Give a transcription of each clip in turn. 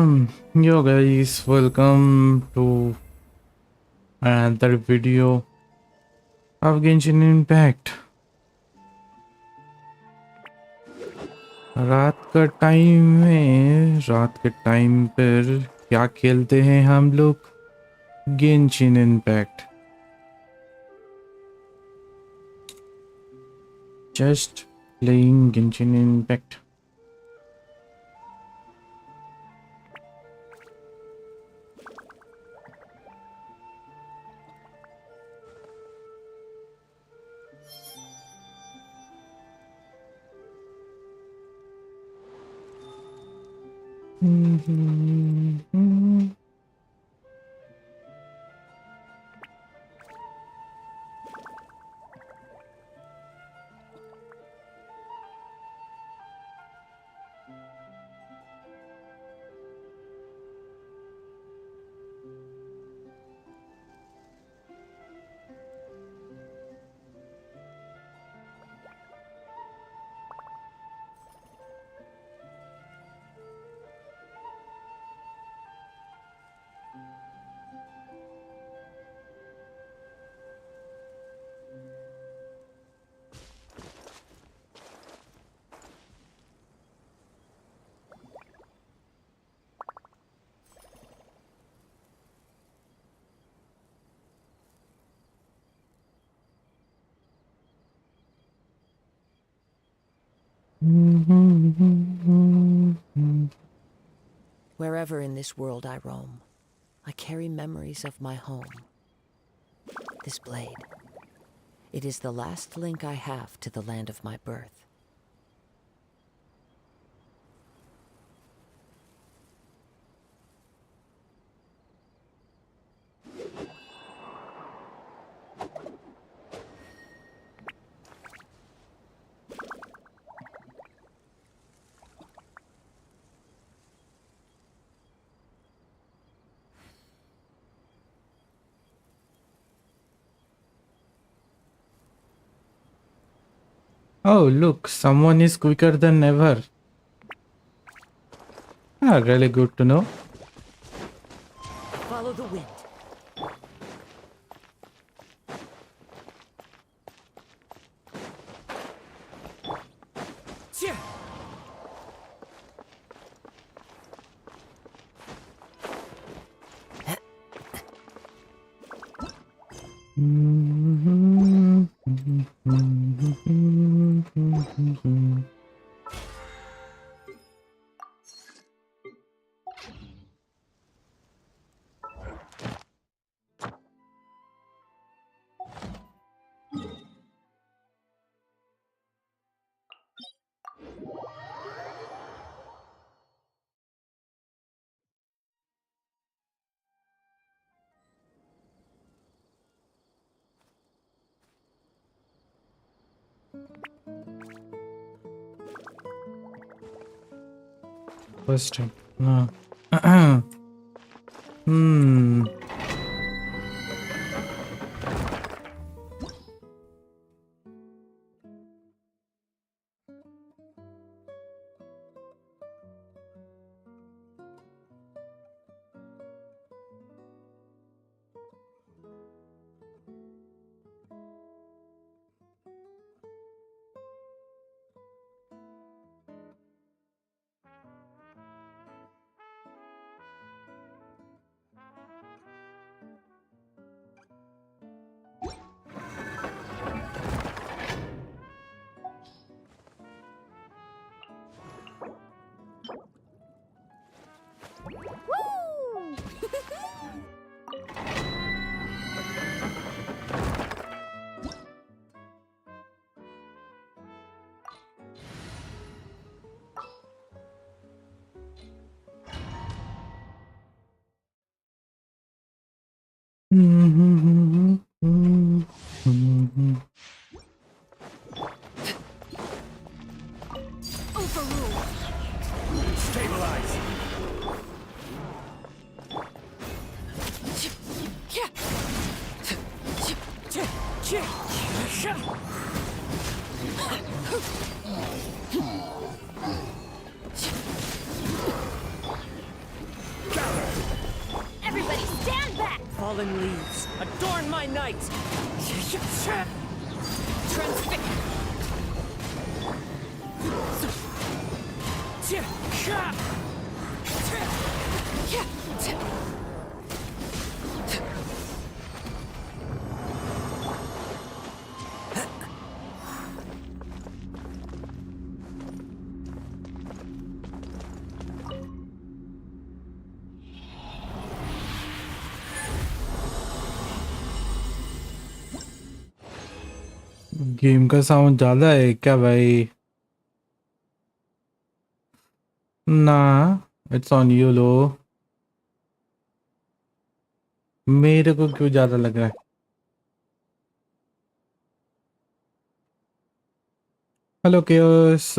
Yo guys, welcome to another video of Genshin Impact. रात के time पर क्या खेलते हैं हम लोग? Genshin Impact. Just playing Genshin Impact. Wherever in this world I roam, I carry memories of my home. This blade, it is the last link I have to the land of my birth. Oh, look, someone is quicker than ever. Really good to know. Follow the wind. First time. No. Stabilize. fallen leaves, adorn my night. Game का sound ज्यादा है क्या भाई? ना, it's on you लो। मेरे को क्यों ज्यादा लग रहा है? Hello Chaos,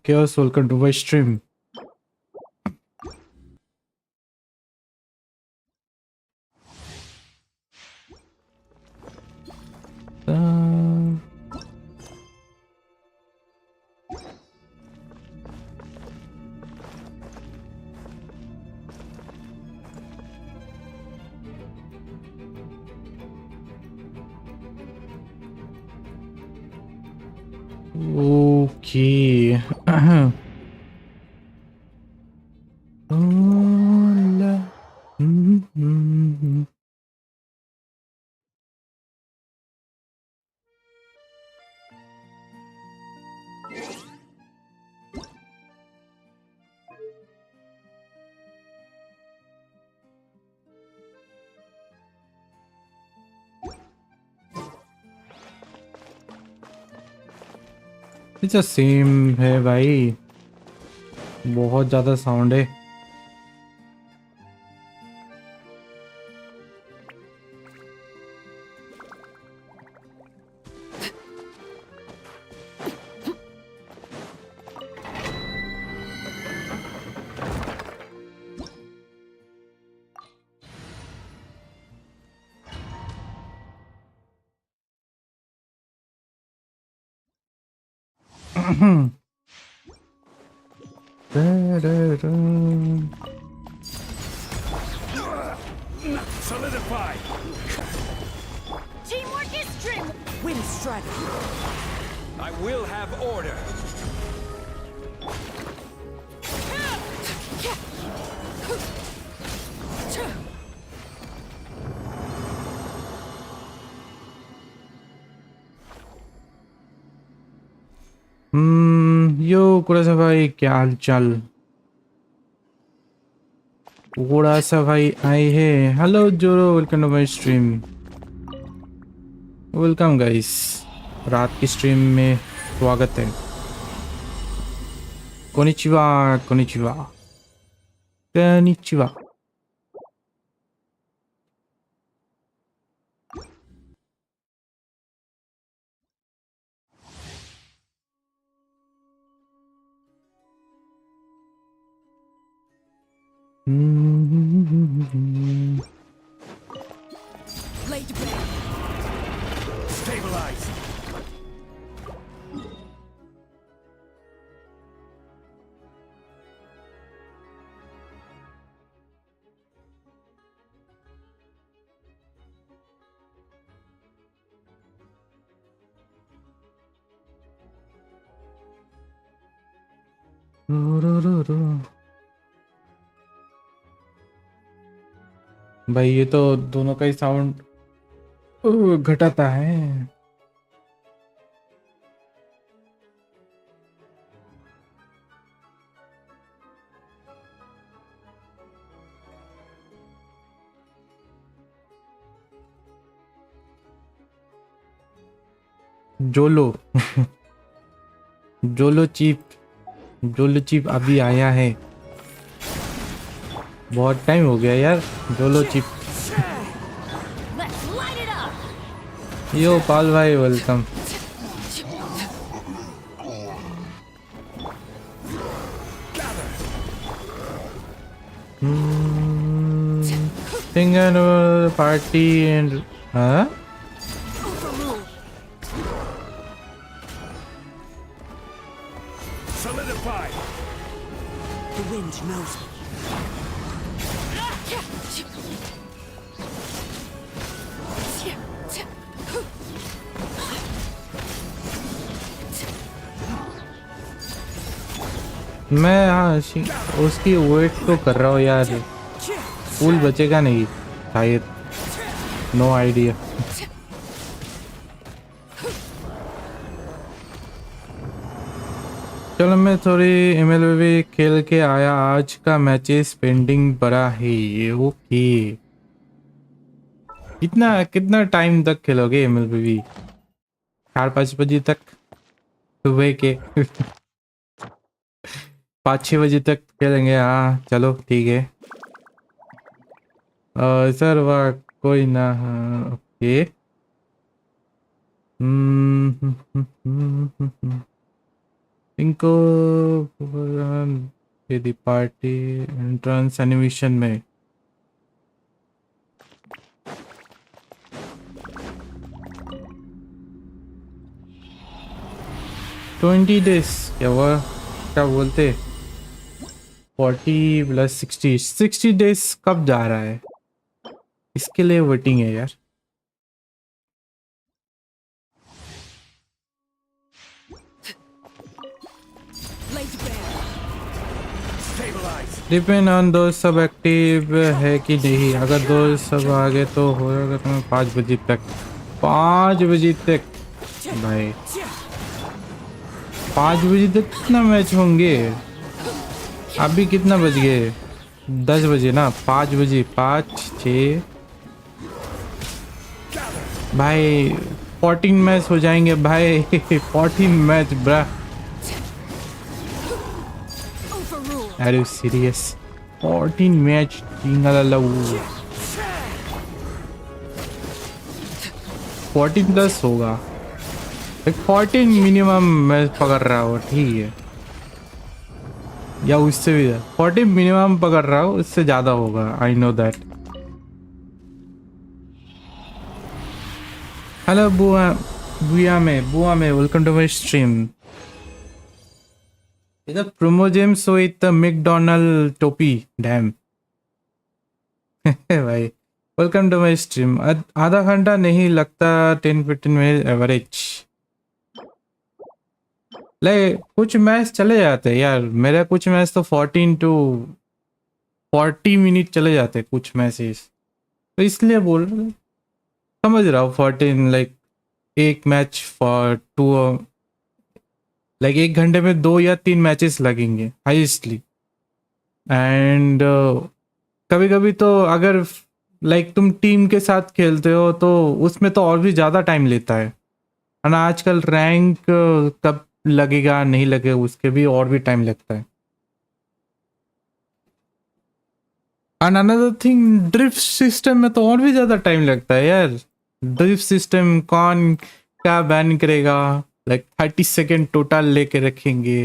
Chaos welcome to my stream. Okay. It's the same है भाई, बहुत ज़्यादा साउंड है। Solidify. Teamwork is dream. Wind strider. I will have order. यो कुड़ा भाई, क्या हाल चाल? कुड़ा सा भाई आए है। Hello Zoro, welcome to my stream. Welcome guys, रात की स्ट्रीम में स्वागत है। कोनिचिवा कोनिचिवा कोनिचिवा। Blade blade. Stabilize. भाई ये तो दोनों का ही साउंड घटाता है। जोलो जोलो चीप अभी आया है। बहुत टाइम हो गया यार जोलो cheap. Let's light it up. Yo Pal भाई welcome. Singer party and huh? Solidify. The wind knows me. मैं हाँ उसकी वेट तो कर रहा हूँ यार, फूल बचेगा नहीं शायद, नो आइडिया। चलो मैं थोड़ी एमएलबी खेल के आया, आज का मैचेस पेंडिंग पड़ा है। ओके, कितना कितना टाइम तक खेलोगे एमएलबी? 4-5 बजे तक सुबह के? 5-6 बजे तक खेलेंगे, हाँ चलो ठीक है। सर वाह कोई ना, हाँ ओके। इनको यदि पार्टी एंट्रेंस एनिमेशन में 20 डेज क्या हुआ, क्या बोलते 40 + 60 डेज कब जा रहा है? इसके लिए वेटिंग है यार। डिपेंड ऑन दोस्त सब एक्टिव है कि नहीं, अगर दोस्त सब आ गए तो होगा तुम्हें 5 बजे तक। 5 बजे तक भाई, 5 बजे तक कितना मैच होंगे? अभी कितना बज गए? 10 बजे ना, 5 बजे 5 6 भाई 14 मैच हो जाएंगे भाई। 14 match bro, are you serious? 14 match जिंगलाऊ 14 प्लस होगा, 14 मिनिमम मैं पकड़ रहा हूँ, ठीक है, या उससे भी 40 मिनिमम पकड़ रहा हूँ, उससे ज़्यादा होगा, आई नो दैट। हेलो बुआ में वेलकम टू माई स्ट्रीम। इधर प्रोमो जेम्स विद मैकडॉनल्ड टोपी, डैम। भाई वेलकम टू माई स्ट्रीम। आधा घंटा नहीं लगता, 10-15 मिनट एवरेज। लाइक कुछ मैच चले जाते हैं यार, मेरा कुछ मैच तो 14 to 40 मिनट चले जाते हैं कुछ मैचेस, तो इसलिए बोल रहा हूँ, समझ रहा हूँ 14 लाइक एक मैच फॉर 2, लाइक 1 घंटे में 2 या 3 मैचेस लगेंगे हाईएस्टली। एंड कभी कभी तो अगर लाइक तुम टीम के साथ खेलते हो तो उसमें तो और भी ज़्यादा टाइम लेता है ना, आजकल रैंक कब लगेगा नहीं लगेगा उसके भी और भी टाइम लगता है। And another thing, drift system में तो और भी ज़्यादा टाइम लगता है यार। ड्रिफ्ट सिस्टम कौन क्या बैन करेगा, लाइक 30 सेकेंड टोटल लेके रखेंगे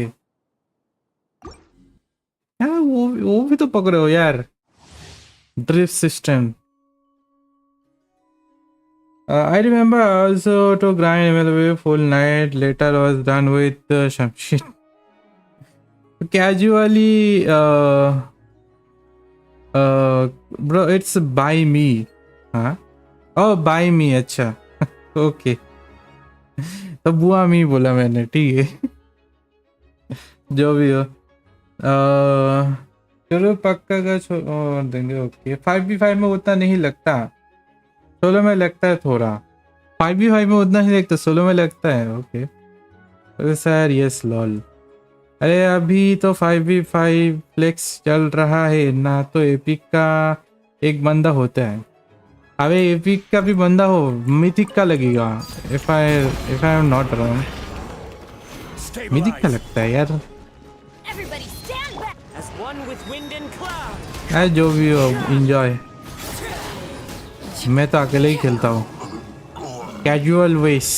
यार, वो भी तो पकड़े हो यार drift system. I remember also to grind MLB full night. Later was done with some shit. Casually, bro, it's by me. हाँ? Oh, by me. अच्छा. Okay. तो बुआ मी बोला मैंने, ठीक है। जो भी हो। चलो पक्का का छोड़ देंगे। ओके 5v5 में उतना नहीं लगता, सोलो में लगता है थोड़ा। 5v5 में उतना ही लगता, सोलो में लगता है। ओके अरे सर यस लॉल। अरे अभी तो 5v5 फ्लेक्स चल रहा है ना, तो एपिक का एक बंदा होता है। अबे एपिक का भी बंदा हो, मिथिक का लगेगा। If I am not wrong, mythic का लगता है यार। अरे जो भी हो एंजॉय, मैं तो अकेले ही खेलता हूँ कैजुअल वेस।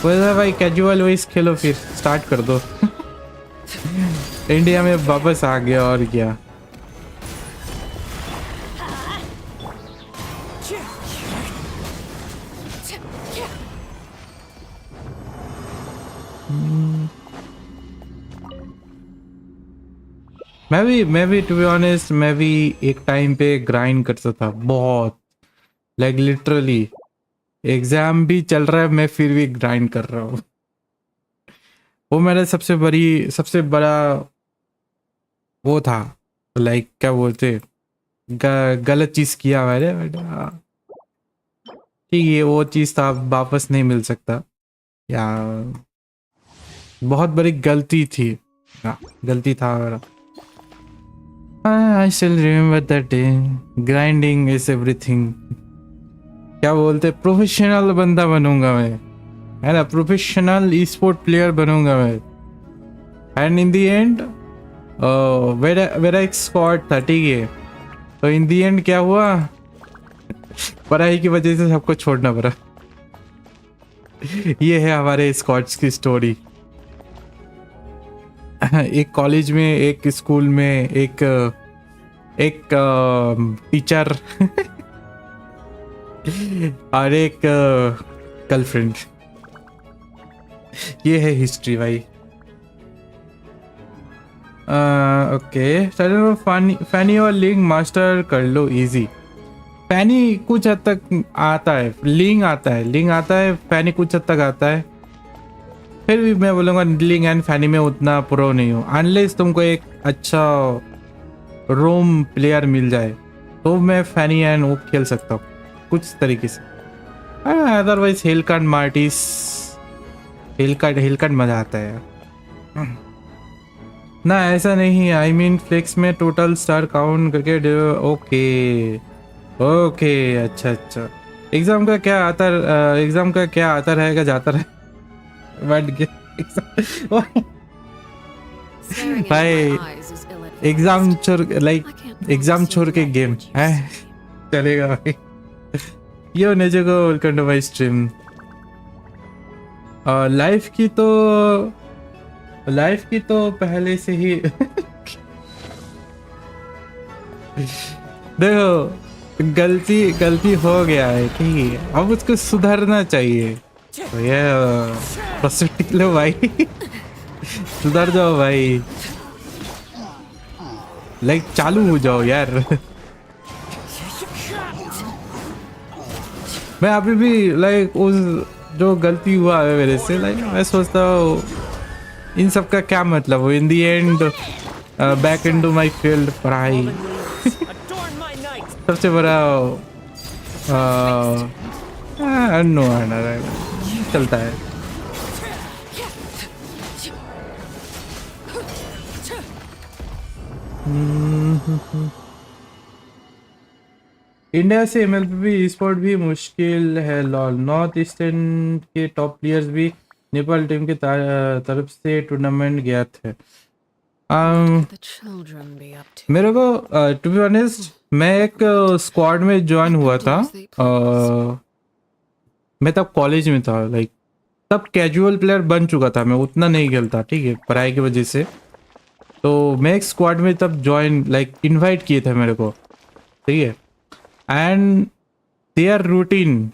वैसा भाई कैजुअल वेस खेलो, फिर स्टार्ट कर दो। इंडिया में वापस आ गया और क्या। मैं भी टू बी ऑनेस्ट, मैं भी एक टाइम पे ग्राइंड करता था बहुत, लाइक लिटरली एग्जाम भी चल रहा है मैं फिर भी ग्राइंड कर रहा हूँ। वो मेरा सबसे बड़ा वो था, लाइक क्या बोलते, गलत चीज किया मैंने, ठीक है वो चीज था, वापस नहीं मिल सकता, या बहुत बड़ी गलती थी, गलती था मेरा। I still remember that day, grinding is everything. क्या बोलते, प्रोफेशनल बंदा बनूंगा मैं, है ना, प्रोफेशनल ई स्पोर्ट प्लेयर बनूंगा मैं। एंड इन द एंड मेरा एक स्क्वाड था, ठीक है, तो इन द एंड क्या हुआ, पढ़ाई की वजह से सबको छोड़ना पड़ा। ये है हमारे स्क्वाड्स की स्टोरी। एक कॉलेज में, एक स्कूल में, एक टीचर और एक गर्लफ्रेंड, ये है हिस्ट्री भाई। ओके, फैनी और लिंक मास्टर कर लो इजी। फैनी कुछ हद तक आता है, लिंक आता है, फैनी कुछ हद तक आता है। फिर भी मैं बोलूँगा लिंक एंड फैनी में उतना प्रो नहीं हो, अनलेस तुमको एक अच्छा रोम प्लेयर मिल जाए तो मैं फैनी एंड वो खेल सकता हूँ कुछ तरीके से। अदरवाइज हेलकार्ड मार्टिस, हेलकार्ड मजा आता है यार। ना ऐसा नहीं, आई मीन फ्लेक्स में टोटल स्टार काउंट करके। ओके अच्छा। एग्जाम का क्या आता रहेगा जाता रहे, बट भाई एग्जाम छोड़ के गेम है चलेगा भाई। यो नेजो को welcome to my stream. Life की तो पहले से ही देखो, गलती हो गया है, ठीक है, अब उसको सुधरना चाहिए। तो ये पॉसिबिलिटी लो भाई, सुधर जाओ भाई, लाइक चालू हो जाओ यार। मैं अभी भी लाइक उस जो गलती हुआ है मेरे से, लाइक मैं सोचता हूँ इन सब का क्या मतलब हो, in the end back into my field पढ़ाई। सबसे बड़ा चलता है। इंडिया से MLB स्पोर्ट भी मुश्किल है लॉल। नॉर्थ ईस्टर्न के टॉप प्लेयर्स भी नेपाल टीम के तरफ से टूर्नामेंट गया थे। मेरे को टू बी ऑनेस्ट, मैं एक स्क्वाड में ज्वाइन हुआ था, मैं तब कॉलेज में था, लाइक तब कैजुअल प्लेयर बन चुका था, मैं उतना नहीं खेलता, ठीक है, पढ़ाई की वजह से। तो मैं एक स्क्वाड में तब ज्वाइन, लाइक इनवाइट किए थे मेरे को, ठीक है, एंड देयर रूटीन,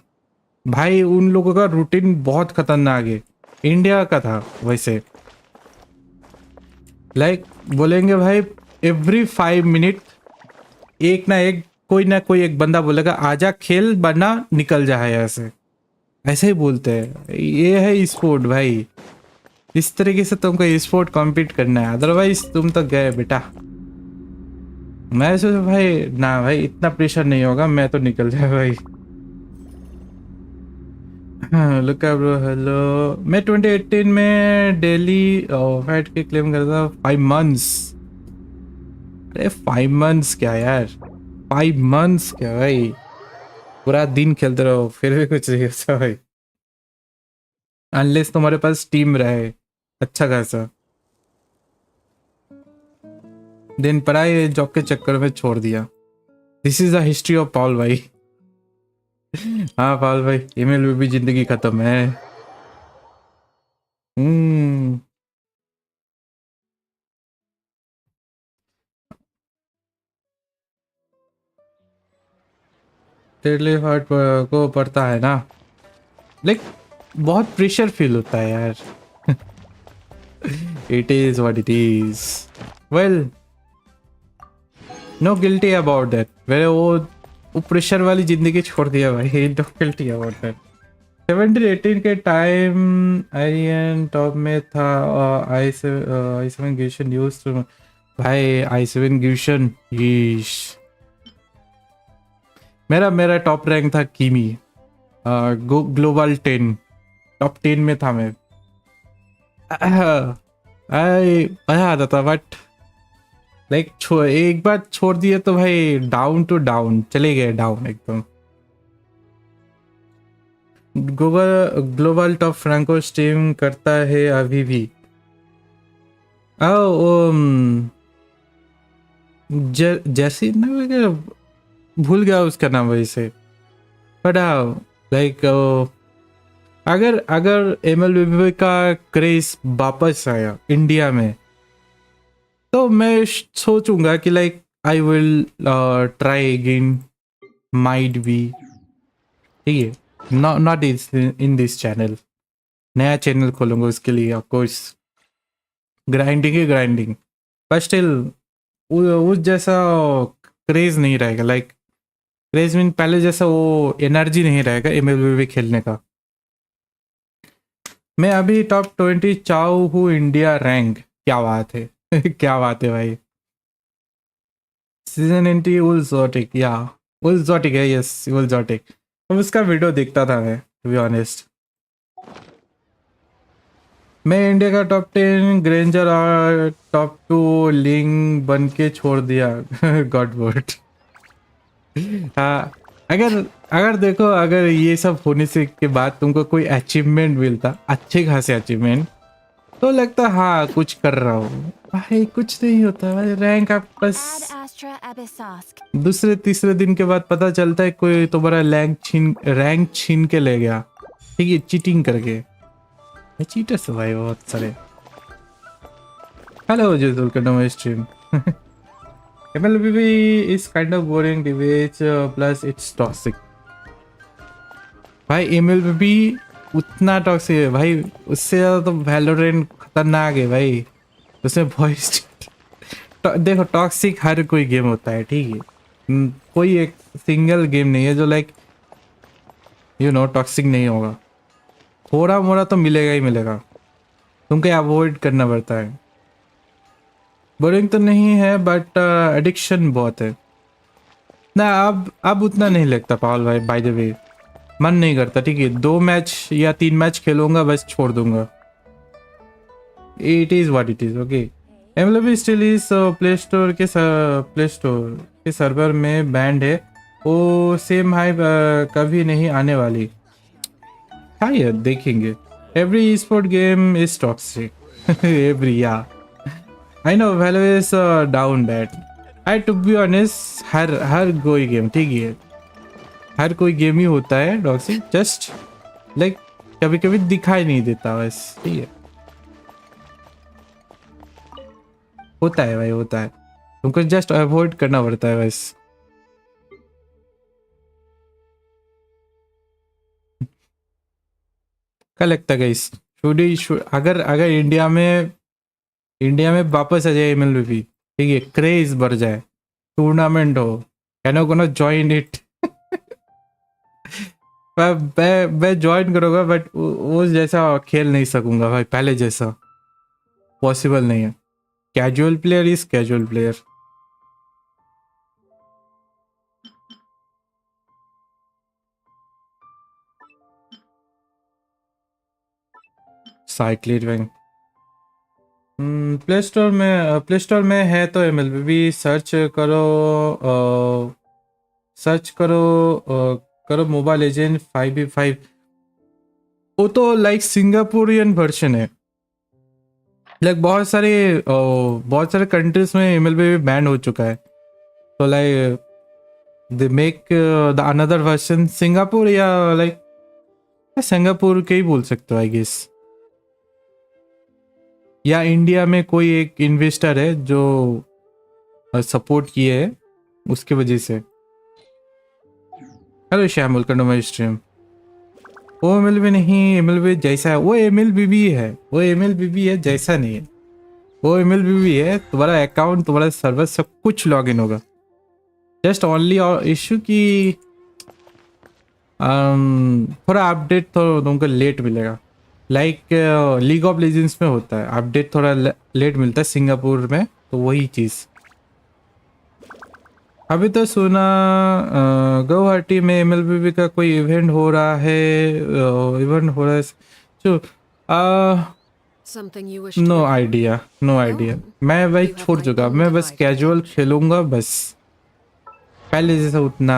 भाई उन लोगों का रूटीन बहुत खतरनाक है, इंडिया का था वैसे, लाइक बोलेंगे भाई एवरी 5 मिनट एक ना कोई एक बंदा बोलेगा आजा खेल वरना निकल जा है, ऐसे ही बोलते हैं। ये है स्पोर्ट भाई, इस तरीके से तुमको स्पोर्ट कॉम्पीट करना है, अदरवाइज तुम तो गए बेटा। मैं सोचा भाई ना भाई इतना प्रेशर नहीं होगा, मैं तो निकल जाए भाई। Look bro, hello. मैं 2018 में डेली फैट के क्लेम करता 5 मंथ्स। अरे 5 मंथ्स क्या यार, 5 मंथ्स क्या भाई, पूरा दिन खेलते रहो फिर भी कुछ नहीं होता भाई, अनलेस तुम्हारे पास टीम रहे अच्छा खासा। दिन पढ़ाई जॉब के चक्कर में छोड़ दिया। This is the history of Paul भाई। हाँ पाल भाई, ईमेल में भी जिंदगी खत्म है। डेडली हार्ट को पड़ता है ना, लाइक बहुत प्रेशर फील होता है यार। It is what it is, well no guilty about that. मैंने वो प्रेशर वाली जिंदगी छोड़ दिया भाई, नो गिल्टी अबाउट दैट। 17-18 के टाइम आर्यन टॉप में था। i7 ग्यूशन यूज टू भाई i7 ग्यूशन यीश। मेरा टॉप रैंक था कीमी। ग्लोबल 10 टॉप 10 में था मैं। आई मजा आता था बट लाइक एक बार छोड़ दिए तो भाई डाउन टू डाउन चले गए, डाउन एकदम। ग्लोबल टॉप फ्रैंको स्ट्रीम करता है अभी भी। जैसी ना भूल गया उसका नाम वैसे, बट लाइक अगर MLB का क्रेज वापस आया इंडिया में तो मैं सोचूंगा कि like I will try again, might be, ठीक है। नॉट इन दिस चैनल, नया चैनल खोलूंगा उसके लिए of course. Grinding he grinding, but still उस जैसा क्रेज नहीं रहेगा। लाइक क्रेज मीन पहले जैसा वो एनर्जी नहीं रहेगा MLB खेलने का। मैं अभी टॉप 20 चाऊ हूँ इंडिया रैंक। क्या बात है क्या बात है भाई। सीजन एंटी उल्जोटिक, या उल्जोटिक है, यस उल्जोटिक। अब उसका वीडियो देखता था मैं, टू बी ऑनेस्ट। मैं इंडिया का टॉप 10 ग्रेंजर और टॉप 2 लिंग बन के छोड़ दिया गॉड वर्ड। हाँ, अगर देखो, अगर ये सब होने से के बाद तुमको कोई अचीवमेंट मिलता, अच्छे खासे अचीवमेंट, तो लगता हाँ कुछ कर रहा हूँ। भाई कुछ नहीं होता भाई, रैंक आप बस दूसरे तीसरे दिन के बाद पता चलता है कोई तुम्हारा रैंक छीन के ले गया, ठीक है, चीटिंग करके। चीटर्स भाई बहुत सारे। Hello Joe welcome to stream. MLB is kind of boring debate plus it's toxic। भाई MLB उतना टॉक्सिक है भाई, उससे ज़्यादा तो वैलोरेंट खतरनाक है भाई। उसमें वॉइस देखो, टॉक्सिक हर कोई गेम होता है, ठीक है। कोई एक सिंगल गेम नहीं है जो लाइक टॉक्सिक नहीं होगा। थोड़ा मोड़ा तो मिलेगा ही मिलेगा, तुमको अवॉइड करना पड़ता है। बोरिंग तो नहीं है बट एडिक्शन बहुत है ना। अब उतना नहीं लगता पावल भाई, बाय द वे मन नहीं करता, ठीक है। 2 मैच या 3 मैच खेलूंगा बस छोड़ दूंगा। It is what it is, okay. MLB still is play store के सर्वर में बैंड है, वो सेम हाई कभी नहीं आने वाली। हाँ यार देखेंगे। Every sport game is toxic every, या I know value is down bad। to be honest, हर कोई गेम, ठीक है, हर कोई गेम ही होता है टॉक्सिक, जस्ट लाइक कभी कभी दिखाई नहीं देता बस, ठीक है। होता है भाई, होता है, तुमको जस्ट अवॉइड करना पड़ता है बस। क्या लगता है गाइस, अगर इंडिया में वापस आ जाए MLB, ठीक है, क्रेज बढ़ जाए, टूर्नामेंट हो, can you gonna join it? मैं ज्वाइन करूँगा बट वो जैसा खेल नहीं सकूंगा भाई, पहले जैसा पॉसिबल नहीं है। Casual player is casual player. साइक्लिड वैंग प्ले स्टोर में है तो MLB सर्च करो मोबाइल लेजेंड 5v5। वो तो लाइक सिंगापुरियन वर्जन है। लाइक बहुत सारे कंट्रीज में MLB बैन हो चुका है, तो like they make the another version Singapore, या लाइक सिंगापुर के ही बोल सकते हो आई गेस। या इंडिया में कोई एक इन्वेस्टर है जो सपोर्ट किए है उसकी वजह से। Hello Shyam, welcome to my stream. वो MLB नहीं, MLB जैसा है वो MLB है, वो MLB है जैसा नहीं है, वो MLB है। तुम्हारा अकाउंट, तुम्हारा सर्वर, सब कुछ लॉगिन होगा। जस्ट ओनली और इशू की थोड़ा अपडेट तो तुमको लेट मिलेगा, लाइक लीग ऑफ लेजेंड्स में होता है अपडेट थोड़ा लेट मिलता है सिंगापुर में, तो वही चीज़। अभी तो सुना गुवाहाटी में एमएलबीबी का कोई इवेंट हो रहा है, इवेंट हो रहा है जो Something you wish to know report? Idea, no idea. मैं भाई You have छोड़ my चुका, own मैं बस device, कैजुअल खेलूंगा बस, पहले जैसा उतना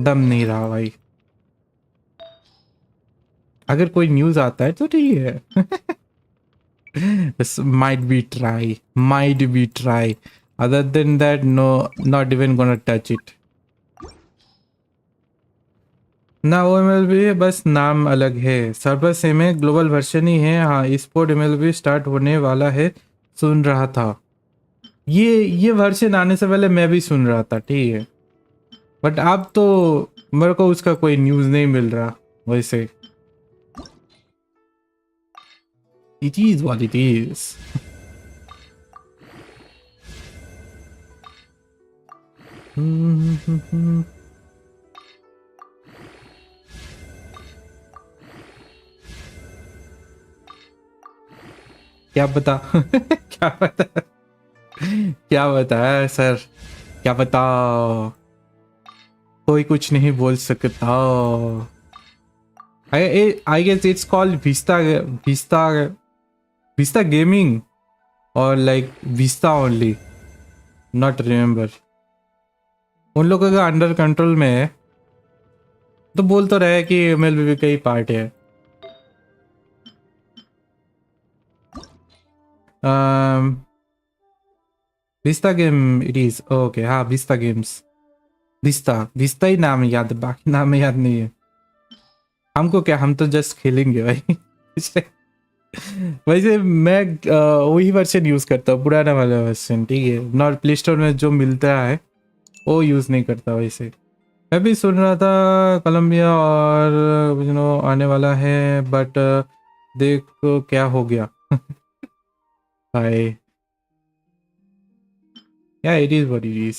दम नहीं रहा भाई। अगर कोई न्यूज़ आता है तो ठीक है। बस might be try, other than that no, not even gonna touch it ना। वो एमएलबी है बस नाम अलग है, सर्वर सेम है, ग्लोबल वर्जन ही है। हाँ स्पोर्ट एमएलबी स्टार्ट होने वाला है, सुन रहा था। ये वर्जन आने से पहले मैं भी सुन रहा था, ठीक है, बट अब तो मेरे को उसका कोई न्यूज़ नहीं मिल रहा वैसे। It is what it is. क्या बता क्या बता, क्या बताया सर, क्या बता, कोई कुछ नहीं बोल सकता। I guess it's called Vista, Vista gaming और like Vista only, not remember. उन लोगों का अंडर कंट्रोल में है, तो बोल तो रहे कि एमएलबी का ही पार्ट है। Vista game it is okay. हाँ विस्ता गेम्स, विस्ता ही नाम है याद, बाकी नाम याद नहीं है हमको। क्या, हम तो जस्ट खेलेंगे भाई। वैसे मैं वही वर्जन यूज करता हूँ, पुराना वाला वर्जन, ठीक है, नॉट प्ले स्टोर में जो मिलता है वो यूज नहीं करता। वैसे मैं भी सुन रहा था कोलंबिया और आने वाला है, बट देखो क्या हो गया। हाय, या it is what it is.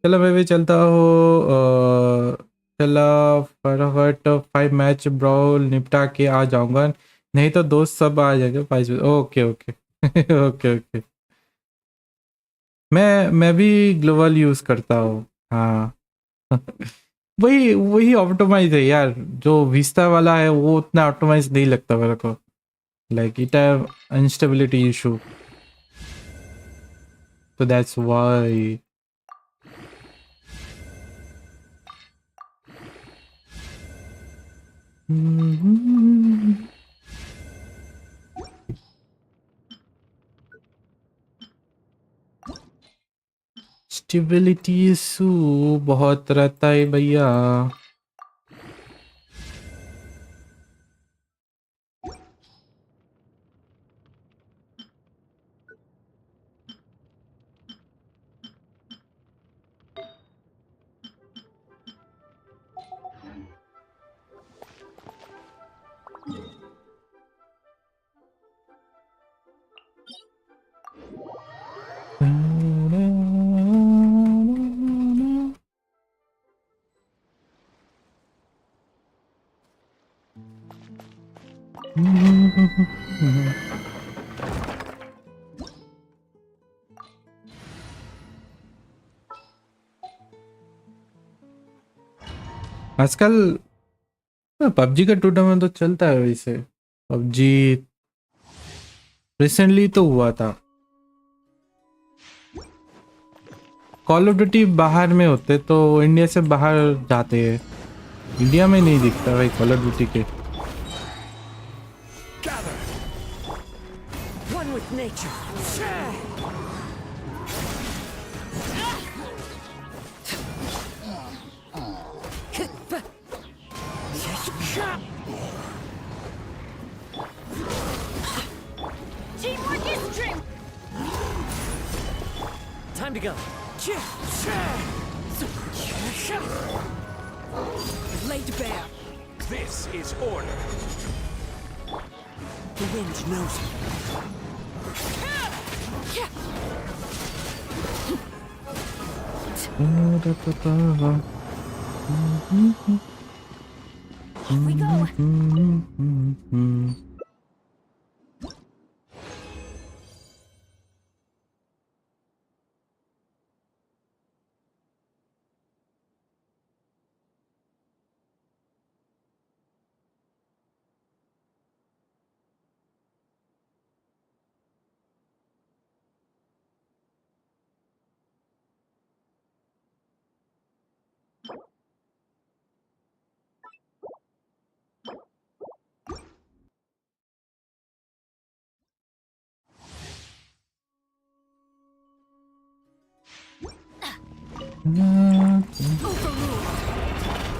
चलो मैं भी चलता हूँ, चला फटाफट 5 मैच ब्राउल निपटा के आ जाऊंगा, नहीं तो दोस्त सब आ जाएगा 5 बजे। Okay okay okay okay. मैं भी ग्लोबल यूज करता हूँ, हाँ। वही वही ऑप्टिमाइज है यार, जो विस्ता वाला है वो उतना ऑप्टिमाइज नहीं लगता मेरे को, like it have instability issue, तो दैट्स व्हाई। स्टेबिलिटी इशू बहुत रहता है भैया। आजकल पबजी का टूर्नामेंट तो चलता है वैसे, पबजी रिसेंटली तो हुआ था। कॉल ऑफ ड्यूटी बाहर में होते तो इंडिया से बाहर जाते हैं, इंडिया में नहीं दिखता भाई कॉल ऑफ ड्यूटी के। Gather. One with nature. Teamwork is strength. Time to go. Laid bare. This is order. The wind knows me. Off we go.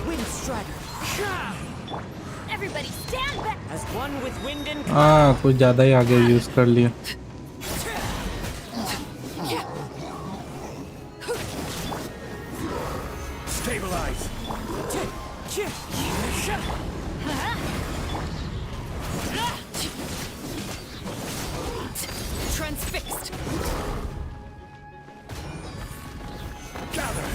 Wind strider. Everybody stand back. As one with wind and हाँ कुछ ज़्यादा ही आगे use कर लिया. stabilize. Transfixed. Gather.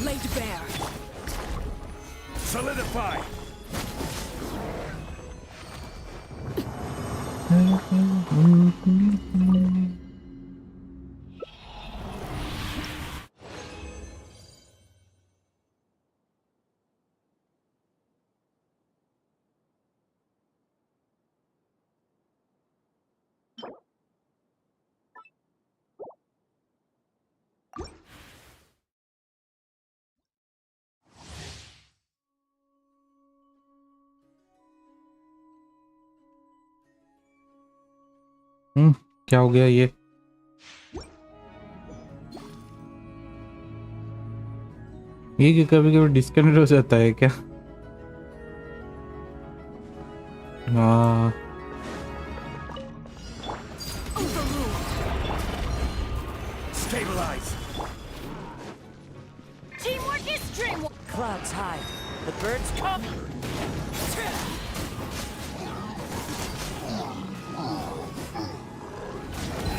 Laid bare. Solidify. क्या हो गया ये? ये कभी कभी डिस्कनेक्ट हो जाता है क्या? हाँ Stabilize. Teamwork is dreamwork. Clouds high. The birds come.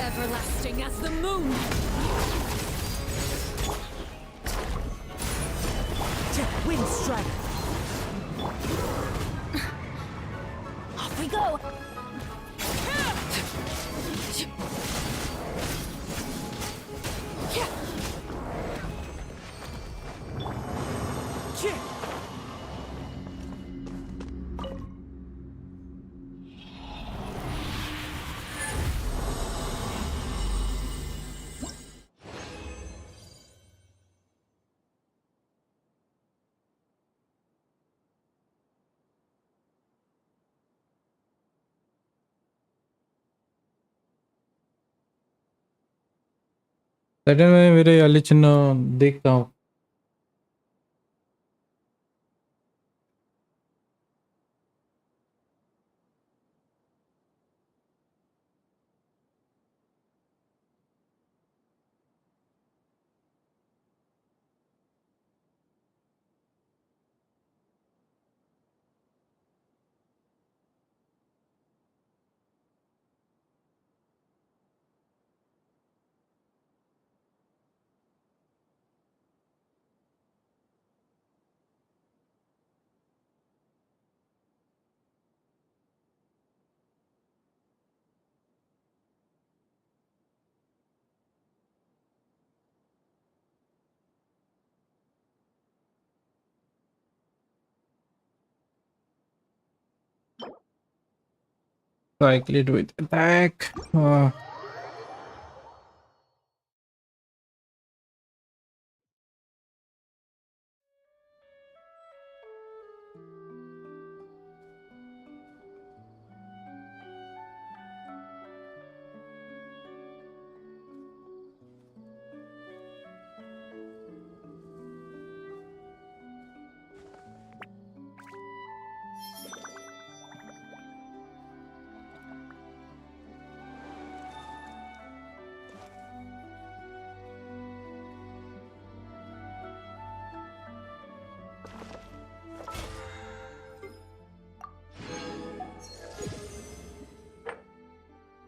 Everlasting as the moon. Wind strider. Off we go. Titan में मेरे वाले चिन्ह देखता हूँ. Cycle it with attack.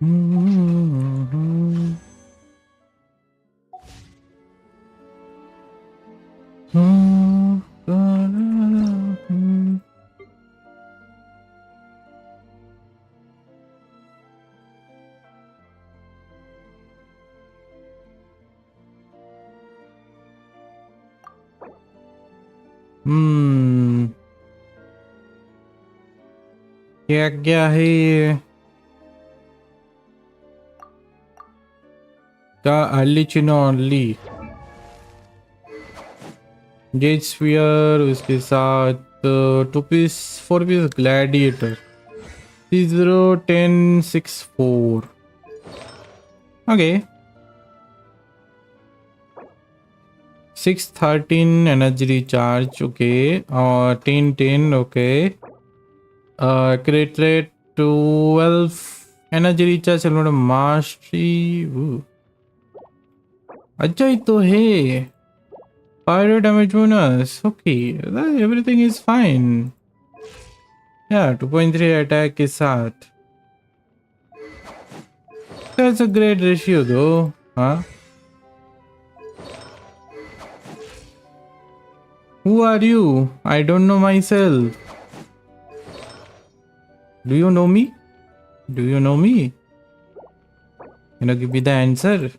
क्या क्या है का अर्ली चिनो अर्ली जेट स्फीयर, उसके साथ 2 piece 4 piece gladiator 301064 okay 613 energy recharge okay और 1010 okay crate rate 12 energy recharge चलो मास्टरी अच्छा ही तो है Pyro damage bonus. Okay, everything is fine. Yeah, 2.3 attack के साथ. That's a great ratio though. Huh? Who are you? I don't know myself. Do you know me? Do you know me? You know, give me the answer.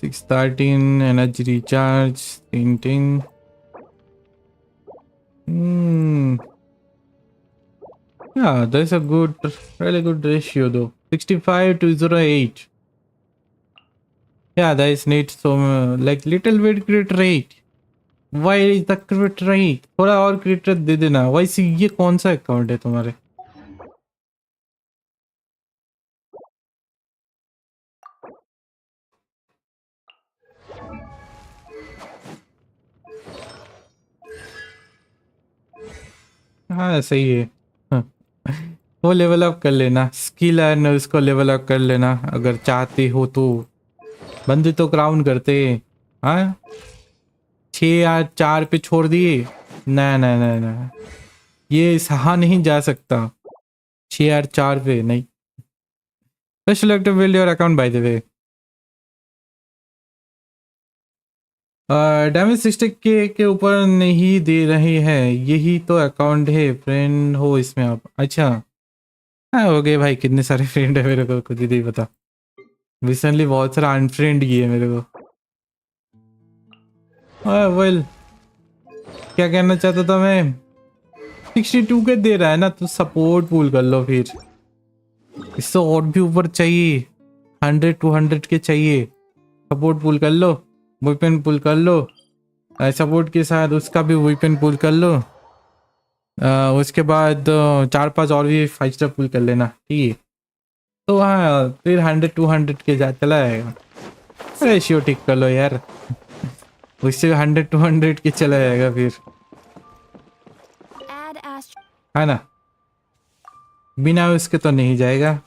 613 energy recharge, tinting. Yeah, that's a good, really good ratio though. 65 to 08. Yeah, that is neat. So, like little bit crit rate. Why is the crit rate? थोड़ा और crit rate दे देना. वैसे ये कौन सा account है तुम्हारे? हाँ सही है हाँ। वो लेवल अप कर लेना स्किल एंड उसको लेवल अप कर लेना अगर चाहते हो तो बंदे तो क्राउन करते हाँ 6 या 4 पे छोड़ दिए ना ना ना ना ये सहा नहीं जा सकता 6 या 4 पे नहीं special active build your account by the way damage 60 के ऊपर नहीं दे रही है यही तो अकाउंट है फ्रेंड हो इसमें आप अच्छा हाँ हो गए भाई कितने सारे फ्रेंड है मेरे को खुद ही नहीं पता रिसेंटली बहुत सारा अनफ्रेंड किए मेरे को वेल क्या कहना चाहता था मैं 62 के दे रहा है ना तो सपोर्ट पूल कर लो फिर इससे और भी ऊपर चाहिए 100 200 के चाहिए सपोर्ट पूल कर लो वेपन पुल कर लो सपोर्ट के साथ उसका भी वेपन पुल कर लो उसके बाद 4-5 और भी 5 स्टार पुल कर लेना ठीक है तो हाँ फिर 100 200 के जा चला जाएगा रेशियो ठीक कर लो यार उससे 100 200 के चला जाएगा फिर है ना बिना उसके तो नहीं जाएगा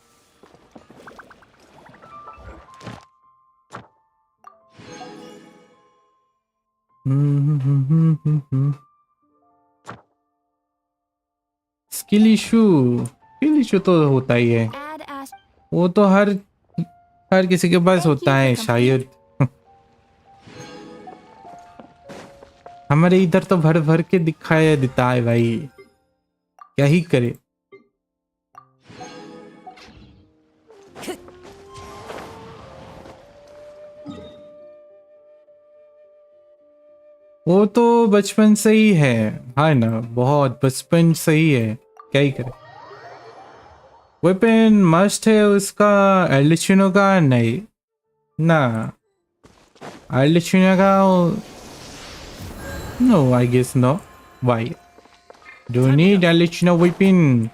स्किल इशू तो होता ही है वो तो हर किसी के पास होता है शायद हमारे इधर तो भर भर के दिखाया देता है भाई क्या ही करे वो तो बचपन से ही है ना बहुत बचपन से ही है क्या ही करे वेपन मस्ट है उसका एल्डिचिनो का नहीं ना एल्डिचिनो का no I guess no why do need Arlecchino weapon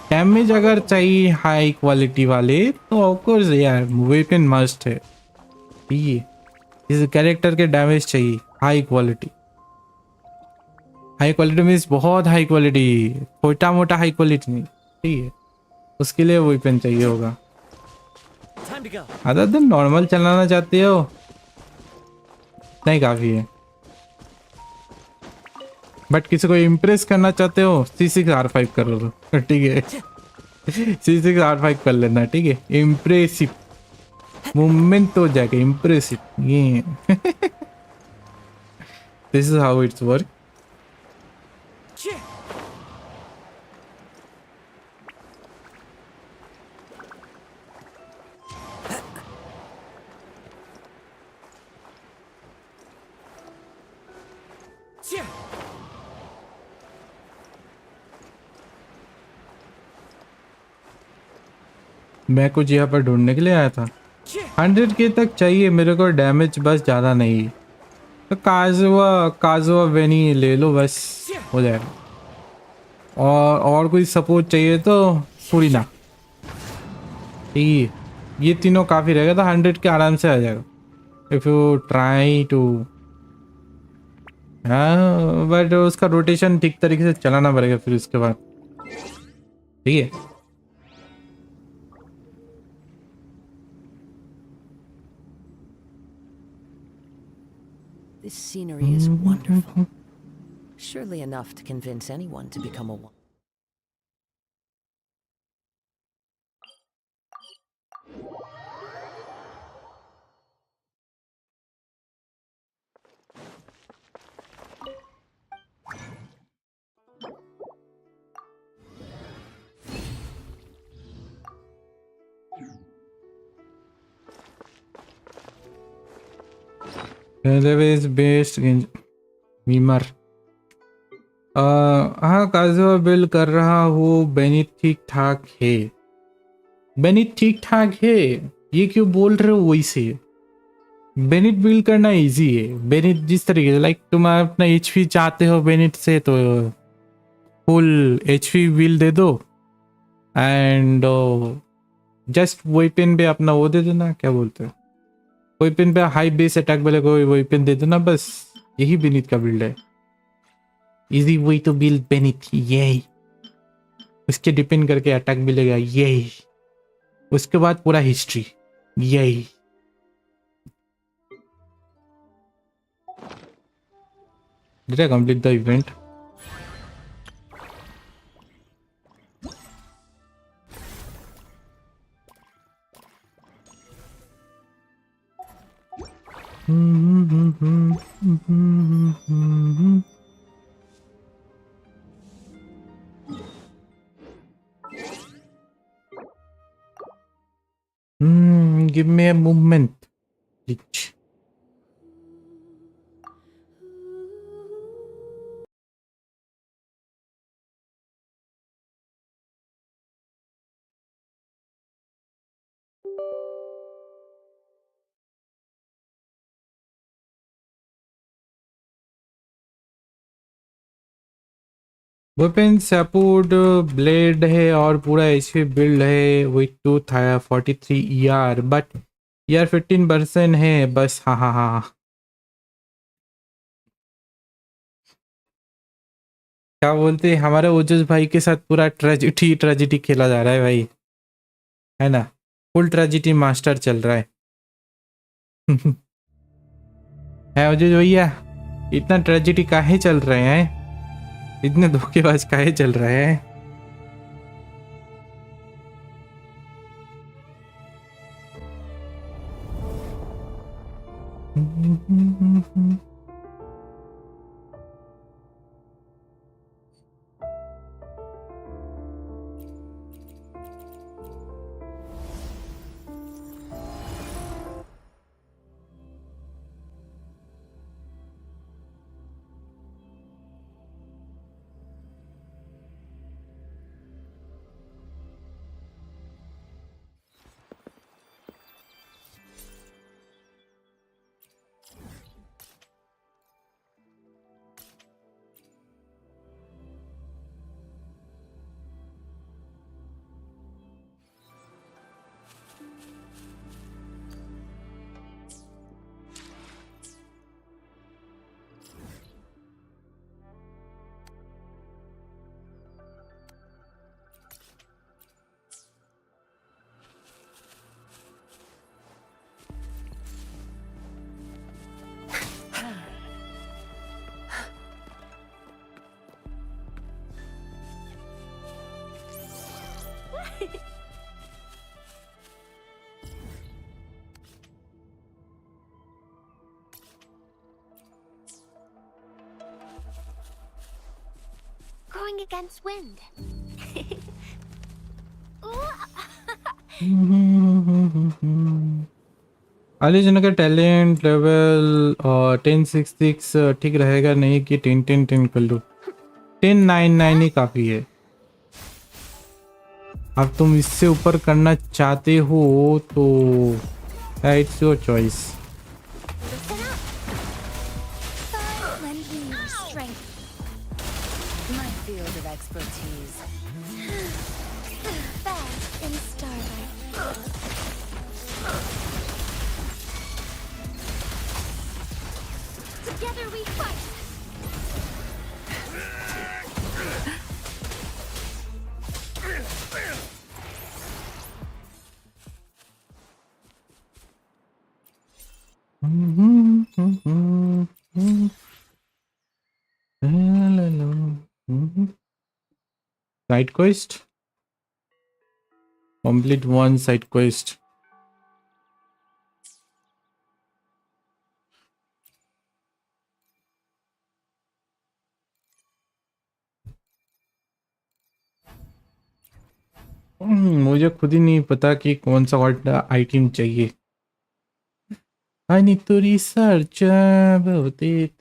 damage अगर चाहिए हाई क्वालिटी वाले तो ऑफकोर्स यार वेपन मस्ट है ये इस कैरेक्टर के डैमेज चाहिए हाई क्वालिटी मीन्स बहुत हाई क्वालिटी छोटा मोटा हाई क्वालिटी नहीं ठीक है उसके लिए वेपन चाहिए होगा अदर देन नॉर्मल चलाना चाहते हो नहीं काफी है बट किसी को इम्प्रेस करना चाहते हो C6R5 कर लो, ठीक है। C6R5 कर लेना, ठीक है। इम्प्रेसिव मूवमेंट हो जाएगा, इम्प्रेसिव ये। This is how it's work. मैं कुछ यहाँ पर ढूंढने के लिए आया था। 100K तक चाहिए मेरे को डैमेज, बस ज़्यादा नहीं। तो काजुआ वेनी ले लो, बस हो जाएगा। और कोई सपोर्ट चाहिए तो थोड़ी ना, ठीक है। ये तीनों काफ़ी रहेगा, तो 100K आराम से आ जाएगा इफ़ यू ट्राई टू। हाँ, बट उसका रोटेशन ठीक तरीके से चलाना पड़ेगा फिर उसके बाद, ठीक है। This scenery is wonderful. Surely enough to convince anyone to become a Database based memer. हाँ, काजुआ बिल कर रहा हूँ। बेनिट ठीक ठाक है, बेनिट ठीक ठाक है। ये क्यों बोल रहे हो वैसे? बेनिट बिल्ड करना इजी है। बेनिट जिस तरीके से, लाइक तुम अपना HP चाहते हो बेनिट से, तो फुल HP बिल्ड दे दो एंड जस्ट वेपन पे अपना वो दे देना, क्या बोलते हैं, वेपन पे हाई बेस अटैक वाले को वेपन दे देना, बस यही बेनिट का बिल्ड है। Easy way to build Bennett, यही। उसके डिपेंड करके अटैक मिलेगा, यही। उसके बाद पूरा हिस्ट्री, यही। Did I complete the event? Give me a moment. Glitch. Weapon support blade है और पूरा एचपी बिल्ड है विथ 243 ER, बट ER 15% है बस। हाँ हाँ हाँ, क्या बोलते हैं, हमारे ओजस भाई के साथ पूरा ट्रेजिडी खेला जा रहा है भाई, है ना। फुल ट्रेजिडी मास्टर चल रहा है। है ओजस भैया, इतना ट्रेजिडी काहे चल रहे हैं, इतने धोखेबाज काहे चल रहे हैं? Going against wind. Ooh. आली जन का टैलेंट लेवल 1066 ठीक रहेगा, नहीं कि 10 कर लो। 1099 ही काफ़ी है। अब तुम इससे ऊपर करना चाहते हो तो it's your choice. Listen up. Lend me your strength. My field of expertise. Fast in starlight. Together we fight. Side quest. Complete one side quest. मुझे खुद ही नहीं पता कि कौन सा आइटम चाहिए। I need to research about it.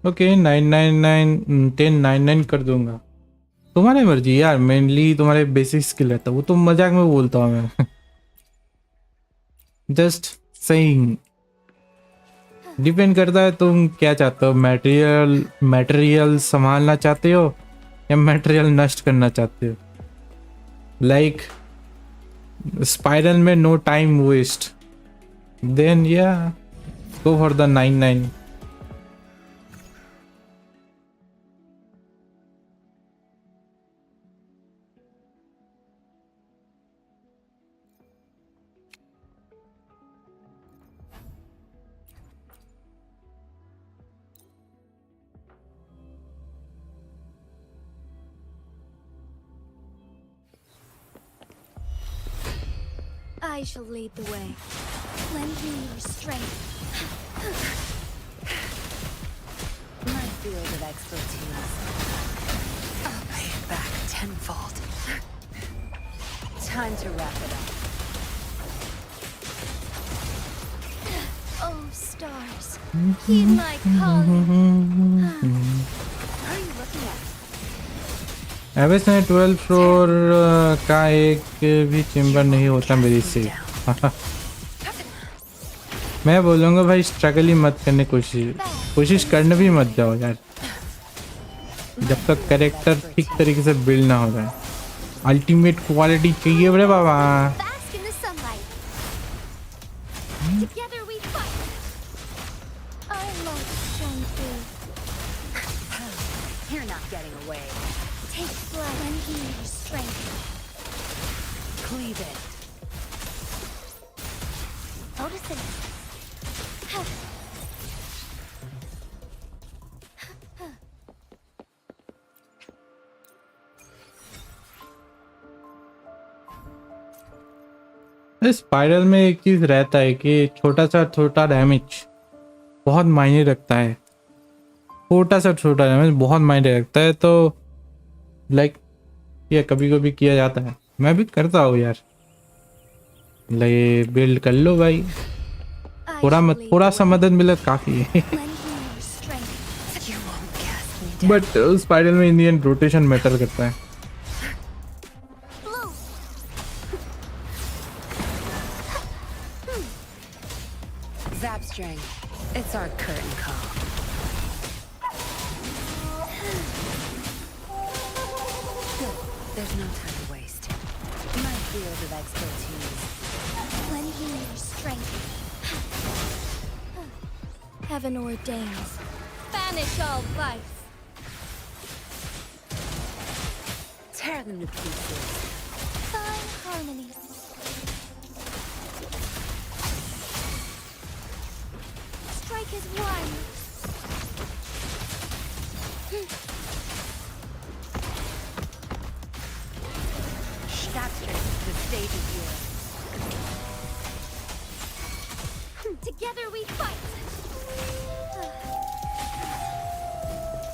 Okay 999 1099 कर दूंगा। तुम्हारी मर्जी यार, मेनली तुम्हारे बेसिक स्किल रहता है, वो तो मजाक में बोलता हूँ मैं। जस्ट सेइंग, डिपेंड करता है तुम क्या चाहते हो। मटेरियल संभालना चाहते हो या मटेरियल नष्ट करना चाहते हो। लाइक स्पाइरल में नो टाइम वेस्ट, देन या go for the 99। I shall lead the way. Lend me your strength. My field of expertise. I'll pay it back tenfold. Time to wrap it up. Oh, stars, heed my calling. What are you looking at? Avesh ने 12 floor का एक भी chamber नहीं होता मेरी से। मैं बोलूँगा भाई स्ट्रगल ही मत करने कोशिश करने भी मत जाओ यार, जब तक कैरेक्टर ठीक तरीके से बिल्ड ना हो जाए। अल्टीमेट क्वालिटी चाहिए बड़े बाबा। Bask in the sunlight. Together we fight. I love Shonku. You're not getting away. Take blood. Lend me your strength. Cleave it. Noticing. Spiral में एक चीज रहता है कि छोटा डैमेज बहुत मायने रखता है। छोटा डैमेज बहुत मायने रखता है, तो लाइक ये कभी कभी किया जाता है, मैं भी करता हूँ यार। ले बिल्ड कर लो भाई, थोड़ा सा मदद मिला काफी है। Lend me your strength. You won't cast me down. But spiral में इंडियन रोटेशन मैटर करता है। Blow. Zap string. It's our curtain call. Good. There's no time to waste. My field of expertise. Lend me your strength. heaven ordains. Banish all vice. Tear them to pieces. Fine harmony. Strike as one. Snapstress, the stage is yours. Together we fight.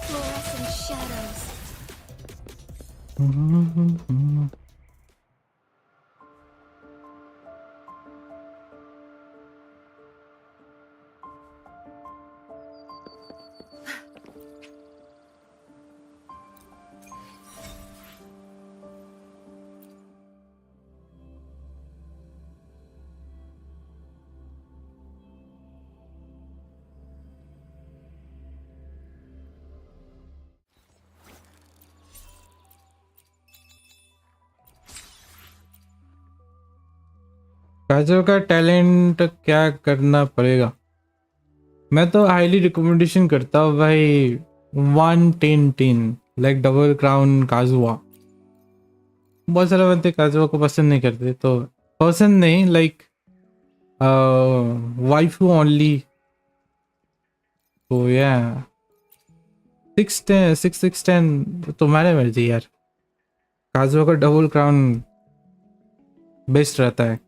Fluorescent shadows. काजो का talent क्या करना पड़ेगा? मैं तो highly recommendation करता हूँ भाई 1-10-10 लाइक डबल क्राउन काजुआ। बहुत सारे बंदे काजुआ को पसंद नहीं करते, तो पसंद नहीं लाइक वाइफू ओनली। तो या 6-10 तुम्हारे मर्जी यार। काजुआ का डबल क्राउन बेस्ट रहता है।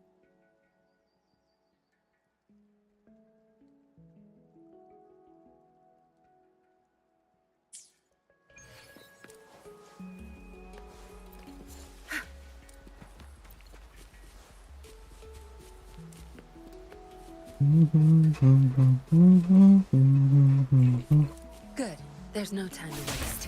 Good. There's no time to waste.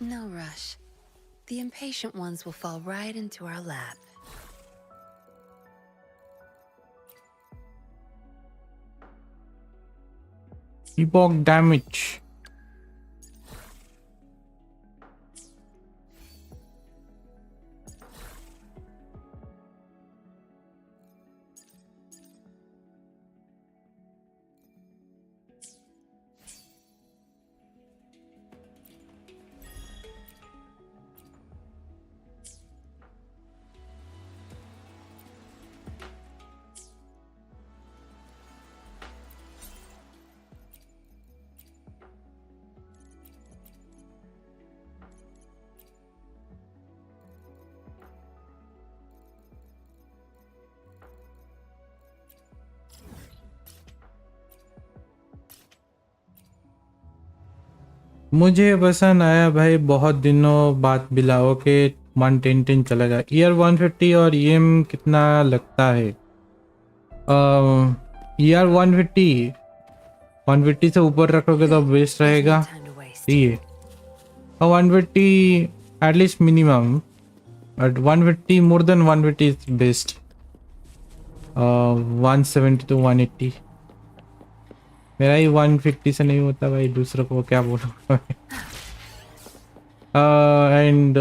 No rush. The impatient ones will fall right into our lap. Epoch damage. मुझे पसंद आया भाई, बहुत दिनों बाद बिलाओ के 110 चलेगा। ईयर 150 और ईएम कितना लगता है? ईयर 150 से ऊपर रखोगे तो बेस्ट रहेगा। ठीक है, 150 at least minimum, but 150 more than 150 is best. 170 to 180 मेरा ही 150 से नहीं होता भाई, दूसरों को क्या बोलूँ। And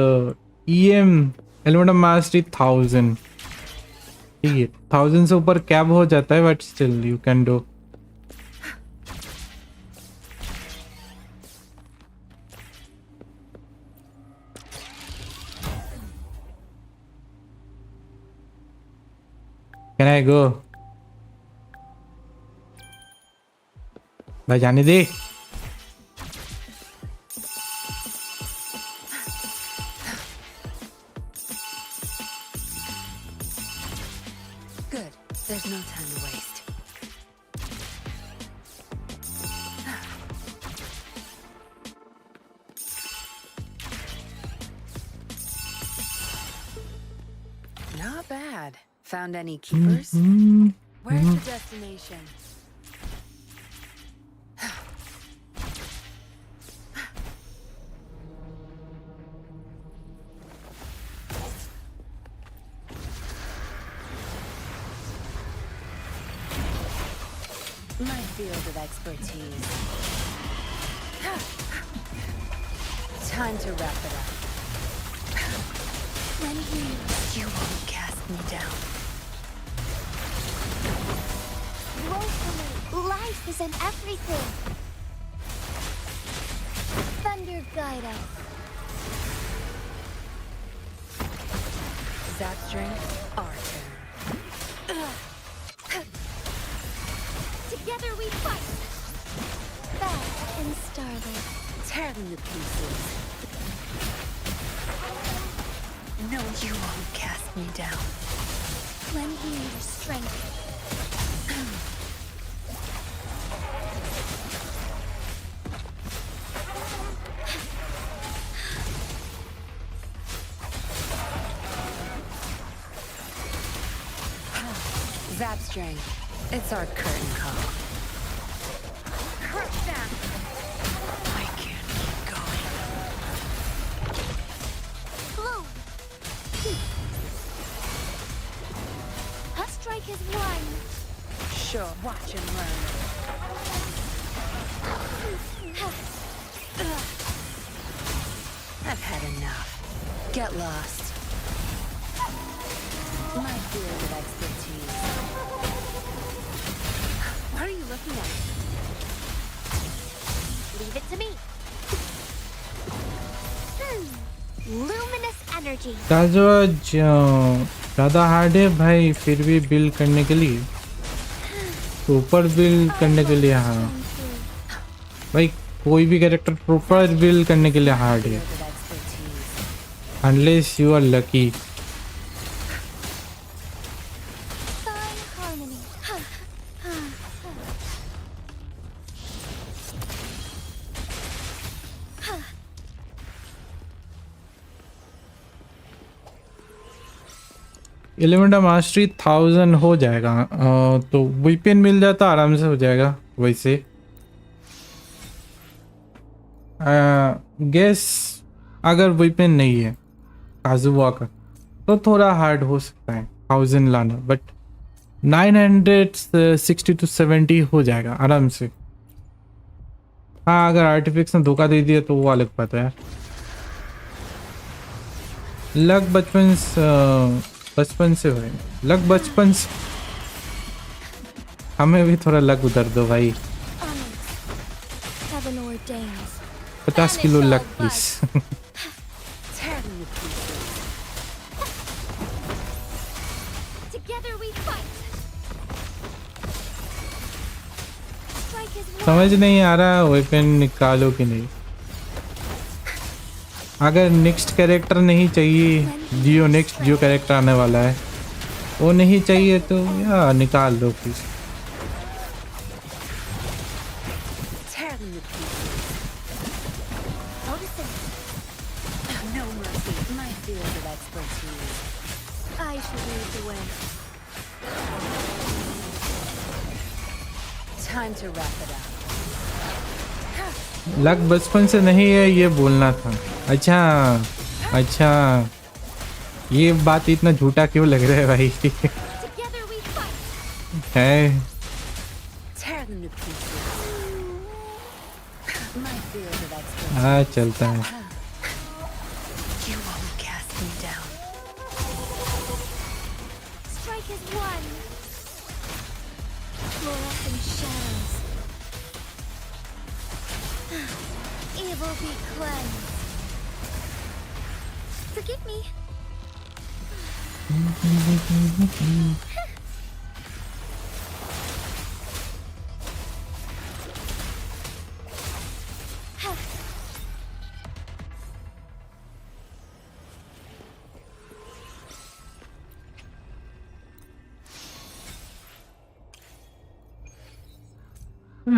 EM element of mastery 1000। ठीक है, 1000 से ऊपर कैब हो जाता है, but still you can do. Can I go? भाई जाने दे। Good. There's no time to waste. Not bad. Found any keepers? Where's the destination? My field of expertise. Time to wrap it up. Lend me your You won't cast me down. woefully. Life isn't everything. Thunder guide us. Zap strength, our turn. Together we fight. Bad and starlight. Tear them to pieces. No, you won't cast me down. Lend me your strength. Zap strength. It's our curtain call. Crush them. I can't keep going. Blow. A strike is one. Sure, watch and learn. I've had enough. Get lost. My field of expertise. What are you looking at? Leave it to me. Luminous energy. ताजो ज़्यादा hard है भाई, फिर भी build करने के लिए, proper build करने के लिए। हाँ भाई, कोई भी कैरेक्टर प्रॉपर बिल्ड करने के लिए हार्ड है, Field of expertise. Unless you are lucky. Fine harmony. Element of mastery 1000 हो जाएगा, तो वीपीएन मिल जाता आराम से हो जाएगा। वैसे गेस अगर वीपीएन नहीं है काजुआ का तो थोड़ा हार्ड हो सकता है 1000 लाना, बट 960 to 70 हो जाएगा आराम से। हाँ, अगर आर्टिफिक्स ने धोखा दे दिया तो वो अलग बात है यार। लक बचपन से भाई, लक बचपन से। हमें भी थोड़ा लक उधर दो भाई। Heaven ordains. 50 kilo luck please. Tear them to pieces. Together we fight. Strike is one. समझ नहीं आ रहा वेपन निकालो कि नहीं। अगर नेक्स्ट कैरेक्टर नहीं चाहिए, नेक्स्ट जो कैरेक्टर आने वाला है वो नहीं चाहिए तो यार निकाल दो please. Tear them to pieces. Noticing. No mercy. My field of expertise. I should lead the way. Time to wrap it up. Luck बचपन से नहीं है ये बोलना था। अच्छा, ये बात इतना झूठा क्यों लग रहा है भाई? Together we fight. है Tear them to pieces. My field of expertise. हाँ, चलता है। You won't cast me down. Strike is one. Fluorescent shadows. Evil be cleansed. Forgive me.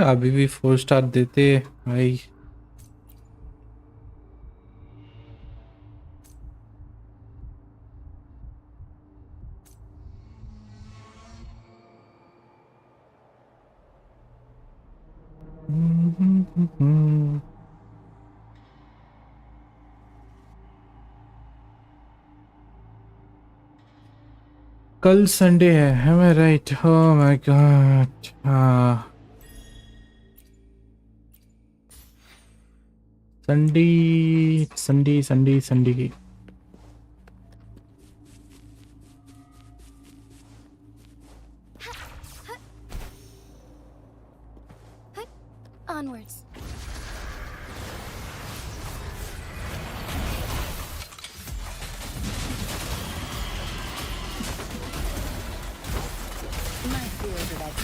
अभी भी 4 स्टार देते भाई। कल संडे है मैं राइट? Oh my God. हाँ, Sunday.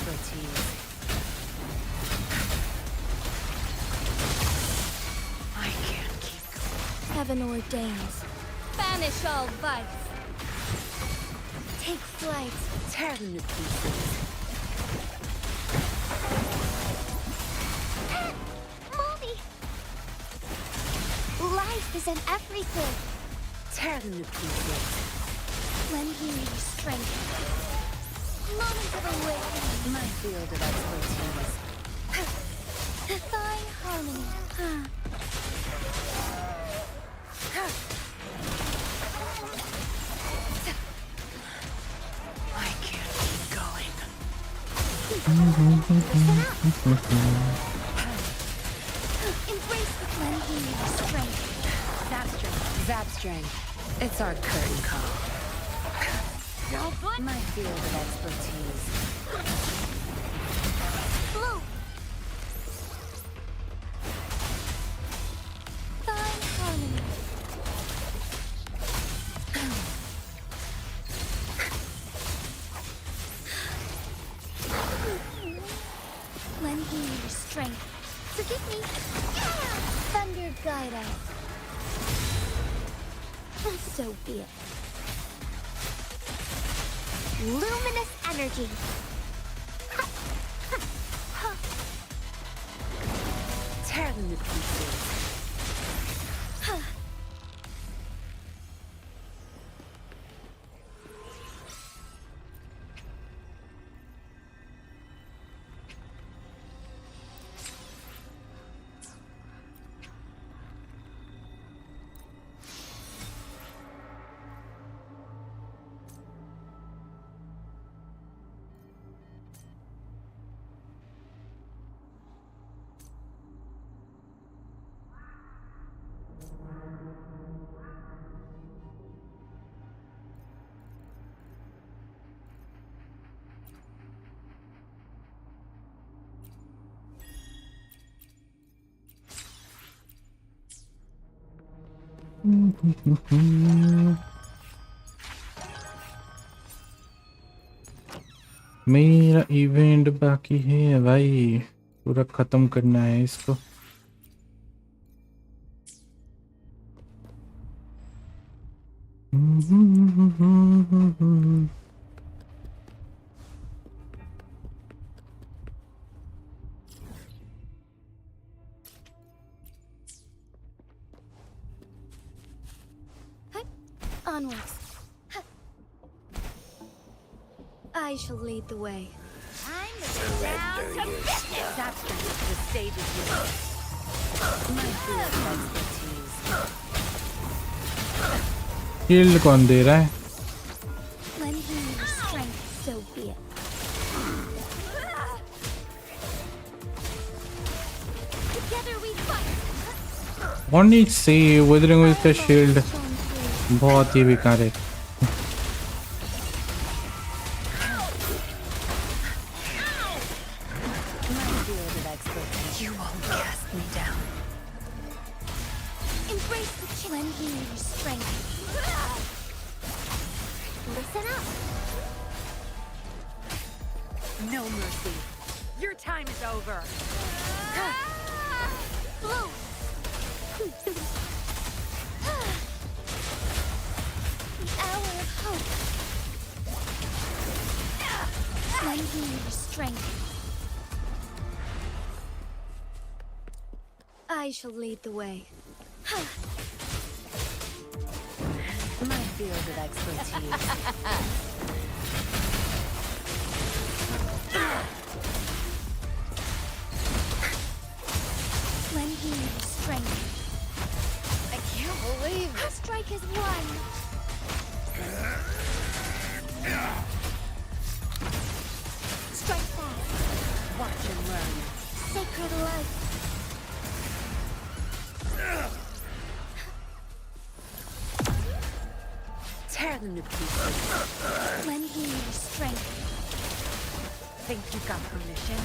expertise. I can't keep going. Heaven ordains. Banish all vice. Take flight. Tear them to pieces. Mommy! Life is in everything. Tear them to pieces. Lend me your strength. Moment of awakening. My field of expertise. Divine harmony. I can't keep going. Listen up. Embrace the lend me your strength. Zap strength. It's our curtain call. Robot. My field of expertise. Blow. Divine harmony. Lend me your strength. Forgive me. Thunder guide us. So be it. Luminous energy. Tear them to pieces. मेरा event बाकी है भाई, पूरा खत्म करना है इसको। Onwards. I shall lead the way. I'm down to business. Zap strength. The stage is yours. My field of expertise. Shield कौन दे रहा है? Lend me your strength, so be it. Together we fight. What needs say Wuthering with the shield? बहुत ही बेकार है। My field of expertise. You won't cast me down. Embrace the lend me your strength. Listen up. No mercy. Your time is over. Blow. The hour of hope. Lend me your strength. I shall lead the way. My field of expertise. Lend me your strength. I can't believe Our it. strike is won. Strike fast. Watch and learn. Sacred life. Tear them to pieces. Lend me your strength. Think you got permission?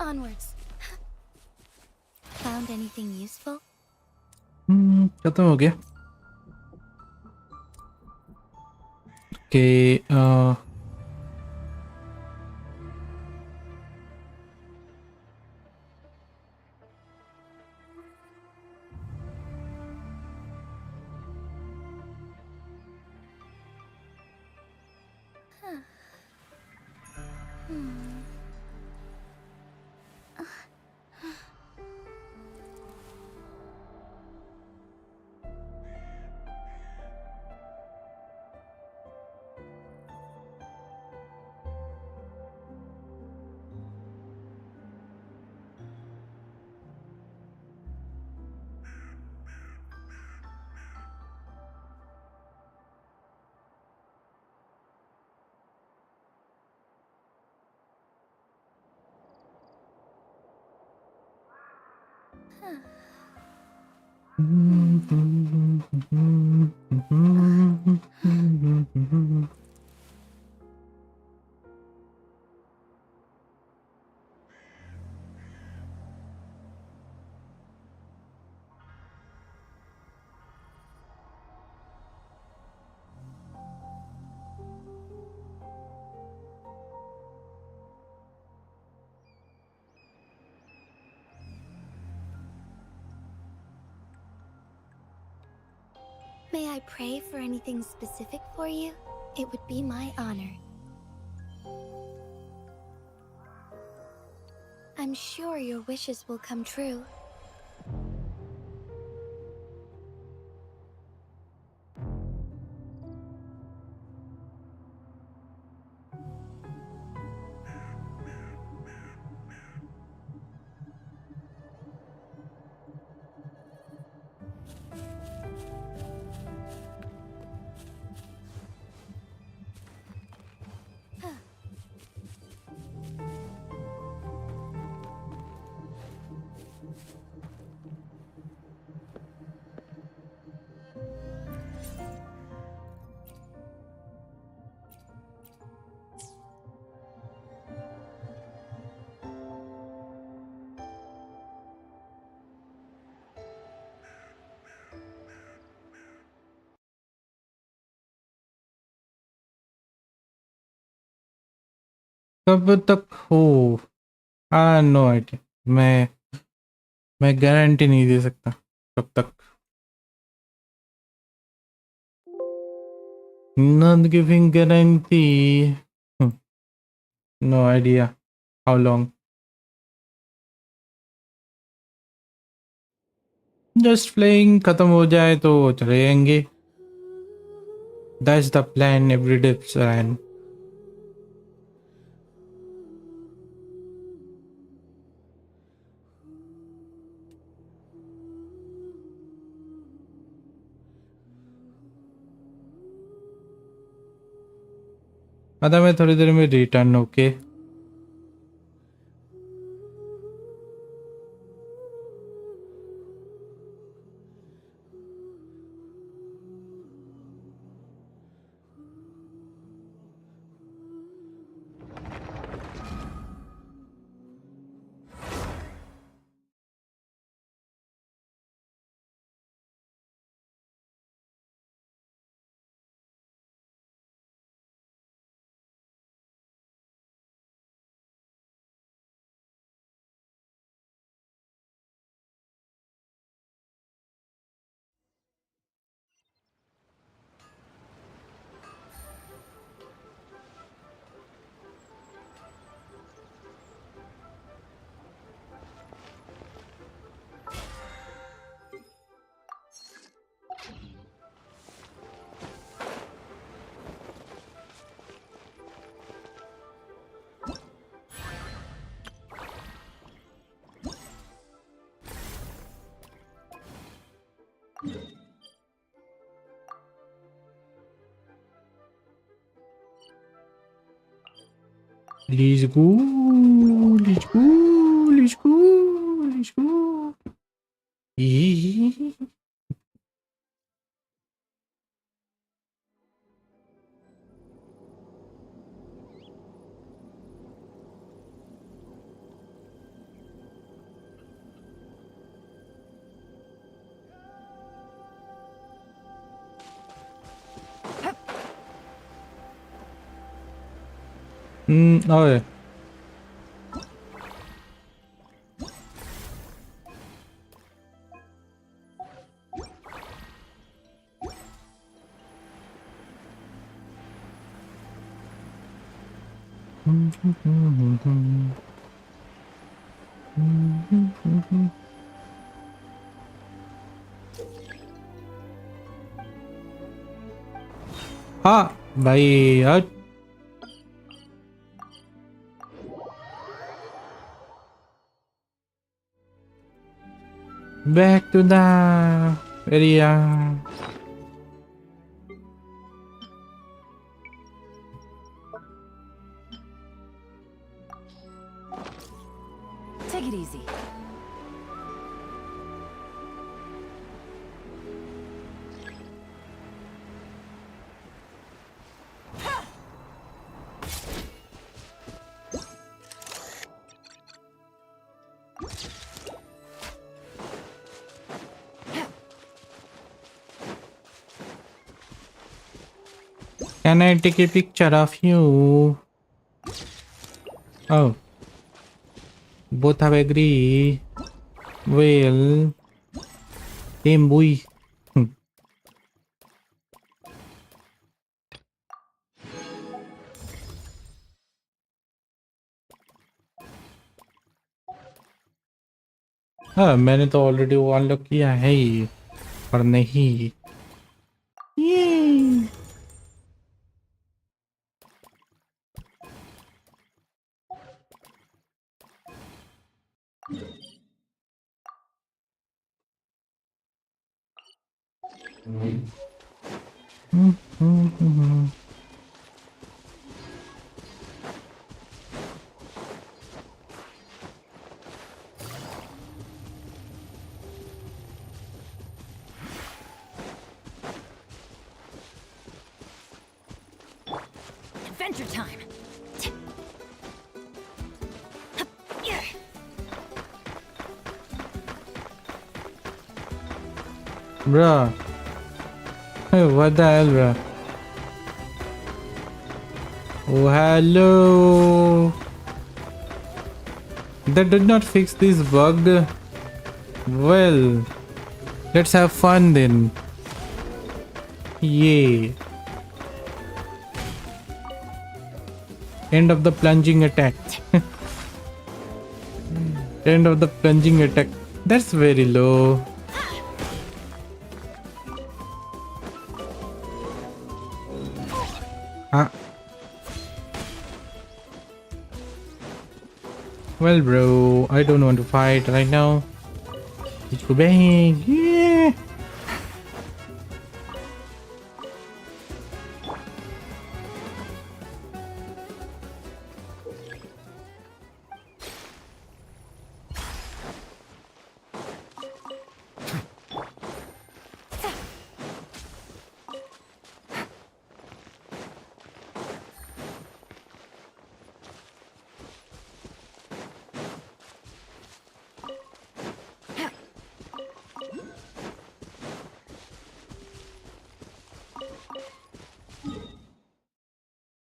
Onwards. Found anything useful? खत्म हो गया। Okay. May I pray for anything specific for you? It would be my honor. I'm sure your wishes will come true. कब तक हो? No idea. मैं guarantee नहीं दे सकता कब तक। Not giving guarantee. No idea how long. Just playing खत्म हो जाए तो चले जाएंगे। That's the plan, everyday plan. आता मैं थोड़ी देर में return. Okay Let's go, let's go, let's go, let's go. ओए हाँ भाई यार back to the area. Take it easy. Can I take a picture of you? Oh, both have agree. Well, same boy. हाँ मैंने तो already वो unlock किया है ही, पर नहीं ये Adventure time. bruh. Hey, what the hell, bruh? Oh, hello. That did not fix this bug. Well, let's have fun then. Yay. End of the plunging attack. End of the plunging attack. That's very low. Huh? Well, bro, I don't want to fight right now. Let's go back. Yeah.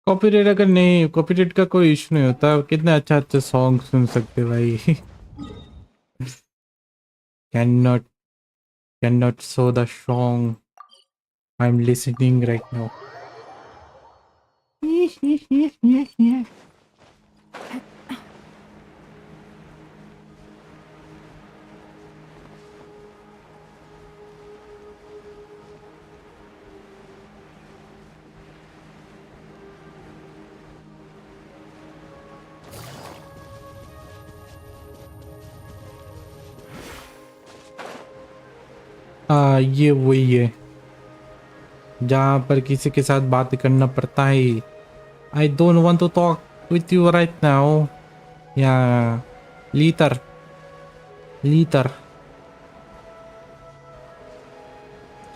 Copyright अगर नहीं, copyright का कोई issue नहीं होता, कितने अच्छा अच्छा song सुन सकते भाई. cannot cannot show the song I'm listening right now. ये वही है जहाँ पर किसी के साथ बात करना पड़ता है. I don't want to talk with you right now. Yeah, later. Later.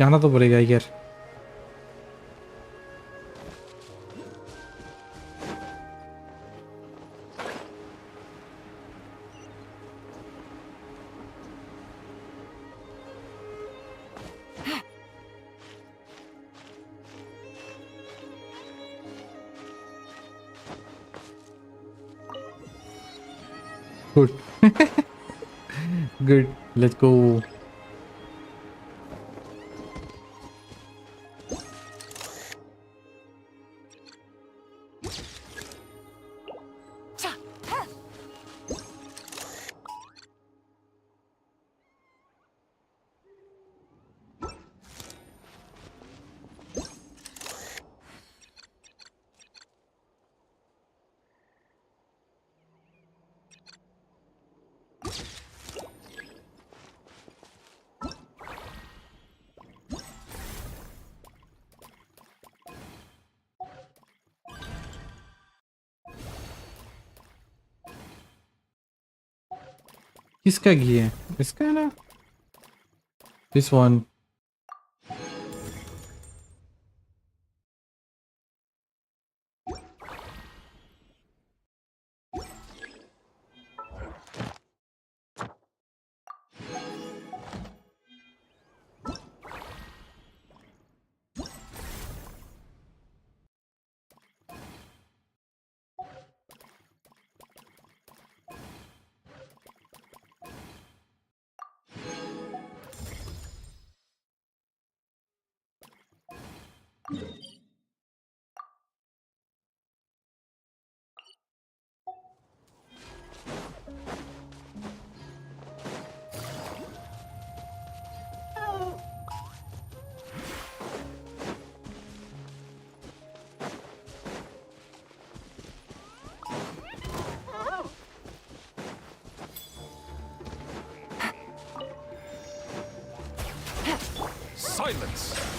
जाना तो पड़ेगा यार. Good. Good. Let's go. किसका घी है? इसका है ना? This one. Silence!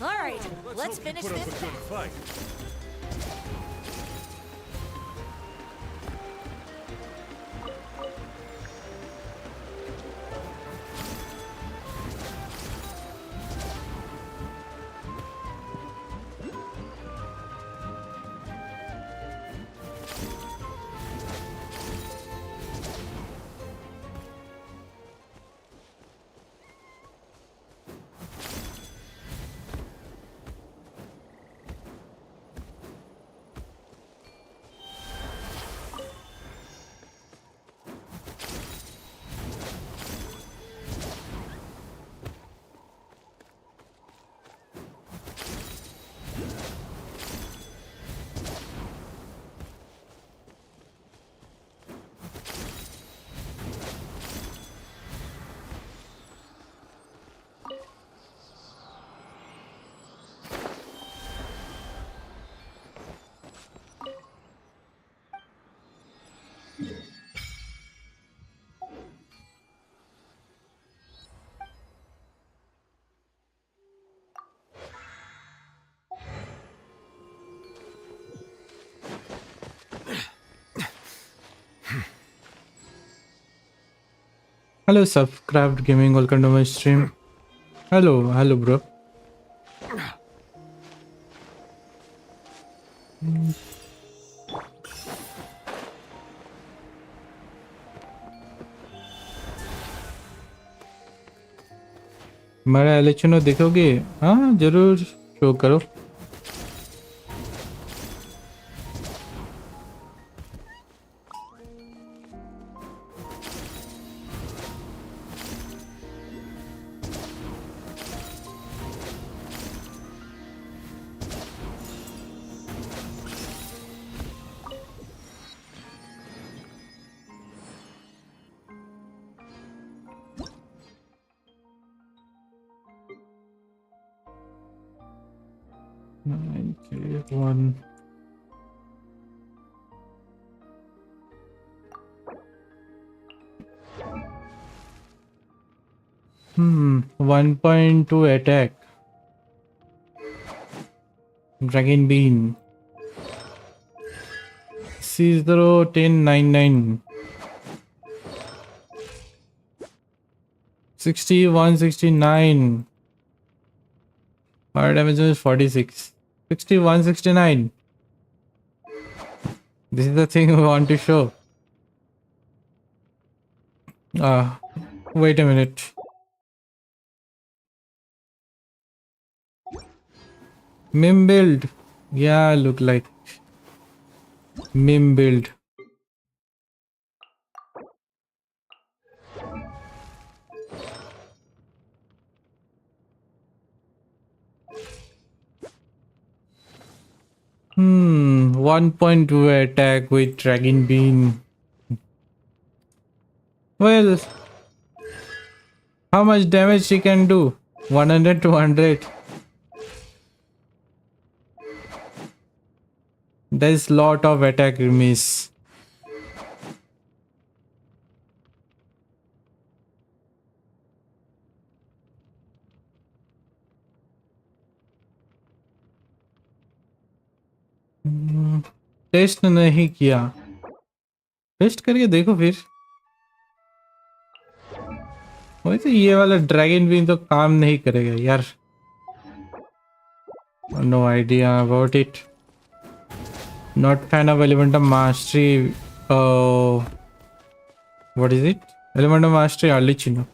All right, let's finish Put up this a good battle. fight. Hello, Subcraft Gaming. Welcome to my stream. Hello, bro. हमारा एलेक्शनो देखोगे? हाँ, जरूर शो करो. One. 1.2 attack. Dragon Bean. 01099. 6169. Fire damage is 46. 6169. This is the thing we want to show. Wait a minute. Mim build. Yeah, look like mim build. Hmm. 1.2 attack with Dragon Bean. Well, how much damage she can do? 100, 200. There's lot of attack miss. Test नहीं किया. Test करके देखो फिर. वैसे ये वाला dragon been तो काम नहीं करेगा यार. No idea about it. Not fan of element of mastery. What is it? Element of mastery Arlecchino.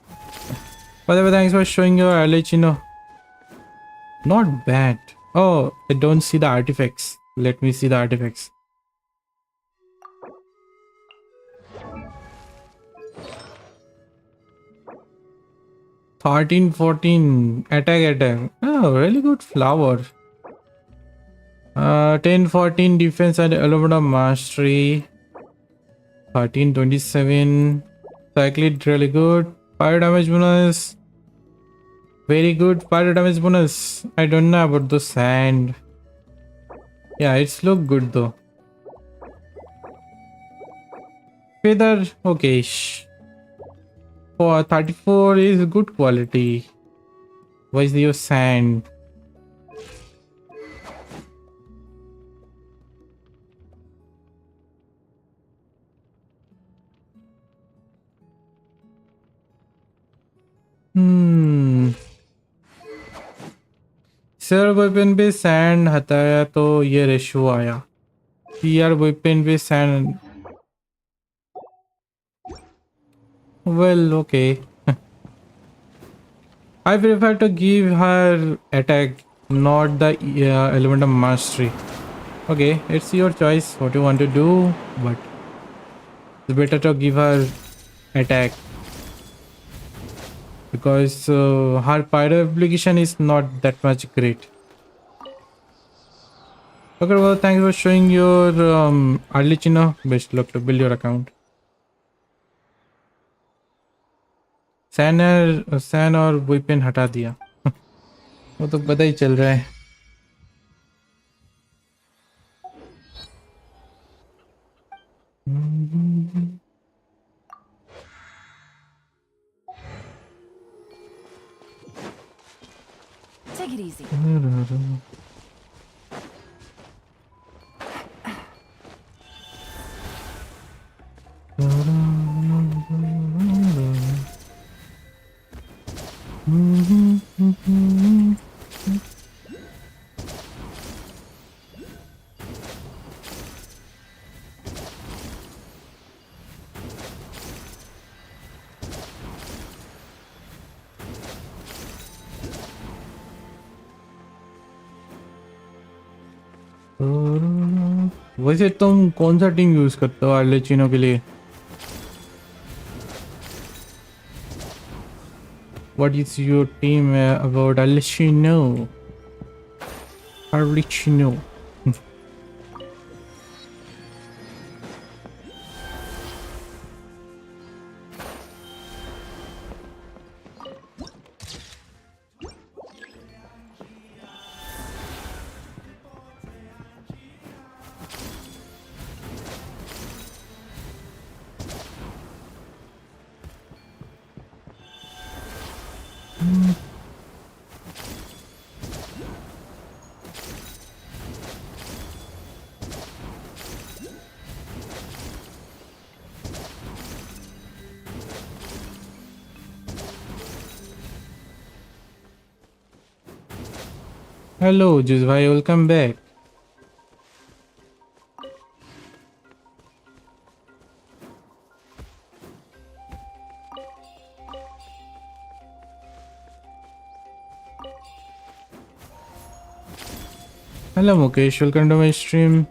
By the way, thanks for showing your Arlecchino. Not bad. Oh, I don't see the artifacts. Let me see the artifacts. $13, $14 attack. Oh, really good flower. 10, 14 defense and element of mastery. 13, 27. Cyclid really good. Fire damage bonus. Very good fire damage bonus. I don't know about the sand. Yeah, it's look good though. Feather, okay. For 34 is good quality. Why is your sand? Sir weapon पे sand हटाया तो ये ratio आया. यार weapon पे sand. Well, okay. I prefer to give her attack, not the element of mastery. Okay, it's your choice what you want to do, but it's better to give her attack. Because her pyro application is not that much great. Okay, well, thanks for showing your Arlecchino. Best luck to build your account. सैन और weapon हटा दिया. वो तो पता ही चल रहा है. Take it easy. वैसे तुम कौन सा टीम यूज करते हो आर्लेचिनो के लिए? What is your team about Arlecchino? Arlecchino. Hello जुज भाई, welcome back. Hello Mukesh, welcome to my stream.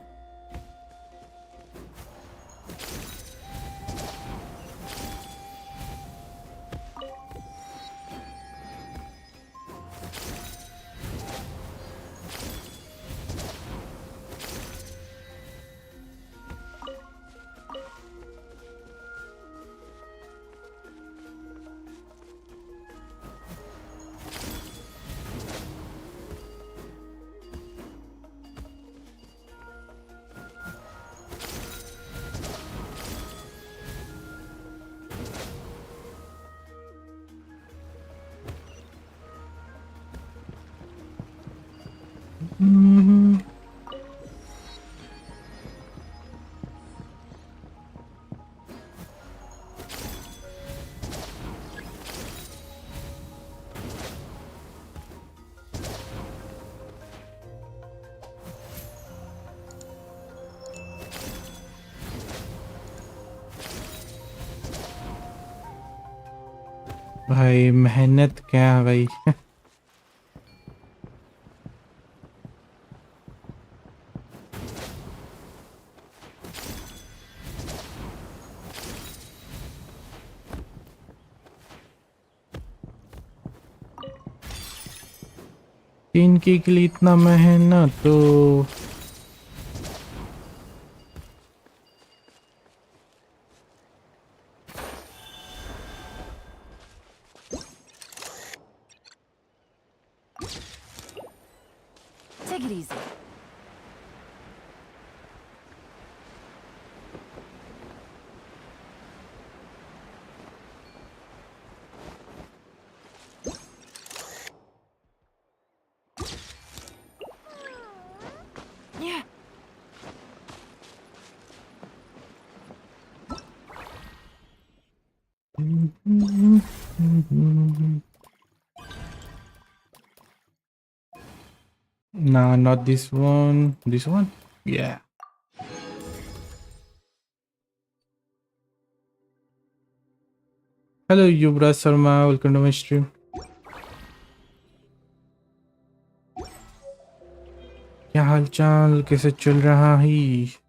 भाई मेहनत क्या है भाई। इनके के लिए इतना मेहनत तो Take it easy. Yeah. nah, not this one. This one? Yeah. Hello Yuvraj Sharma, welcome to my stream. क्या हाल चाल, कैसे चल रहा है?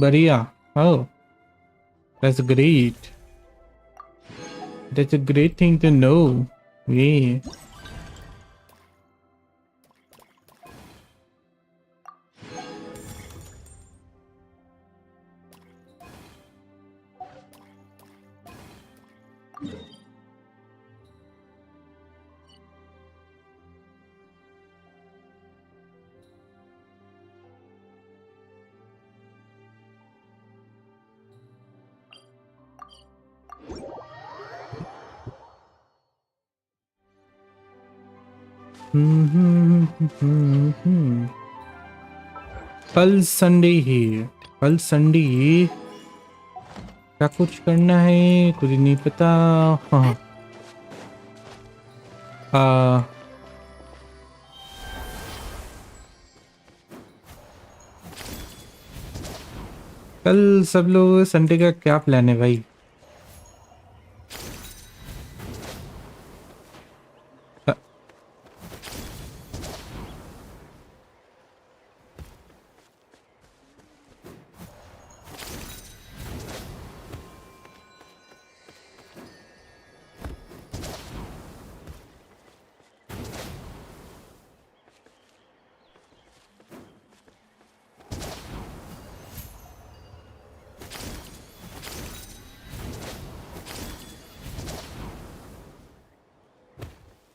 बढ़िया। Oh, that's great. That's a great thing to know. Yeah. कल संडे है, कल संडे क्या कुछ करना है कुछ नहीं पता। हाँ कल सब लोग संडे का क्या प्लान है भाई?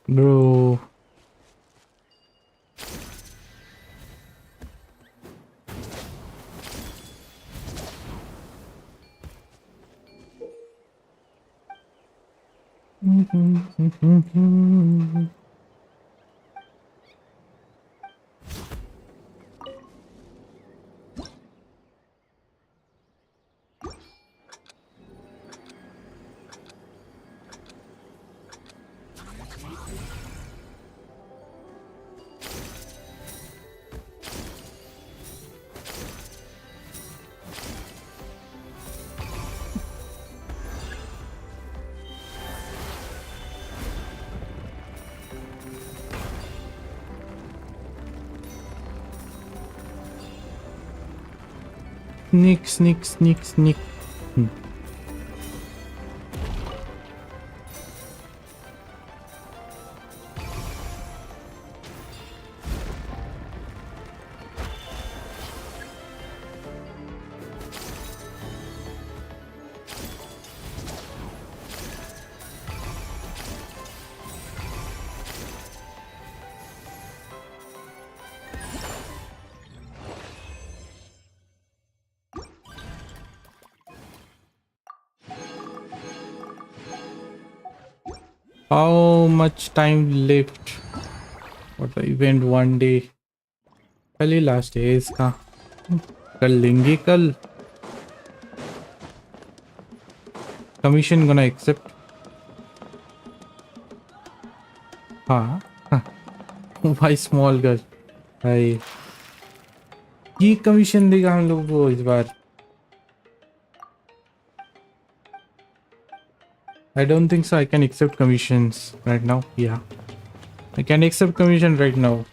Bro Sneak, sneak, sneak, sneak. How much time left for the event? One day. कल ही लास्ट है इसका. कर लेंगे कल. Commission gonna accept. हाँ. Why small girl? भाई. ये कमीशन देगा हम लोगों को इस बार. I don't think so. I can accept commissions right now. Yeah, I can accept commission right now.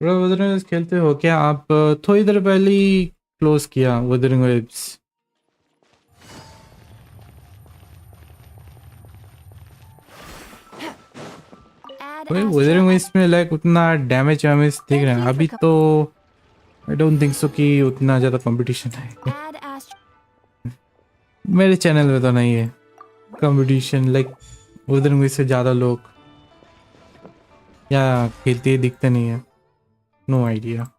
Wuthering खेलते हो क्या आप? थोड़ी देर पहले ही क्लोज किया Wuthering वेब्स. वही Wuthering वेब्स में लाइक उतना डैमेज वैमेज दिख रहा है अभी तो. आई डोंट थिंक सो कि उतना ज़्यादा कंपटीशन है. मेरे चैनल में तो नहीं है कंपटीशन. लाइक Wuthering वेब्स से ज़्यादा लोग या खेलते दिखते नहीं है. No idea.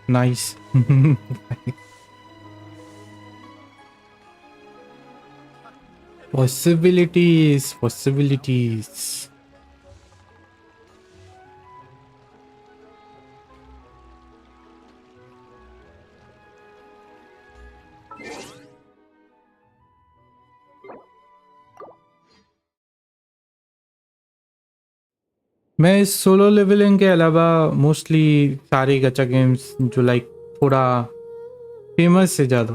Nice. Possibilities, possibilities. मैं सोलो लेवलिंग के अलावा मोस्टली सारे गचा गेम्स जो लाइक थोड़ा फेमस से ज़्यादा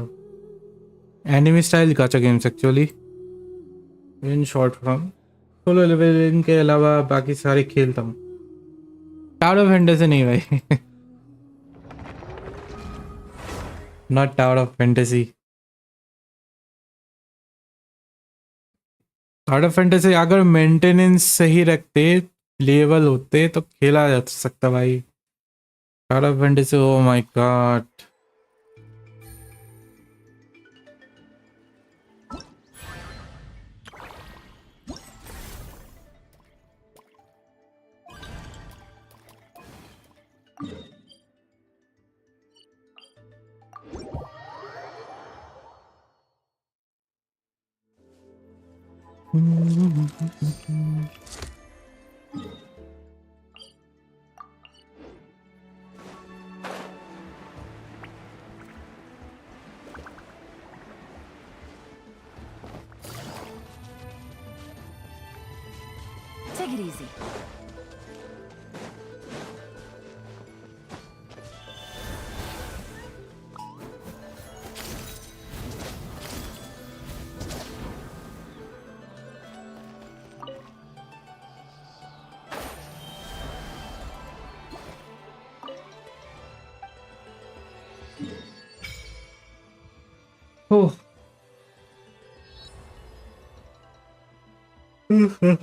anime style gacha games actually in short form solo leveling के अलावा बाकी सारे खेलता हूँ. टावर ऑफ फैंटेसी नहीं भाई. Not tower of fantasy. Tower of fantasy अगर मेंटेनेंस सही रखते लेवल होते तो खेला जा सकता भाई. Tower of fantasy oh my God. Take it easy. Navigating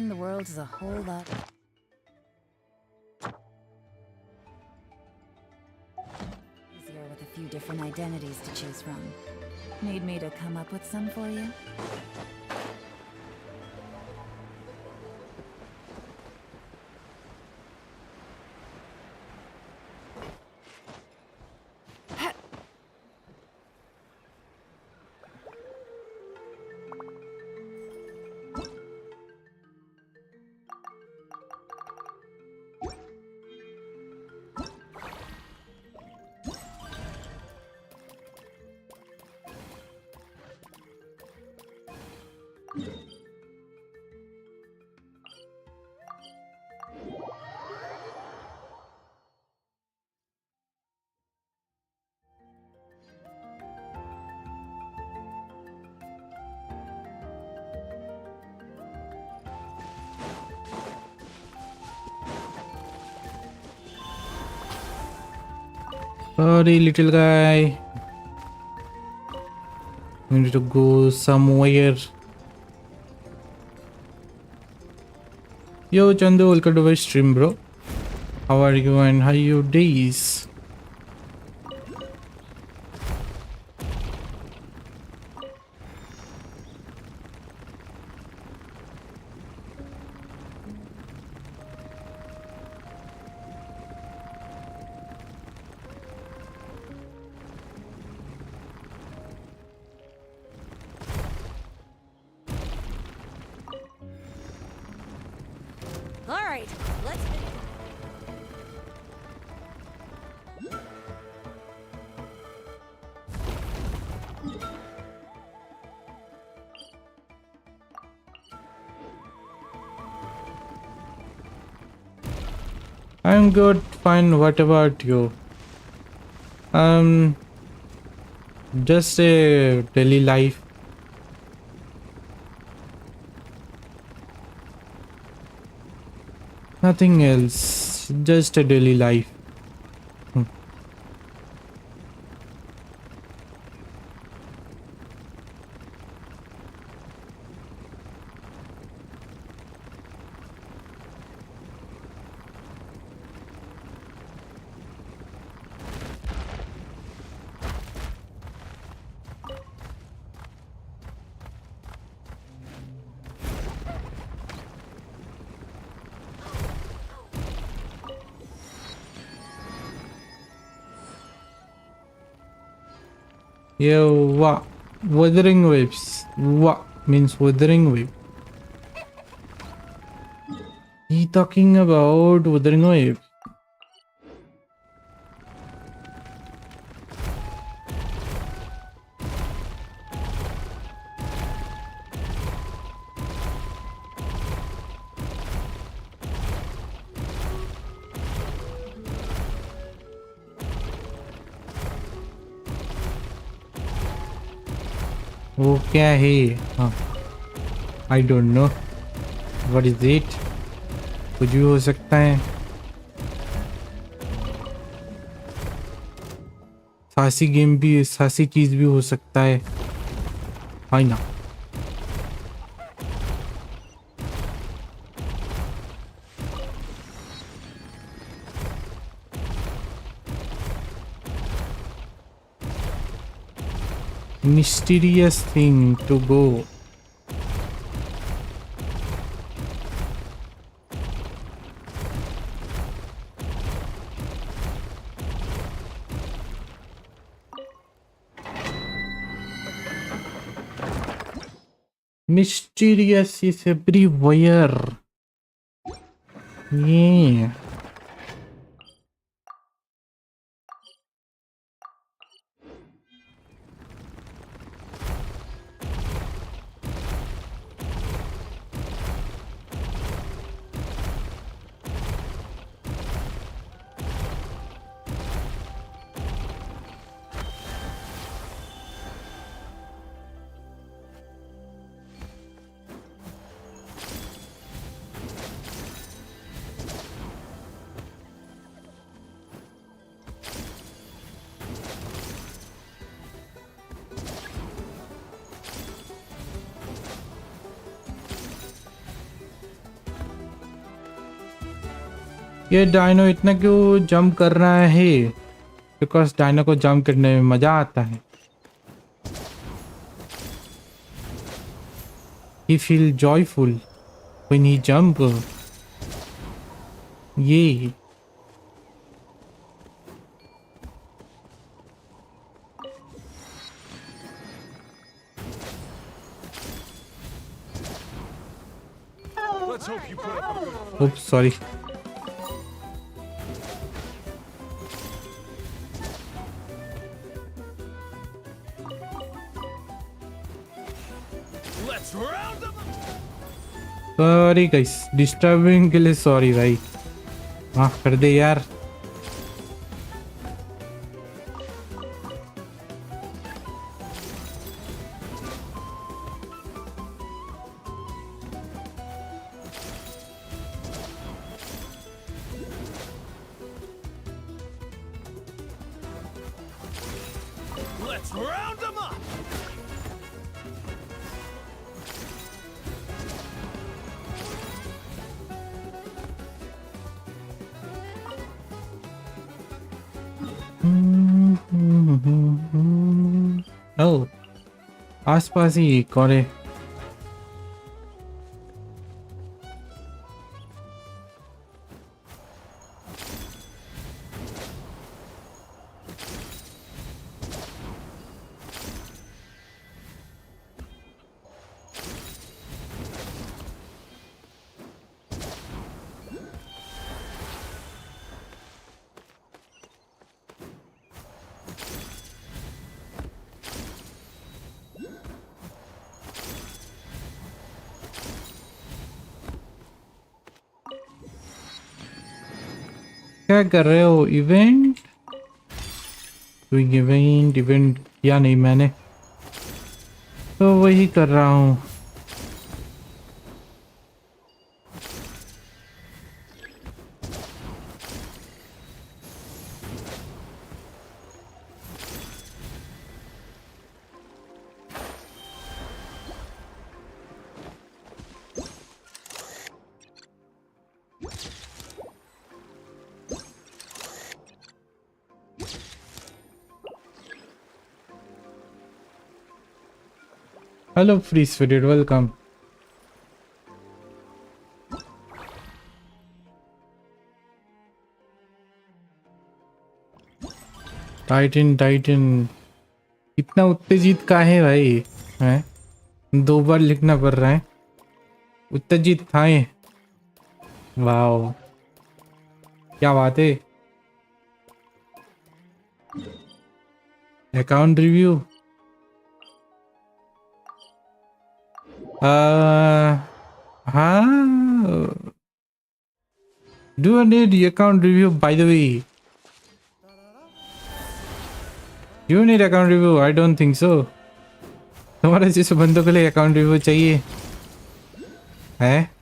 the world is a whole lot easier with a few different identities to choose from. Need me to come up with some for you? Sorry, little guy. We need to go somewhere. Yo, Chandu, welcome to my stream, bro. How are you and how are your days? All right, let's. I'm good, fine. What about you? Just a daily life. Nothing else. Just a daily life. Yo, what? Wuthering waves. What means wuthering wave? He talking about wuthering wave. वो क्या है? हाँ, I don't know. What is it? कुछ भी हो सकता है. सासी गेम भी, सासी चीज भी हो सकता है. है ना? Mysterious thing to go. Mysterious is everywhere. Yeah. ये डायनो इतना क्यों जंप कर रहा है? बिकॉज डायनो को जंप करने में मजा आता है. He feel joyful when he jump. Yay. Let's hope you put up a good Oops, sorry. Let's round them up. Sorry guys, disturbing के लिए सॉरी भाई. माफ कर दे यार. Let's round them up. ओह, आसपास ही एक और है. क्या कर रहे हो? इवेंट इवेंट किया नहीं मैंने, तो वही कर रहा हूँ. Hello free spirit, welcome. Titan इतना उत्तेजित का है भाई? हैं, 2 बार लिखना पड़ रहा है. उत्तेजित था ये. वाओ, क्या बात है. Account review. हाँ, do I need account review by the way? You need account review? I don't think so. तुम्हारे जैसे बंदों के लिए अकाउंट रिव्यू चाहिए है?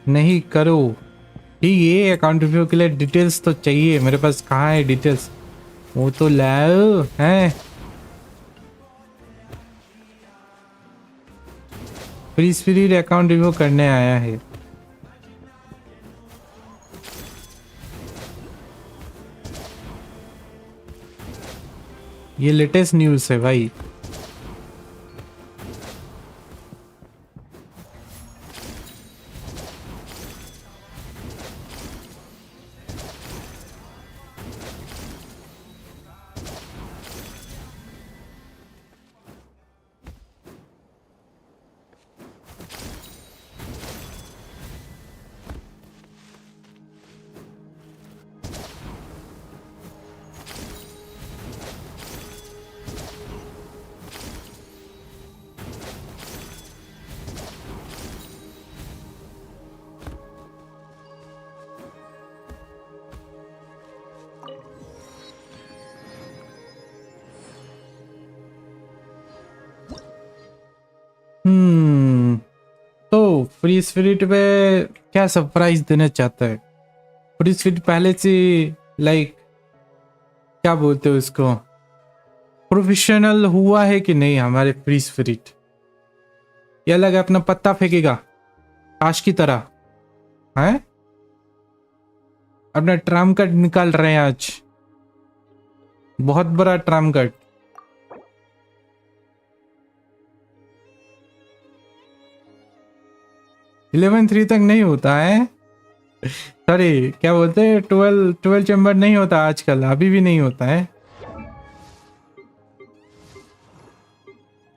नहीं करो ठीक. ये अकाउंट रिव्यू के लिए डिटेल्स तो चाहिए मेरे पास. कहाँ है डिटेल्स? वो तो लाओ हैं. फ्री स्पिरिट अकाउंट रिव्यू करने आया है. ये लेटेस्ट न्यूज़ है भाई. तो फ्री स्पिरिट पे क्या सरप्राइज देना चाहता है? फ्री स्पिरिट पहले से लाइक क्या बोलते हो इसको, प्रोफेशनल हुआ है कि नहीं हमारे फ्री स्पिरिट? ये लगा अपना पत्ता फेंकेगा ताश की तरह है? अपना ट्राम कार्ड निकाल रहे हैं आज, बहुत बड़ा ट्राम कार्ड। इलेवन 3 तक नहीं होता है, सॉरी क्या बोलते हैं, 12 चैम्बर नहीं होता आजकल, अभी भी नहीं होता है।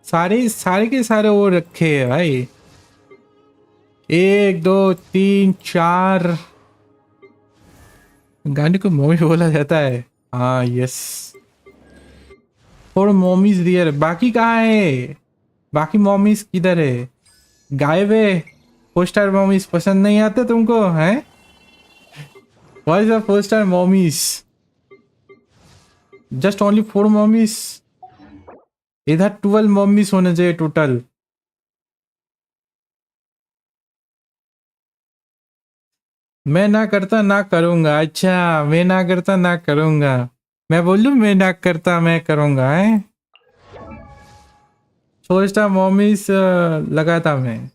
सारे के सारे वो रखे हैं भाई, 1 2 3 4 गाने को मॉमी बोला जाता है। हाँ यस, 4 मॉमीज दियर। बाकी कहाँ है? बाकी मॉमीज किधर है? गायब है। 4 स्टार मॉमीज पसंद नहीं आते तुमको हैं? What is the 4 star mommies? Just only 4 mommies? इधर 12 मॉमीज होने चाहिए टोटल। मैं ना करता ना करूंगा। अच्छा मैं ना करता ना करूंगा, मैं बोलूं मैं ना करता मैं करूंगा है? 4 स्टार मॉमीज लगाता मैं,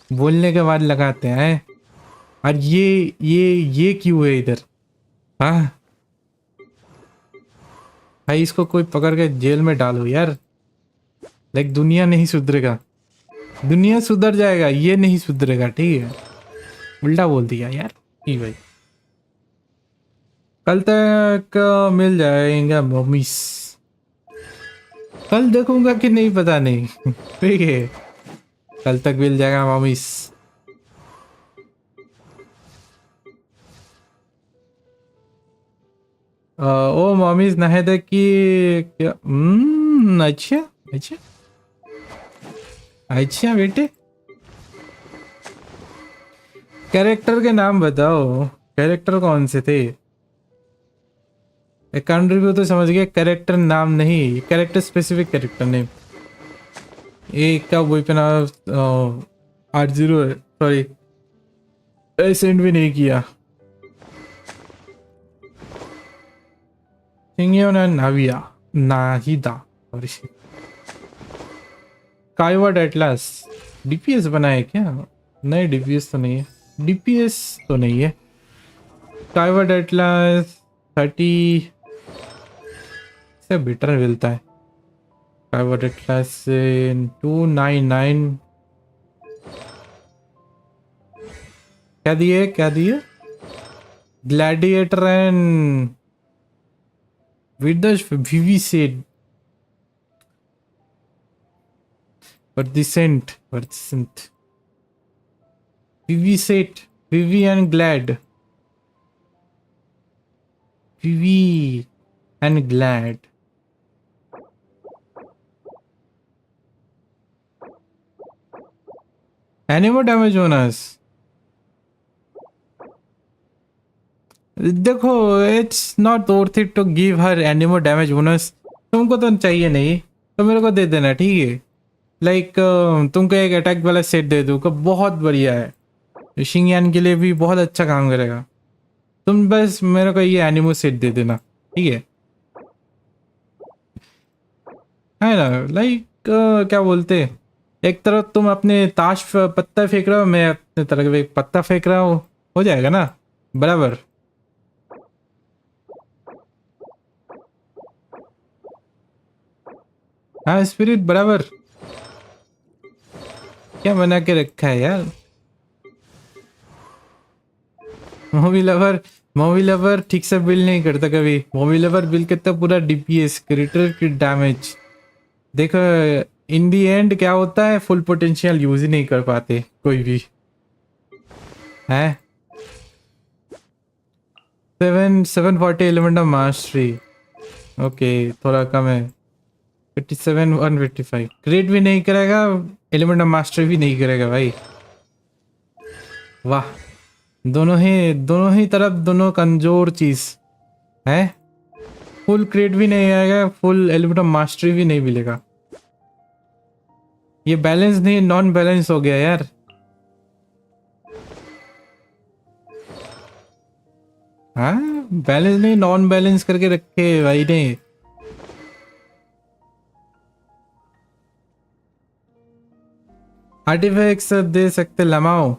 बोलने के बाद लगाते हैं। और ये क्यों है इधर? हाँ भाई इसको कोई पकड़ के जेल में डालो यार। लाइक दुनिया नहीं सुधरेगा, दुनिया सुधर जाएगा, ये नहीं सुधरेगा। ठीक है, उल्टा बोल दिया यार। ठीक भाई, कल तक मिल जाएगा मम्मीस। कल देखूंगा कि नहीं पता नहीं। ठीक है, कल तक मिल जाएगा मम्मीस। ओ मम्मीज नहे तक कि क्या? अच्छा अच्छा अच्छा बेटे, कैरेक्टर के नाम बताओ, कैरेक्टर कौन से थे? अकाउंट रिव्यू तो समझ गया, कैरेक्टर नाम नहीं, कैरेक्टर स्पेसिफिक कैरेक्टर नेम। एक का वेपन 80 है, सॉरी सेंड भी नहीं किया। नाविया नाहिदा सॉरी, काइवर्ड एटलास डीपीएस बनाए क्या? नहीं डीपीएस तो नहीं है, डीपीएस तो नहीं है। काइवर्ड एटलास 30 से बेटर मिलता है। काइवर्ड एटलास 299 क्या दिए क्या दिए? Gladiator and with the VV said persistent VV said VV and glad VV and glad animal damage bonus। देखो it's not worth it to give her animal damage bonus. तुमको तो चाहिए नहीं तो मेरे को दे देना, ठीक है? लाइक तुमको एक अटैक वाला सेट दे दूँ तो बहुत बढ़िया है, शिंगयान के लिए भी बहुत अच्छा काम करेगा। तुम बस मेरे को ये एनिमल सेट दे देना, ठीक है ना? लाइक क्या बोलते, एक तरफ तुम अपने ताश पत्ता फेंक रहे हो, मैं अपने तरफ एक पत्ता फेंक रहा हूँ, हो जाएगा ना बराबर? हाँ स्पिरिट बराबर। क्या बना के रखा है यार? मूवी लवर ठीक से बिल्ड नहीं करता कभी। मूवी लवर बिल्ड करता पूरा डीपीएस क्रिएटर की डैमेज। देखो इन दी एंड क्या होता है, फुल पोटेंशियल यूज ही नहीं कर पाते कोई भी है। 740 एलिमेंट ऑफ मास्टरी, ओके थोड़ा कम है। 57 155 क्रिएट भी नहीं करेगा, एलिमेंट ऑफ मास्टरी भी नहीं करेगा भाई। वाह, दोनों ही तरफ दोनों कमजोर चीज है। फुल क्रिएट भी नहीं आएगा, फुल एलिमेंट ऑफ मास्टरी भी नहीं मिलेगा। ये बैलेंस नहीं नॉन बैलेंस हो गया यार। हाँ बैलेंस नहीं नॉन बैलेंस करके रखे भाई ने। आर्टिफैक्ट्स दे सकते लमाओ।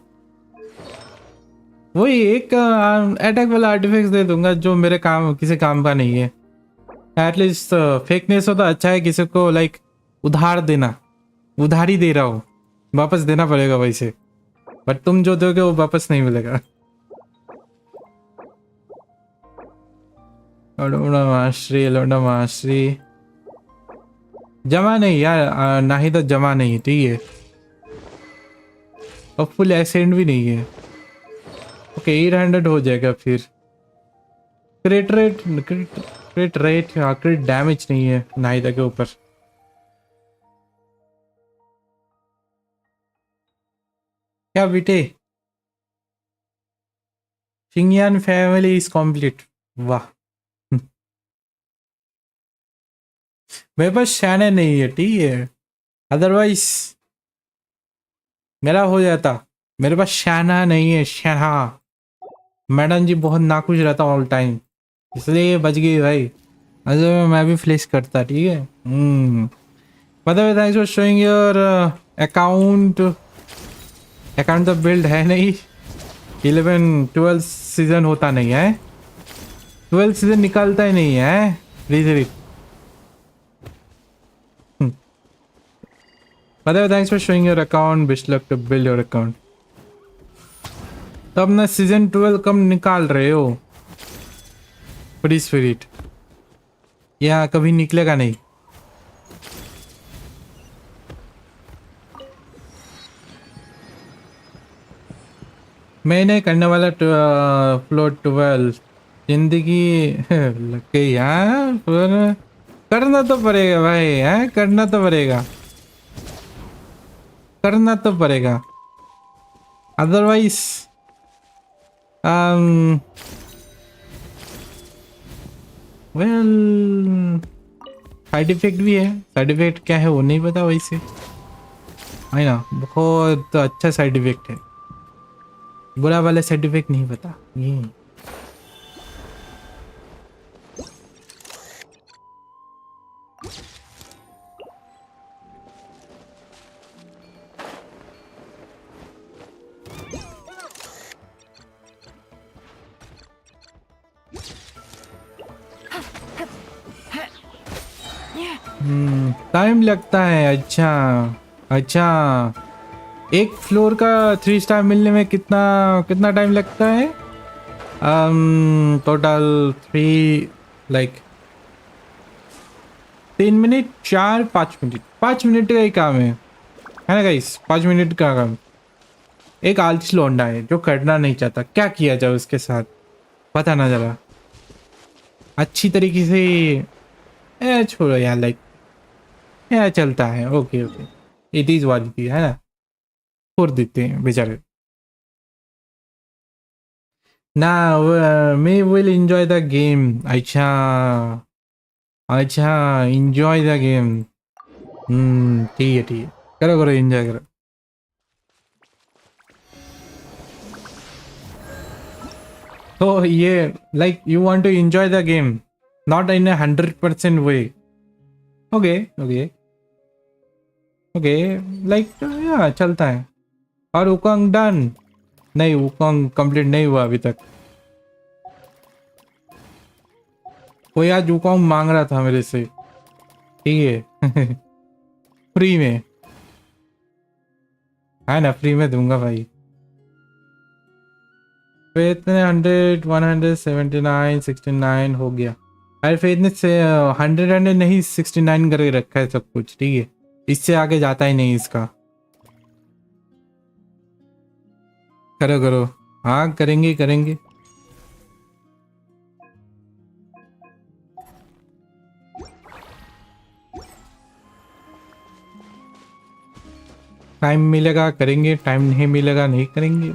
वही एक अटैक वाला आर्टिफैक्ट्स दे दूंगा जो मेरे काम किसी काम का नहीं है। एटलीस्ट फेकनेस हो तो अच्छा है, किसी को लाइक उधार देना, उधारी दे रहा हो, वापस देना पड़ेगा वैसे, बट तुम जो दोगे वो वापस नहीं मिलेगा। लोडा माश्री लोडा माश्री जमा नहीं यार, ना ही तो जमा नहीं, ठीक है, और फुल एसेंड भी नहीं है। ओके 800 हो जाएगा फिर। क्रिट रेट क्रिट डैमेज नहीं है नाहिदा के ऊपर। क्या बेटे, शिंगयान फैमिली इज कंप्लीट। वाह मेरे पास शैने नहीं है, ठीक है, अदरवाइज मेरा हो जाता। मेरे पास शैना नहीं है, शैना। मैडम जी बहुत नाखुश रहता ऑल टाइम, इसलिए बच गई भाई। अच्छा मैं भी फ्लेश करता, ठीक है। पता है, thanks for showing your account. Account तो बिल्ड है नहीं। 11-12 सीजन होता नहीं है, 12 सीजन निकालता ही नहीं है रिजरी। पता है, thanks for showing your account, best luck to build your account. तो अपना सीजन 12 कब निकाल रहे हो? फ्री स्पिरिट या कभी निकलेगा नहीं। मैंने करने वाला फ्लोर 12 जिंदगी लग गई यार, करना तो पड़ेगा भाई, है करना तो पड़ेगा, करना तो पड़ेगा, अदरवाइज वेल साइड इफेक्ट भी है। साइड इफेक्ट क्या है वो नहीं पता वैसे, है ना, बहुत अच्छा साइड इफेक्ट है, बुरा वाला साइड इफेक्ट नहीं पता ये। टाइम लगता है। अच्छा अच्छा, एक फ्लोर का 3 स्टार मिलने में कितना कितना टाइम लगता है? Total 3 like 3 minute 4-5 minute, 5 minute का ही काम है ना गाइस, 5 मिनट का काम। एक आलसी लौंडा है जो करना नहीं चाहता, क्या किया जाए उसके साथ पता ना जरा अच्छी तरीके से। छोड़ो यार, लाइक यार चलता है, okay okay, it is what it is, है ना, छोड़ देते हैं बेचारे ना। मे विल एंजॉय द गेम। अच्छा अच्छा, एंजॉय द गेम। ठीक है ठीक है, करो करो एंजॉय करो। तो ये like you want to enjoy the game, not in 100% way. Okay okay okay, like या चलता है। और उकंग डन नहीं, उकंग कंप्लीट नहीं हुआ अभी तक। कोई आज उकंग मांग रहा था मेरे से, ठीक है फ्री में, है ना, फ्री में दूंगा भाई। फेथ ने 100 179 69 हो गया। अरे फेथ ने 100 नहीं 69 करके रखा है सब कुछ, ठीक है, इससे आगे जाता ही नहीं इसका। करो करो, हाँ करेंगे करेंगे। टाइम मिलेगा करेंगे, टाइम नहीं मिलेगा नहीं करेंगे।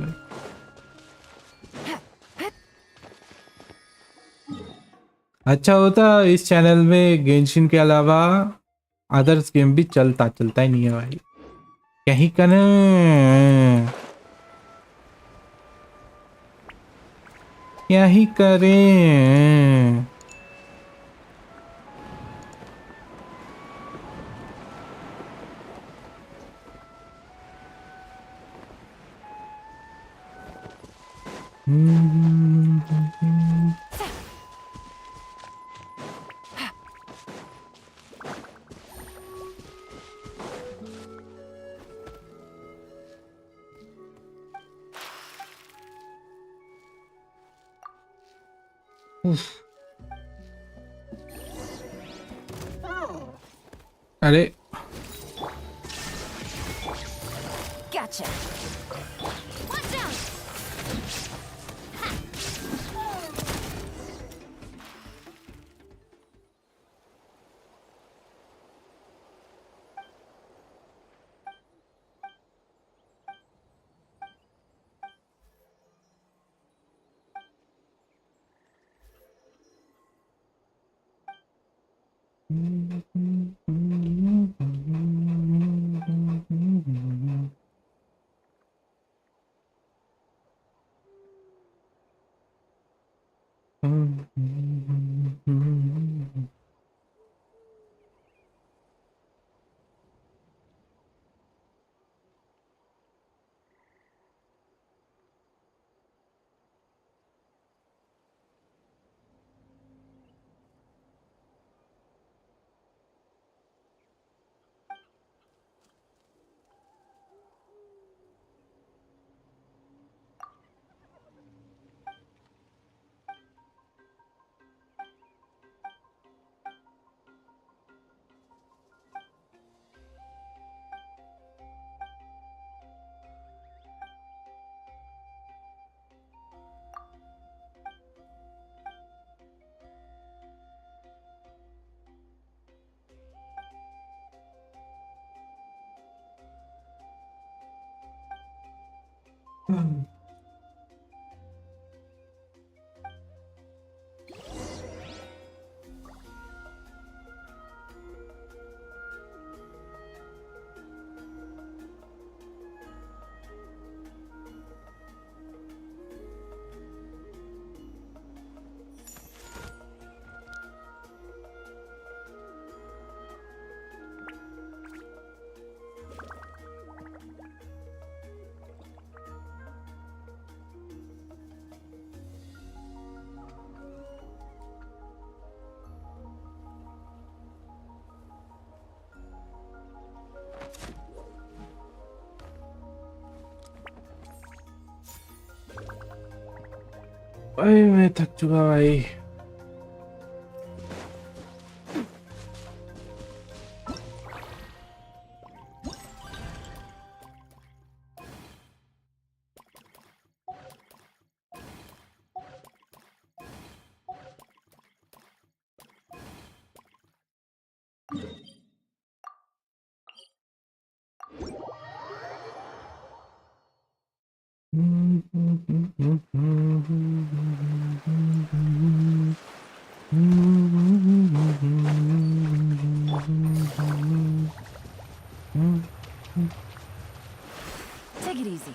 अच्छा होता इस चैनल में गेंशिन के अलावा अदर्स गेम भी चलता ही नहीं है भाई। क्या ही करें, क्या ही करें। अरे Gotcha. Watch out! भाई मैं थक चुका भाई। Take it easy.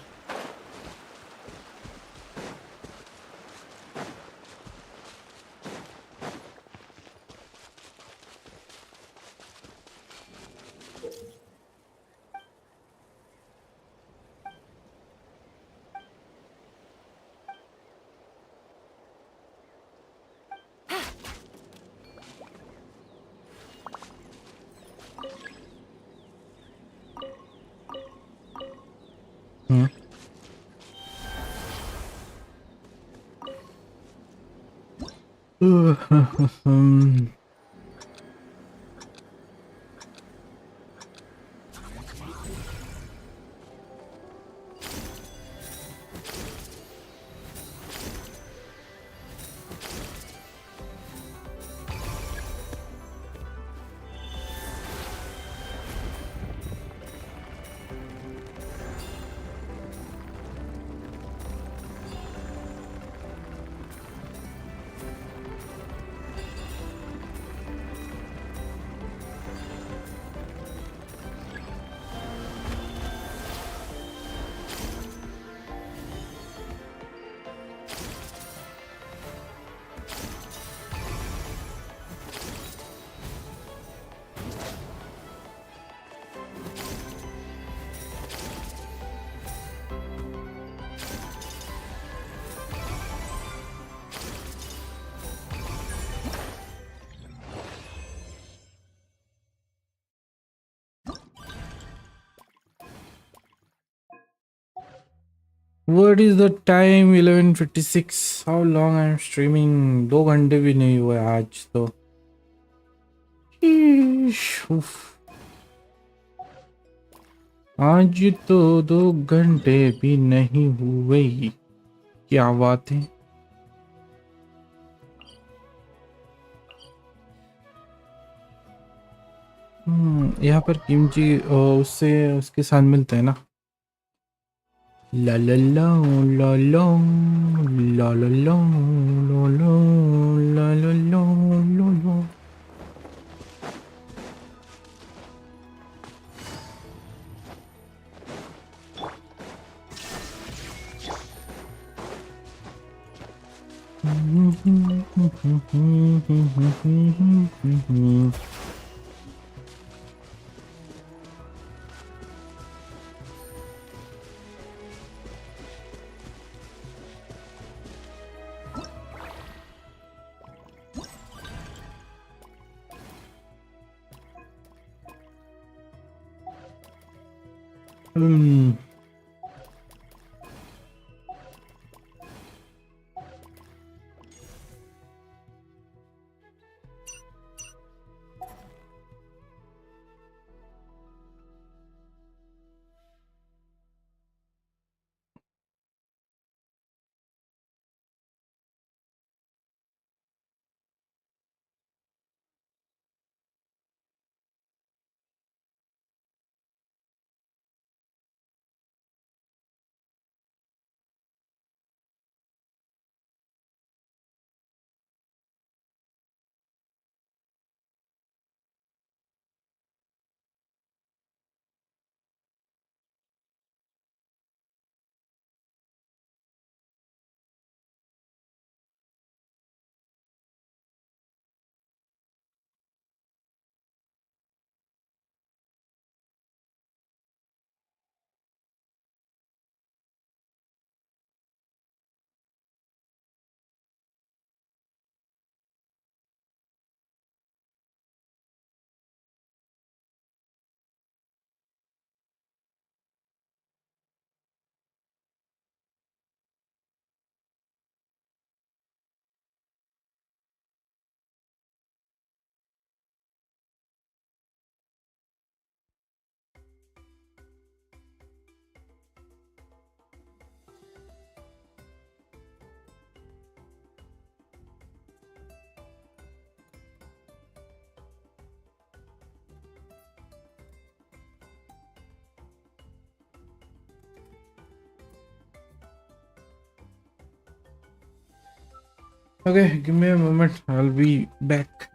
What is the time? 11:56. How long I am streaming? 2 घंटे भी नहीं हुए आज तो. उफ. आज तो 2 घंटे भी नहीं हुए. क्या बात है. यहाँ पर किमची उससे उसके साथ मिलते हैं ना. ला ला ला ला ला ला ला ला ला ला ला ला ला ला. Okay, give me a moment. I'll be back.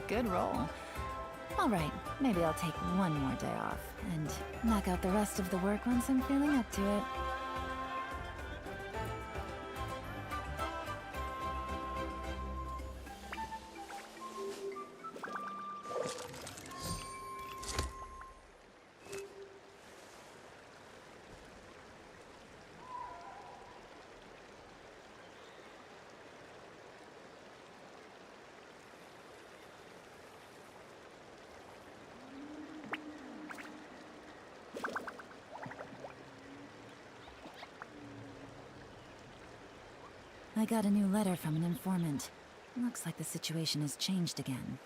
Good roll. All right, maybe I'll take one more day off and knock out the rest of the work once I'm feeling up to it. I got a new letter from an informant. Looks like the situation has changed again.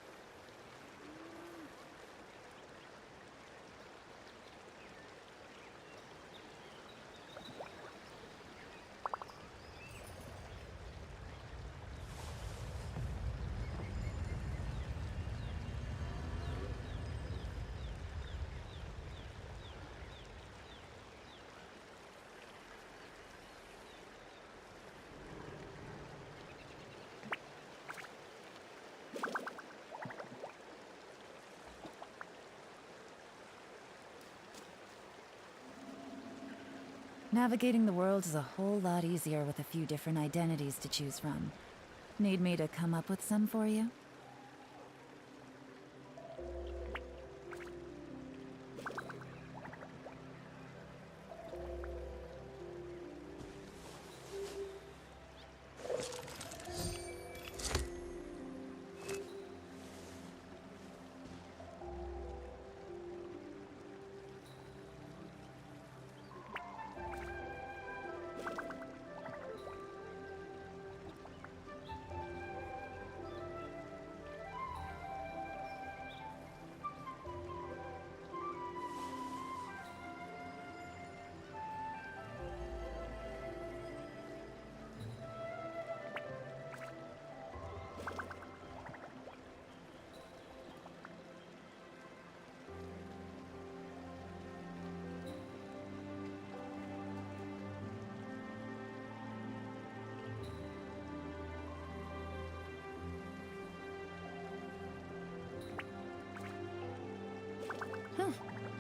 Navigating the world is a whole lot easier with a few different identities to choose from. Need me to come up with some for you?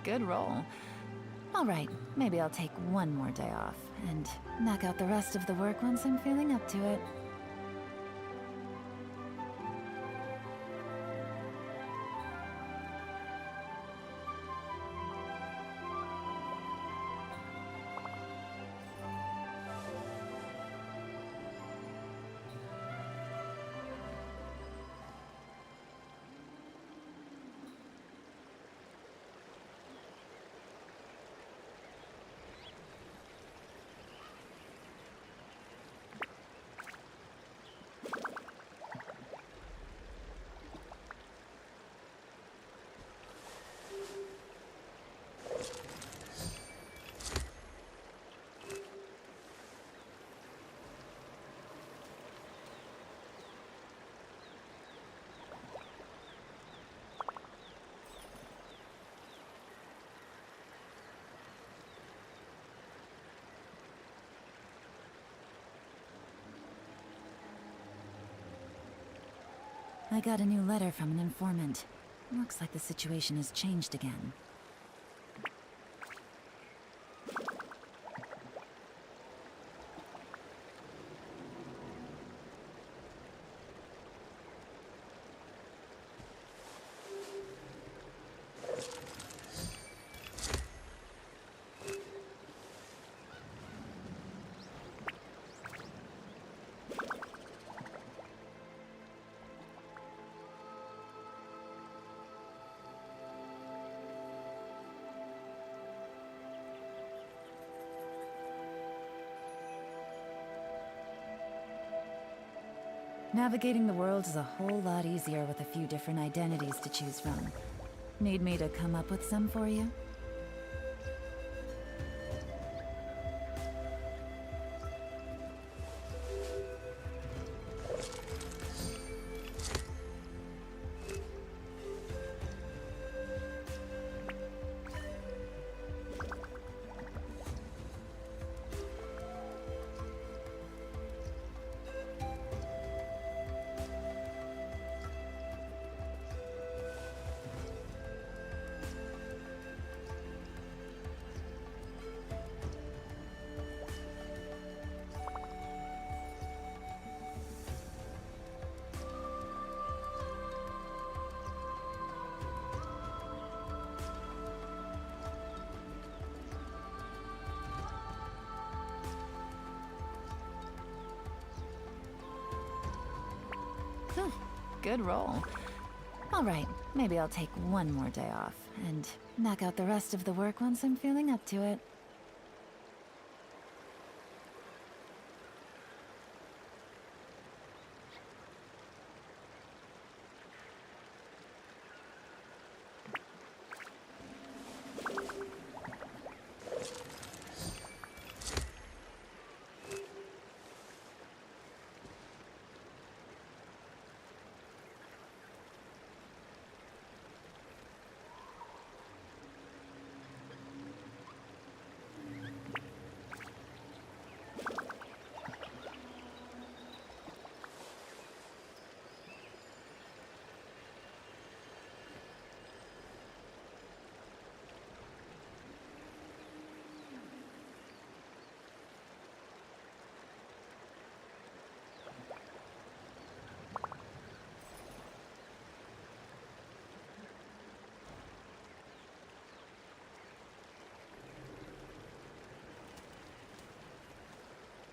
Good roll. All right, maybe I'll take one more day off and knock out the rest of the work once I'm feeling up to it. I got a new letter from an informant. Looks like the situation has changed again. Navigating the world is a whole lot easier with a few different identities to choose from. Need me to come up with some for you? Good roll. All right, maybe I'll take one more day off and knock out the rest of the work once I'm feeling up to it.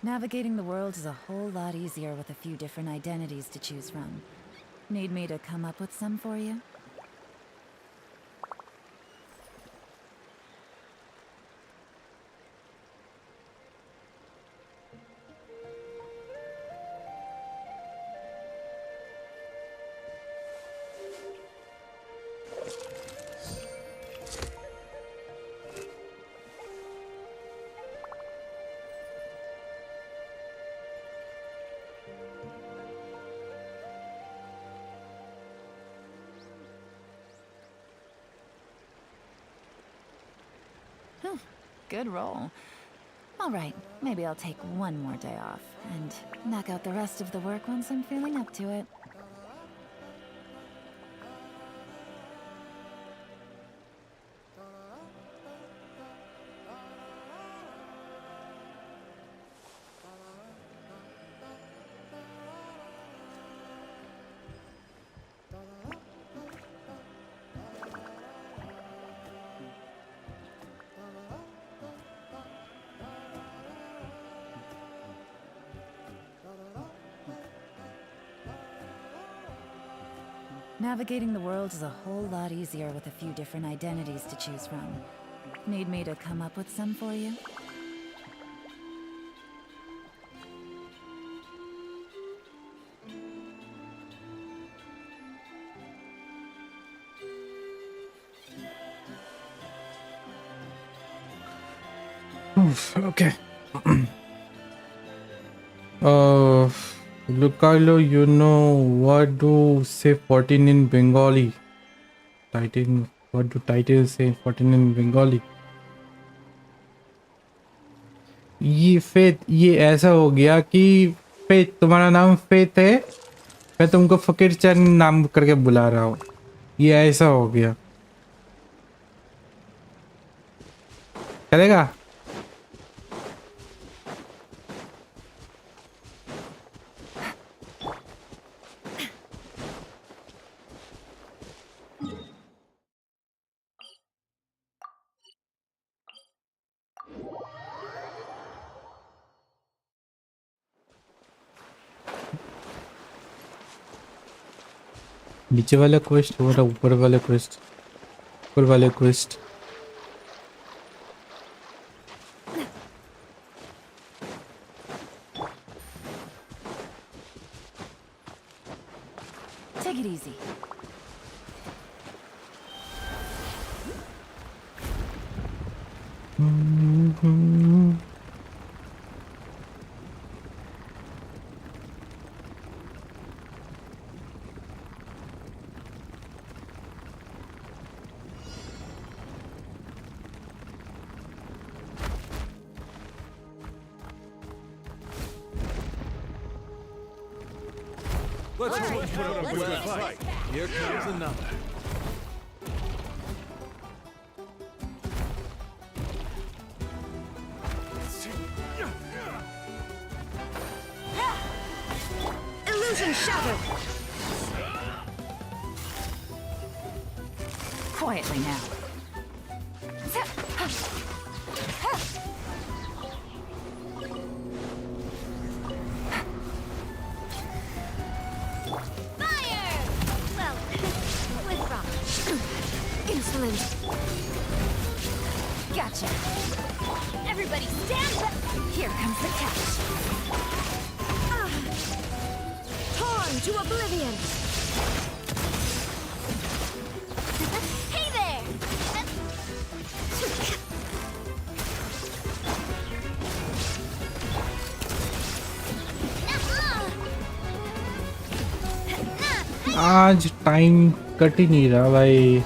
Navigating the world is a whole lot easier with a few different identities to choose from. Need me to come up with some for you? Good roll. All right, maybe I'll take one more day off and knock out the rest of the work once I'm feeling up to it. Navigating the world is a whole lot easier with a few different identities to choose from. Need me to come up with some for you? Okay. Lucalo, you know what do say 14 in Bengali? Titan, what do Titan say 14 in Bengali? ये faith, ये ऐसा हो गया कि faith, तुम्हारा नाम faith है, मैं तुमको फकीर चंद नाम करके बुला रहा हूँ, ये ऐसा हो गया, चलेगा? नीचे वाला क्वेस्ट हो रहा, ऊपर वाले क्वेस्ट, ऊपर वाले quest. Take it easy. Let's hope you put up a good fight. Here comes another. Illusion shattered. Quietly now. Fire! Well, with rock. Insolent. Gotcha. Everybody stand back. Here comes the catch. Torn to oblivion. Hey there! आज time cut ही नहीं रहा भाई.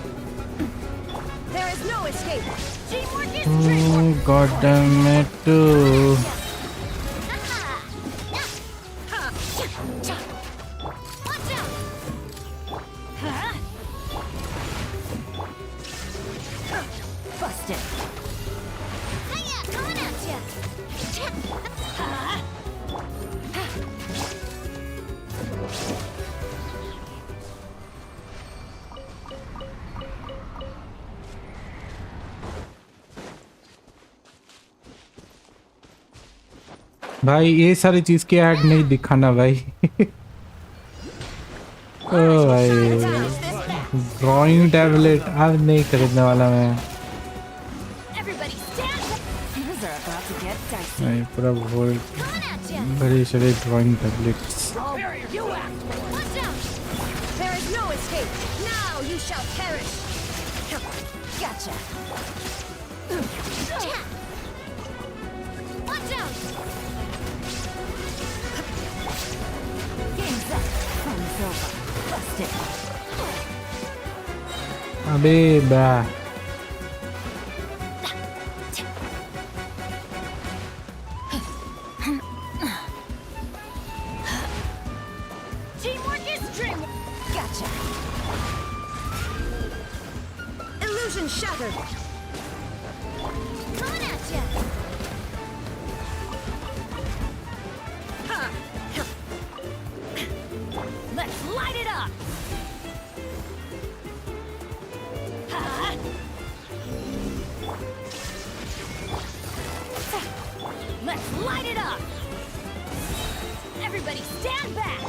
There is no escape. Teamwork is dreamwork. God damn it. Watch out! Busted. Hiya, coming at ya! भाई ये सारी चीज की add नहीं दिखाना भाई। ओ भाई ड्राइंग टैबलेट अब नहीं खरीदने वाला मैं। Everybody stand up. Things are about to get dicey. नहीं पूरा वर्ल्ड Coming at ya. बड़े सारे drawing tablets. You act. Watch out. There is no escape. Now you shall perish. Gotcha. Watch out. Game's up. Fun's over. Bust it. अबे बा Teamwork is dreamwork. Gotcha. Illusion shattered. Coming at ya. Let's light it up. Let's light it up. Everybody stand back.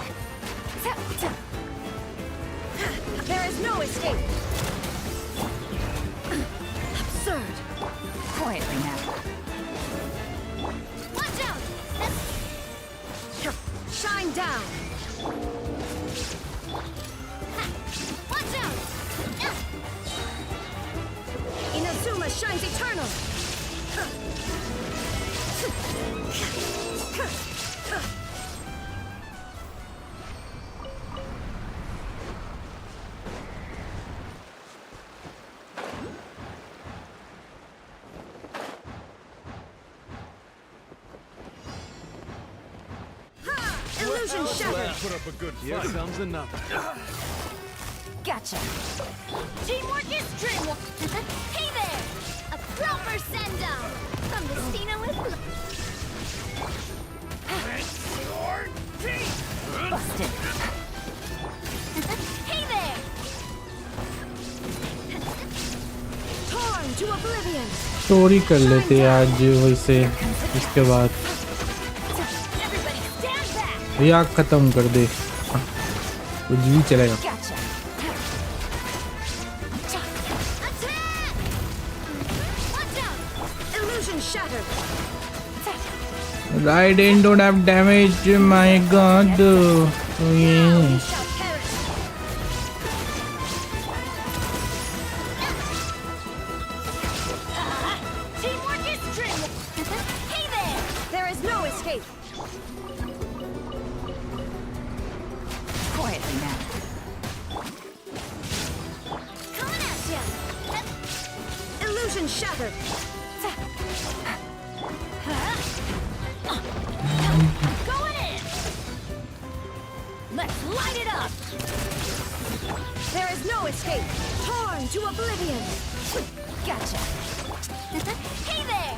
There is no escape. Absurd. Quietly now. Watch out. Shine down. Watch out. Inazuma shines eternal. Illusion shattered. Put up a good fight. Here comes another. Gotcha. Teamwork is dreamwork. Hey there! A proper send-down from the Stina with Bust it. Hey there! Torn to oblivion. Story कर लेते हैं आज वैसे इसके बाद Everybody stand back. या खत्म कर दे कुछ भी चलेगा। Gotcha. Attack! Watch out! Illusion shattered. Raiden don't have damage, my god. Now Yeah. you shall perish. Teamwork is dreamwork. Hey there! There is no escape. Quietly now. Coming at ya. Illusion shattered. Going in. Let's light it up. There is no escape. Torn to oblivion. Gotcha. Hey there.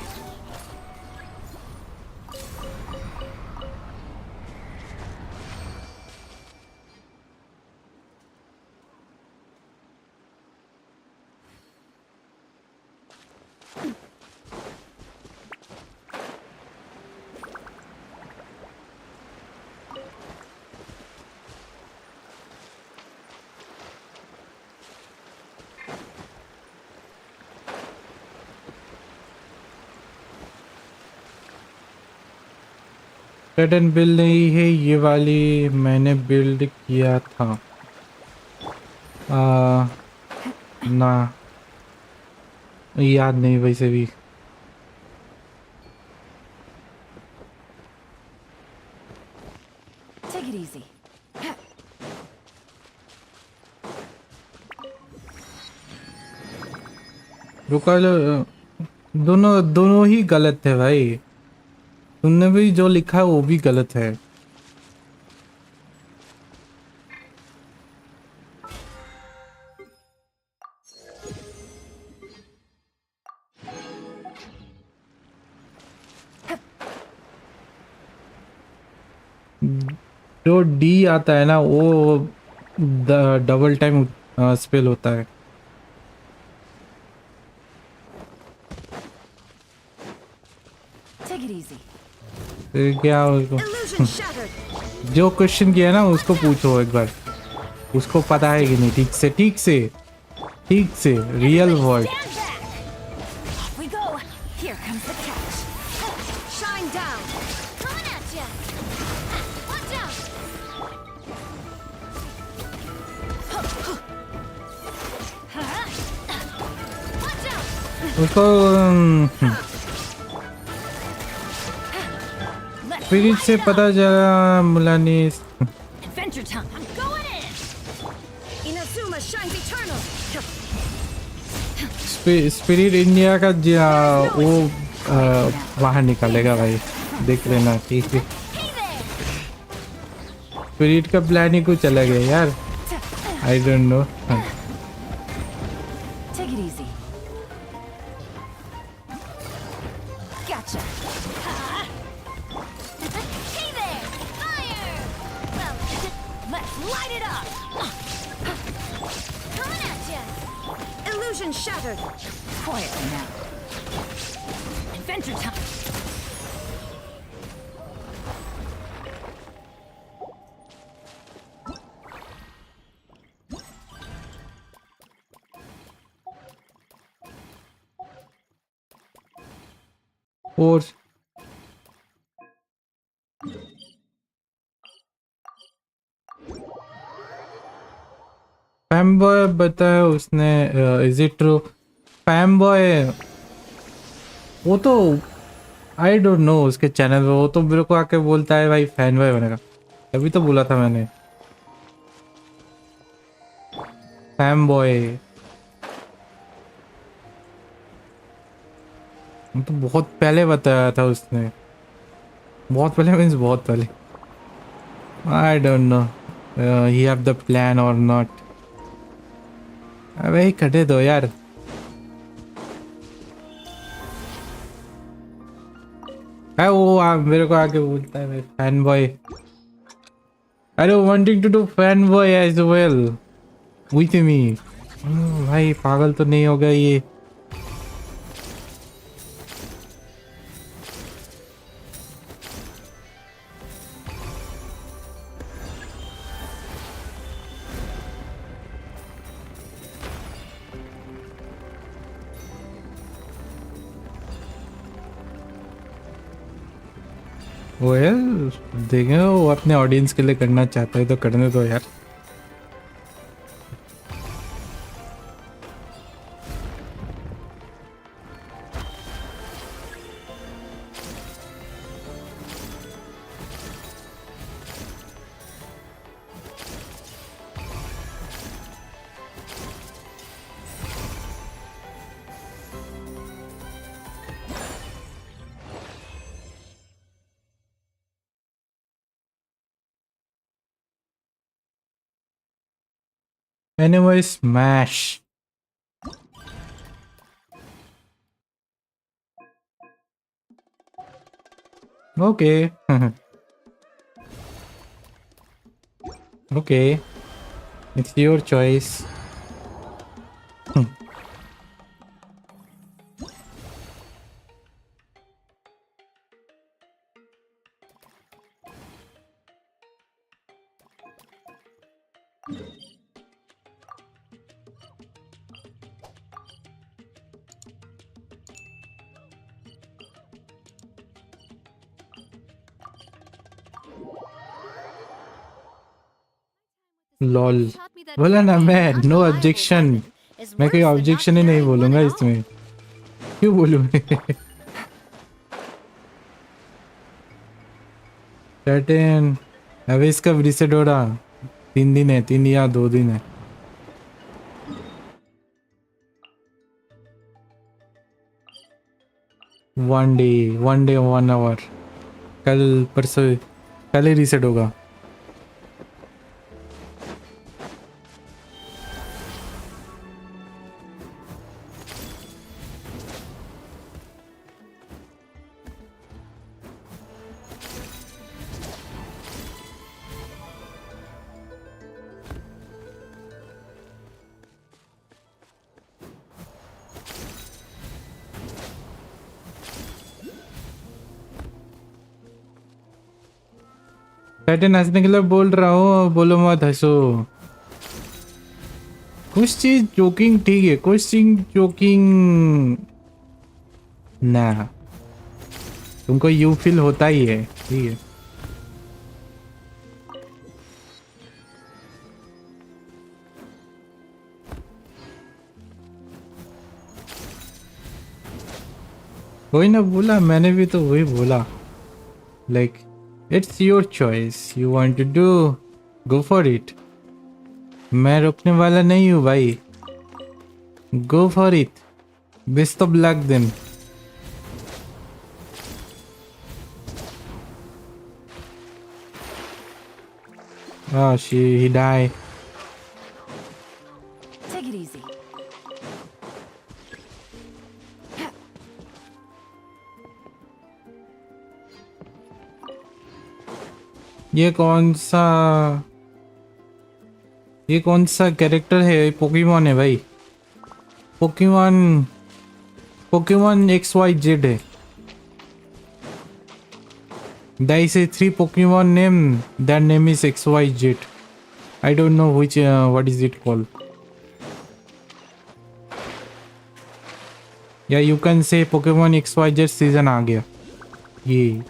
Pattern build नहीं है ये वाली मैंने build किया था ना याद नहीं वैसे भी Take it easy. रुका लो दोनों दोनों ही गलत है भाई तुमने भी जो लिखा है वो भी गलत है जो डी आता है ना वो डबल टाइम स्पेल होता है Take it easy. फिर क्या उसको Illusion shattered. जो क्वेश्चन किया ना उसको पूछो एक बार, उसको पता है कि नहीं ठीक से real word. Stand back! Off we go. Here comes the catch. Shine down. Coming at ya! Watch out! Watch out! उसको स्पिरिट से पता चला Mulani Adventure time. I'm going in! Inazuma shines eternal. Spirit India का वो बाहर निकालेगा भाई, देख लेना ठीक है। Hey there! स्पिरिट का प्लान ही कुछ अलग है यार, I don't know. Take it easy. Gotcha. Hey there! Fire! Well, Let's light it up. coming at ya! Illusion shattered. Quietly now. Adventure time. और फैमबॉय बताया उसने, इज इट ट्रू? फैमबॉय वो तो आई डोंट नो, उसके चैनल पे वो तो मेरे को आके बोलता है भाई फैन बॉय बनेगा, अभी तो बोला था मैंने फैम बॉय। तो बहुत पहले बताया था उसने, बहुत पहले मीन्स बहुत पहले। I don't know he have the plan और नॉट। अबे ही कटे दो यार। है वो मेरे को आके बोलता है भाई फैन बॉय। अरे wanting to do fan boy as well with me. भाई पागल तो नहीं हो गया ये? वेल देखें, वो अपने ऑडियंस के लिए करना चाहता है तो करने दो यार। Anyway, smash. Okay. Okay. It's your choice. Lol बोला ना मैं, नो ऑब्जेक्शन। मैं कोई ऑब्जेक्शन ही नहीं बोलूंगा इसमें, क्यों बोलूं? टाइटन अबे इसका रीसेट हो रहा 3 दिन है, 3 या 2 दिन है। वन डे 1 आवर, कल परसों कल ही रीसेट होगा। टाइटन हंसने के लिए बोल रहा हूँ, बोलो मत हंसो। कुछ चीज जोकिंग ठीक है, कुछ चीज जोकिंग ना, तुमको यू फील होता ही है, ठीक है। वही ना बोला, मैंने भी तो वही बोला, like it's your choice, you want to do, go for it. मैं रोकने वाला नहीं हूँ भाई, go for it, best of luck then. Oh, he died. Take it easy. ये कौन सा कैरेक्टर है? पोकेमॉन है भाई, पोकेमॉन XYZ है। There is a 3 Pokemon name, that name is XYZ. I don't know which what is it called. Yeah, you can say Pokemon XYZ season आ गया ये।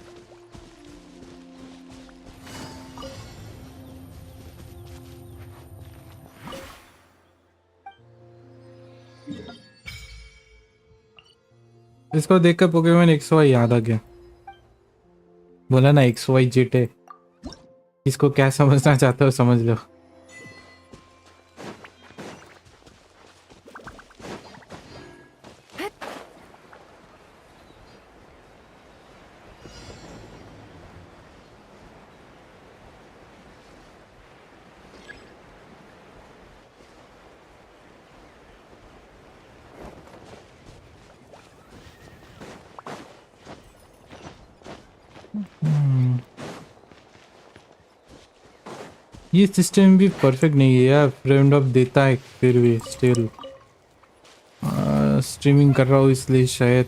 इसको देखकर पोकेमॉन XY याद आ गया। बोला ना XYZ है, इसको क्या समझना चाहते हो समझ लो। ये सिस्टम भी परफेक्ट नहीं है यार, फ्रेम ड्रॉप देता है फिर भी स्टिल। स्ट्रीमिंग कर रहा हूँ इसलिए शायद।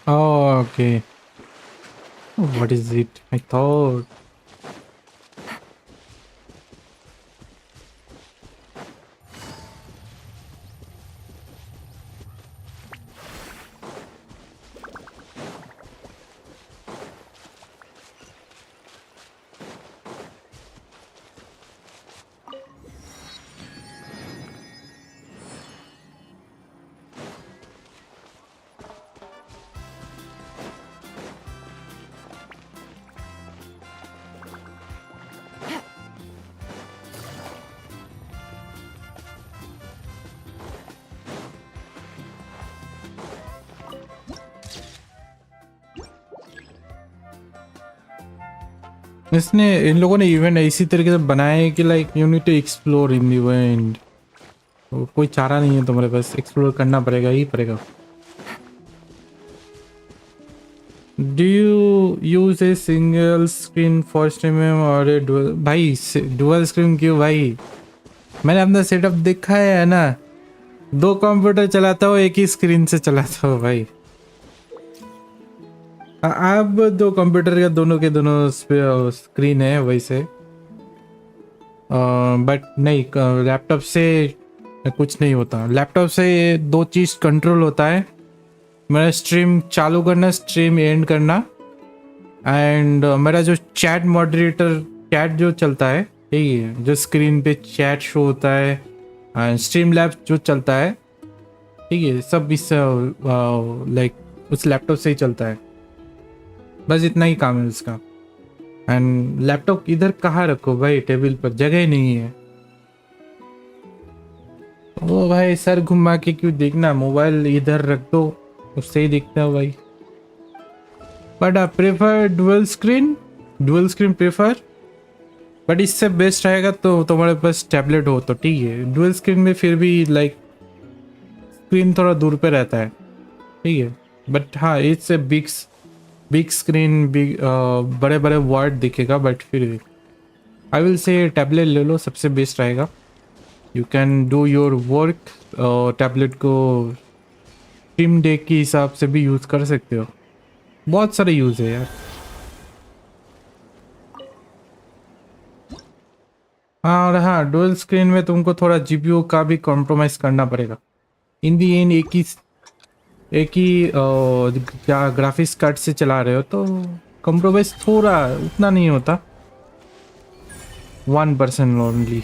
Okay, what is it? I thought इसने, इन लोगों ने इवेंट इसी तरीके से बनाया है कि like you need to explore in event. कोई चारा नहीं है तुम्हारे पास, एक्सप्लोर करना पड़ेगा ही पड़ेगा। Do you use a single screen for streaming और ए डुअल? भाई डुअल स्क्रीन क्यों भाई, मैंने अपना सेटअप देखा है ना, 2 कंप्यूटर चलाता हूँ, एक ही स्क्रीन से चलाता हूँ भाई। अब 2 कंप्यूटर का दोनों के दोनों स्क्रीन है वैसे, बट नहीं लैपटॉप से कुछ नहीं होता। लैपटॉप से 2 चीज़ कंट्रोल होता है, मेरा स्ट्रीम चालू करना, स्ट्रीम एंड करना, एंड मेरा जो चैट मॉडरेटर चैट जो चलता है, ठीक है, जो स्क्रीन पे चैट शो होता है, स्ट्रीम लैब जो चलता है, ठीक है, सब इस लाइक उस लैपटॉप से ही चलता है। बस इतना ही काम है उसका। एंड लैपटॉप इधर कहाँ रखो भाई, टेबल पर जगह ही नहीं है। ओ भाई सर घुमा के क्यों देखना, मोबाइल इधर रख दो, उससे ही देखते हो भाई। But I prefer dual screen prefer, but इससे बेस्ट रहेगा तो तुम्हारे पास टैबलेट हो तो ठीक है। डुअल स्क्रीन में फिर भी लाइक स्क्रीन थोड़ा दूर पे रहता है, ठीक है, बट हाँ इट्स ए बिग स्क्रीन, बड़े बड़े वर्ड दिखेगा, बट फिर भी आई विल से टैबलेट ले लो, सबसे बेस्ट रहेगा। You can do your work. Tablet को स्ट्रीम डे के हिसाब से भी यूज़ कर सकते हो। बहुत सारे यूज़ है यार। हाँ, और हाँ, डुअल स्क्रीन में तुमको थोड़ा जीपीयू का भी कॉम्प्रोमाइज़ करना पड़ेगा। इन दी एंड एक ही क्या ग्राफिक्स कार्ड से चला रहे हो तो कॉम्प्रोमाइज़ थोड़ा उतना नहीं होता, 1% ओनली।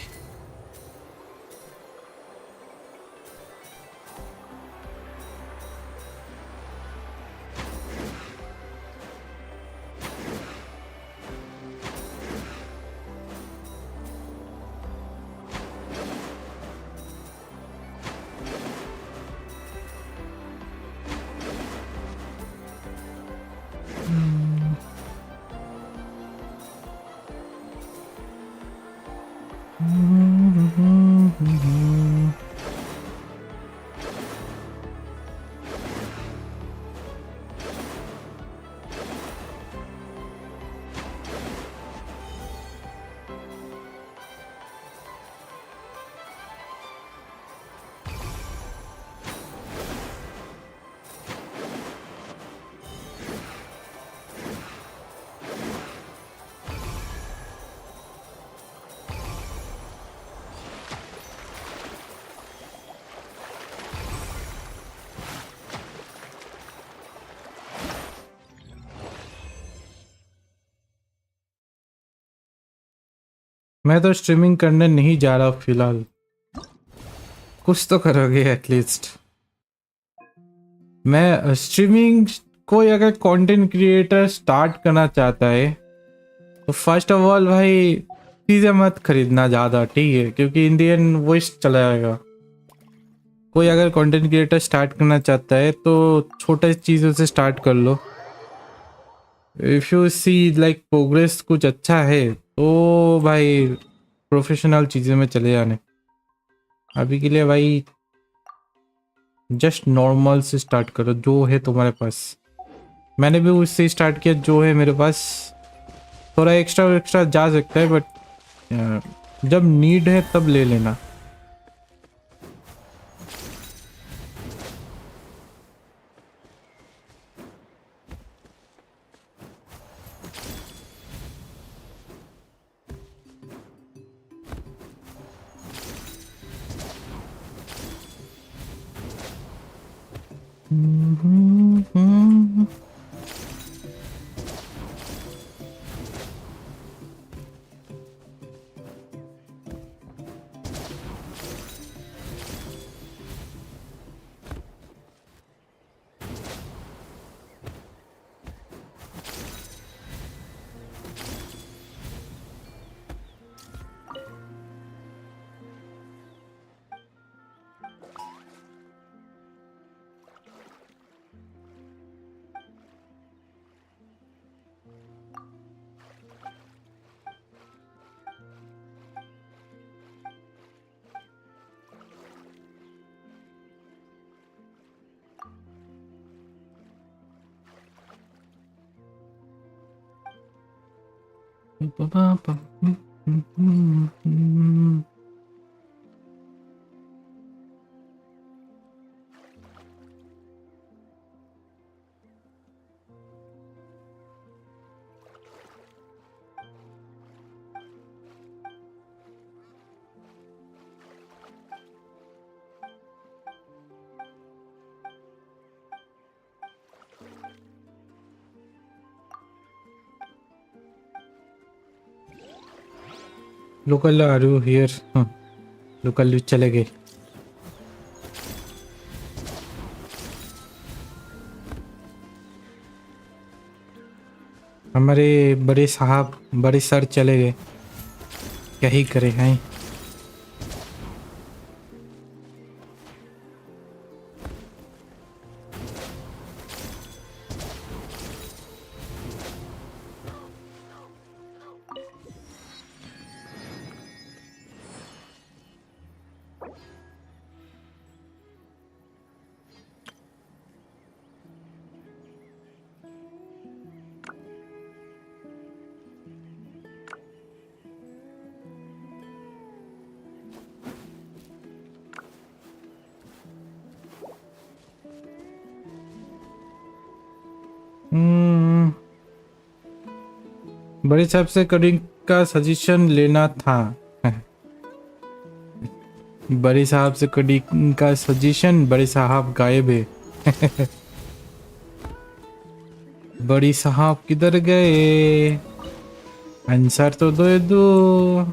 मैं तो स्ट्रीमिंग करने नहीं जा रहा फिलहाल। कुछ तो करोगे एटलीस्ट। मैं स्ट्रीमिंग, कोई अगर कंटेंट क्रिएटर स्टार्ट करना चाहता है तो फर्स्ट ऑफ ऑल भाई चीज़ें मत खरीदना ज़्यादा, ठीक है, क्योंकि इन दी एंड वेस्ट चला जाएगा। कोई अगर कंटेंट क्रिएटर स्टार्ट करना चाहता है तो छोटे चीज़ों से स्टार्ट कर लो। If you see like progress कुछ अच्छा है तो भाई प्रोफेशनल चीज़ों में चले जाने। अभी के लिए भाई जस्ट नॉर्मल से स्टार्ट करो जो है तुम्हारे पास। मैंने भी उससे स्टार्ट किया जो है मेरे पास। थोड़ा एक्स्ट्रा एक्स्ट्रा जा सकता है बट जब नीड है तब ले लेना। Local are you here? Local चले गए। हमारे बड़े साहब, बड़े सर चले गए, क्या ही करे हैं। बड़े साहब से कटिंग का सजेशन लेना था। बड़े साहब से कटिंग का सजेशन, बड़े साहब गायब है। बड़ी साहब किधर गए? आंसर तो दो।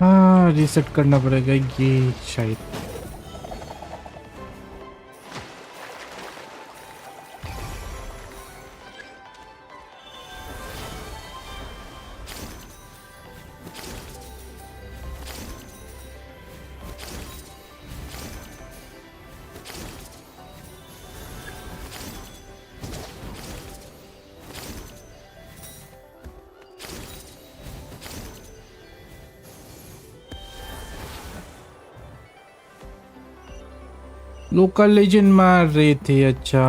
हाँ, रीसेट करना पड़ेगा ये शायद। लोकल लेजेंड मार रहे थे। अच्छा,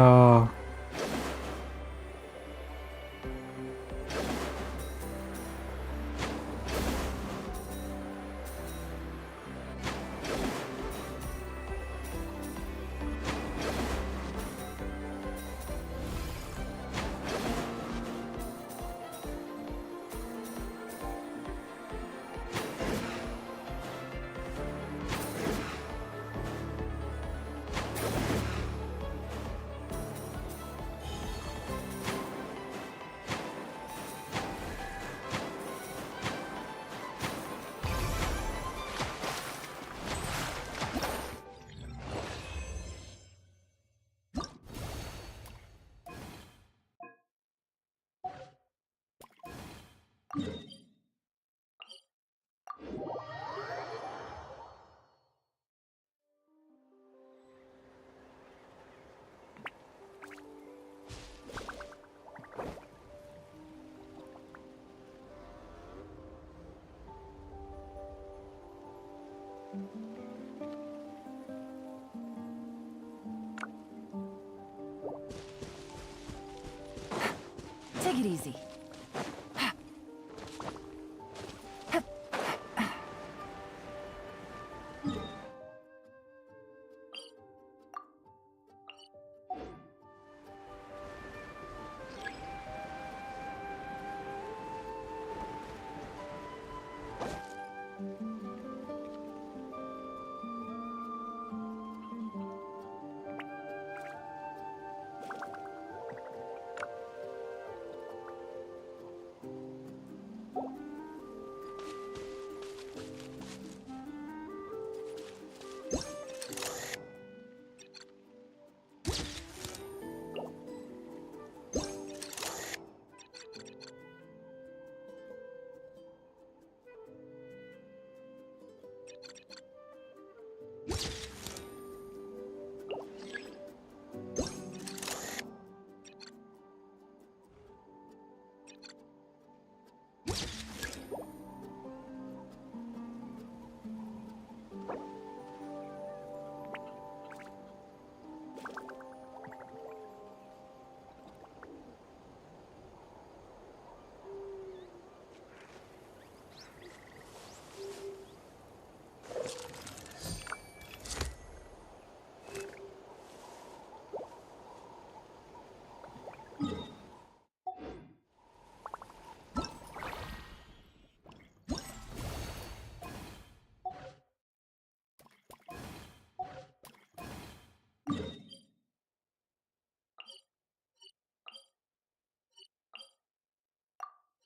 Take it easy.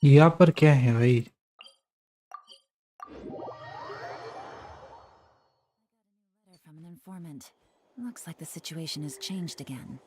यहाँ पर क्या है भाई? Looks like the situation has changed again.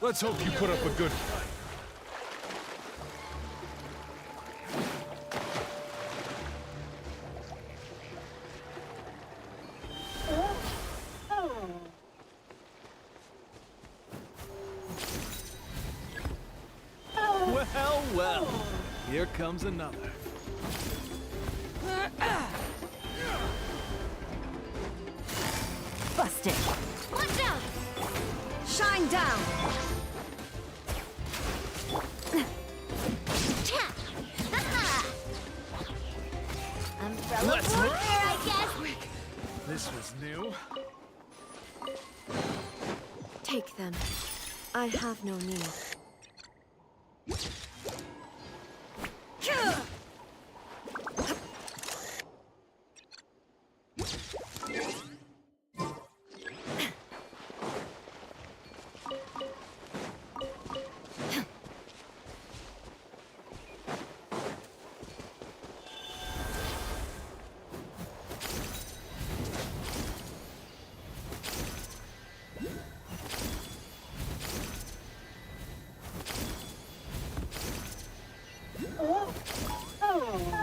Let's hope you put up a good fight. Well, well. Here comes another. Busted! Watch out! Shine down! Cha! Ha-ha! Umbrella Let's warfare, roll! I guess! This was new. Take them. I have no need.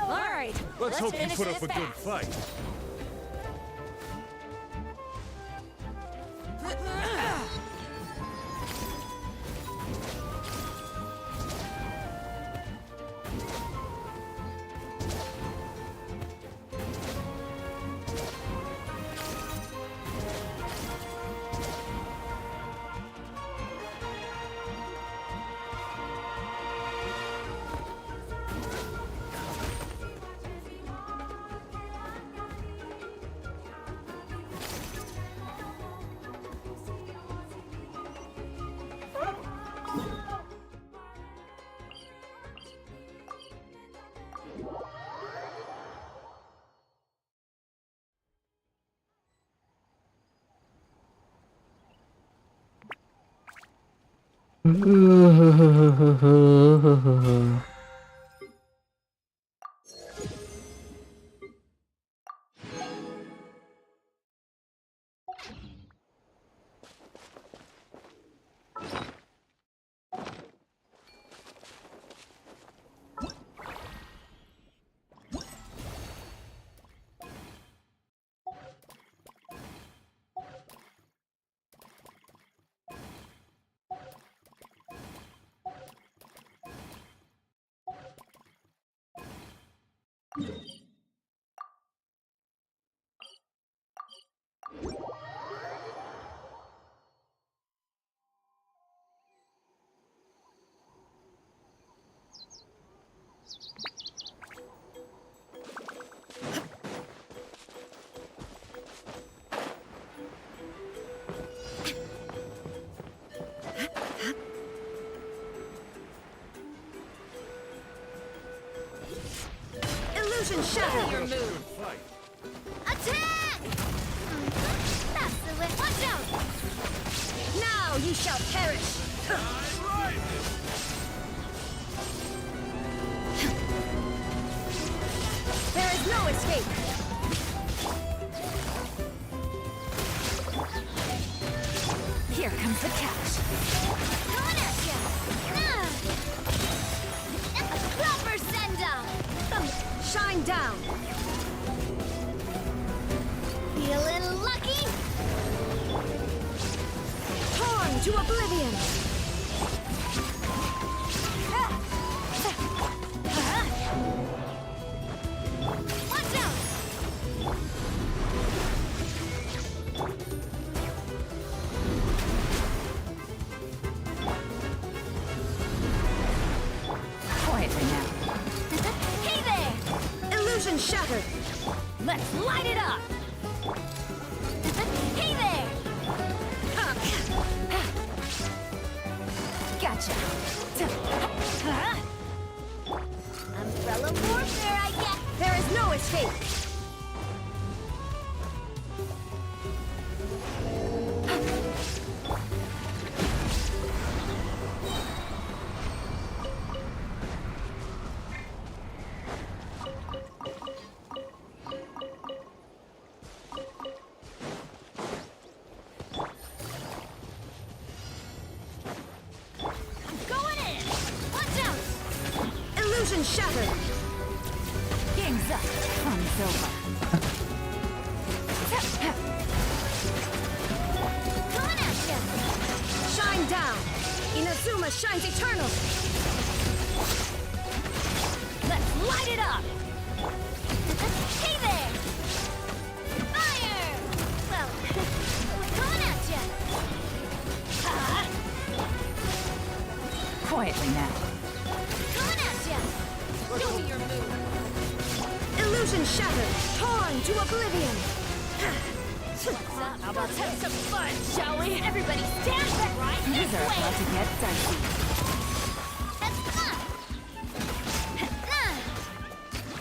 Alright, Let's hope you finish put up this a good fast. fight. Illusion shatter your Good move. fight. Attack! That's the way. Watch out! Now you shall perish. There is no escape. Here comes the catch. Coming at ya! A proper send-up! Shine down. Feeling lucky? Torn to oblivion. Watch out! Illusion shattered. Let's light it up! Hey there! Gotcha. Umbrella warfare, I guess! There is no escape. Going in! Watch out! Illusion shattered. Game's up. Fun's over. Coming at ya! Shine down. Inazuma shines eternal. Let's light it up! Hey there! Fire! Well, we're coming at ya! Quietly now. Coming at ya! Show me your move! Illusion shattered. Torn to oblivion. How about have some fun, shall we? Everybody stand back right These this are way! about to get dicey.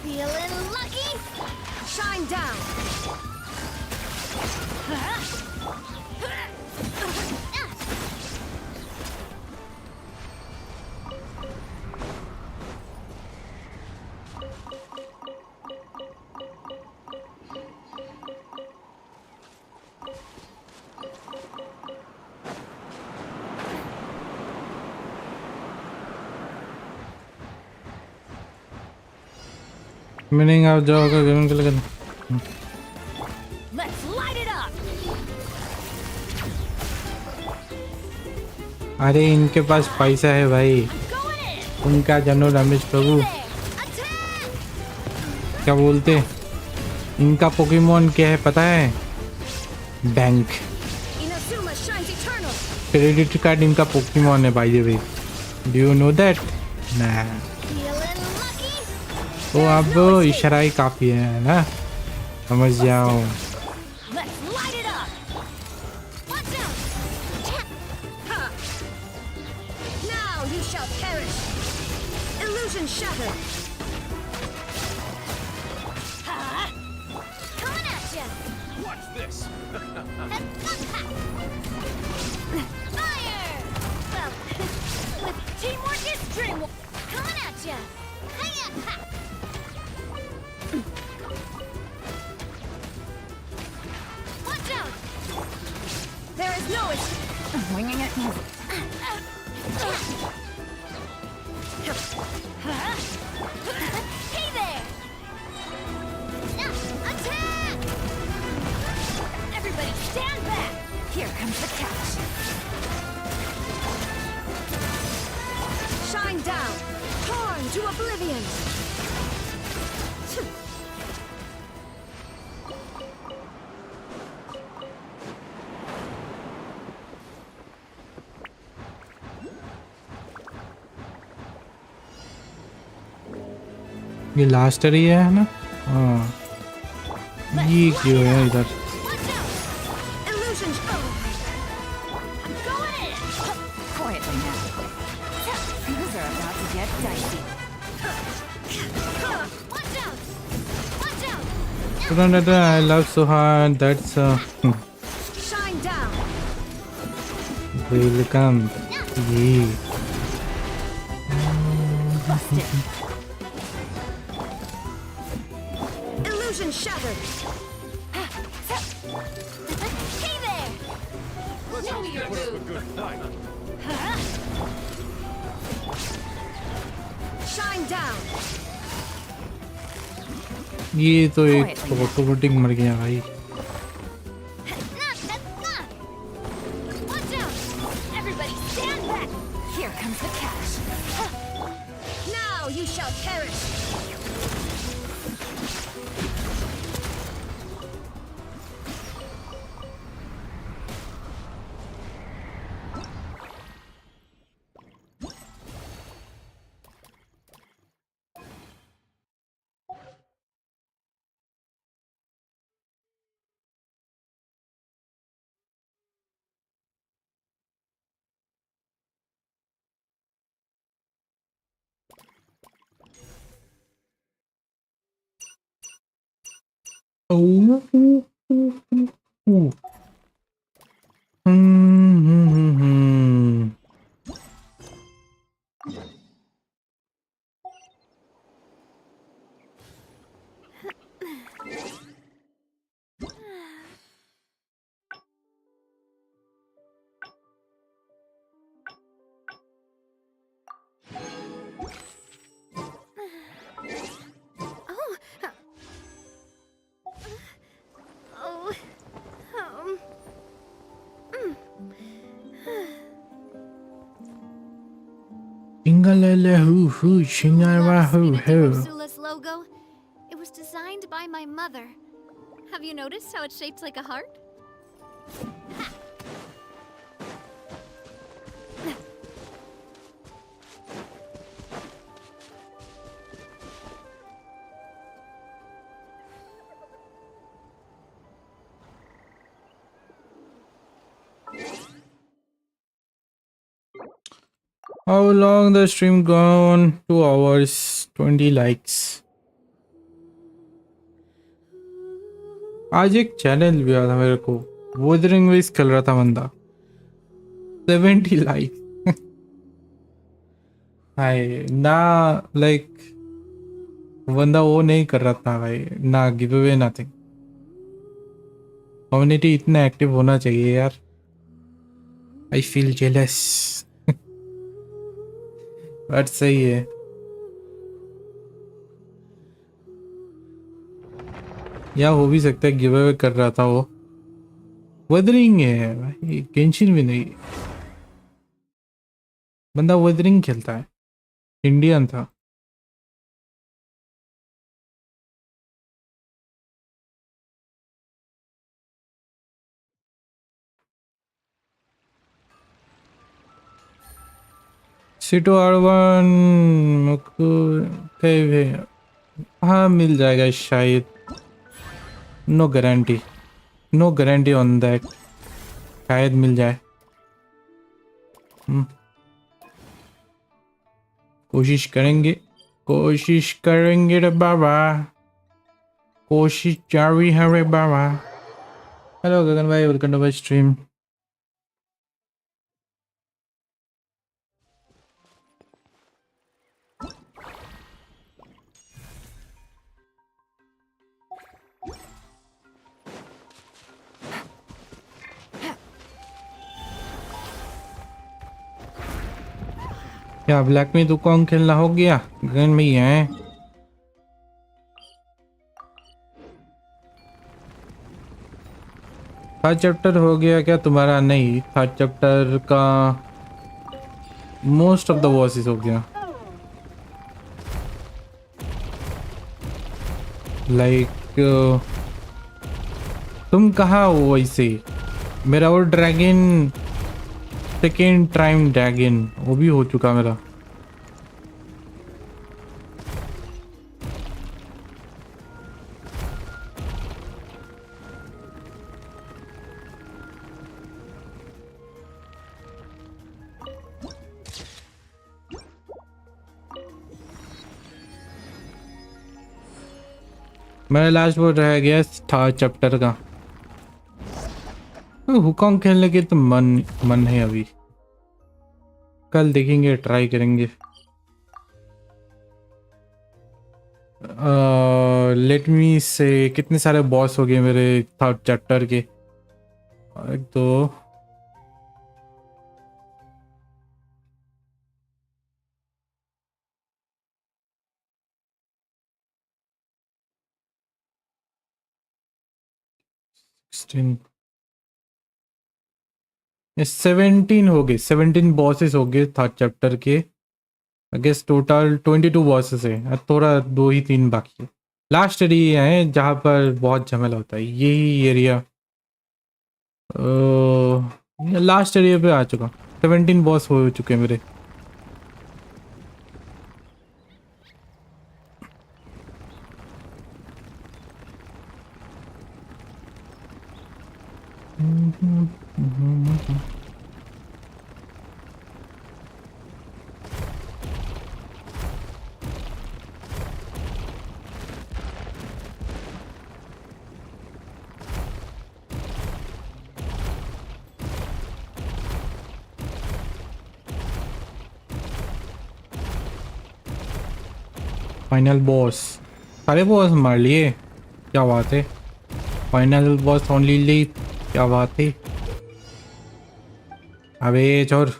Feeling lucky? Shine down. Meaning आप जाओगे game के लिए Let's light it up! अरे इनके पास पैसा है भाई Going in! उनका जानो रमेश प्रभु There! Attack! क्या बोलते इनका पोकेमोन क्या है पता है bank Inazuma shines eternal. Credit card इनका पोकेमोन है bye the way do you know that ना Feeling lucky? तो अब इशारा ही काफी है ना समझ जाओ Let's light it up! Watch out! Ha! Now you shall perish. Illusion shattered. Coming at ya! Watch this. Fire! Well, with teamwork is dream. Coming at ya! Hiya! Ha! Watch out! There is no escape. Winging it. Hey there! Attack! Everybody stand back! Here comes the catch. Shine down. Torn to oblivion. ये last area है ना हाँ ये क्यों है इधर Watch out! Illusion. I'm going in! Quietly now. Things are about to get dicey. Watch out! Watch out! Pranada, I love Suhan. That's Shine down. welcome. Yeah. Busted. Illusion shattered. Hey there! Let's hope you put up a good fight. Shine down. ये तो एक automatic मर गया भाई Watch out! Everybody stand back! Here comes the catch. Now you shall perish. Oh. Hmm. Oh. Oh. Ingalele hoo hoo, shingarwa Love hoo Speedy hoo. Ursula's logo. It was designed by my mother. Have you noticed how it's shaped like a heart? How long the stream gone? 2 hours, 20 likes. आज एक channel भी आया था मेरे को, Wuthering विस खेल रहा था बंदा, 70 लाइक। हाय ना, लाइक बंदा वो नहीं कर रहा था भाई, ना गिव अवे नथिंग। कम्युनिटी इतना एक्टिव होना चाहिए यार। I feel jealous. बट सही है। या हो भी सकता है गिव अवे कर रहा था वो। वदरिंग है भाई, गेंशिन भी नहीं। बंदा वदरिंग खेलता है, इंडियन था। सीटो R1 मुझको हाँ मिल जाएगा शायद। No guarantee, no guarantee on that. शायद मिल जाए। कोशिश करेंगे, कोशिश करेंगे रे बाबा, कोशिश जारी है रे बाबा। हेलो गगन भाई, वेलकम टू माय स्ट्रीम। क्या ब्लैक में दुकान खेलना हो गया? गगन में ही है। थर्ड चैप्टर हो गया क्या तुम्हारा? नहीं, थर्ड चैप्टर का मोस्ट ऑफ द बॉसेस हो गया। लाइक तुम कहाँ हो वैसे? मेरा वो ड्रैगन, सेकेंड टाइम ड्रैगन, वो भी हो चुका मेरा। मेरा लास्ट वो रह गया थर्ड चैप्टर का। हुकॉन्ग खेलने के तो मन है अभी। कल देखेंगे, ट्राई करेंगे। लेट मी से कितने सारे बॉस हो गए मेरे थर्ड चैप्टर के? एक तो सिक्सटीन, 17 हो गए, 17 बॉसेस हो गए थर्ड चैप्टर के। आई गेस टोटल 22 बॉसेस है, थोड़ा 2 ही 3 बाकी है। लास्ट एरिया है जहाँ पर बहुत झमेला होता है, यही एरिया। लास्ट एरिया पे आ चुका। 17 बॉस हो चुके हैं मेरे। फाइनल बॉस, सारे बॉस मार लिए, क्या बात है। फाइनल बॉस ओनली ली, क्या बात है। अबे चोर।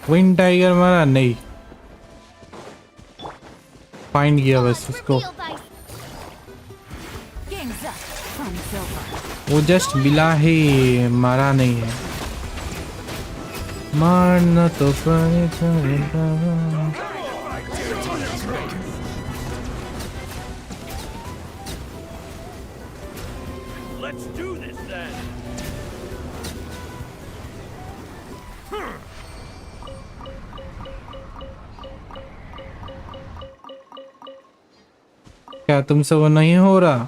विंड टाइगर मारा नहीं, फाइंड किया बस उसको। Real dice. Game's up. Fun's over. वो जस्ट मिला ही, मारा नहीं है। मारना तो पड़ेगा। Let's do this then. क्या तुमसे वो नहीं हो रहा?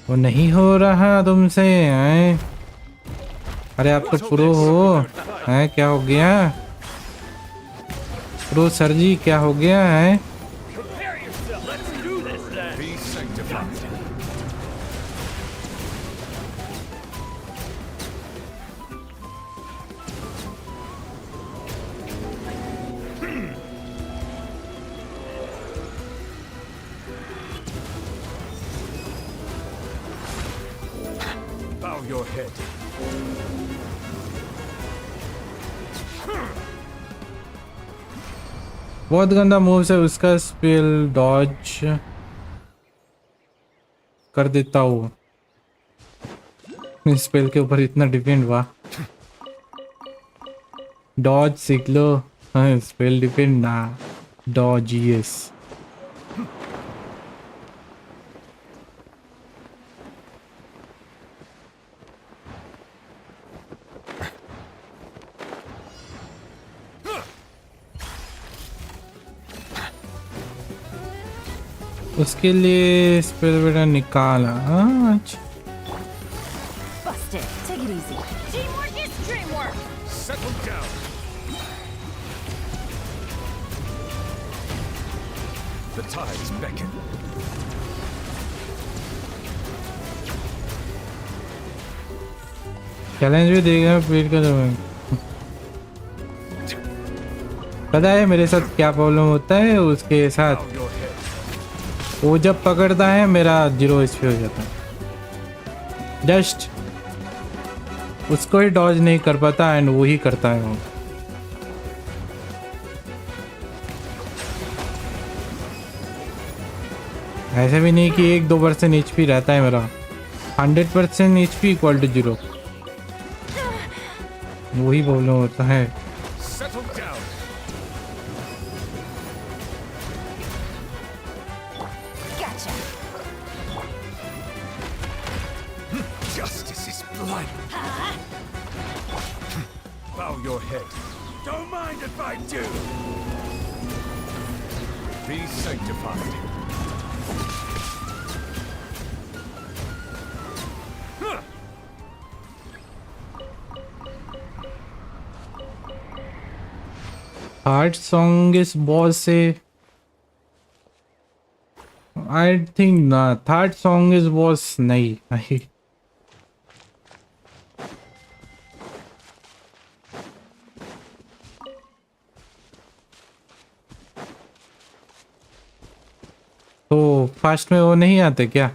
वो नहीं हो रहा तुमसे हैं? अरे आप तो प्रो हो हैं, क्या हो गया? प्रो सर जी क्या हो गया है? Prepare yourself. Let's do this then. Be sanctified. Bow your head. बहुत गंदा मूव है उसका, स्पेल डॉज कर देता हूँ। इस स्पेल के ऊपर इतना डिपेंड हुआ। डॉज सीख लो, हाँ स्पेल डिपेंड ना, डॉज यस। उसके लिए स्पेल बेटा निकाला। अच्छा Busted. Take it easy. Teamwork is dreamwork. Settle down. The tides beckon. Challenge भी देगा पेट का दबाएं। पता है मेरे साथ क्या प्रॉब्लम होता है उसके साथ? Bow your head. वो जब पकड़ता है मेरा 0 HP हो जाता है। जस्ट उसको ही डॉज नहीं कर पाता एंड वो ही करता है वो। ऐसे भी नहीं कि 1-2% HP रहता है मेरा, 100% HP इक्वल टू 0। वही प्रॉब्लम होता है। Settle down. Gotcha. Justice is blind. Bow your head. Don't mind if I do. Be sanctified. Heart song इस बॉस से आई थिंक ना, थर्ड सॉन्ग इज बॉस नहीं। तो फर्स्ट में वो नहीं आते क्या?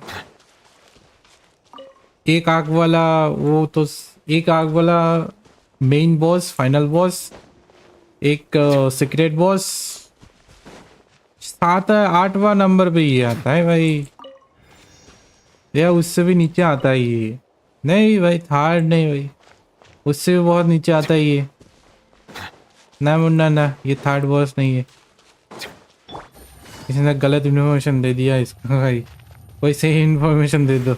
एक आग वाला, वो तो एक आग वाला मेन बॉस, फाइनल बॉस, एक सीक्रेट बॉस, 7-8वां नंबर पे ये आता है भाई, या उससे भी नीचे आता है ये? नहीं भाई थर्ड नहीं भाई, उससे भी बहुत नीचे आता है ये। ना मुन्ना ना, ये थर्ड बॉस नहीं है। किसी ने गलत इन्फॉर्मेशन दे दिया इसको भाई, कोई सही इन्फॉर्मेशन दे दो।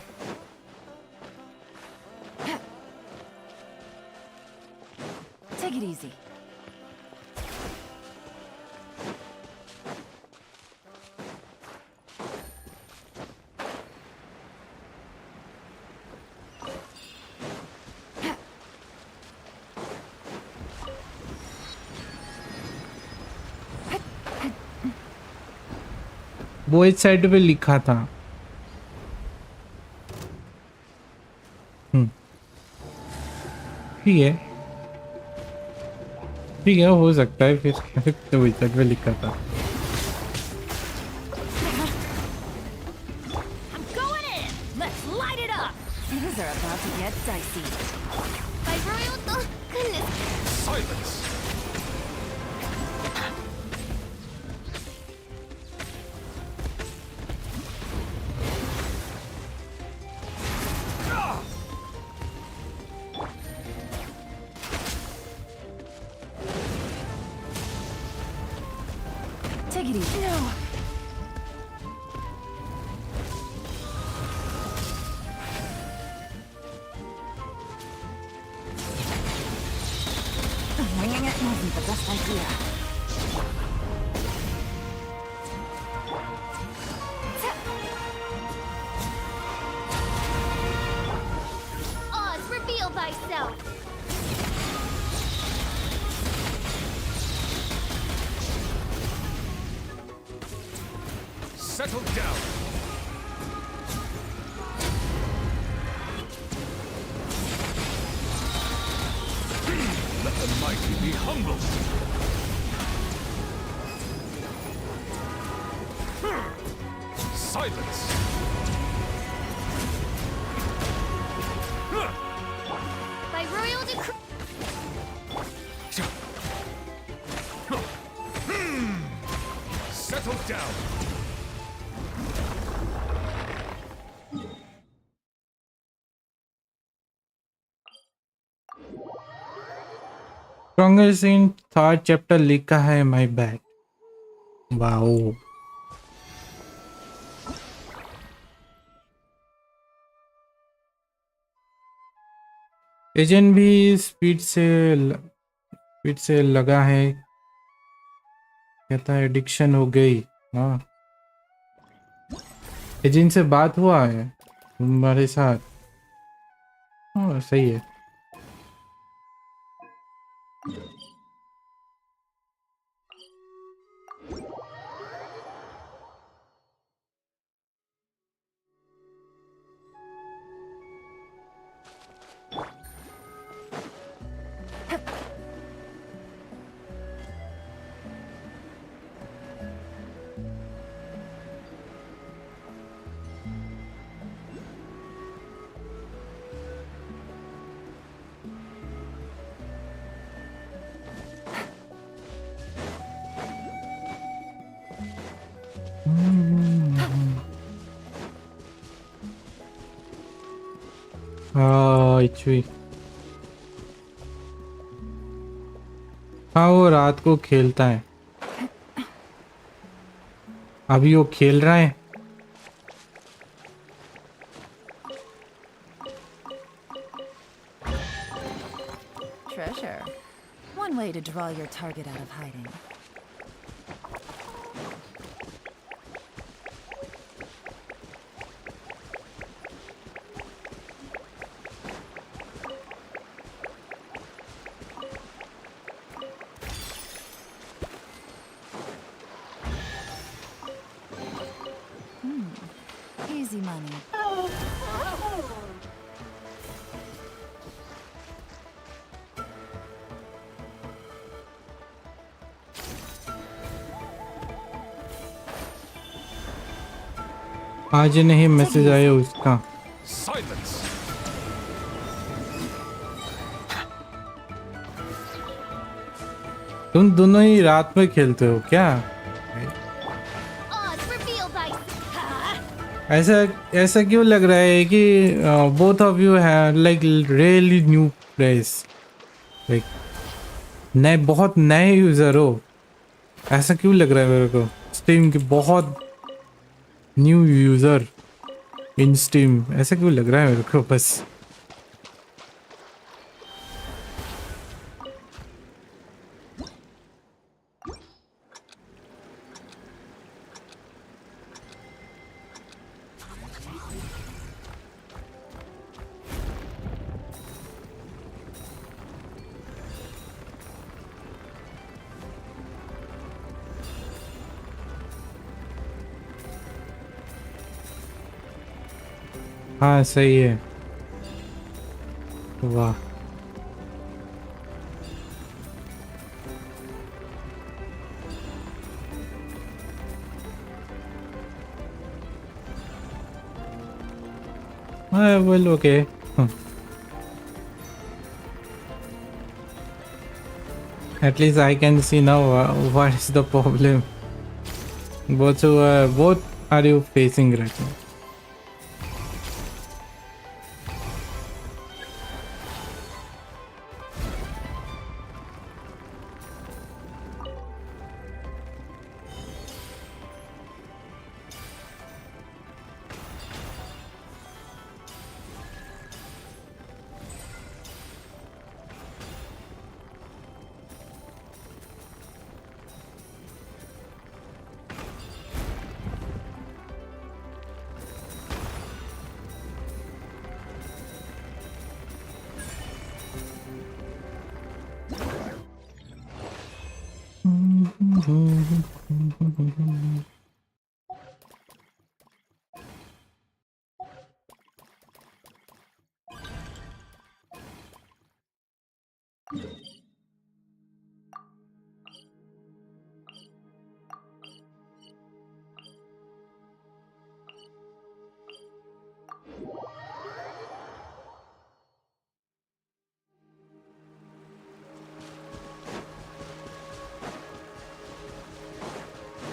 Take it easy. वो इस साइड पे लिखा था। ठीक है ठीक है, हो सकता है फिर तो इस साइड पे लिखा था। I'm going in. Let's light it up. Things are about to get dicey. My royal, oh, goodness. Silence! Take it easy. No. Winging it wasn't the best idea. Oz, reveal thyself. Settle down! Let the mighty be humble! Silence! By royal decree. Settle down! Strongest in third chapter लिखा है my bad. Wow, agent भी speed से लगा है, कहता है addiction हो गई। हाँ, एजेंट से बात हुआ है तुम्हारे साथ? हाँ सही है। हाँ इचुई, हाँ वो रात को खेलता है, अभी वो खेल रहा है। Treasure. One way to draw your target out of hiding. Easy money. आज नहीं मैसेज आया उसका। Silence! तुम दोनों ही रात में खेलते हो क्या? Oz, reveal thyself. ऐसा क्यों लग रहा है कि both of you have like really new place, like नए, बहुत नए यूजर हो? ऐसा क्यों लग रहा है मेरे को? स्टीम के बहुत न्यू यूजर इन स्टीम, ऐसा क्यों लग रहा है मेरे को? बस हाँ सही है। वाह well okay. At least I can see now what is the problem. What are you facing right now?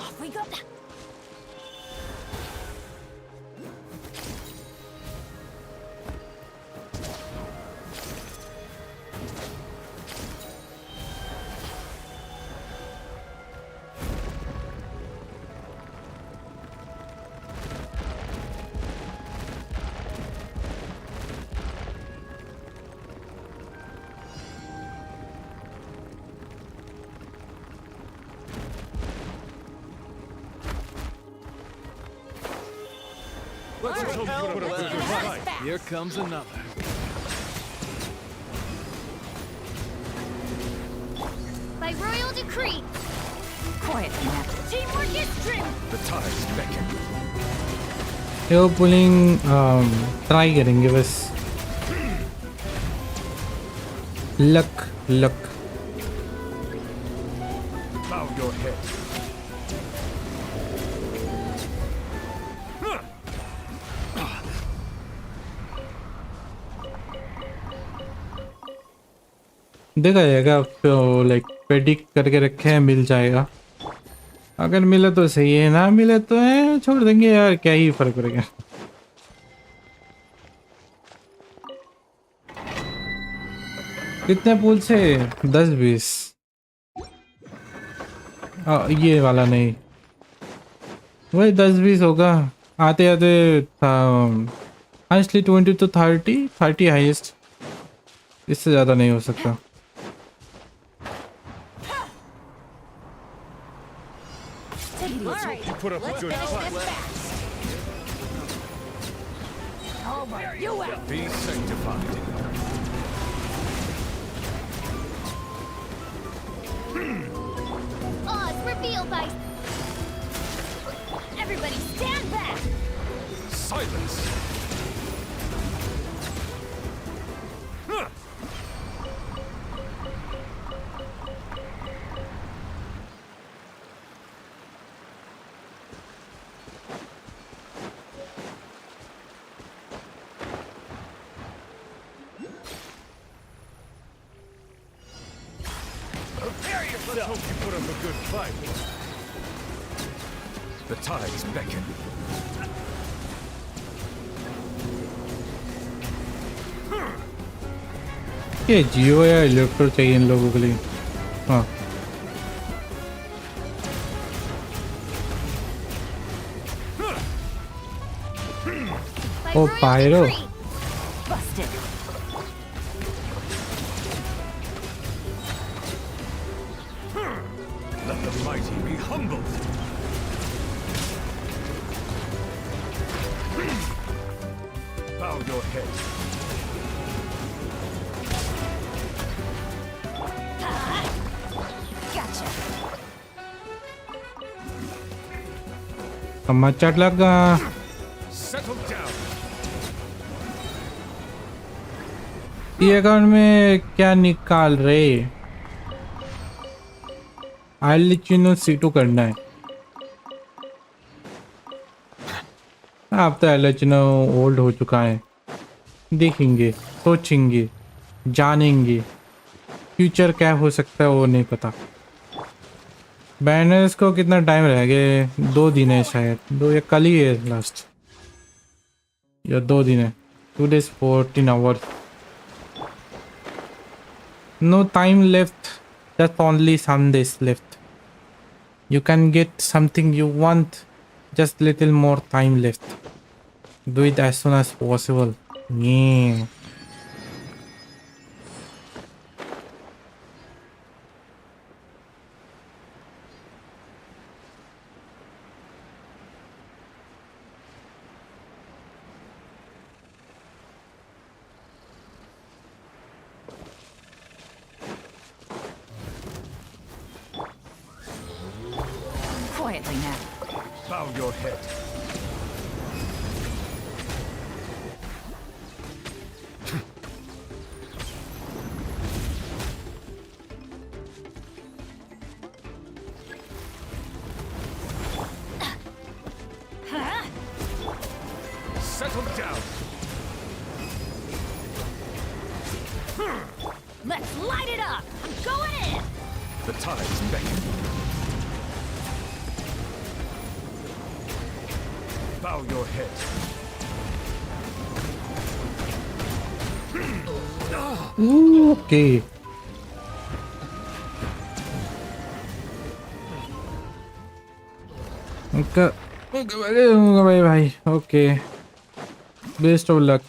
Off we go. Let's hope you put up a good fight. Here comes another. By royal decree, Quietly now. teamwork is trim. The tides beckon. ये pulling try करेंगे बस। Luck luck Bow your head. देखा जाएगा। Like predict करके रखे हैं, मिल जाएगा। अगर मिले तो सही है, ना मिले तो है छोड़ देंगे यार, क्या ही फर्क पड़ेगा। कितने पूल से? 10-20। ये वाला नहीं, वही 10-20 होगा। आते आते हाईएस्टली 20 to 30 हाईएस्ट, इससे ज़्यादा नहीं हो सकता। Let's hope you put up a good fight. Be sanctified. Oz revealed by. Everybody stand back. Silence. Let's hope you put up a good fight. The tides beckon. ये जियो या इलेक्ट्रो चाहिए इन लोगों के लिए। हाँ By Oh, royal pyro. decree. Busted. Let the mighty be humbled. Bow your head. Gotcha. समाचार लगा। Settle down. ये अकाउंट में क्या निकाल रहे? I let you know C2 करना है। अब तो I let you know old हो चुका है। देखेंगे, सोचेंगे, जानेंगे। फ्यूचर क्या हो सकता है वो नहीं पता। बैनर्स को कितना टाइम रह गया? 2 दिन है शायद, 2 या कल ही है लास्ट, या 2 दिन है। 2 days 14 hours. No time left, just only some days left. You can get something you want, just little more time left. Do it as soon as possible. Yeah. Quietly now. Bow your head. Settle down. Let's light it up! I'm going in! The tide's beckoning. Bow your head. Okay. भाई okay, best of luck.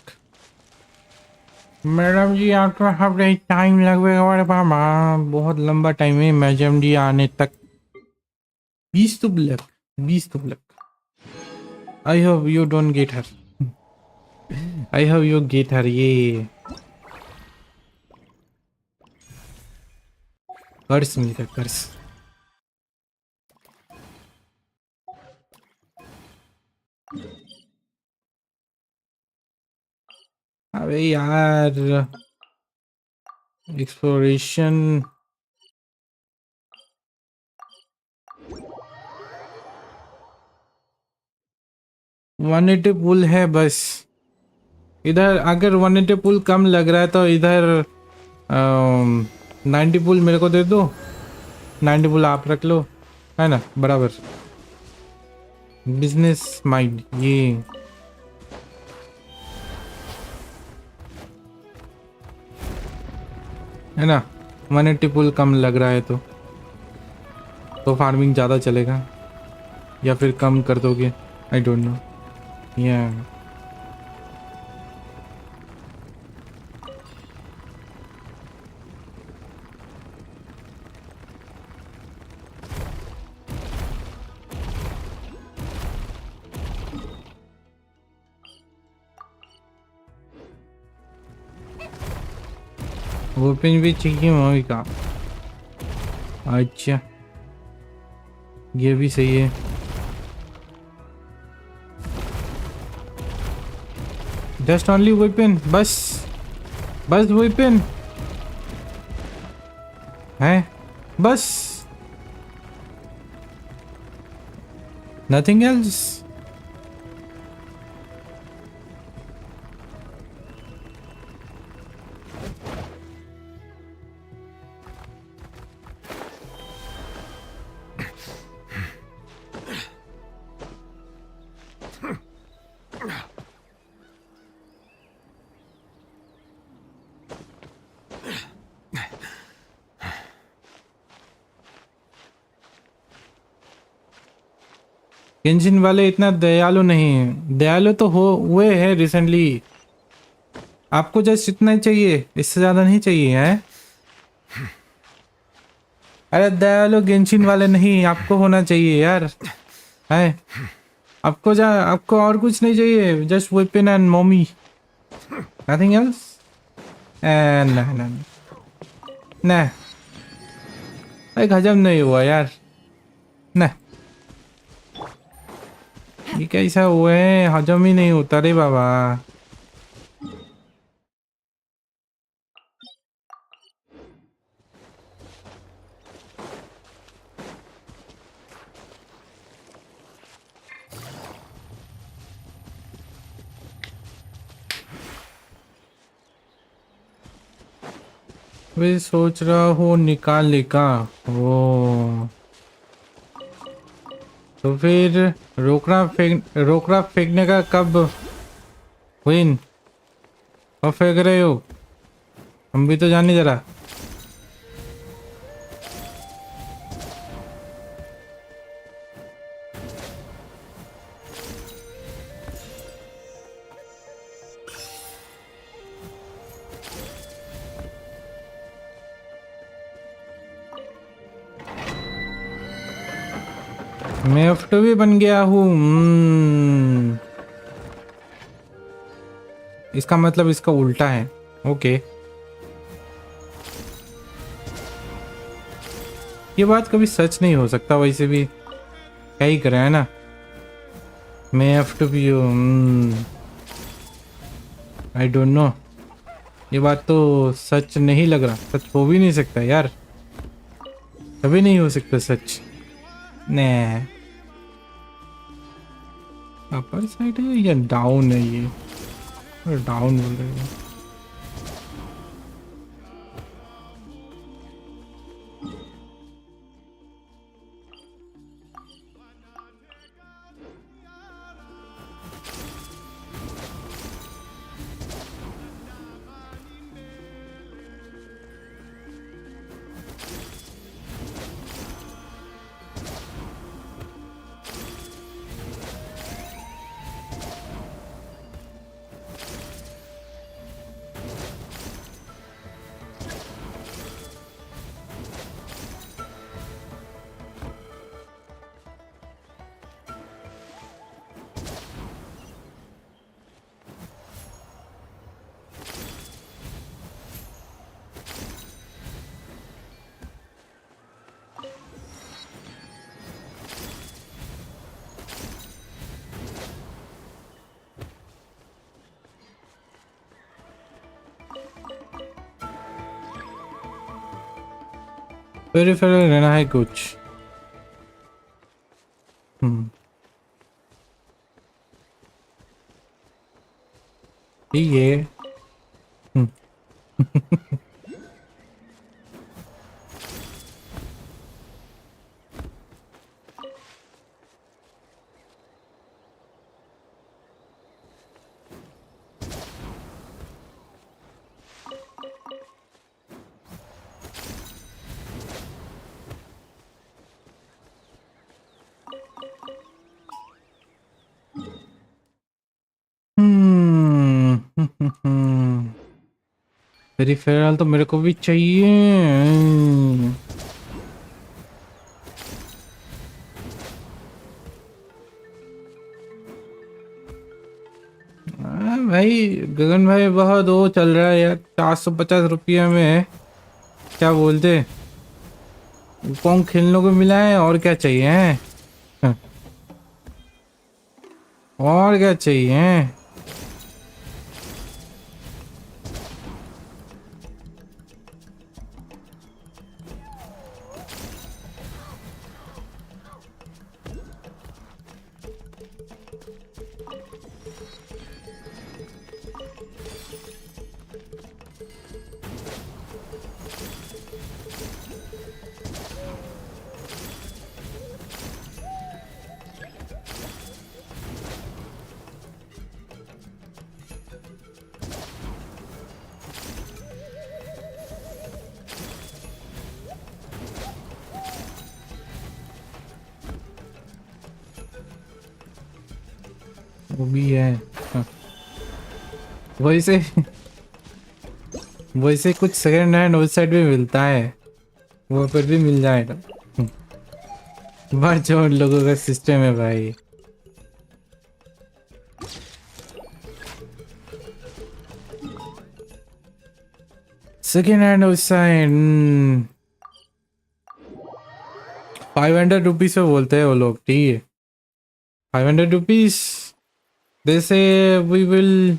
Madam ji आपको हफ्ते time लगेगा हमारे पास, बहुत लंबा time है madam जी आने तक। 20 तुबलक, 20 तुबलक। I hope you don't get her, I hope you get her. ये कर्स मिलकर कर्स। अबे यार एक्सप्लोरेशन वन एटी पुल है बस इधर। अगर 180 पुल कम लग रहा है तो इधर 90 पुल मेरे को दे दो, 90 पुल आप रख लो, है ना, बराबर। बिजनेस माइंड ये है ना। 180 पुल कम लग रहा है तो फार्मिंग ज़्यादा चलेगा या फिर कम कर दोगे, आई डोंट नो। या वो पिन भी चाहिए वही का। अच्छा ये भी सही है। जस्ट ओनली वेपन, बस बस वेपन है बस, नथिंग एल्स। गेंशिन वाले इतना दयालु नहीं है, दयालु तो हो हुए हैं रिसेंटली। आपको जस्ट इतना ही चाहिए, इससे ज्यादा नहीं चाहिए है। अरे दयालु गेंशिन वाले नहीं, आपको होना चाहिए यार, है। आपको और कुछ नहीं चाहिए, just weapon and mommy, nothing else. ना एक हजम नहीं हुआ यार, ना ये कैसा हुआ है, हजम ही नहीं होता रे बाबा। मैं सोच रहा हूँ निकालने का। वो तो फिर रोकना फेंकने का कब? विन कब फेंक रहे हो? हम भी तो जाने जरा। मैं F2 भी बन गया हूँ। इसका मतलब इसका उल्टा है। ओके, ये बात कभी सच नहीं हो सकता। वैसे भी क्या ही करें, है ना। मैं F2 भी हूँ। आई डोंट नो, ये बात तो सच नहीं लग रहा। सच हो भी नहीं सकता यार, कभी नहीं हो सकता सच। ने अपर साइड है या डाउन है? ये डाउन बोल रहे हैं। पेरिफेरल रहना है कुछ। ठीक है। पेरिफेरल तो मेरे को भी चाहिए। भाई गगन भाई बहुत वो चल रहा है यार। 450 रुपये में क्या बोलते कौन खेलने को मिला है, और क्या चाहिए है? और क्या चाहिए? वो भी है। हाँ। वैसे वैसे कुछ सेकंड हैंड उस साइड भी मिलता है, वो पर भी मिल जाएगा। बस जो उन लोगों का सिस्टम है भाई। सेकेंड हैंड उस साइड 500 रुपीज में बोलते हैं वो लोग। ठीक है, 500 rupees. They say we will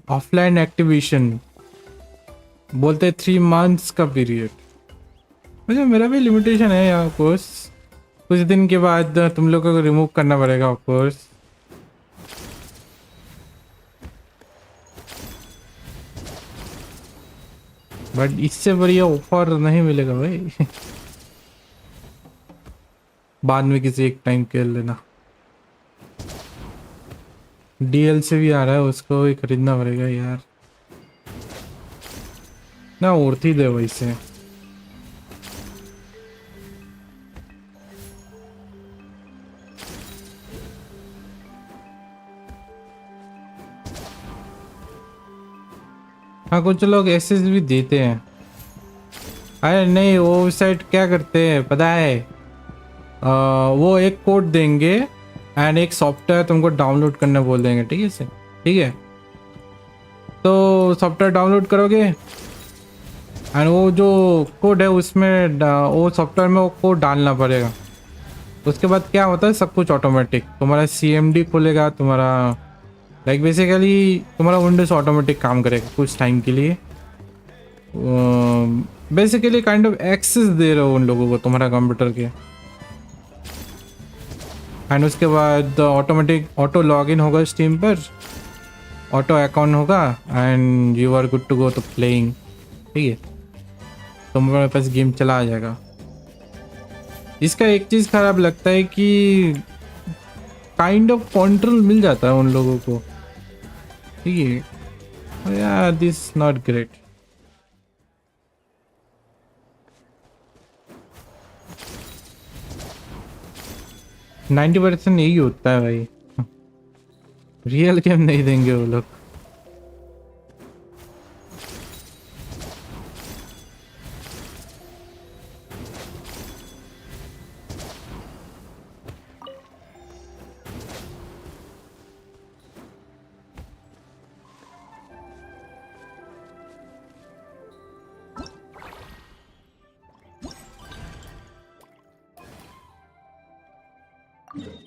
offline activation, बोलते 3 months का पीरियड। मुझे मेरा भी लिमिटेशन है यार, ऑफकोर्स कुछ दिन के बाद तुम लोगों को रिमूव करना पड़ेगा ऑफकोर्स। बट इससे बढ़िया ऑफर नहीं मिलेगा भाई। बाद में किसी एक टाइम खेल लेना। DLC भी आ रहा है, उसको भी खरीदना पड़ेगा यार। ना उड़ती दे वैसे। हाँ कुछ लोग एसेस भी देते हैं। अरे नहीं, वो साइट क्या करते हैं पता है? वो एक कोड देंगे एंड एक सॉफ्टवेयर तुमको डाउनलोड करने बोल देंगे, ठीक है से? ठीक है, तो सॉफ्टवेयर डाउनलोड करोगे एंड वो जो कोड है उसमें वो सॉफ्टवेयर में वो कोड डालना पड़ेगा। उसके बाद क्या होता है, सब कुछ ऑटोमेटिक तुम्हारा CMD खुलेगा, तुम्हारा लाइक बेसिकली तुम्हारा विंडोज ऑटोमेटिक काम करेगा कुछ टाइम के लिए। बेसिकली काइंड ऑफ एक्सेस दे रहे हो उन लोगों को तुम्हारा कंप्यूटर के। एंड उसके बाद ऑटोमेटिक ऑटो लॉगिन होगा स्टीम पर, ऑटो अकाउंट होगा and you are good to go to playing. ठीक है, तुम्हारे पास गेम चला आ जाएगा। इसका एक चीज़ खराब लगता है कि काइंड ऑफ कंट्रोल मिल जाता है उन लोगों को, ठीक है यार। This not great. नाइन्टी % यही होता है भाई, रियल गेम नहीं देंगे वो लोग।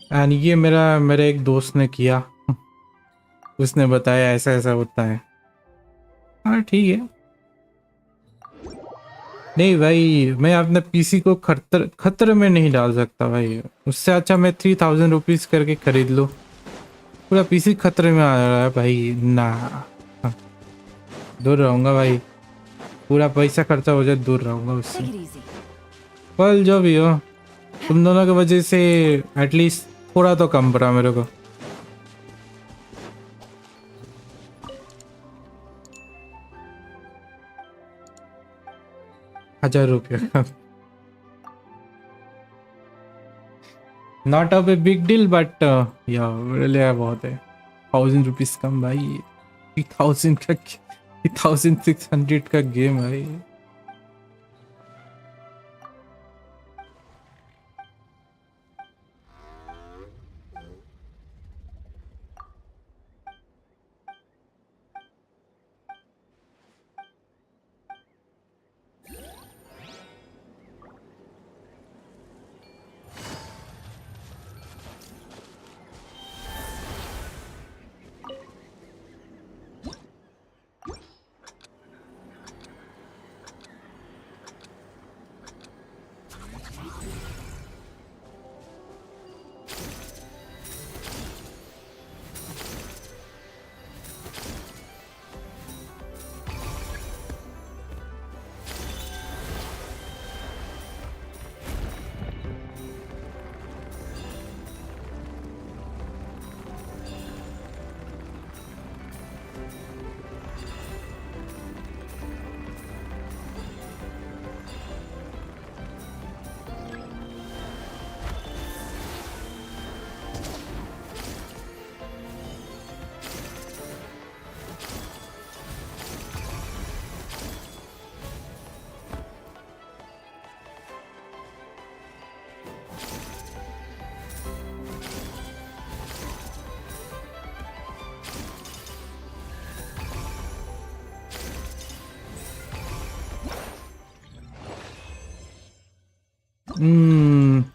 एंड ये मेरे एक दोस्त ने किया, उसने बताया ऐसा ऐसा होता है। हाँ ठीक है। नहीं भाई, मैं अपने PC को खतरे में नहीं डाल सकता भाई। उससे अच्छा मैं 3000 रुपीज़ करके खरीद लूँ। पूरा PC खतरे में आ रहा है भाई ना। हाँ, दूर रहूँगा भाई, पूरा पैसा खर्चा हो जाए दूर रहूँगा उससे। Take it easy. पर जो भी हो, तुम दोनों की वजह से एटलीस्ट थोड़ा तो कम पड़ा मेरे को। ₹1000 का। Not a big deal but या मेरे लिए बहुत है। 1000 रुपीज कम भाई। 3600 का गेम भाई।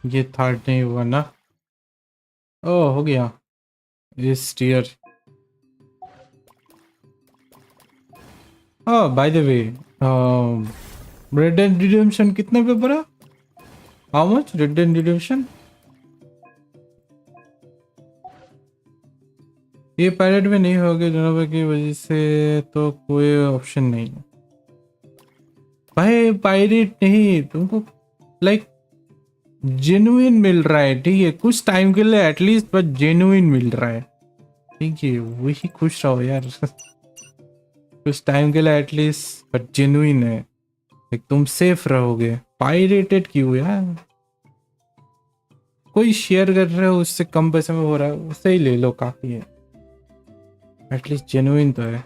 ये थर्ड नहीं हुआ ना। ओ हो गया इस tier. Oh by the way, Red Dead Redemption कितने पे पड़ा? How much Red Dead Redemption? ये पायरेट में नहीं होगा जनरल की वजह से, तो कोई ऑप्शन नहीं है। भाई पायरेट नहीं, तुमको लाइक जेन्युइन मिल रहा है, ठीक है, कुछ टाइम के लिए एटलीस्ट, बट जेन्युइन मिल रहा है, ठीक है, वही खुश रहो यार। कुछ टाइम के लिए एटलीस्ट, बट जेन्युइन है, एक तुम सेफ रहोगे। पायरेटेड क्यों यार? कोई शेयर कर रहे हो उससे कम पैसे में हो रहा है, उससे ही ले लो, काफी है, एटलीस्ट जेन्युइन तो है।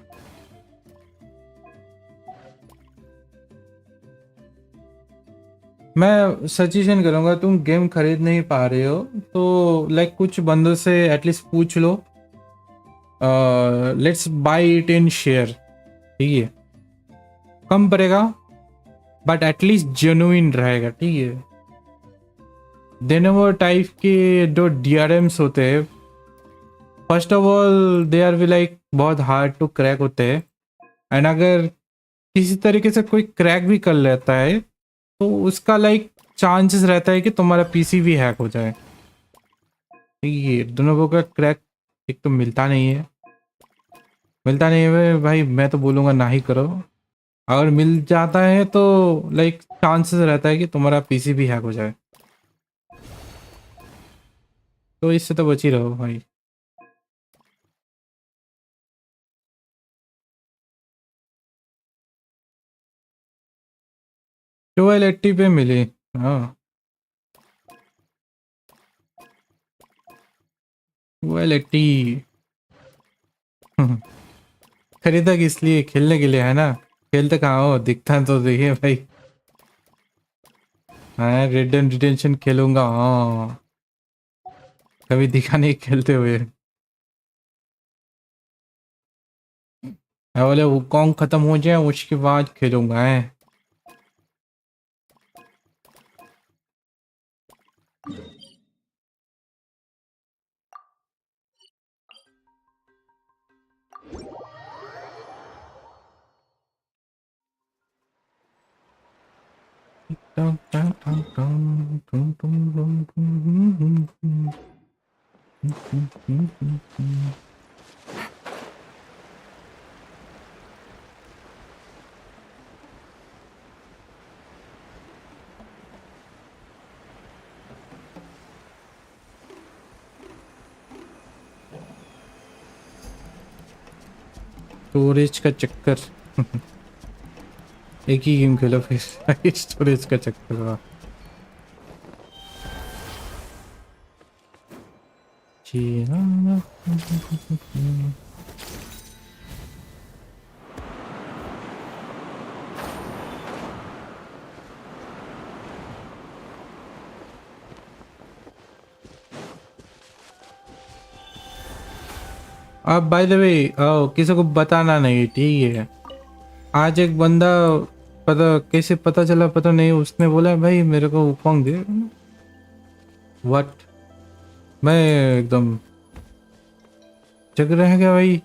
मैं सजेशन करूंगा, तुम गेम खरीद नहीं पा रहे हो तो लाइक कुछ बंदों से एटलीस्ट पूछ लो, let's buy it in share, ठीक है, कम पड़ेगा बट एटलीस्ट जेन्युइन रहेगा, ठीक है। देनोवर टाइप के जो DRMs होते हैं, first of all they are भी लाइक बहुत हार्ड टू क्रैक होते हैं, एंड अगर किसी तरीके से कोई क्रैक भी कर लेता है तो उसका लाइक चांसेस रहता है कि तुम्हारा PC भी हैक हो जाए, ठीक है। दोनों का क्रैक एक तो मिलता नहीं है, भाई मैं तो बोलूँगा ना ही करो, अगर मिल जाता है तो लाइक चांसेस रहता है कि तुम्हारा PC भी हैक हो जाए, तो इससे तो बच ही रहो भाई। तो 80 पे मिली, हाँ 80। खरीदा किस लिए? खेलने के लिए है ना, खेलते कहाँ हो, दिखता तो देखिए भाई। हाँ रेड डेड रिडेम्पशन खेलूंगा, हाँ कभी दिखा नहीं खेलते हुए। मैं बोले वो कॉन्ग खत्म हो जाए उसके बाद खेलूंगा है। स्टोरेज का चक्कर। एक ही गेम खेलो फिर स्टोरेज का चक्कर हुआ। अब बाय द वे किसी को बताना नहीं, ठीक है। आज एक बंदा पता कैसे पता चला पता नहीं, उसने बोला भाई मेरे को वुकोंग दे। व्हाट? मैं एकदम जग रह गया भाई,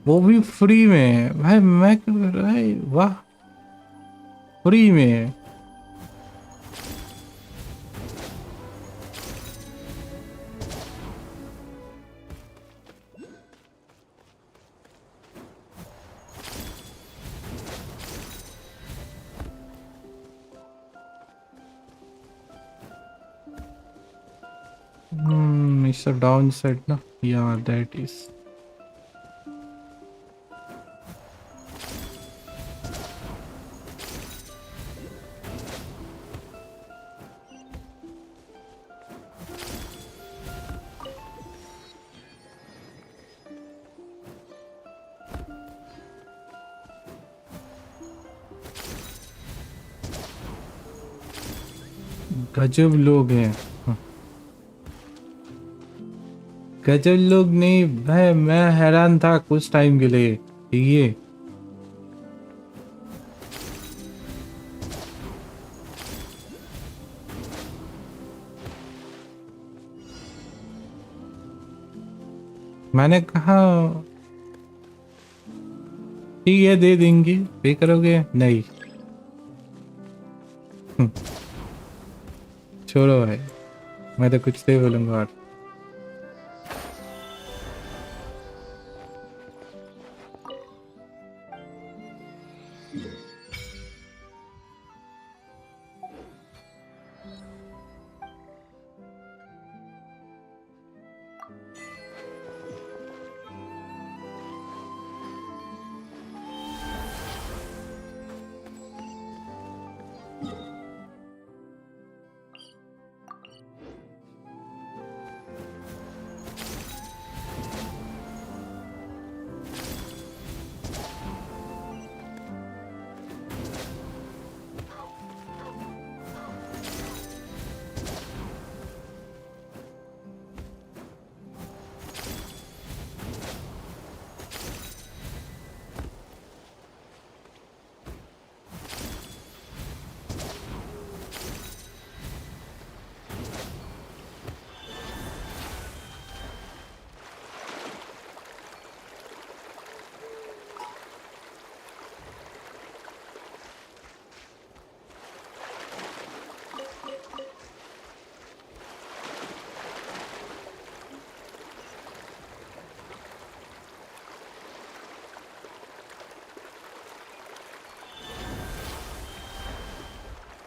वो भी फ्री में भाई। मैं भाई वाह, फ्री में। It's a downside, no? Yeah, that is. गजब लोग हैं, गजब लोग नहीं भाई। मैं हैरान था कुछ टाइम के लिए, ठीक है। मैंने कहा ठीक है दे देंगे, पे करोगे? नहीं। छोड़ो भाई, मैं तो कुछ नहीं बोलूंगा। और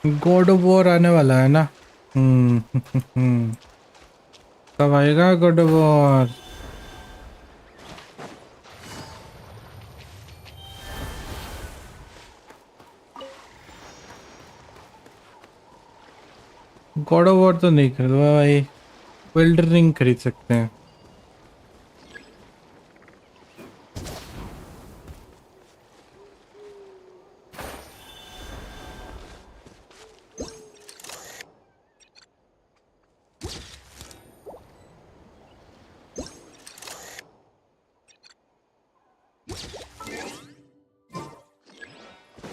गॉड ऑफ वॉर आने वाला है ना। कब आएगा God of war? God of war तो नहीं खरीदवा भाई, विल्डरिंग खरीद सकते हैं।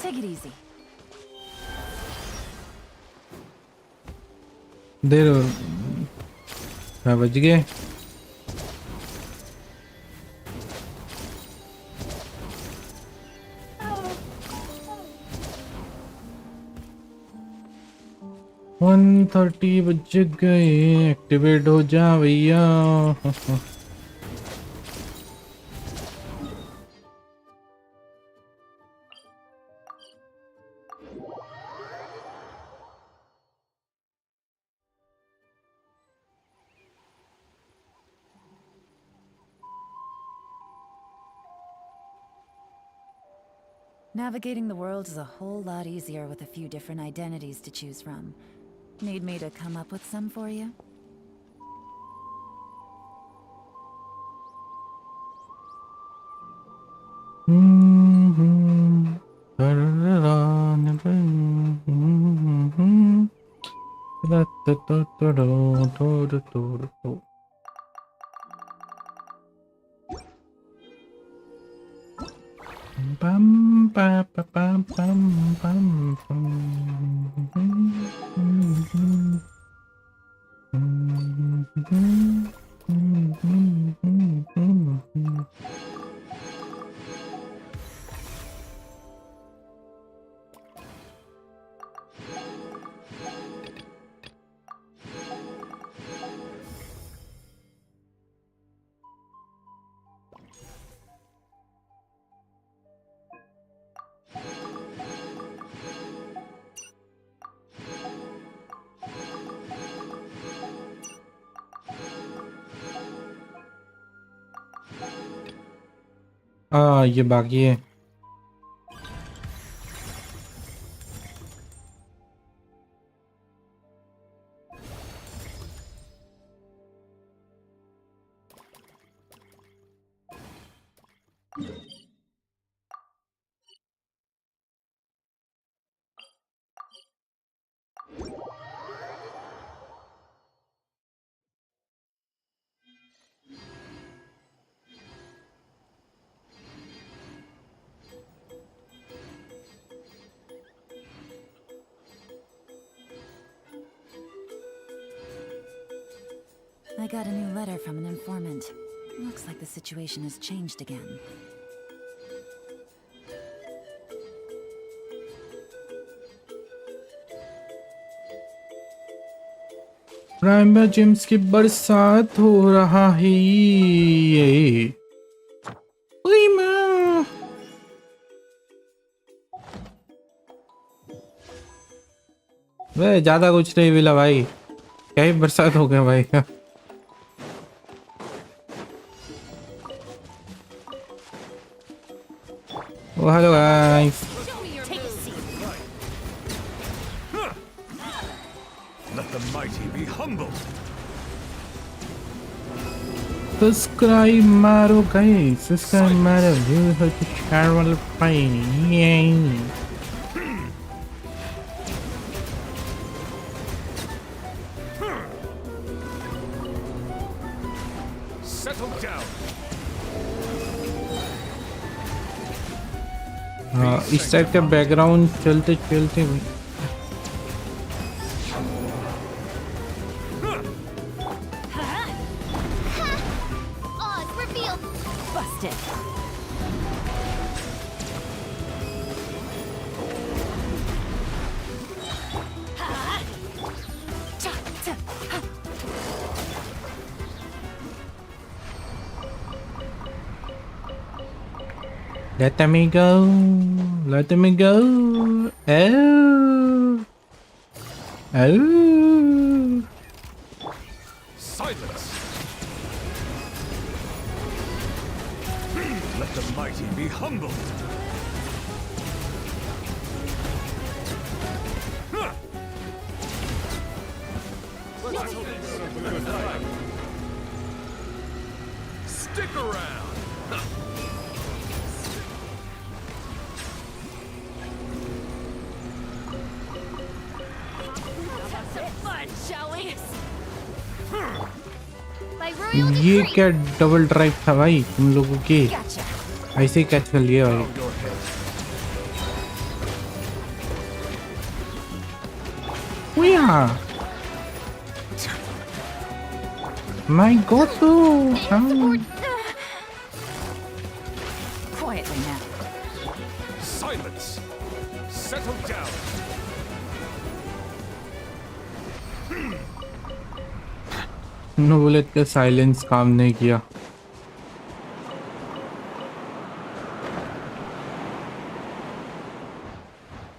Take it easy. देर क्या बज गए? वन 1:30 बज गए, एक्टिवेट हो जा भैया। Navigating the world is a whole lot easier with a few different identities to choose from. Need me to come up with some for you? Bum ba ba bum bum bum bum. ये बाकी है। I got a new letter from an informant. Looks like the situation has changed again. Prime James की बरसात हो रहा है। ओए माँ, वे ज्यादा कुछ नहीं मिला भाई, क्या ही बरसात हो गया भाई। Oh, hello guys. Take a seat. Let the mighty be humble. Subscribe मारो guys, subscribe मारो, you have to share वाला पाई। Settle down. हाँ, इस टाइप का बैकग्राउंड चलते चलते Oz revealed. Busted! Let me go, let me go. Oh. Oh. Silence! Let the mighty be humbled! Stick around! Have some fun, shall we? By royal ये decree. क्या double drive था भाई तुम लोगों के? Gotcha. ऐसे ही कैच कर लिया भाई. Bow your head. Yeah. My God, though. How? Quietly now. Silence! Settle down! No bullet का साइलेंस काम नहीं किया.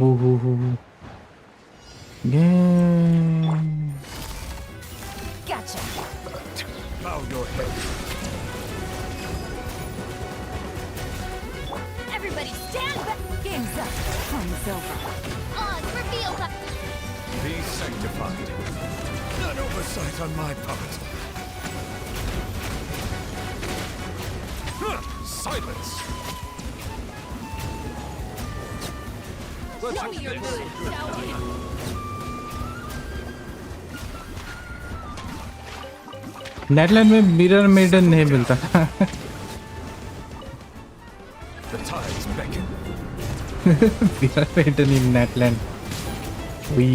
हो. Yeah. Gotcha. Bow your head. Everybody stand back. Game's up. Fun's over. Odds reveal. Be sanctified. An oversight on my part. Silence! Show me your moves, shall we? नेटलैंड में mirror maiden नहीं मिलता. The tides beckon. Mirror maiden in Natlan. वी.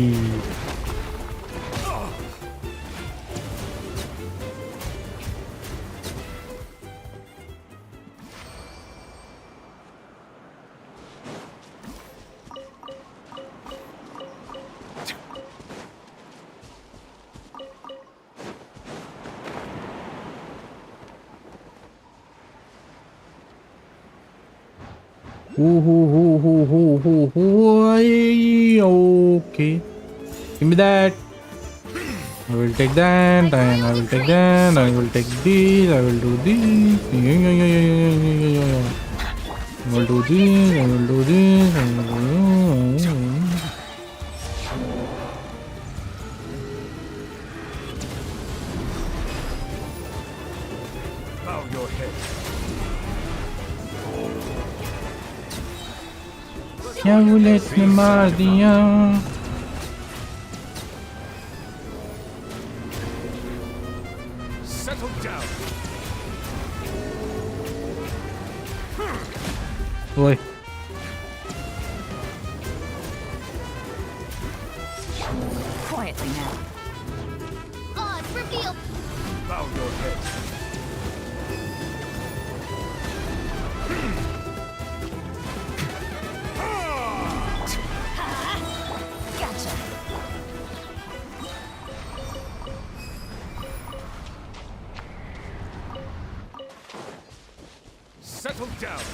Okay. Give me that. I will take that, and I will take that, I will take this, I will do this. I will do this, I will do this, I will do this. Bow your head. क्या bullet ने मार दिया. Settle down. ओए Quietly now. Odds reveal. Bow your head. Gotcha. Settle down.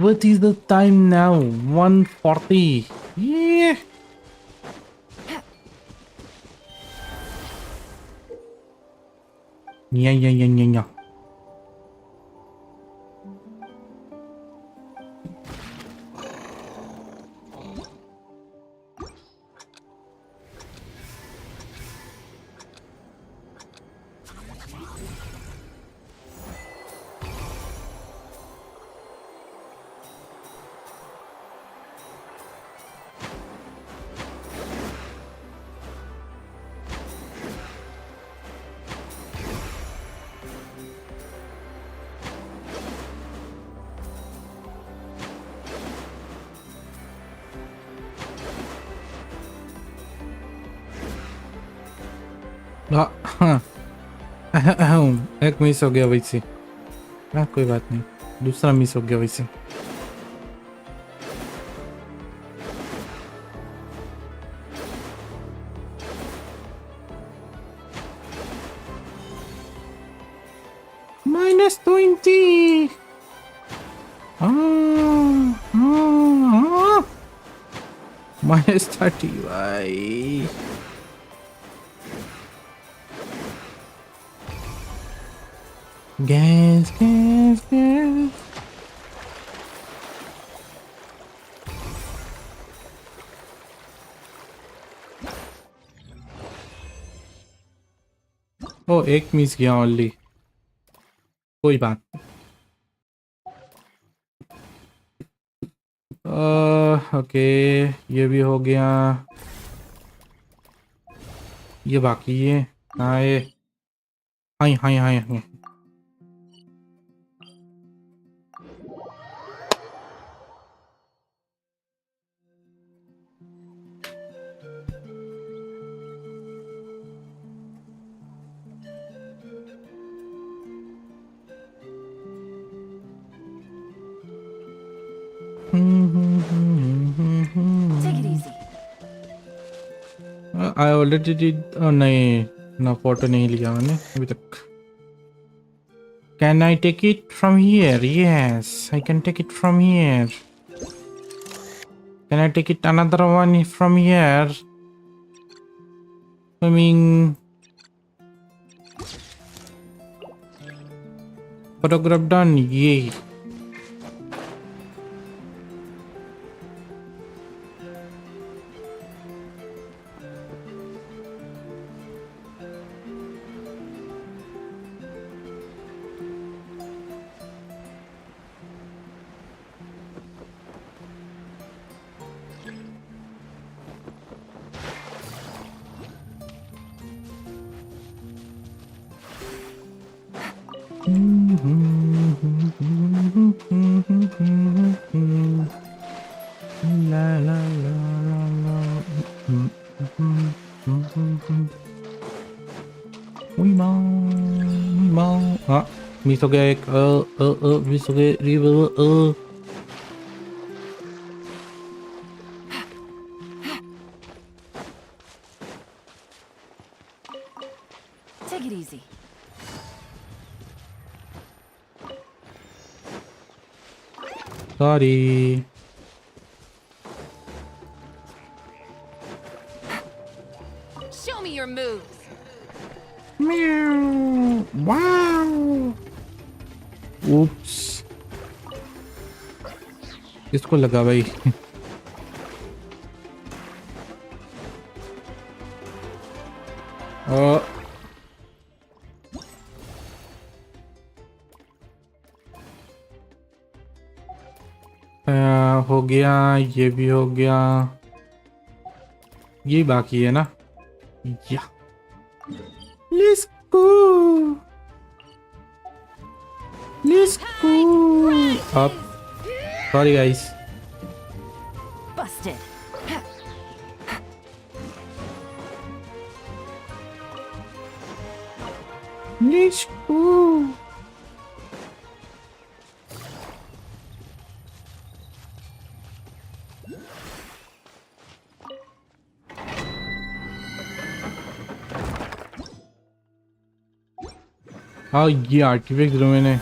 what is the time now? 1:40. Yeah. Yeah. एक miss हो गया वैसे. हाँ कोई बात नहीं, दूसरा मिस हो गया वैसे. 20. -30 भाई. Gas. ओ एक मिस गया ओनली. कोई बात नहीं. ओके ये भी हो गया. ये बाकी है. हाँ ये हाँ. Take it easy. I already did. नहीं ना फोटो नहीं लिया मैंने अभी तक. Can I take it from here? Yes I can take it from here. Can I take it another one from here? I mean photograph done. Yay. La la la la la. हाँ miss हो गया एक. Miss हो गया. Take it easy. Sorry. Show me your moves. Meow. Wow. Oops. इसको लगा भाई. हो गया. ये भी हो गया. ये बाकी है ना. या Let's go. Up. Sorry guys. Busted. Let's go. हाँ ये आर्टिफैक्ट जो मैंने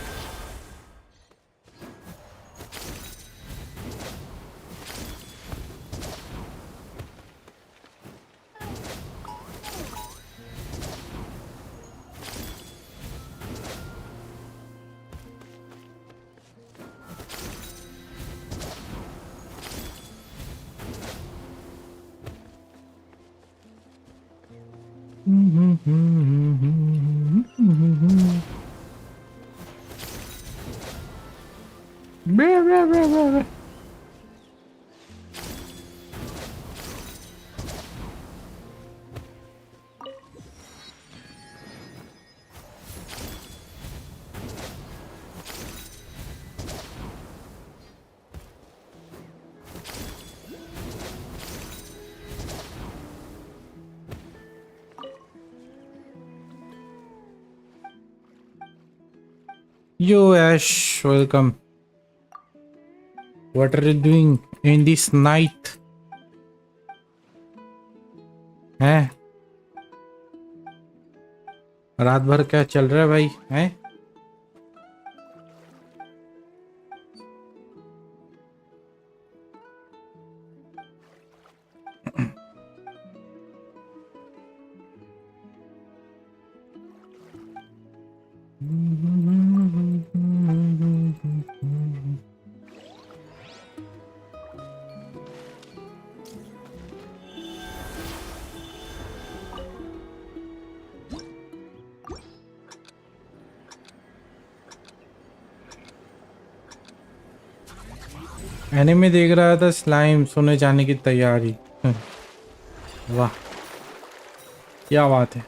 Yo Ash, welcome. What are you doing in this night? हैं? रात भर क्या चल रहा है भाई? हैं? एनिमे देख रहा था, स्लाइम सोने जाने की तैयारी। वाह क्या बात है।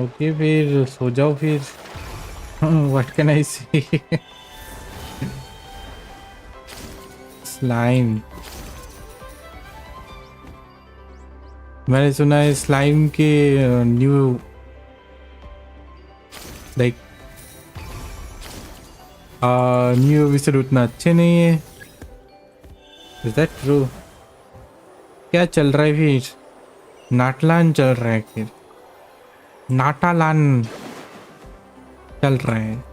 ओके फिर सो जाओ फिर। व्हाट कैन आई से। स्लाइम, मैंने सुना है स्लाइम के न्यू लाइक न्यू एपिसोड उतना अच्छे नहीं है। Is that true? क्या चल रहा है फिर? नाटलान चल रहा है फिर? नाटालान चल रहा है।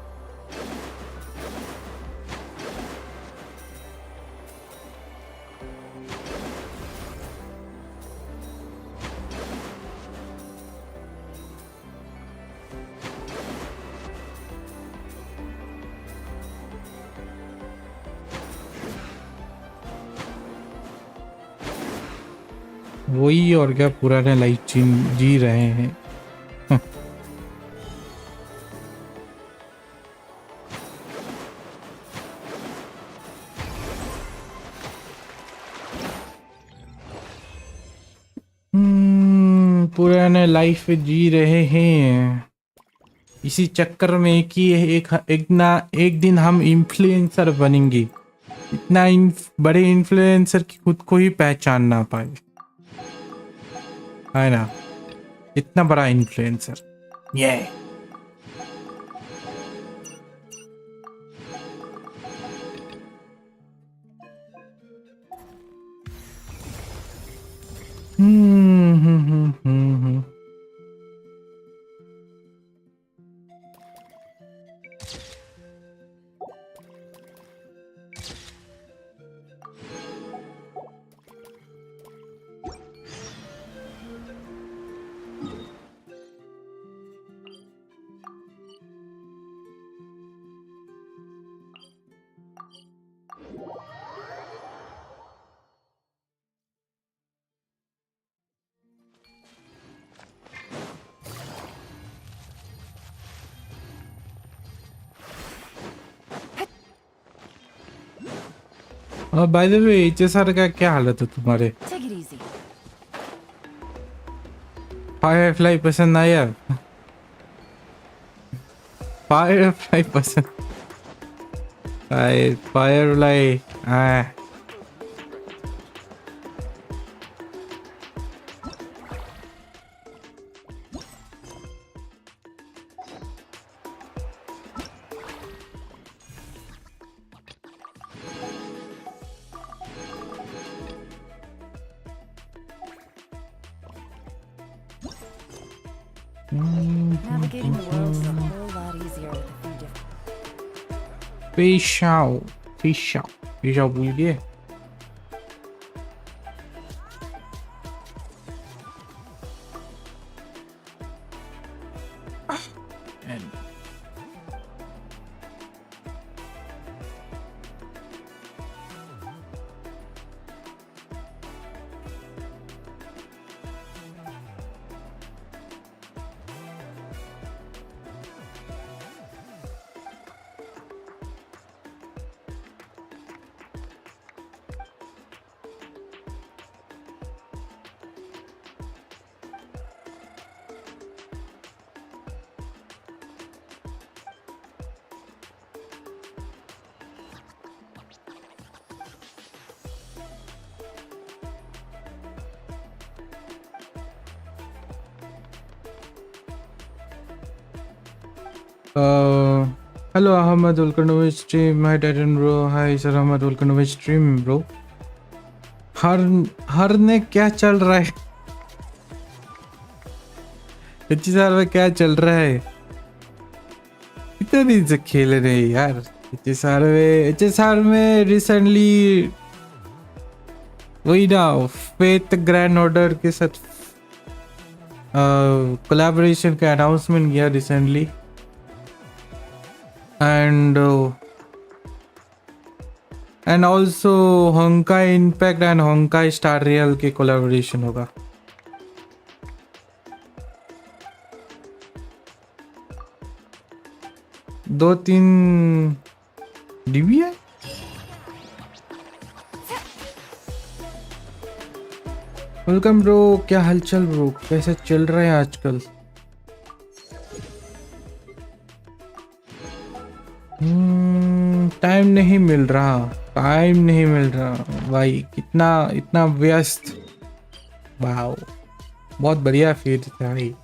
वही और क्या, पुराने लाइफ जी रहे हैं। पुराने लाइफ जी रहे हैं। इसी चक्कर में कि एक दिन हम इन्फ्लुएंसर बनेंगे। इतना बड़े इन्फ्लुएंसर की खुद को ही पहचान ना पाए, है ना? इतना बड़ा इन्फ्लुएंसर ये बाय द वे एचएसआर का क्या हालत है तुम्हारे? Take it easy. फायरफ्लाई पसंद आया? फायरफ्लाई पसंद? Firefly Navigating the world is a whole lot easier with a few different. पेशाव भूल गए। Hello Ahmed, welcome to my stream. Hi Titan bro. Hi sir Ahmed, welcome to my stream bro. हर ने क्या चल रहा है? इतनी साल में क्या चल रहा है? कितने दिन से खेल रहे हैं यार? HSR में रिसेंटली वही ना फेथ ग्रैंड ऑर्डर के साथ कोलैबोरेशन का अनाउंसमेंट किया recently and also Honkai Impact and Honkai Star Rail के कोलैबोरेशन होगा। दो तीन डीबी है। वेलकम ब्रो, क्या हालचाल ब्रो, कैसे चल रहा है आजकल? टाइम नहीं मिल रहा भाई, कितना इतना व्यस्त। वाओ, बहुत बढ़िया फिर भाई।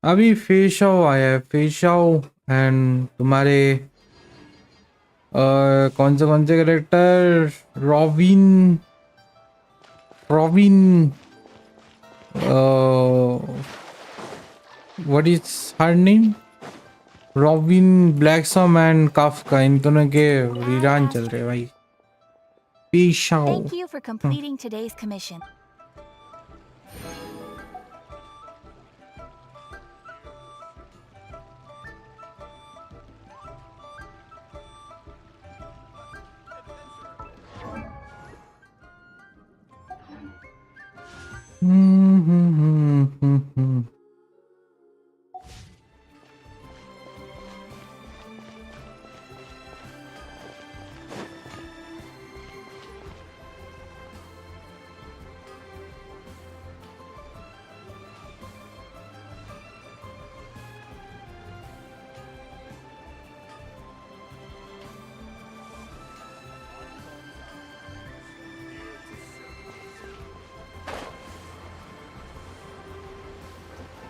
अभी फेशाओ आया है, फेशाओ एंड तुम्हारे कौन से character, Robin what is her name, Robin Black Swan and Kafka, इन दोनों के रीरान चल रहे भाई। पेशाओ। Thank you for completing today's commission.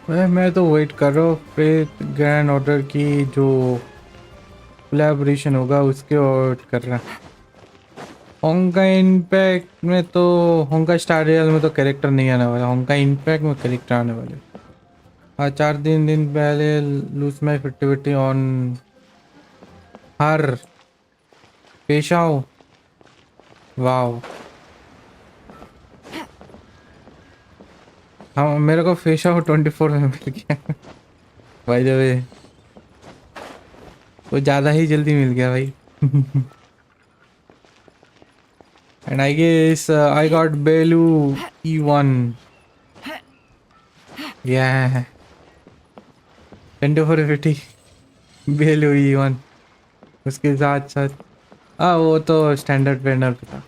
मैं तो वेट कर रहा हूँ फिर ग्रैंड ऑर्डर की जो कोलैबोरेशन होगा उसके वेट कर रहा। होंकाई इम्पैक्ट में तो, होंकाई स्टार रियल में तो कैरेक्टर नहीं आने वाला, होंकाई इम्पैक्ट में कैरेक्टर आने वाले। हाँ, 4 दिन पहले lose my fifty on her पेशाओ। वाओ, हाँ मेरे को फेशाओ 24 में मिल गया भाई, जब वो ज़्यादा ही जल्दी मिल गया भाई। And I guess I got blue E1, yeah 2450 बेलू E1। उसके साथ साथ वो तो स्टैंडर्ड बैनर पे था,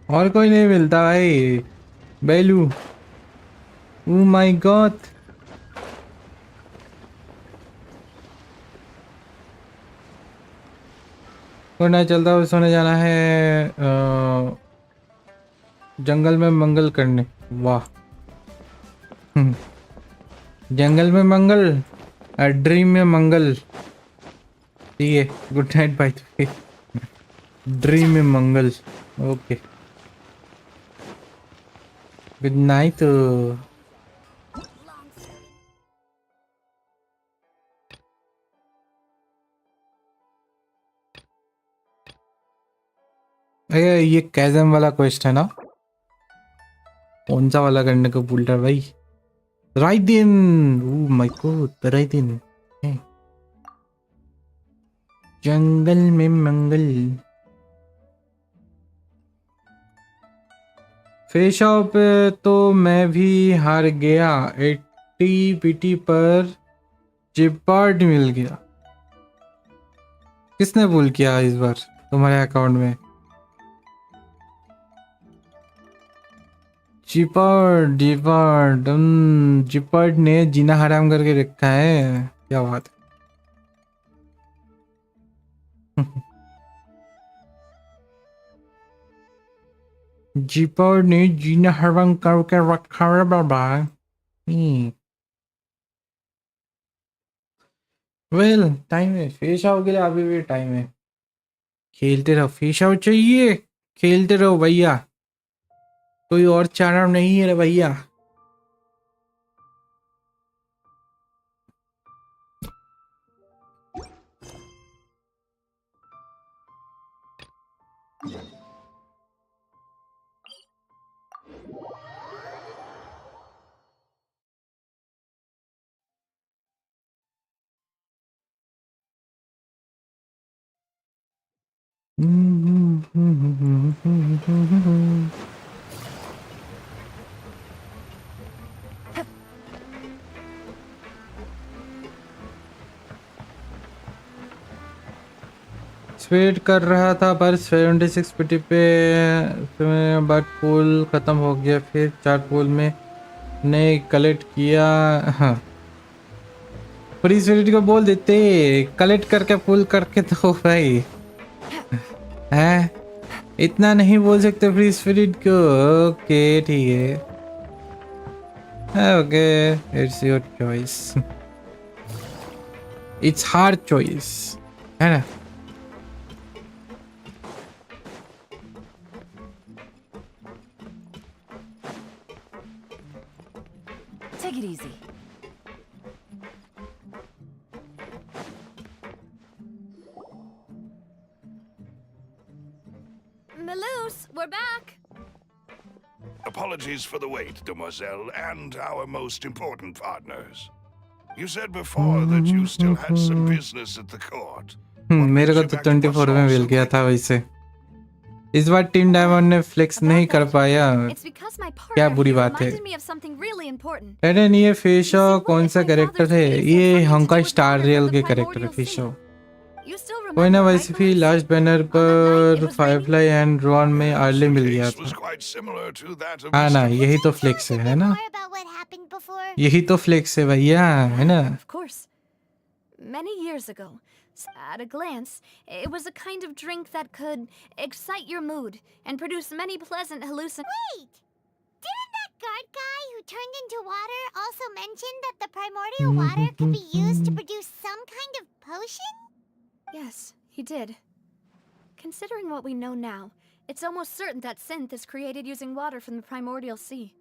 और कोई नहीं मिलता भाई बेलू। ओ माय गॉड, कोई ना चलता हुआ सोने जाना है जंगल में मंगल करने। वाह जंगल में मंगल, ड्रीम में मंगल। ठीक है, गुड नाइट भाई। ड्रीम में मंगल, ओके गुड नाइट। ये कैजम वाला क्वेश्चन है ना, कौन सा वाला करने को बोल रहा भाई? राइदिन, ओह माय गॉड राइदिन। जंगल में मंगल। फेशाओ पे तो मैं भी हार गया, 80 पीटी पर जिपार्ड मिल गया। किसने भूल किया इस बार तुम्हारे अकाउंट में? जिपार्ड जिपार्ड जिपार्ड ने जीना हराम करके रखा है, क्या बात है। जिपार्ड ने जीना हराम करके रखा है बाबा। वेल टाइम है, फिश आउट के लिए अभी भी टाइम है। खेलते रहो, फिश आउट चाहिए खेलते रहो भैया, कोई और चारा नहीं है रे भैया। स्पीड कर रहा था पर 76 पीटी पे, बट पूल खत्म हो गया, फिर 4 पूल में ने कलेक्ट किया। हाँ, फ्री स्पिरिट को बोल देते कलेक्ट करके पुल करके तो भाई है, इतना नहीं बोल सकते फ्री स्पिरिट को। ओके ठीक है, okay it's your choice, it's hard choice है ना। Take it easy. Melouse, we're back. Apologies for the wait, demoiselle, and our most important partners. You said before that you still had some business at the court. मेरे को तो 24 में मिल गया था वैसे, इस बार टीम डायमंड ने फ्लेक्स नहीं कर पाया, It's because my partner क्या बुरी here बात है। reminded me of something really important. अरे नहीं, ये फिशो कौन सा कैरेक्टर है, ये हंकाई स्टार रियल के कैरेक्टर है फिशो। You still कोई ना, remember, वैसे right, भी Melouse? लास्ट बैनर पर फायरफ्लाई एंड रॉन में अर्ली मिल गया Case was था। quite similar to that of हाँ ना, Mr. यही तो Tell फ्लेक्स us a है bit ना, more about what happened before. यही तो फ्लेक्स है भैया है ना। Of course. Many years ago, at a glance, it was a kind of drink that could excite your mood and produce many pleasant hallucinations. Wait! Didn't that guard guy who turned into water also mention that the primordial water could be used to produce some kind of potion? Yes, he did. Considering what we know now, it's almost certain that synth is created using water from the primordial sea.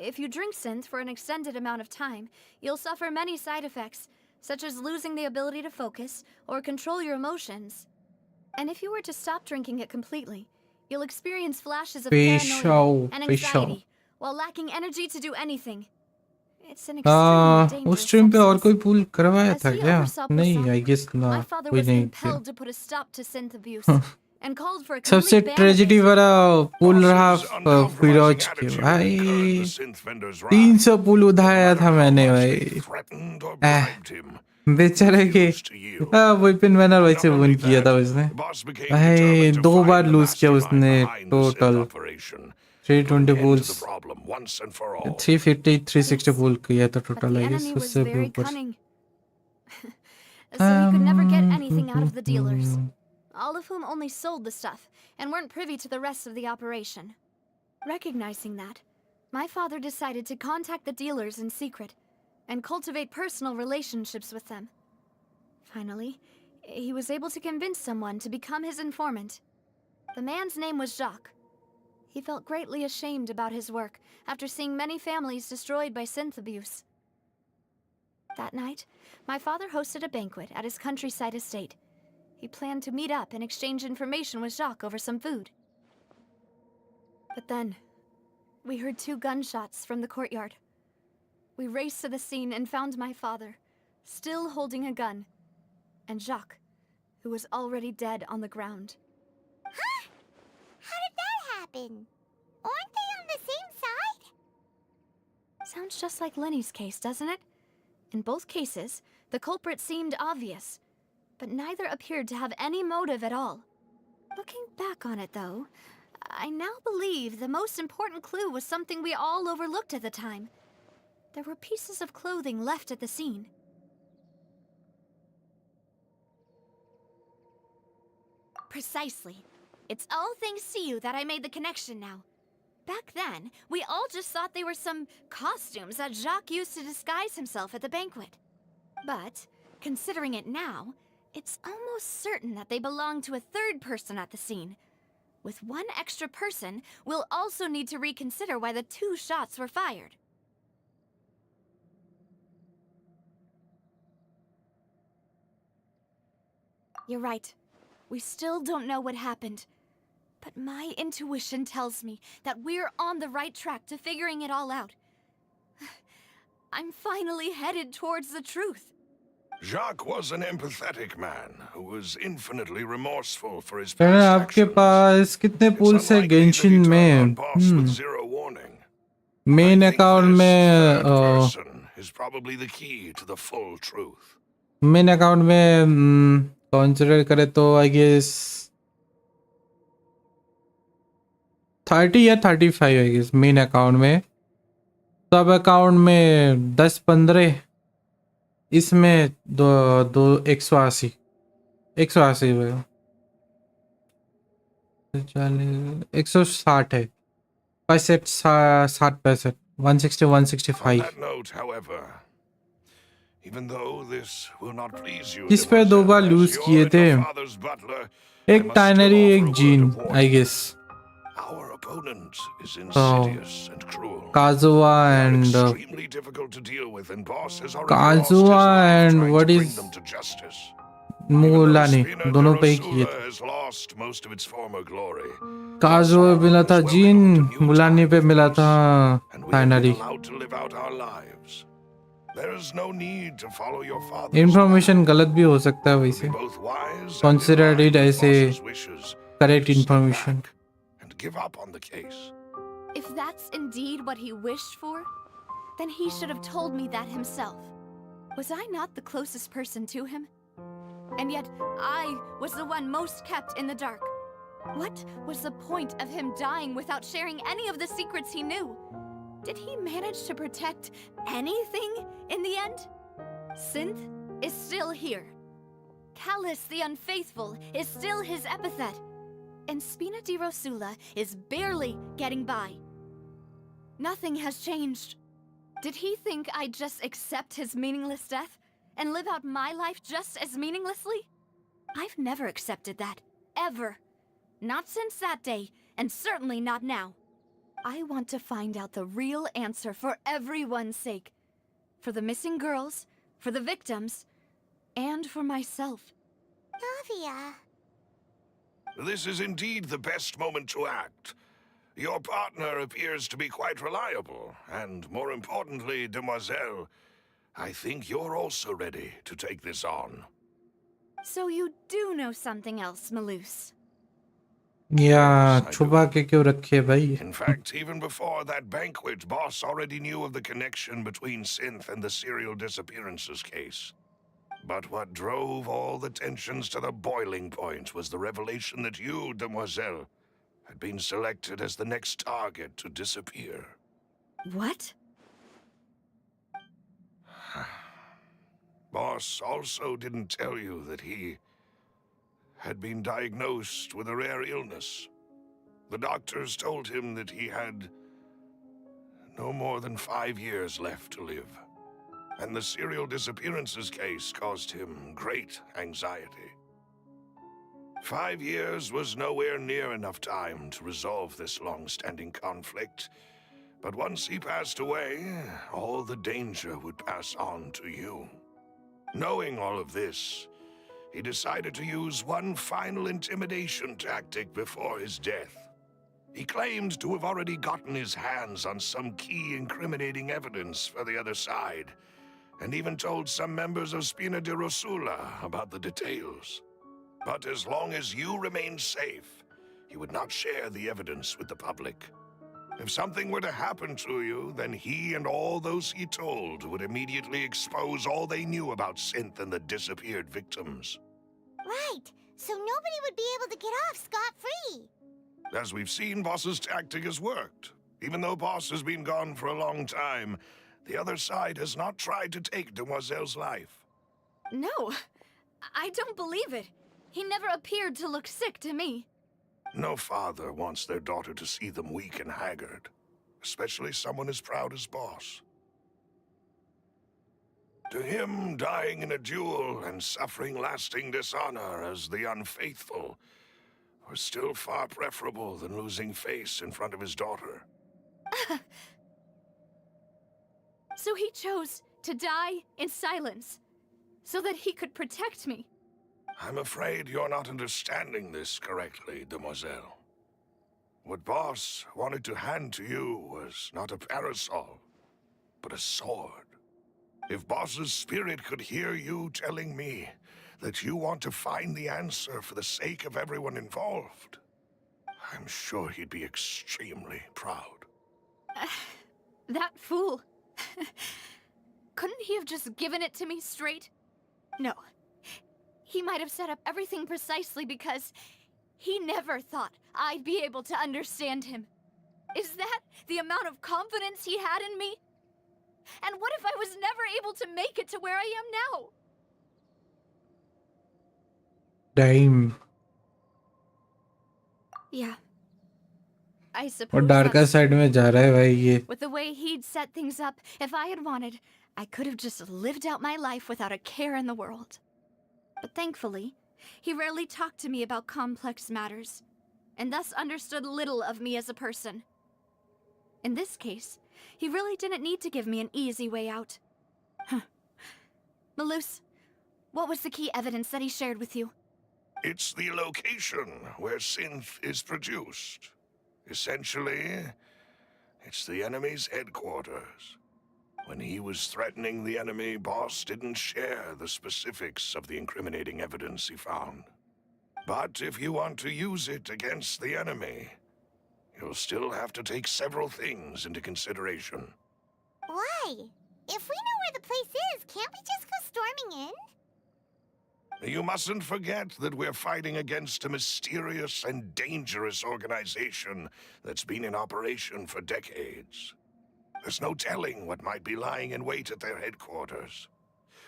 If you drink synth for an extended amount of time, you'll suffer many side effects, such as losing the ability to focus or control your emotions. And if you were to stop drinking it completely, you'll experience flashes of paranoia and anxiety while lacking energy to do anything. It's an extremely dangerous उस stream पे और कोई substance. पुल करवाया As था he क्या? oversaw नहीं, Poseidon, I guess ना, my father कोई was नहीं किया। compelled to put a stop to synth abuse and called for a सबसे complete ban of tragedy it. वाला पुल रहा Dawson's uncompromising फिरोज के attitude भाई, encouraged the synth vendor's wrath. 300 pull No उठाया matter था how मैंने much भाई, they threatened or bribed him, बेचारे के refused to yield. Weapon banner वैसे Not वन only किया था that, उसने the boss became भाई, determined to 2 find बार the लूज किया mastermind उसने behind the synth total. operation. 320 Put an end to pulls, the problem once and for all. 350 360 pull किया था But total the I guess, enemy was उससे भी very ऊपर। cunning. So he could never get anything out of the dealers, all of whom only sold the stuff and weren't privy to the rest of the operation. Recognizing that, my father decided to contact the dealers in secret and cultivate personal relationships with them. Finally, he was able to convince someone to become his informant. The man's name was Jacques. He felt greatly ashamed about his work after seeing many families destroyed by synth abuse. That night, my father hosted a banquet at his countryside estate. He planned to meet up and exchange information with Jacques over some food. But then, we heard 2 gunshots from the courtyard. We raced to the scene and found my father, still holding a gun, and Jacques, who was already dead on the ground. Huh? How did that happen? Aren't they on the same side? Sounds just like Lenny's case, doesn't it? In both cases, the culprit seemed obvious, but neither appeared to have any motive at all. Looking back on it, though, I now believe the most important clue was something we all overlooked at the time. There were pieces of clothing left at the scene. Precisely. It's all thanks to you that I made the connection now. Back then, we all just thought they were some costumes that Jacques used to disguise himself at the banquet. But, Considering it now, it's almost certain that they belong to a third person at the scene. With one extra person, we'll also need to reconsider why the 2 shots were fired. You're right. We still don't know what happened. But my intuition tells me that we're on the right track to figuring it all out. I'm finally headed towards the truth. Jacques was an empathetic man who was infinitely remorseful for his कहना past आपके actions. पास कितने It's pools है unlikely that he Genshin turned में on boss with zero warning. Main I think account this में third person is probably the key to the full truth. Main account में consider करे तो I guess 30 या 35 I guess main account में सब account में 10-15 इसमें 180 160 है 60 160 On 165 that note, however, even though this will not please you, किस पे 2 बार demoiselle, लूज as किए you're थे your father's butler, I एक must still टाइनरी offer a एक word जीन of warning. I guess Our opponent is insidious and cruel. काजुआ They are and extremely difficult to deal with, and boss has already lost his काजुआ life and trying what to bring is them to justice. Even though Mulani Spina दोनों पे ही de किए Rosula थे has lost most of its former glory. काजुआ पे मिला था gene Mulani पे मिला था And we have been टाइनरी allowed to live out our lives. There is no need to follow your father's information path. गलत भी हो सकता है It will वैसे be both wise and in Considered line it with as a boss's wishes correct to step information. back and give up on the case. If that's indeed what he wished for, then he should have told me that himself. Was I not the closest person to him? And yet, I was the one most kept in the dark. What was the point of him dying without sharing any of the secrets he knew? Did he manage to protect anything in the end? Synth is still here. Callus the Unfaithful is still his epithet. And Spina de Rosula is barely getting by. Nothing has changed. Did he think I'd just accept his meaningless death and live out my life just as meaninglessly? I've never accepted that. Ever. Not since that day, and certainly not now. I want to find out the real answer for everyone's sake. For the missing girls, for the victims, and for myself. Navia. This is indeed the best moment to act. Your partner appears to be quite reliable, and more importantly, demoiselle, I think you're also ready to take this on. So you do know something else, Maloose. या Yes, I छुपा do. के क्यों रखे भाई In fact, even before that banquet, boss already knew of the connection between Synth and the serial disappearances case. But what drove all the tensions to the boiling point was the revelation that you, demoiselle, had been selected as the next target to disappear. What? Boss also didn't tell you that he had been diagnosed with a rare illness. The doctors told him that he had no more than 5 years left to live. And the serial disappearances case caused him great anxiety. 5 years was nowhere near enough time to resolve this long-standing conflict. But once he passed away, all the danger would pass on to you. Knowing all of this, he decided to use one final intimidation tactic before his death. He claimed to have already gotten his hands on some key incriminating evidence for the other side, and even told some members of Spina de Rosula about the details. But as long as you remained safe, he would not share the evidence with the public. If something were to happen to you, then he and all those he told would immediately expose all they knew about Synth and the disappeared victims. Right. So nobody would be able to get off scot-free. As we've seen, Boss's tactic has worked. Even though Boss has been gone for a long time, the other side has not tried to take Demoiselle's life. No, I don't believe it. He never appeared to look sick to me. No father wants their daughter to see them weak and haggard, especially someone as proud as Boss. To him, dying in a duel and suffering lasting dishonor as the unfaithful was still far preferable than losing face in front of his daughter. So he chose to die in silence, so that he could protect me. I'm afraid you're not understanding this correctly, demoiselle. What Boss wanted to hand to you was not a parasol, but a sword. If Boss's spirit could hear you telling me that you want to find the answer for the sake of everyone involved, I'm sure he'd be extremely proud. That fool. Couldn't he have just given it to me straight? No. He might have set up everything precisely because he never thought I'd be able to understand him. Is that the amount of confidence he had in me? And what if I was never able to make it to where I am now? Time. Yeah. I और suppose darker that's side में जा रहा है भाई ये. with the way he'd set things up, if I had wanted, I could have just lived out my life without a care in the world. But thankfully, he rarely talked to me about complex matters, and thus understood little of me as a person. In this case, he really didn't need to give me an easy way out. Meowsus, what was the key evidence that he shared with you? It's the location where synth is produced. Essentially, it's the enemy's headquarters. When he was threatening the enemy, Boss didn't share the specifics of the incriminating evidence he found. But if you want to use it against the enemy, you'll still have to take several things into consideration. Why? If we know where the place is, can't we just go storming in? You mustn't forget that we're fighting against a mysterious and dangerous organization that's been in operation for decades. There's no telling what might be lying in wait at their headquarters.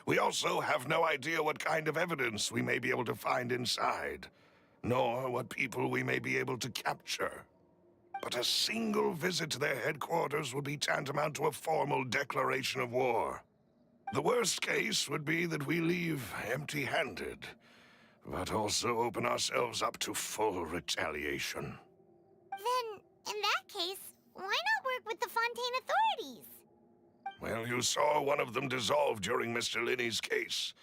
We also have no idea what kind of evidence we may be able to find inside, nor what people we may be able to capture. But a single visit to their headquarters would be tantamount to a formal declaration of war. The worst case would be that we leave empty-handed, but also open ourselves up to full retaliation. Then, in that case, why not work with the Fontaine authorities? Well, you saw one of them dissolve during Mr. Linney's case.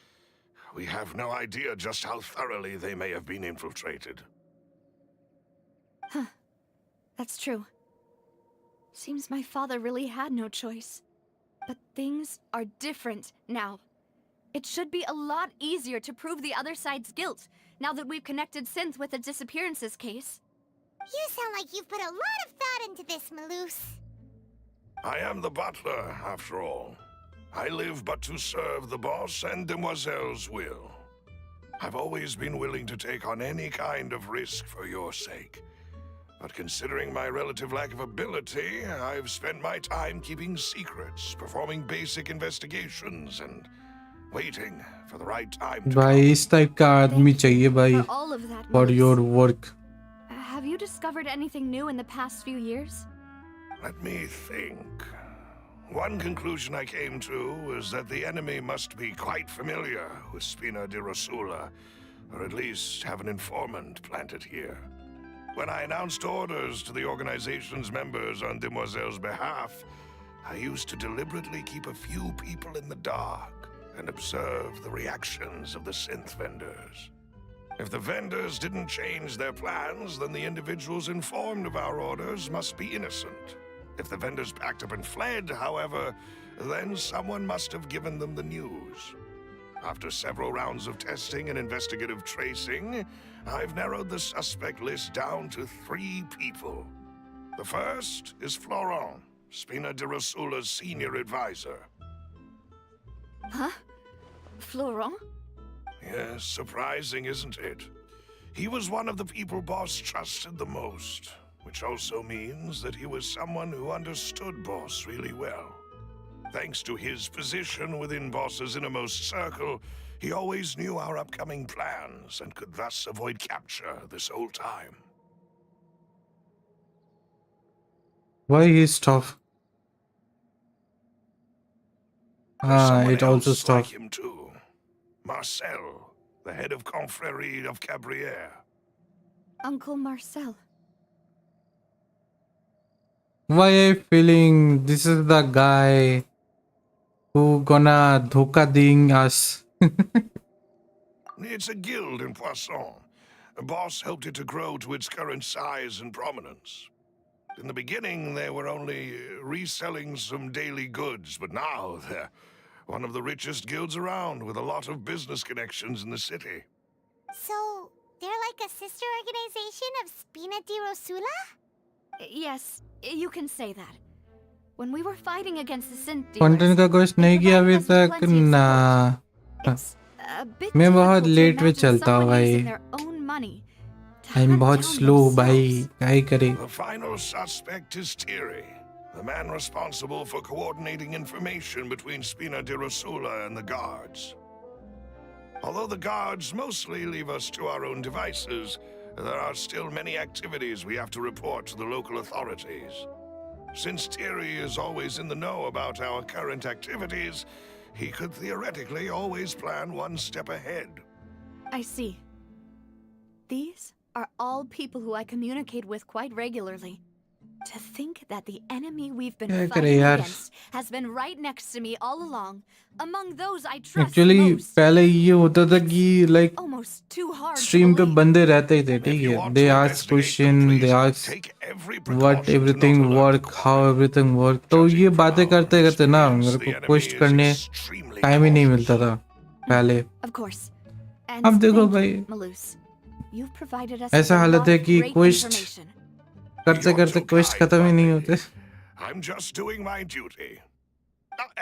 We have no idea just how thoroughly they may have been infiltrated. Huh. That's true. Seems my father really had no choice. But things are different now. It should be a lot easier to prove the other side's guilt, now that we've connected Synth with the disappearances case. You sound like you've put a lot of thought into this, Meowsus. I am the butler, after all. I live but to serve the boss and demoiselle's will. I've always been willing to take on any kind of risk for your sake. But considering my relative lack of ability, I've spent my time keeping secrets, performing basic investigations, and waiting for the right time to भाई come. इस type का आदमी चाहिए भाई For all of that, for your Meowsus. work. Have you discovered anything new in the past few years? Let me think. One conclusion I came to was that the enemy must be quite familiar with Spina di Rosula, or at least have an informant planted here. When I announced orders to the organization's members on Demoiselle's behalf, I used to deliberately keep a few people in the dark and observe the reactions of the synth vendors. If the vendors didn't change their plans, then the individuals informed of our orders must be innocent. If the vendors packed up and fled, however, then someone must have given them the news. After several rounds of testing and investigative tracing, I've narrowed the suspect list down to 3 people. The first is Florent, Spina di Rosula's senior advisor. Huh? Florent? Yes, surprising, isn't it? He was one of the people Boss trusted the most, which also means that he was someone who understood Boss really well. Thanks to his position within Boss's innermost circle, he always knew our upcoming plans and could thus avoid capture this whole time. Why he is tough? Someone it also else like stopped. him too. Marcel, the head of confrérie of Cabriere. Uncle Marcel. Why I feeling this is the guy who gonna dhoka ding us? It's a guild in Poisson. A boss helped it to grow to its current size and prominence. In the beginning, they were only reselling some daily goods, but now they're one of the richest guilds around with a lot of business connections in the city. So, they're like a sister organization of Spina di Rosula? Yes, you can say that. When we were fighting against the synth content dealers, का कुछ नहीं किया अभी provided us with तक plenty of ना. it's a bit मैं बहुत difficult to late पे imagine चलता हूँ someone using भाई. their own money to I'm hunt बहुत down slow भाई. themselves. क्या ही करे? The final suspect is Thierry, the man responsible for coordinating information between Spina di Rosula and the guards. Although the guards mostly leave us to our own devices, there are still many activities we have to report to the local authorities. Since Thierry is always in the know about our current activities, he could theoretically always plan one step ahead. I see. These are all people who I communicate with quite regularly. To think that the enemy we've been क्या करे fighting यार? against has been right next to me all along, among those I trust Actually most. पहले ये होता था कि like Almost too hard to stream पे believe. बंदे रहते ही थे, If ठीक you है. want They to ask investigate them, question, they please ask take every what precaution to everything not alert work, the how court. everything work. तो ये Judging from बातें our करते करते ना experience, मेरे the को enemy क्वेश्चन is करने extremely time ही नहीं cautious. मिलता था पहले. Of course. And अब देखो thank भाई, you, Malus. You've provided us ऐसा with a हालत lot है of कि great क्वेस्ट information. करते You're करते too क्वेस्ट kind, खत्म ही my नहीं lady. होते. I'm just doing my duty.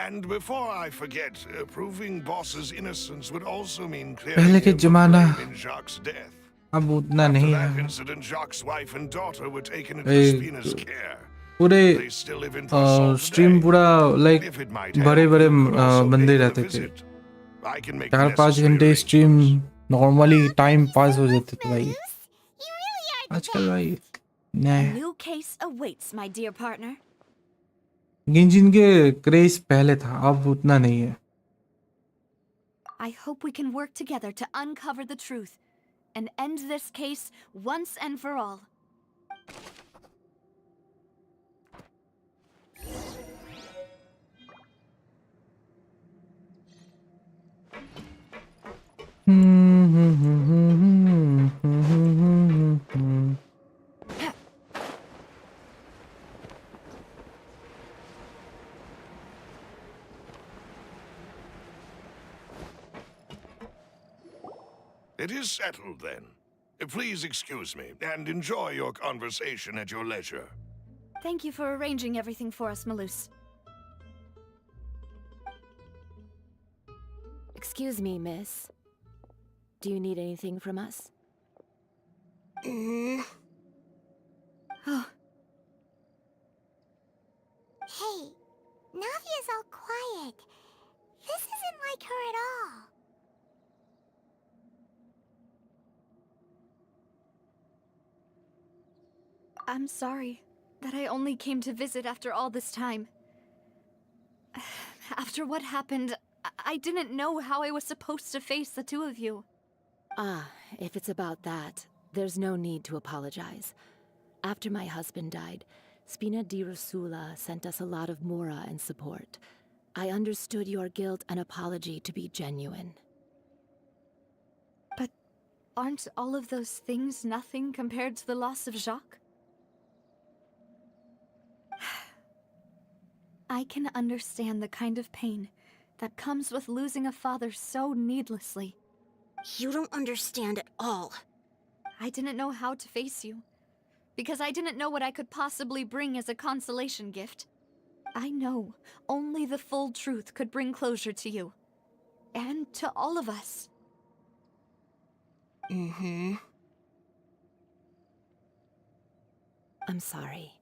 And before I forget, proving Boss's innocence would also mean clearing पहले के him of जमाना blame in Jacques' death. अब उतना After नहीं that है. incident, Jacques' wife and daughter were taken into A, Spina's care. पूरे They still live in Poisson stream today. पूरा like If it might बड़े help, बड़े you could also बंदे pay them a रहते थे. visit. I can make 4-5 necessary घंटे stream arrangements. Normally Aw, time thank you pass so हो much, जाते थे भाई. Malus. You really are the आजकल भाई best. A नहीं. new case awaits, my dear partner. गेंजिन के क्रेज पहले था, अब उतना नहीं है. I hope we can work together to uncover the truth and end this case once and for all. It is settled then. Please excuse me and enjoy your conversation at your leisure. Thank you for arranging everything for us, Malus. Excuse me, miss. Do you need anything from us? Oh, Hey, Navia's all quiet. This isn't like her at all. I'm sorry that I only came to visit after all this time. After what happened, I didn't know how I was supposed to face the two of you. Ah, if it's about that, there's no need to apologize. After my husband died, Spina di Rosula sent us a lot of mora and support. I understood your guilt and apology to be genuine. But aren't all of those things nothing compared to the loss of Jacques? I can understand the kind of pain that comes with losing a father so needlessly. You don't understand at all. I didn't know how to face you, because I didn't know what I could possibly bring as a consolation gift. I know only the full truth could bring closure to you, and to all of us. Mm-hmm. I'm sorry.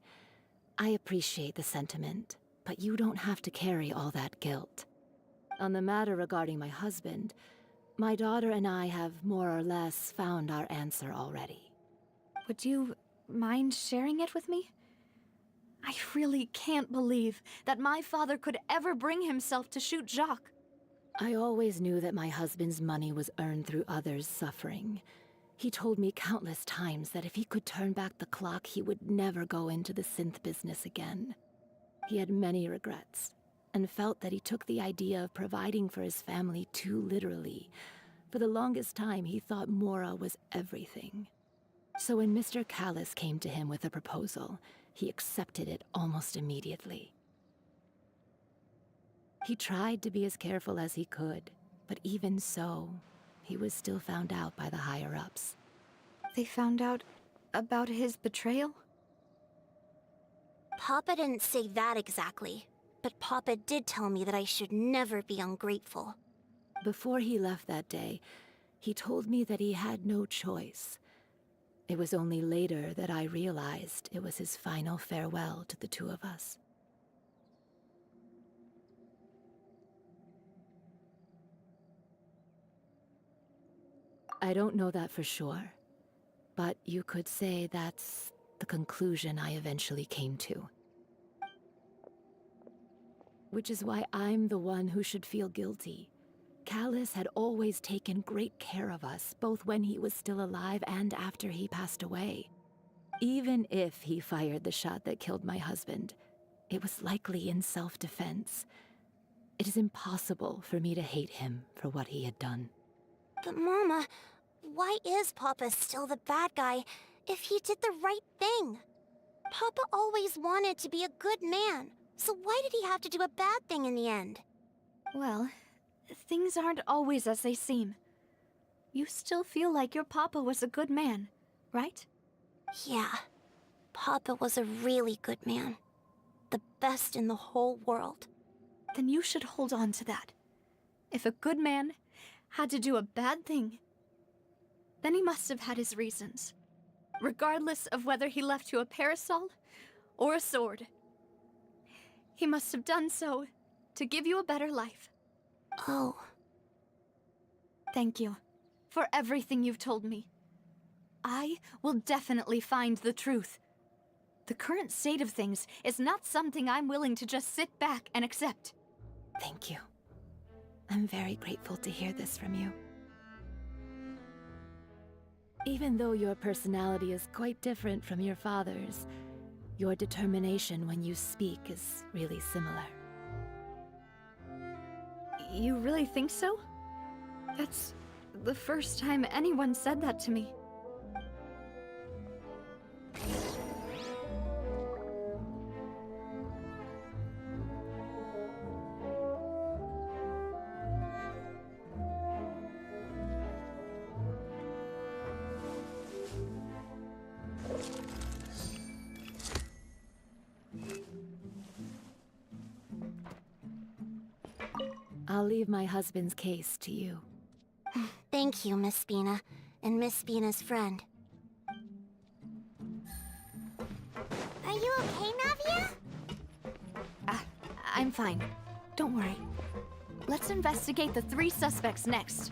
I appreciate the sentiment, but you don't have to carry all that guilt. On the matter regarding my husband, my daughter and I have more or less found our answer already. Would you mind sharing it with me? I really can't believe that my father could ever bring himself to shoot Jacques. I always knew that my husband's money was earned through others' suffering. He told me countless times that if he could turn back the clock, he would never go into the synth business again. He had many regrets, and felt that he took the idea of providing for his family too literally. For the longest time, he thought Mora was everything. So when Mr. Callis came to him with a proposal, he accepted it almost immediately. He tried to be as careful as he could, but even so, he was still found out by the higher-ups. They found out about his betrayal? Papa didn't say that exactly, but Papa did tell me that I should never be ungrateful. Before he left that day, he told me that he had no choice. It was only later that I realized it was his final farewell to the two of us. I don't know that for sure, but you could say that's the conclusion I eventually came to. Which is why I'm the one who should feel guilty. Callis had always taken great care of us, both when he was still alive and after he passed away. Even if he fired the shot that killed my husband, it was likely in self-defense. It is impossible for me to hate him for what he had done. But Mama, why is Papa still the bad guy if he did the right thing? Papa always wanted to be a good man, so why did he have to do a bad thing in the end? Well, things aren't always as they seem. You still feel like your papa was a good man, right? Yeah, Papa was a really good man. The best in the whole world. Then you should hold on to that. If a good man had to do a bad thing, then he must have had his reasons. Regardless of whether he left you a parasol or a sword. He must have done so to give you a better life. Oh. Thank you for everything you've told me. I will definitely find the truth. The current state of things is not something I'm willing to just sit back and accept. Thank you. I'm very grateful to hear this from you. Even though your personality is quite different from your father's, your determination when you speak is really similar. You really think so? That's the first time anyone said that to me. I'll leave my husband's case to you. Thank you, Miss Spina, and Miss Spina's friend. Are you okay, Navia? I'm fine. Don't worry. Let's investigate the 3 suspects next.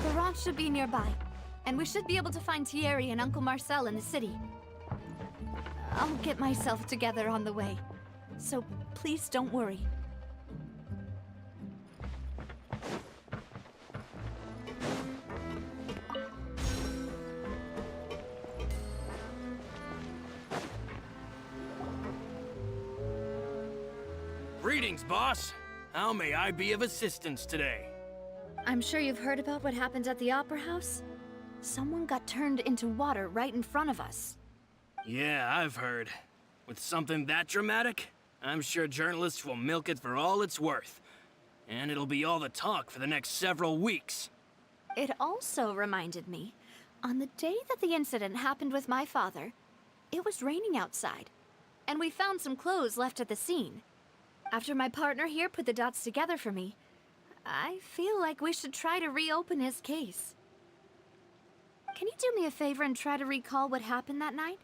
Laurent should be nearby, and we should be able to find Thierry and Uncle Marcel in the city. I'll get myself together on the way, so please don't worry. Greetings, boss. How may I be of assistance today? I'm sure you've heard about what happened at the Opera House. Someone got turned into water right in front of us. Yeah, I've heard. With something that dramatic, I'm sure journalists will milk it for all it's worth. And it'll be all the talk for the next several weeks. It also reminded me, on the day that the incident happened with my father, it was raining outside, and we found some clothes left at the scene. After my partner here put the dots together for me, I feel like we should try to reopen his case. Can you do me a favor and try to recall what happened that night?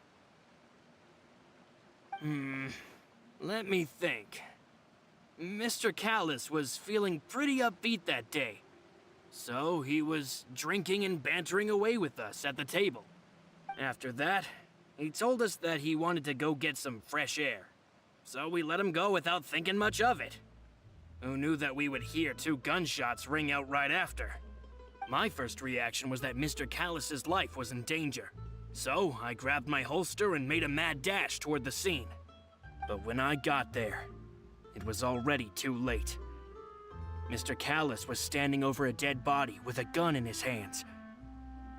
Let me think. Mr. Callis was feeling pretty upbeat that day. So he was drinking and bantering away with us at the table. After that, He told us that he wanted to go get some fresh air. So we let him go without thinking much of it. Who knew that we would hear 2 gunshots ring out right after? My first reaction was that Mr. Callus's life was in danger. So I grabbed my holster and made a mad dash toward the scene. But when I got there, it was already too late. Mr. Callus was standing over a dead body with a gun in his hands.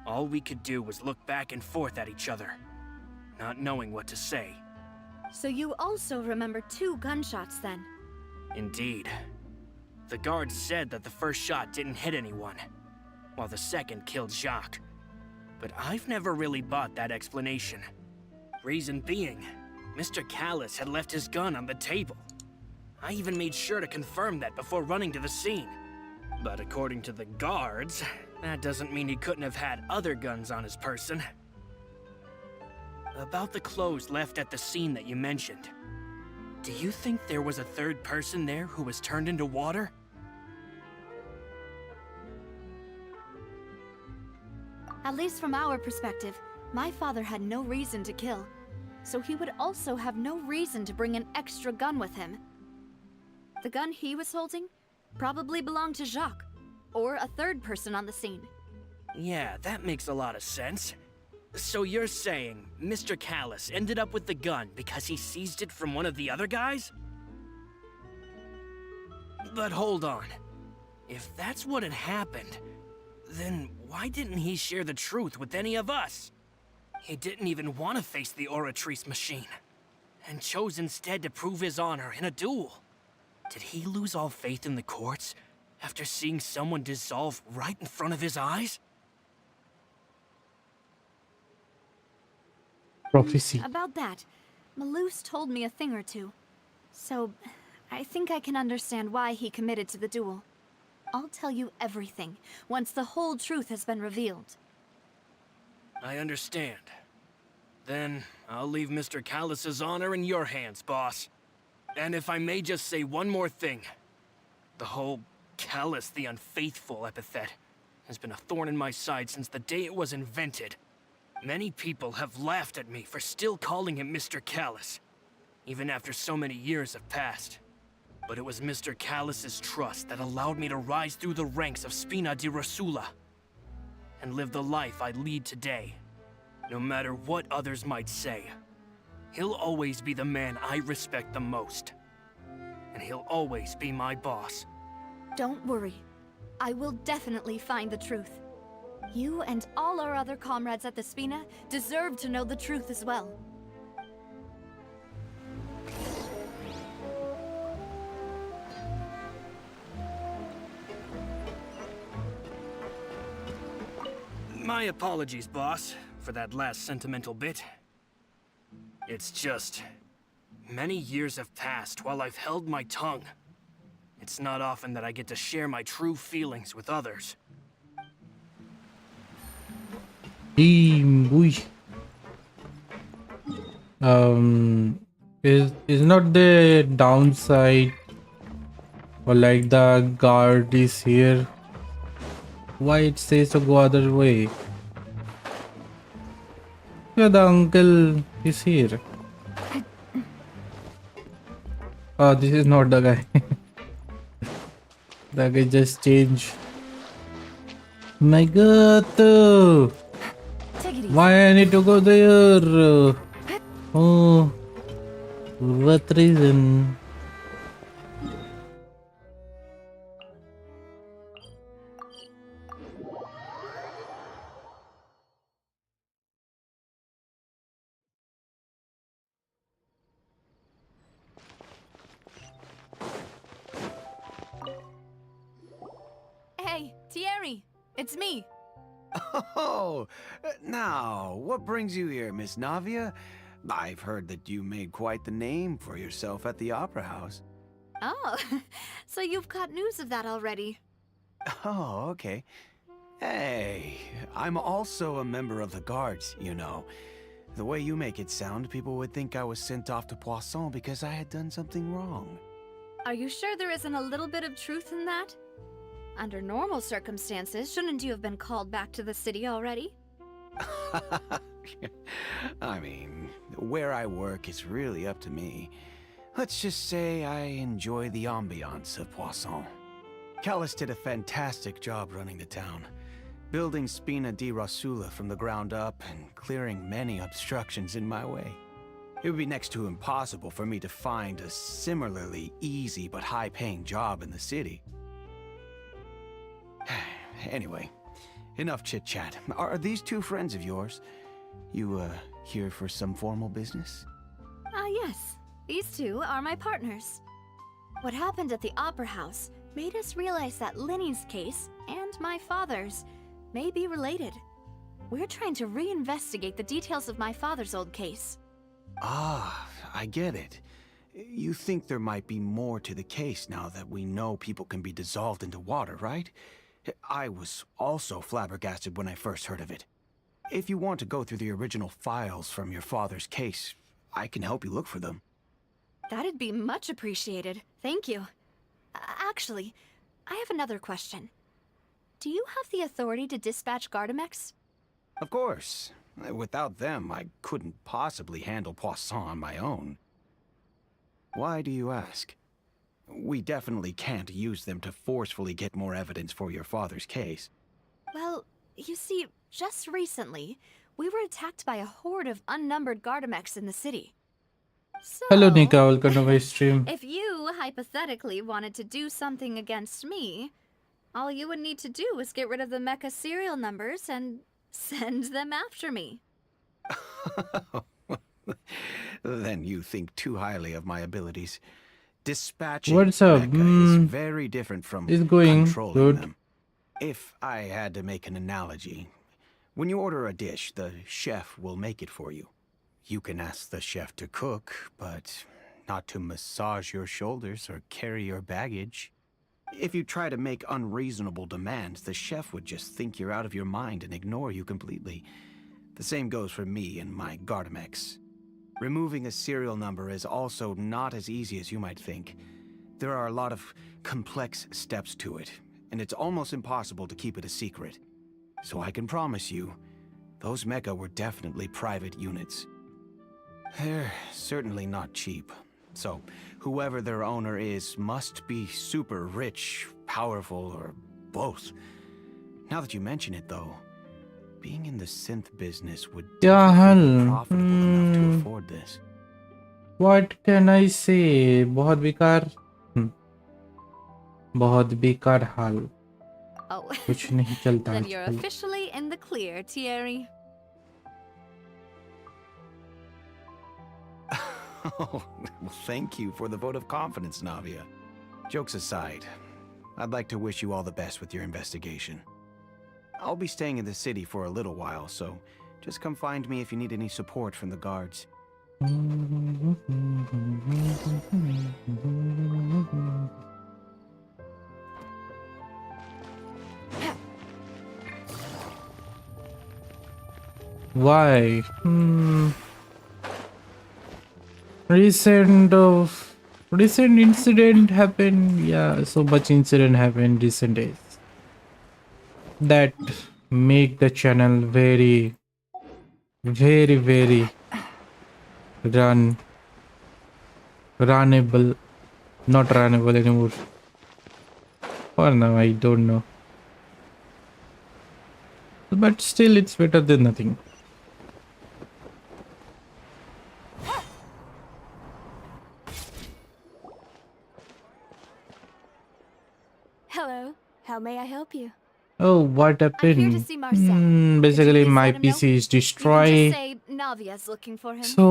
All we could do was look back and forth at each other, not knowing what to say. So you also remember 2 gunshots then? Indeed. The guard said that the first shot didn't hit anyone, while the second killed Jacques. But I've never really bought that explanation. Reason being, Mr. Callus had left his gun on the table. I even made sure to confirm that before running to the scene. But according to the guards, that doesn't mean he couldn't have had other guns on his person. About the clothes left at the scene that you mentioned, do you think there was a third person there who was turned into water? At least from our perspective, my father had no reason to kill. So he would also have no reason to bring an extra gun with him. The gun he was holding probably belonged to Jacques, or a third person on the scene. Yeah, that makes a lot of sense. So you're saying Mr. Callus ended up with the gun because he seized it from one of the other guys? But hold on. If that's what had happened, then why didn't he share the truth with any of us? He didn't even want to face the Oratrice machine, and chose instead to prove his honor in a duel. Did he lose all faith in the courts after seeing someone dissolve right in front of his eyes? Prophecy. About that, Malouse told me a thing or two. So, I think I can understand why he committed to the duel. I'll tell you everything, once the whole truth has been revealed. I understand. Then, I'll leave Mr. Callus's honor in your hands, boss. And if I may just say one more thing. The whole Callus the Unfaithful epithet has been a thorn in my side since the day it was invented. Many people have laughed at me for still calling him Mr. Callus, even after so many years have passed. But it was Mr. Callus's trust that allowed me to rise through the ranks of Spina di Rosula and live the life I lead today. No matter what others might say, he'll always be the man I respect the most. And he'll always be my boss. Don't worry. I will definitely find the truth. You and all our other comrades at the Spina deserve to know the truth as well. My apologies, boss, for that last sentimental bit. It's just... many years have passed while I've held my tongue. It's not often that I get to share my true feelings with others. Boy. Is not the downside, or like the guard is here? Why it says to go other way? Yeah, the uncle is here. Oh, this is not the guy. The guy just changed. My God. Take it easy. Why I need to go there? Oh, what reason? Hey, Thierry! It's me! Oh, now, what brings you here, Miss Navia? I've heard that you made quite the name for yourself at the Opera House. Oh, so you've got news of that already. Oh, okay. Hey, I'm also a member of the Guards, you know. The way you make it sound, people would think I was sent off to Poisson because I had done something wrong. Are you sure there isn't a little bit of truth in that? Under normal circumstances, shouldn't you have been called back to the city already? I mean, where I work is really up to me. Let's just say I enjoy the ambiance of Poisson. Callus did a fantastic job running the town, building Spina di Rosula from the ground up and clearing many obstructions in my way. It would be next to impossible for me to find a similarly easy but high-paying job in the city. Anyway, enough chit-chat. Are these two friends of yours? You, here for some formal business? Yes. These two are my partners. What happened at the Opera House made us realize that Linny's case and my father's may be related. We're trying to reinvestigate the details of my father's old case. Ah, I get it. You think there might be more to the case now that we know people can be dissolved into water, right? I was also flabbergasted when I first heard of it. If you want to go through the original files from your father's case, I can help you look for them. That'd be much appreciated. Thank you. Actually, I have another question. Do you have the authority to dispatch Gardamex? Of course. Without them, I couldn't possibly handle Poisson on my own. Why do you ask? We definitely can't use them to forcefully get more evidence for your father's case. Well, you see, just recently, we were attacked by a horde of unnumbered Gardamex in the city. So, Hello Nika, welcome to my stream. if you hypothetically wanted to do something against me, all you would need to do is get rid of the mecha serial numbers and send them after me. Then you think too highly of my abilities. Dispatching What's up? mecha is very different from It's going controlling good. them. If I had to make an analogy, when you order a dish, the chef will make it for you. You can ask the chef to cook, but not to massage your shoulders or carry your baggage. If you try to make unreasonable demands, the chef would just think you're out of your mind and ignore you completely. The same goes for me and my Gardamex. Removing a serial number is also not as easy as you might think. There are a lot of complex steps to it, and it's almost impossible to keep it a secret. So I can promise you, those mecha were definitely private units. They're certainly not cheap. So, whoever their owner is must be super rich, powerful, or both. Now that you mention it, though, being in the synth business would Yeah, definitely be hell. profitable enough to afford this. What can I say? बहुत बेकार बहुत बेकार हाल Oh, कुछ नहीं चलता then you're आजकल. officially in the clear, Thierry. Oh, well, thank you for the vote of confidence, Navia. Jokes aside, I'd like to wish you all the best with your investigation. I'll be staying in the city for a little while, so just come find me if you need any support from the guards. Why? Recent incident happened. Yeah, so much incident happened recent days that make the channel very runnable, not runnable anymore. For now, I don't know, but still, it's better than nothing. Hello. How may I help you? Oh, what happened? I'm here to see Marcel. Basically, Could you please my let him know? PC is You can destroyed. just say Navia's looking for him. So,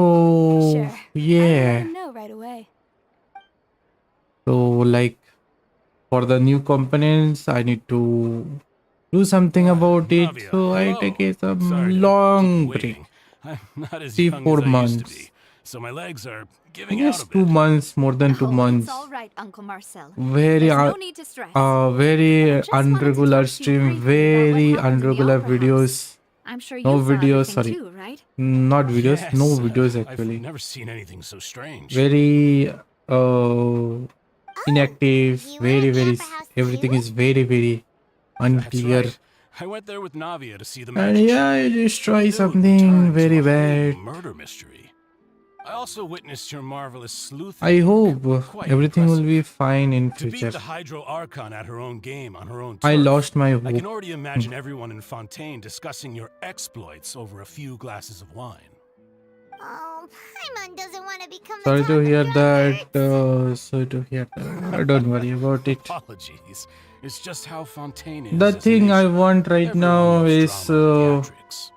Sure. I'll let yeah. him know right away. So, like, for the new components, I need to do something about it. Navia, So, I hello. take a some Sorry to long keep break. waiting. I'm not as 3-4 young as I used to months. be, so my legs are giving Yes, out a 2 bit. months, more than 2 Oh, months. it's all right, Uncle Marcel. Very, There's no need to stress. very I just wanted to unregular talk to you stream, briefly about what very happened in the unregular Opera House. videos. I'm sure you No saw videos, everything sorry. too, right? Not videos, Yes, no videos I've actually. never seen anything so strange. Very inactive, you were in the very Opera House everything too? is very That's unclear. right. I went there with Navia to see the And magic. yeah, I just try Dude something turned to very a whole bad. murder mystery. I also witnessed your marvelous sleuthing. I hope Quite everything will be impressive. fine in To beat future. the Hydro Archon at her own game on her own I turf, lost my I hope. can already imagine everyone in Fontaine discussing your exploits over a few glasses of wine. Oh, Paimon doesn't want to become Sorry the to talk hear of that. drunkards. Sorry to hear that. Don't worry about it. Apologies. It's just how Fontaine is. The as a thing I nation. want right Everyone now loves is drama and theatrics.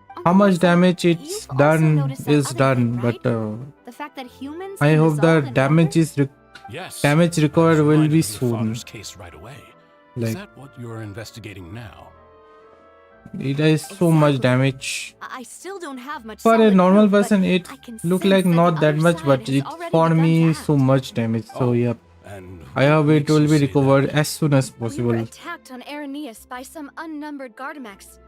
how Uncle much Marcel, damage it's you've also done noticed that is other done, thing, right? but The fact that humans I can hope the dissolve in damage water? is Yes. damage I was recovered will reminded be of your soon. father's case right away. Is Like that what you're investigating now? it has so much Exactly. damage. I still don't have much For a solid normal proof, but person, it I can look sense like that not the that other much, side but has it already for begun me to so act. much damage. So Oh, yep, and I hope it makes will you be say recovered that? as soon as We were possible. attacked on Araneus by some unnumbered Gardamex.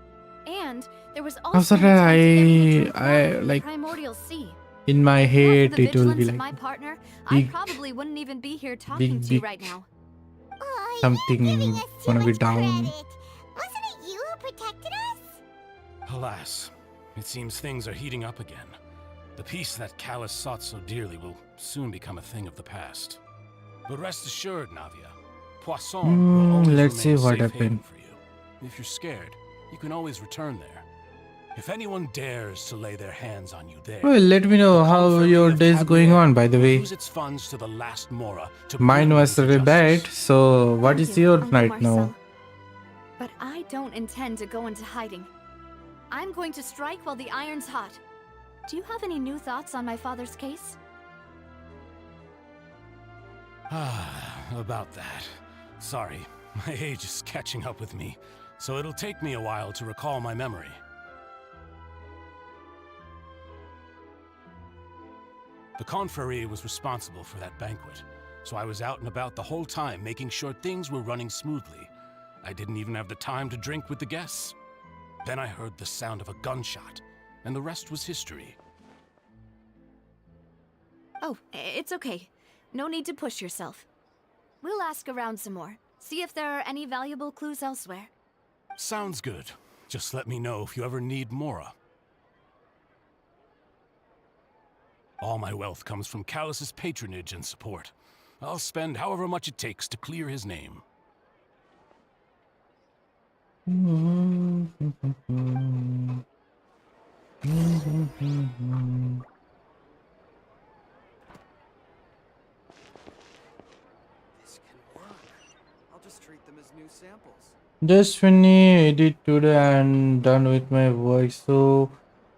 And there was I'm also an sorry, attempt to get me to drink water I from the like primordial sea. in my If not for head the it will be vigilance of like my partner, I big, probably wouldn't even be here talking to you big right now. Oh, something you're giving us too gonna be much down. credit. Wasn't it you who protected us? Alas, it seems things are heating up again. The peace that Callus sought so dearly will soon become a thing of the past. But rest assured, Navia, Poisson will always Let's see remain a what safe haven happened. for you. If you're scared, you can always return there. If anyone dares to lay their hands on you there, Well, let me know the how Confrérie your of day is going Tablier on, by the will way. use its funds to the last Mora to Mine bring was them to really bad, justice. so what Thank is you, your Uncle night now? Marcel. But I don't intend to go into hiding. I'm going to strike while the iron's hot. Do you have any new thoughts on my father's case? About that. Sorry, my age is catching up with me, so it'll take me a while to recall my memory. The Confrérie was responsible for that banquet, so I was out and about the whole time making sure things were running smoothly. I didn't even have the time to drink with the guests. Then I heard the sound of a gunshot, and the rest was history. Oh, it's okay. No need to push yourself. We'll ask around some more. See if there are any valuable clues elsewhere. Sounds good. Just let me know if you ever need Mora. All my wealth comes from Callus's patronage and support. I'll spend however much it takes to clear his name. This can work. I'll just treat them as new samples. Just finished edit today and done with my work, so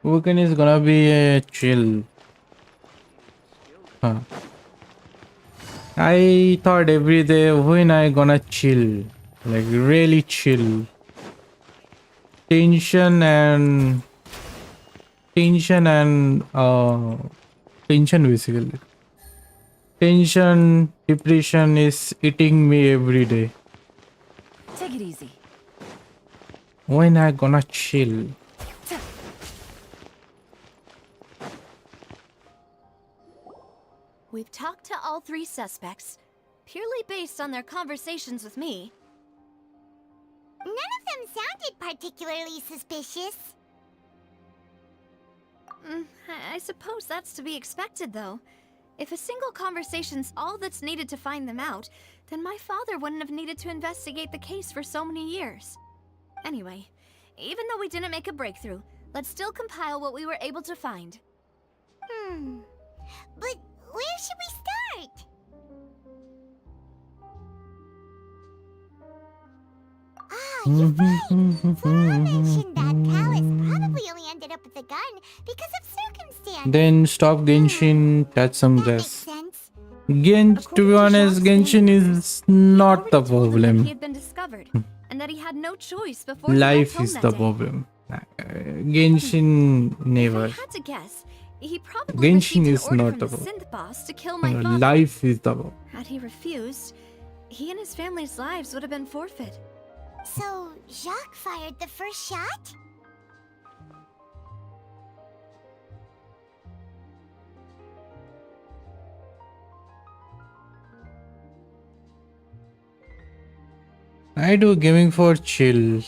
weekend is gonna be a chill. Huh. I thought every day when I gonna chill, like really chill. Tension and tension basically. Tension, depression is eating me every day. Take it easy. When I gonna chill? We've talked to all three suspects, purely based on their conversations with me. None of them sounded particularly suspicious. I suppose that's to be expected, though. If a single conversation's all that's needed to find them out, then my father wouldn't have needed to investigate the case for so many years. Anyway, even though we didn't make a breakthrough, let's still compile what we were able to find. But where should we start? Ah, you're right. Zara mentioned that Callus probably only ended up with the gun because of circumstance. Then stop Genshin, touch some That makes grass. sense. To be honest, Genshin is not the problem. He had been discovered, and that he had no choice before he Life left home is that the day. problem. Genshin If I never. had to guess, he probably Genshin received an is order not from the the problem. synth boss to kill my father. Life is the problem. Had he refused, he and his family's lives would have been forfeit. So, Jacques fired the first shot? I do gaming for chill.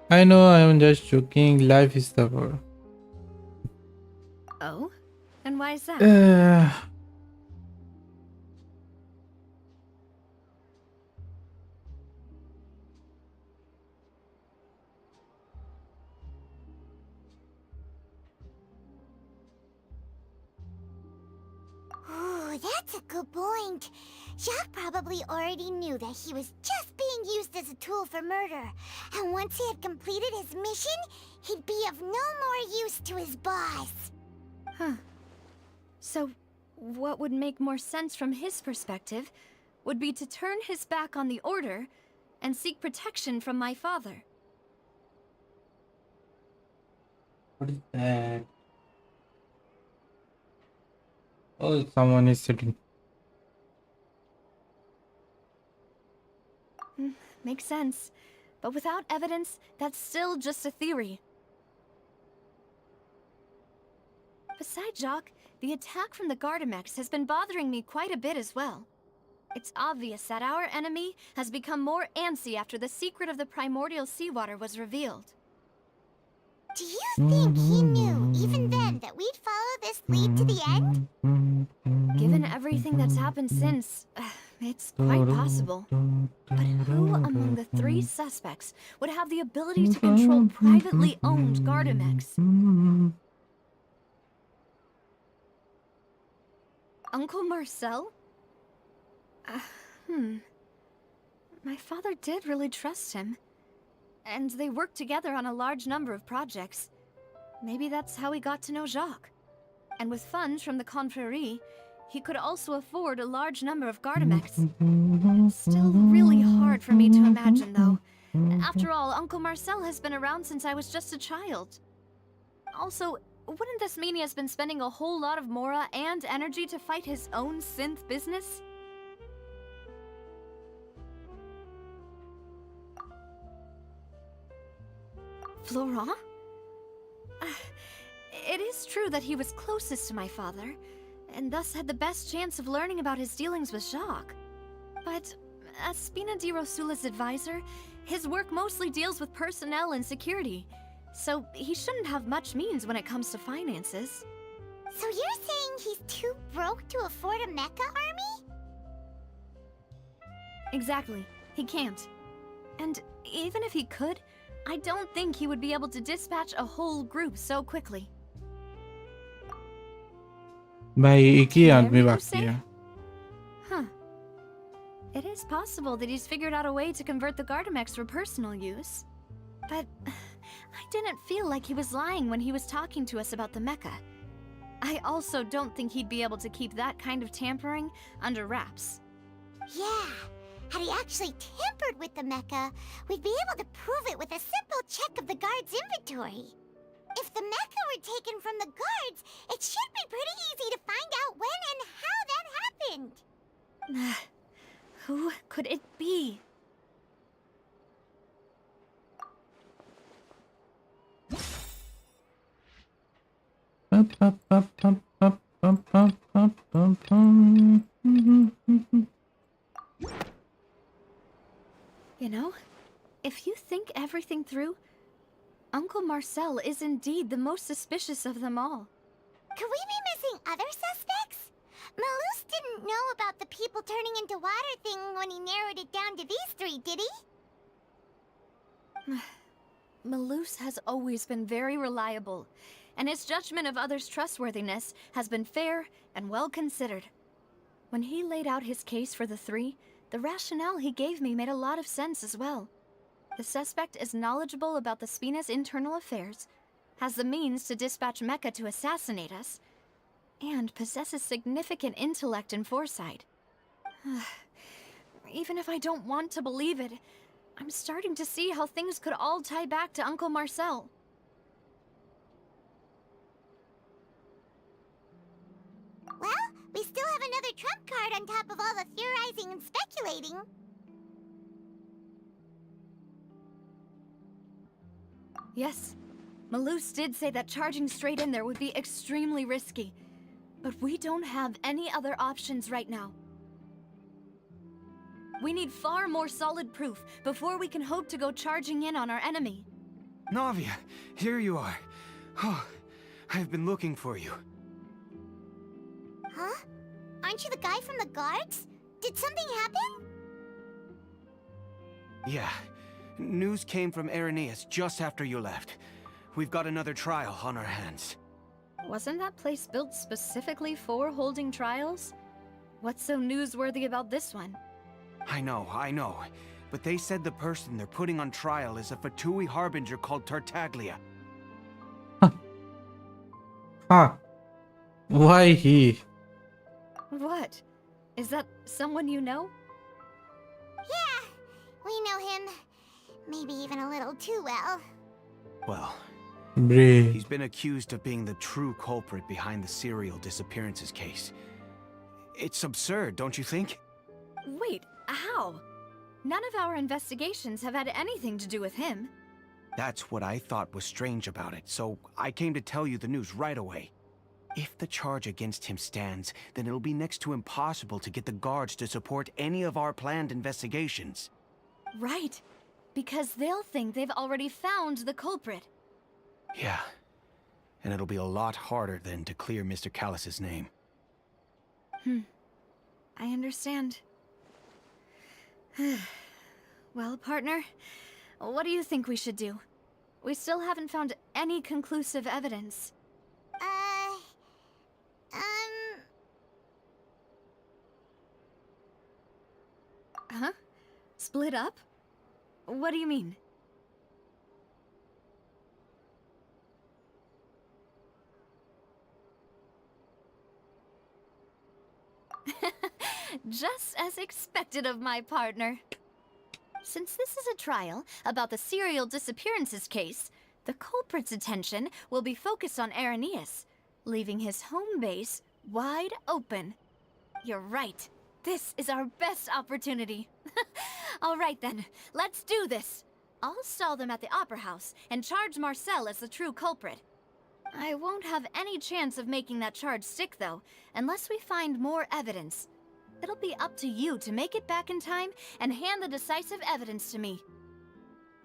I know, I am just joking. Life is the word. Oh? And why is that? Ooh, that's a good point. Jacques probably already knew that he was just being used as a tool for murder. And once he had completed his mission, he'd be of no more use to his boss. Huh. So, what would make more sense from his perspective would be to turn his back on the Order and seek protection from my father. What is that? Oh, someone is sitting. Makes sense. But without evidence, that's still just a theory. Besides Jacques, the attack from the Gardamex has been bothering me quite a bit as well. It's obvious that our enemy has become more antsy after the secret of the primordial seawater was revealed. Do you think he knew, even then, that we'd follow this lead to the end? Given everything that's happened since, it's quite possible. But who among the 3 suspects would have the ability to control privately owned Gardamex? Uncle Marcel? My father did really trust him. And they worked together on a large number of projects. Maybe that's how he got to know Jacques. And with funds from the Confrérie, he could also afford a large number of Gardamex. It's still really hard for me to imagine, though. After all, Uncle Marcel has been around since I was just a child. Also, wouldn't this mean he has been spending a whole lot of mora and energy to fight his own synth business? Florent? It is true that he was closest to my father, and thus had the best chance of learning about his dealings with Jacques. But as Spina di Rosula's advisor, his work mostly deals with personnel and security, so he shouldn't have much means when it comes to finances. So you're saying he's too broke to afford a mecha army? Exactly. He can't. And even if he could, I don't think he would be able to dispatch a whole group so quickly. भाई एक ही आदमी Whatever you बाकी say? है. Huh. It is possible that he's figured out a way to convert the Gardamex for personal use. But I didn't feel like he was lying when he was talking to us about the mecha. I also don't think he'd be able to keep that kind of tampering under wraps. Yeah. Had he actually tampered with the mecha, we'd be able to prove it with a simple check of the guard's inventory. If the mecha were taken from the guards, it should be pretty easy to find out when and how that happened. Who could it be? You know, if you think everything through, Uncle Marcel is indeed the most suspicious of them all. Could we be missing other suspects? Malus didn't know about the people turning into water thing when he narrowed it down to these 3, did he? Malus has always been very reliable, and his judgment of others' trustworthiness has been fair and well considered. When he laid out his case for the 3, the rationale he gave me made a lot of sense as well. The suspect is knowledgeable about the Spina's internal affairs, has the means to dispatch Mecha to assassinate us, and possesses significant intellect and foresight. Even if I don't want to believe it, I'm starting to see how things could all tie back to Uncle Marcel. Well, we still have another trump card on top of all the theorizing and speculating. Yes, Malus did say that charging straight in there would be extremely risky. But we don't have any other options right now. We need far more solid proof before we can hope to go charging in on our enemy. Navia, here you are. Oh, I've been looking for you. Huh? Aren't you the guy from the guards? Did something happen? Yeah. News came from Irenaeus just after you left. We've got another trial on our hands. Wasn't that place built specifically for holding trials? What's so newsworthy about this one? I know. But they said the person they're putting on trial is a Fatui harbinger called Tartaglia. Huh. Why he? What? Is that someone you know? Yeah, we know him. Maybe even a little too well. Well, Bray. he's been accused of being the true culprit behind the serial disappearances case. It's absurd, don't you think? Wait, how? None of our investigations have had anything to do with him. That's what I thought was strange about it, so I came to tell you the news right away. If the charge against him stands, then it'll be next to impossible to get the guards to support any of our planned investigations. Right. Because they'll think they've already found the culprit. Yeah. And it'll be a lot harder then to clear Mr. Callus's name. I understand. Well, partner, what do you think we should do? We still haven't found any conclusive evidence. Huh? Split up? What do you mean? Just as expected of my partner. Since this is a trial about the serial disappearances case, the culprit's attention will be focused on Irenaeus, leaving his home base wide open. You're right. This is our best opportunity. All right then, let's do this. I'll stall them at the Opera House and charge Marcel as the true culprit. I won't have any chance of making that charge stick, though, unless we find more evidence. It'll be up to you to make it back in time and hand the decisive evidence to me.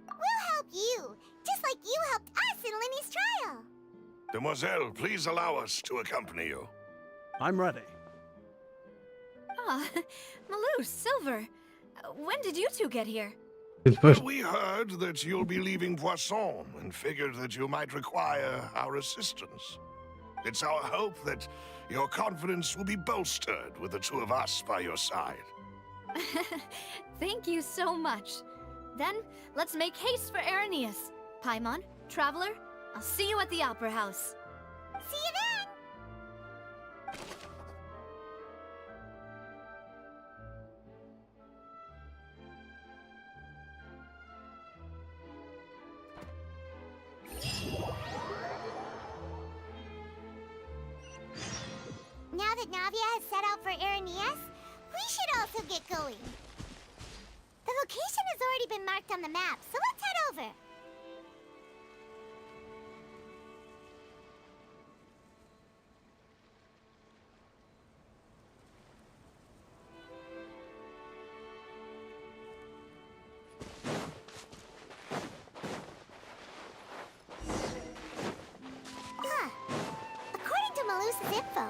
We'll help you, just like you helped us in Linny's trial. Demoiselle, please allow us to accompany you. I'm ready. Ah, Malou, Silver. When did you two get here? We heard that you'll be leaving Poisson and figured that you might require our assistance. It's our hope that your confidence will be bolstered with the two of us by your side. Thank you so much. Then, let's make haste for Irenaeus. Paimon, Traveler, I'll see you at the Opera House. See you then! Now that Navia has set out for Irenaeus, we should also get going. The location has already been marked on the map, so let's head over. According to Malus's info,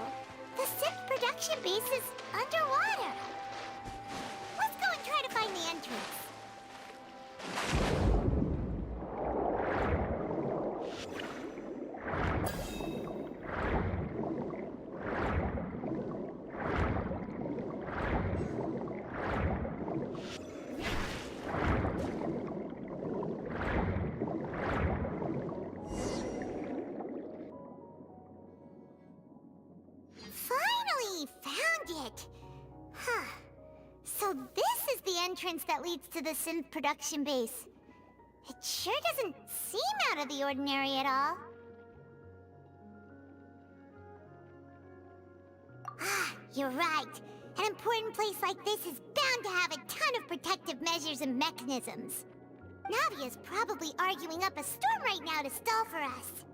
the synth production base is underwater. Let's go and try to find the entrance. Finally found it! Huh. So this is the entrance that leads to the synth production base. It sure doesn't seem out of the ordinary at all. Ah, you're right. An important place like this is bound to have a ton of protective measures and mechanisms. Navia's probably arguing up a storm right now to stall for us.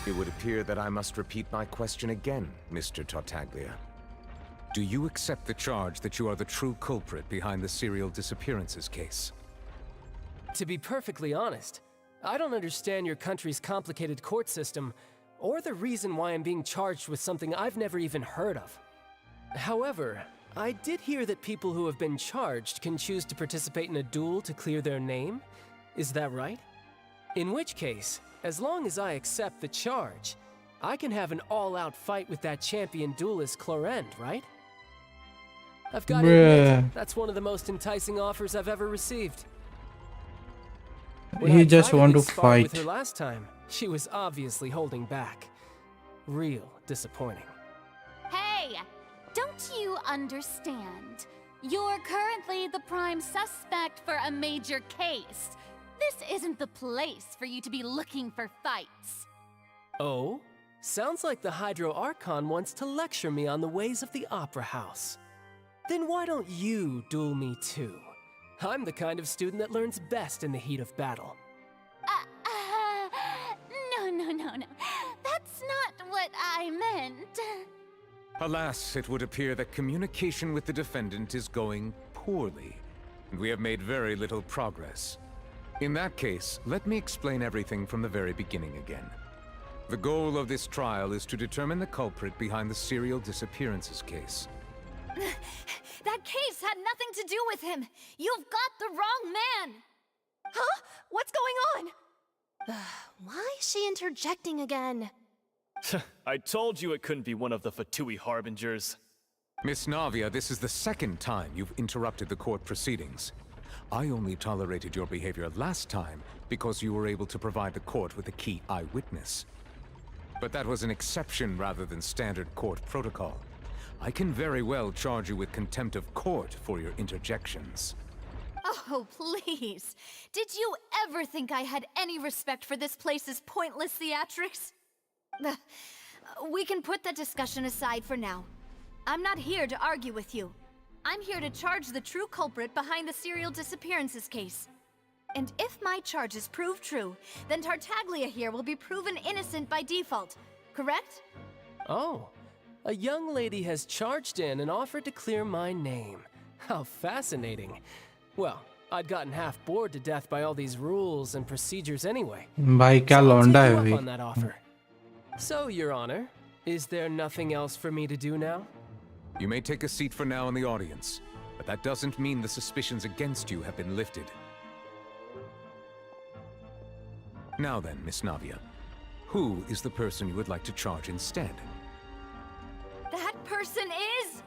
It would appear that I must repeat my question again, Mr. Tartaglia. Do you accept the charge that you are the true culprit behind the serial disappearances case? To be perfectly honest, I don't understand your country's complicated court system, or the reason why I'm being charged with something I've never even heard of. However, I did hear that people who have been charged can choose to participate in a duel to clear their name. Is that right? In which case, as long as I accept the charge, I can have an all-out fight with that champion duelist Clorend, right? I've got to admit, that's one of the most enticing offers I've ever received. When He I just want to privately sparred with fight. her last time, she was obviously holding back. Real disappointing. Hey! Don't you understand? You're currently the prime suspect for a major case. This isn't the place for you to be looking for fights. Oh? Sounds like the Hydro Archon wants to lecture me on the ways of the Opera House. Then why don't you duel me too? I'm the kind of student that learns best in the heat of battle. No. That's not what I meant. Alas, it would appear that communication with the defendant is going poorly, and we have made very little progress. In that case, let me explain everything from the very beginning again. The goal of this trial is to determine the culprit behind the serial disappearances case. That case had nothing to do with him. You've got the wrong man. Huh? What's going on? Why is she interjecting again? I told you it couldn't be one of the Fatui Harbingers. Miss Navia, this is the second time you've interrupted the court proceedings. I only tolerated your behavior last time because you were able to provide the court with a key eyewitness. But that was an exception rather than standard court protocol. I can very well charge you with contempt of court for your interjections. Oh, please. Did you ever think I had any respect for this place's pointless theatrics? We can put that discussion aside for now. I'm not here to argue with you. I'm here to charge the true culprit behind the serial disappearances case. And if my charges prove true, then Tartaglia here will be proven innocent by default, correct? Oh, a young lady has charged in and offered to clear my name. How fascinating. Well, I'd gotten half bored to death by all these rules and procedures anyway. भाई क्या So I'll लौंडा take है you भाई. up on that offer. So, Your Honor, is there nothing else for me to do now? You may take a seat for now in the audience, but that doesn't mean the suspicions against you have been lifted. Now then, Miss Navia, who is the person you would like to charge instead? That person is...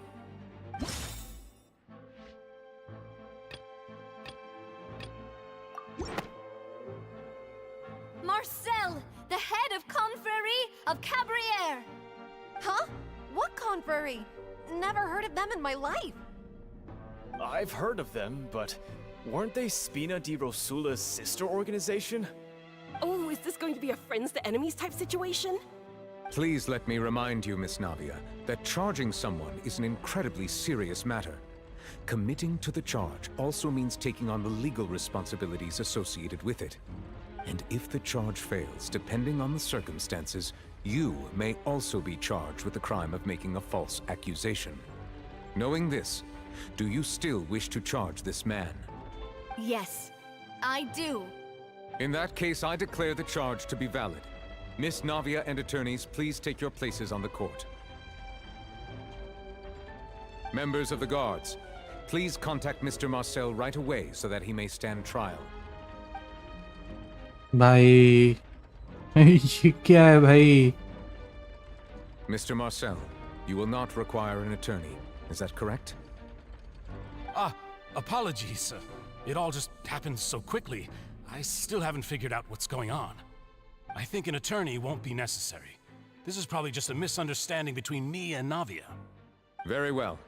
Marcel, the head of Confrérie of Cabriere! Huh? What confrérie? Never heard of them in my life. I've heard of them, but weren't they Spina di Rosula's sister organization? Oh, is this going to be a friends to enemies type situation? Please let me remind you, Miss Navia, that charging someone is an incredibly serious matter. Committing to the charge also means taking on the legal responsibilities associated with it. And if the charge fails, depending on the circumstances, you may also be charged with the crime of making a false accusation. Knowing this, do you still wish to charge this man? Yes, I do. In that case, I declare the charge to be valid. Miss Navia and attorneys, please take your places on the court. Members of the guards, please contact Mr. Marcel right away so that he may stand trial. भाई ये क्या है भाई? Mr. Marcel, you will not require an attorney. Is that correct? Apologies. It all just happened so quickly. I still haven't figured out what's going on. I think an attorney won't be necessary. This is probably just a misunderstanding between me and Navia. Very well.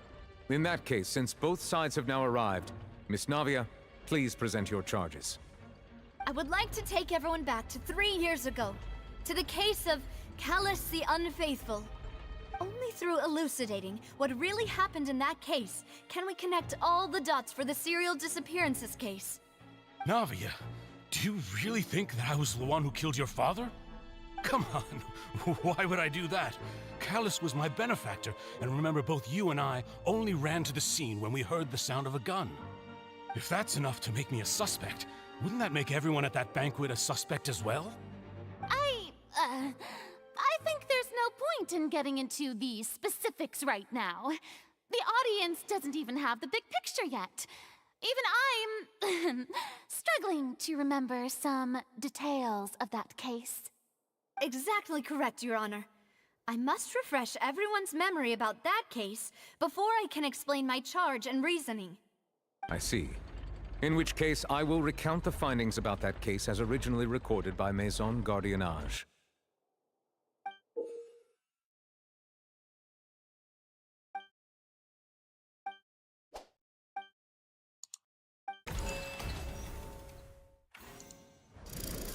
In that case, since both sides have now arrived, Miss Navia, please present your charges. I would like to take everyone back to 3 years ago, to the case of Callus the Unfaithful. Only through elucidating what really happened in that case can we connect all the dots for the serial disappearances case. Navia, do you really think that I was the one who killed your father? Come on, why would I do that? Callus was my benefactor, and remember both you and I only ran to the scene when we heard the sound of a gun. If that's enough to make me a suspect, wouldn't that make everyone at that banquet a suspect as well? I think there's no point in getting into the specifics right now. The audience doesn't even have the big picture yet. Even I'm struggling to remember some details of that case. Exactly correct, Your Honor. I must refresh everyone's memory about that case before I can explain my charge and reasoning. I see. In which case, I will recount the findings about that case as originally recorded by Maison Gardiennage.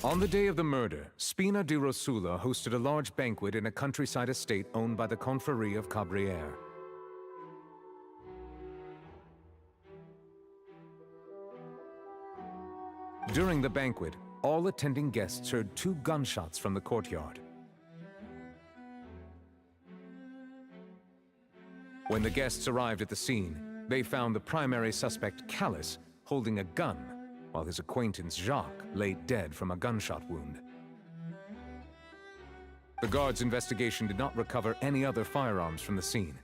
On the day of the murder, Spina di Rosula hosted a large banquet in a countryside estate owned by the Confrérie of Cabrières. During the banquet, all attending guests heard 2 gunshots from the courtyard. When the guests arrived at the scene, they found the primary suspect, Callus, holding a gun, while his acquaintance Jacques lay dead from a gunshot wound. The guards' investigation did not recover any other firearms from the scene.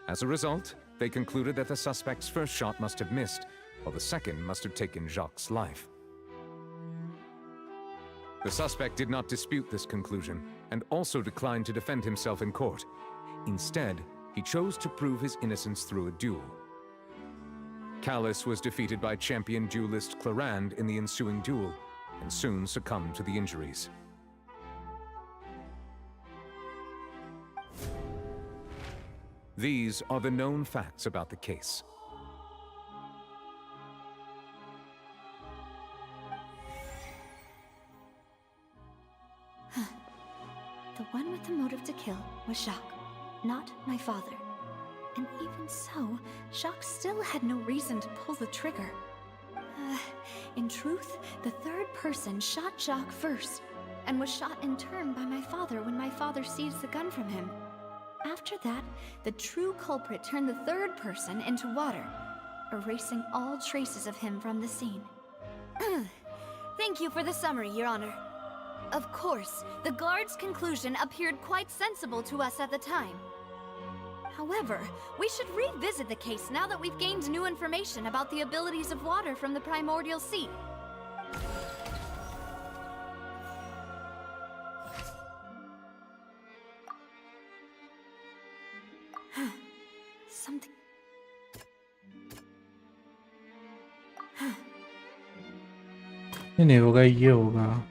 As a result, they concluded that the suspect's first shot must have missed, while the second must have taken Jacques' life. The suspect did not dispute this conclusion, and also declined to defend himself in court. Instead, he chose to prove his innocence through a duel. Callus was defeated by champion duelist Clarand in the ensuing duel, and soon succumbed to the injuries. These are the known facts about the case. The one with the motive to kill was Jacques, not my father. And even so, Jacques still had no reason to pull the trigger. In truth, the third person shot Jacques first, and was shot in turn by my father when my father seized the gun from him. After that, the true culprit turned the third person into water, erasing all traces of him from the scene. Thank you for the summary, Your Honor. Of course, the guard's conclusion appeared quite sensible to us at the time. However, we should revisit the case now that we've gained new information about the abilities of water from the primordial sea. Something... ये नहीं होगा, ये होगा.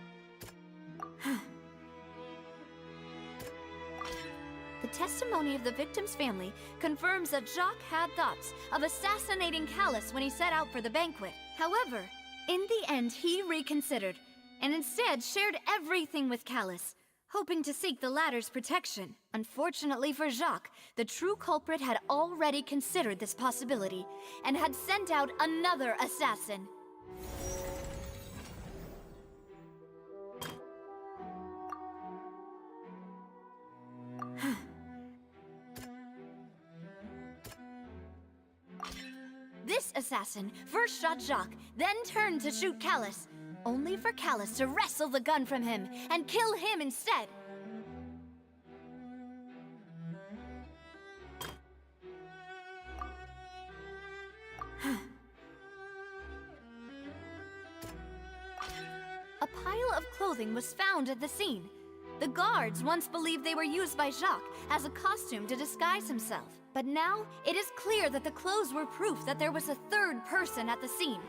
The testimony of the victim's family confirms that Jacques had thoughts of assassinating Callus when he set out for the banquet. However, in the end, he reconsidered, and instead shared everything with Callus, hoping to seek the latter's protection. Unfortunately for Jacques, the true culprit had already considered this possibility, and had sent out another assassin. This assassin first shot Jacques, then turned to shoot Callus, only for Callus to wrestle the gun from him and kill him instead. A pile of clothing was found at the scene. The guards once believed they were used by Jacques as a costume to disguise himself. But now, it is clear that the clothes were proof that there was a third person at the scene,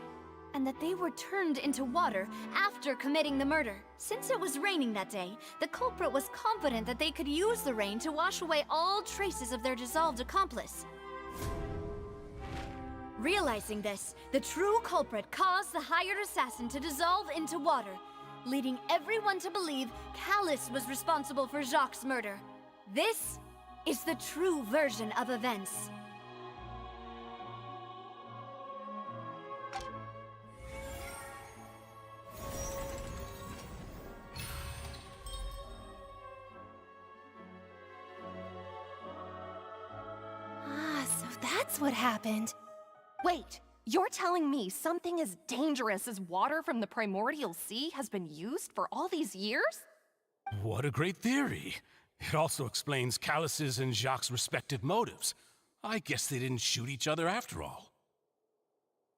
and that they were turned into water after committing the murder. Since it was raining that day, the culprit was confident that they could use the rain to wash away all traces of their dissolved accomplice. Realizing this, the true culprit caused the hired assassin to dissolve into water, leading everyone to believe Callus was responsible for Jacques' murder. This is the true version of events. that's what happened. Wait, you're telling me something as dangerous as water from the primordial sea has been used for all these years? What a great theory. It also explains Callus's and Jacques' respective motives. I guess they didn't shoot each other after all.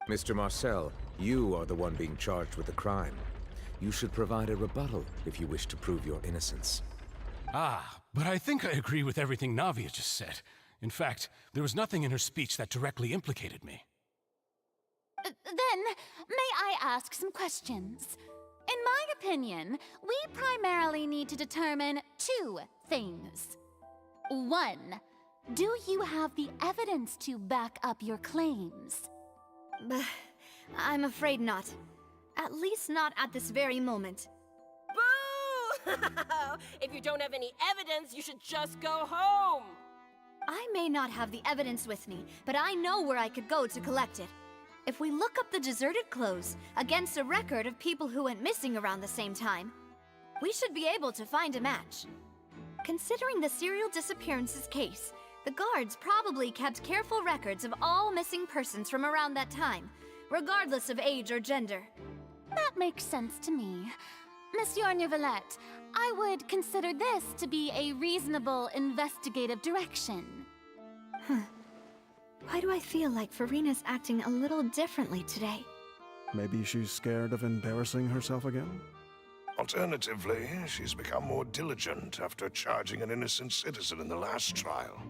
Mr. Marcel, you are the one being charged with the crime. You should provide a rebuttal if you wish to prove your innocence. Ah, but I think I agree with everything Navia just said. In fact, there was nothing in her speech that directly implicated me. Then, may I ask some questions? In my opinion, we primarily need to determine two things. One, do you have the evidence to back up your claims? I'm afraid not. At least not at this very moment. Boo! If you don't have any evidence, you should just go home! I may not have the evidence with me, but I know where I could go to collect it. If we look up the deserted clothes against a record of people who went missing around the same time, we should be able to find a match. Considering the serial disappearances case, the guards probably kept careful records of all missing persons from around that time, regardless of age or gender. That makes sense to me. Monsieur Neuvillette, I would consider this to be a reasonable investigative direction. Why do I feel like Farina's acting a little differently today? Maybe she's scared of embarrassing herself again? Alternatively, she's become more diligent after charging an innocent citizen in the last trial.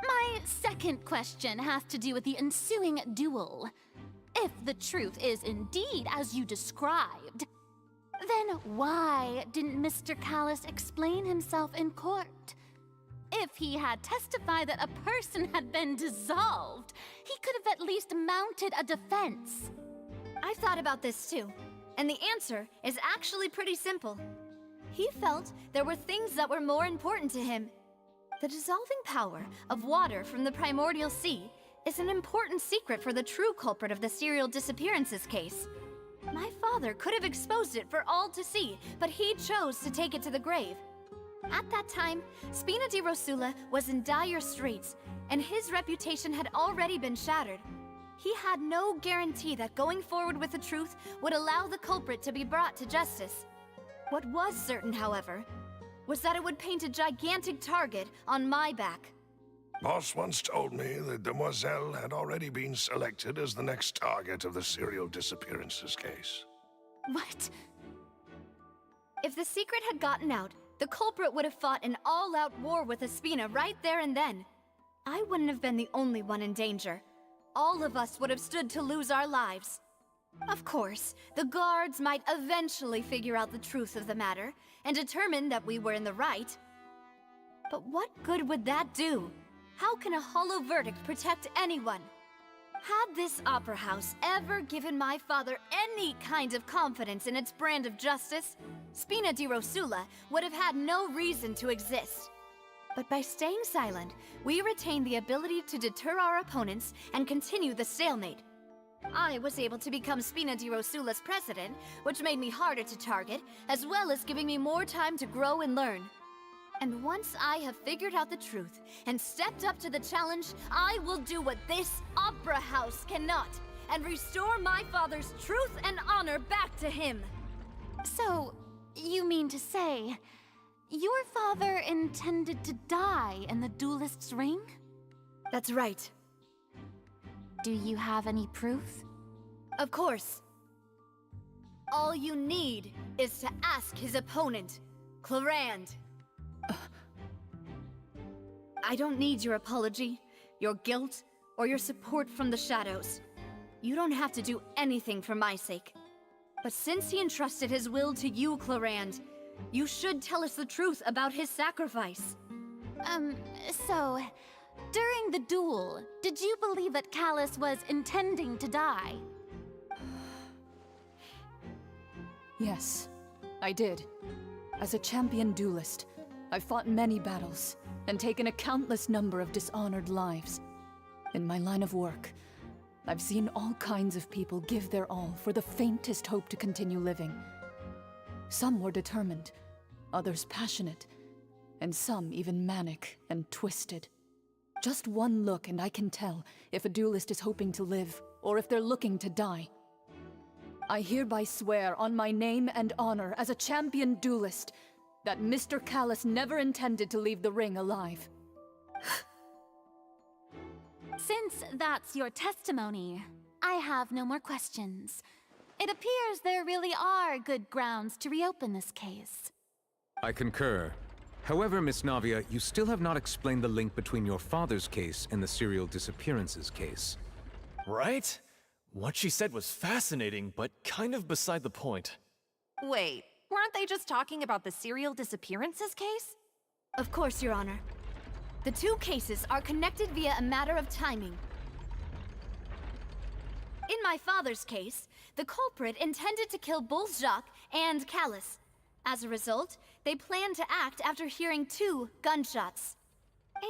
My second question has to do with the ensuing duel. If the truth is indeed as you described, then why didn't Mr. Callus explain himself in court? If he had testified that a person had been dissolved, he could have at least mounted a defense. I've thought about this too, and the answer is actually pretty simple. He felt there were things that were more important to him. The dissolving power of water from the primordial sea is an important secret for the true culprit of the serial disappearances case. My father could have exposed it for all to see, but he chose to take it to the grave. At that time, Spina di Rosula was in dire straits, and his reputation had already been shattered. He had no guarantee that going forward with the truth would allow the culprit to be brought to justice. What was certain, however, was that it would paint a gigantic target on my back. Boss once told me that Demoiselle had already been selected as the next target of the serial disappearances case. What? If the secret had gotten out, the culprit would have fought an all-out war with Espina right there and then. I wouldn't have been the only one in danger. All of us would have stood to lose our lives. Of course, the guards might eventually figure out the truth of the matter and determine that we were in the right. But what good would that do? How can a hollow verdict protect anyone? Had this opera house ever given my father any kind of confidence in its brand of justice, Spina di Rosula would have had no reason to exist. But by staying silent, we retained the ability to deter our opponents and continue the stalemate. I was able to become Spina di Rosula's president, which made me harder to target, as well as giving me more time to grow and learn. And once I have figured out the truth and stepped up to the challenge, I will do what this opera house cannot, and restore my father's truth and honor back to him. So, you mean to say, your father intended to die in the duelist's ring? That's right. Do you have any proof? Of course. All you need is to ask his opponent, Clarand. I don't need your apology, your guilt, or your support from the shadows. You don't have to do anything for my sake. But since he entrusted his will to you, Clarand, you should tell us the truth about his sacrifice. So, during the duel, did you believe that Callus was intending to die? Yes, I did. As a champion duelist, I've fought many battles and taken a countless number of dishonored lives. In my line of work, I've seen all kinds of people give their all for the faintest hope to continue living. Some were determined, others passionate, and some even manic and twisted. Just one look and I can tell if a duelist is hoping to live, or if they're looking to die. I hereby swear on my name and honor as a champion duelist that Mr. Callus never intended to leave the ring alive. Since that's your testimony, I have no more questions. It appears there really are good grounds to reopen this case. I concur. However, Miss Navia, you still have not explained the link between your father's case and the serial disappearances case. Right? What she said was fascinating, but kind of beside the point. Wait, weren't they just talking about the serial disappearances case? Of course, Your Honor. The two cases are connected via a matter of timing. In my father's case, the culprit intended to kill both Jacques and Callus. As a result, they planned to act after hearing 2 gunshots.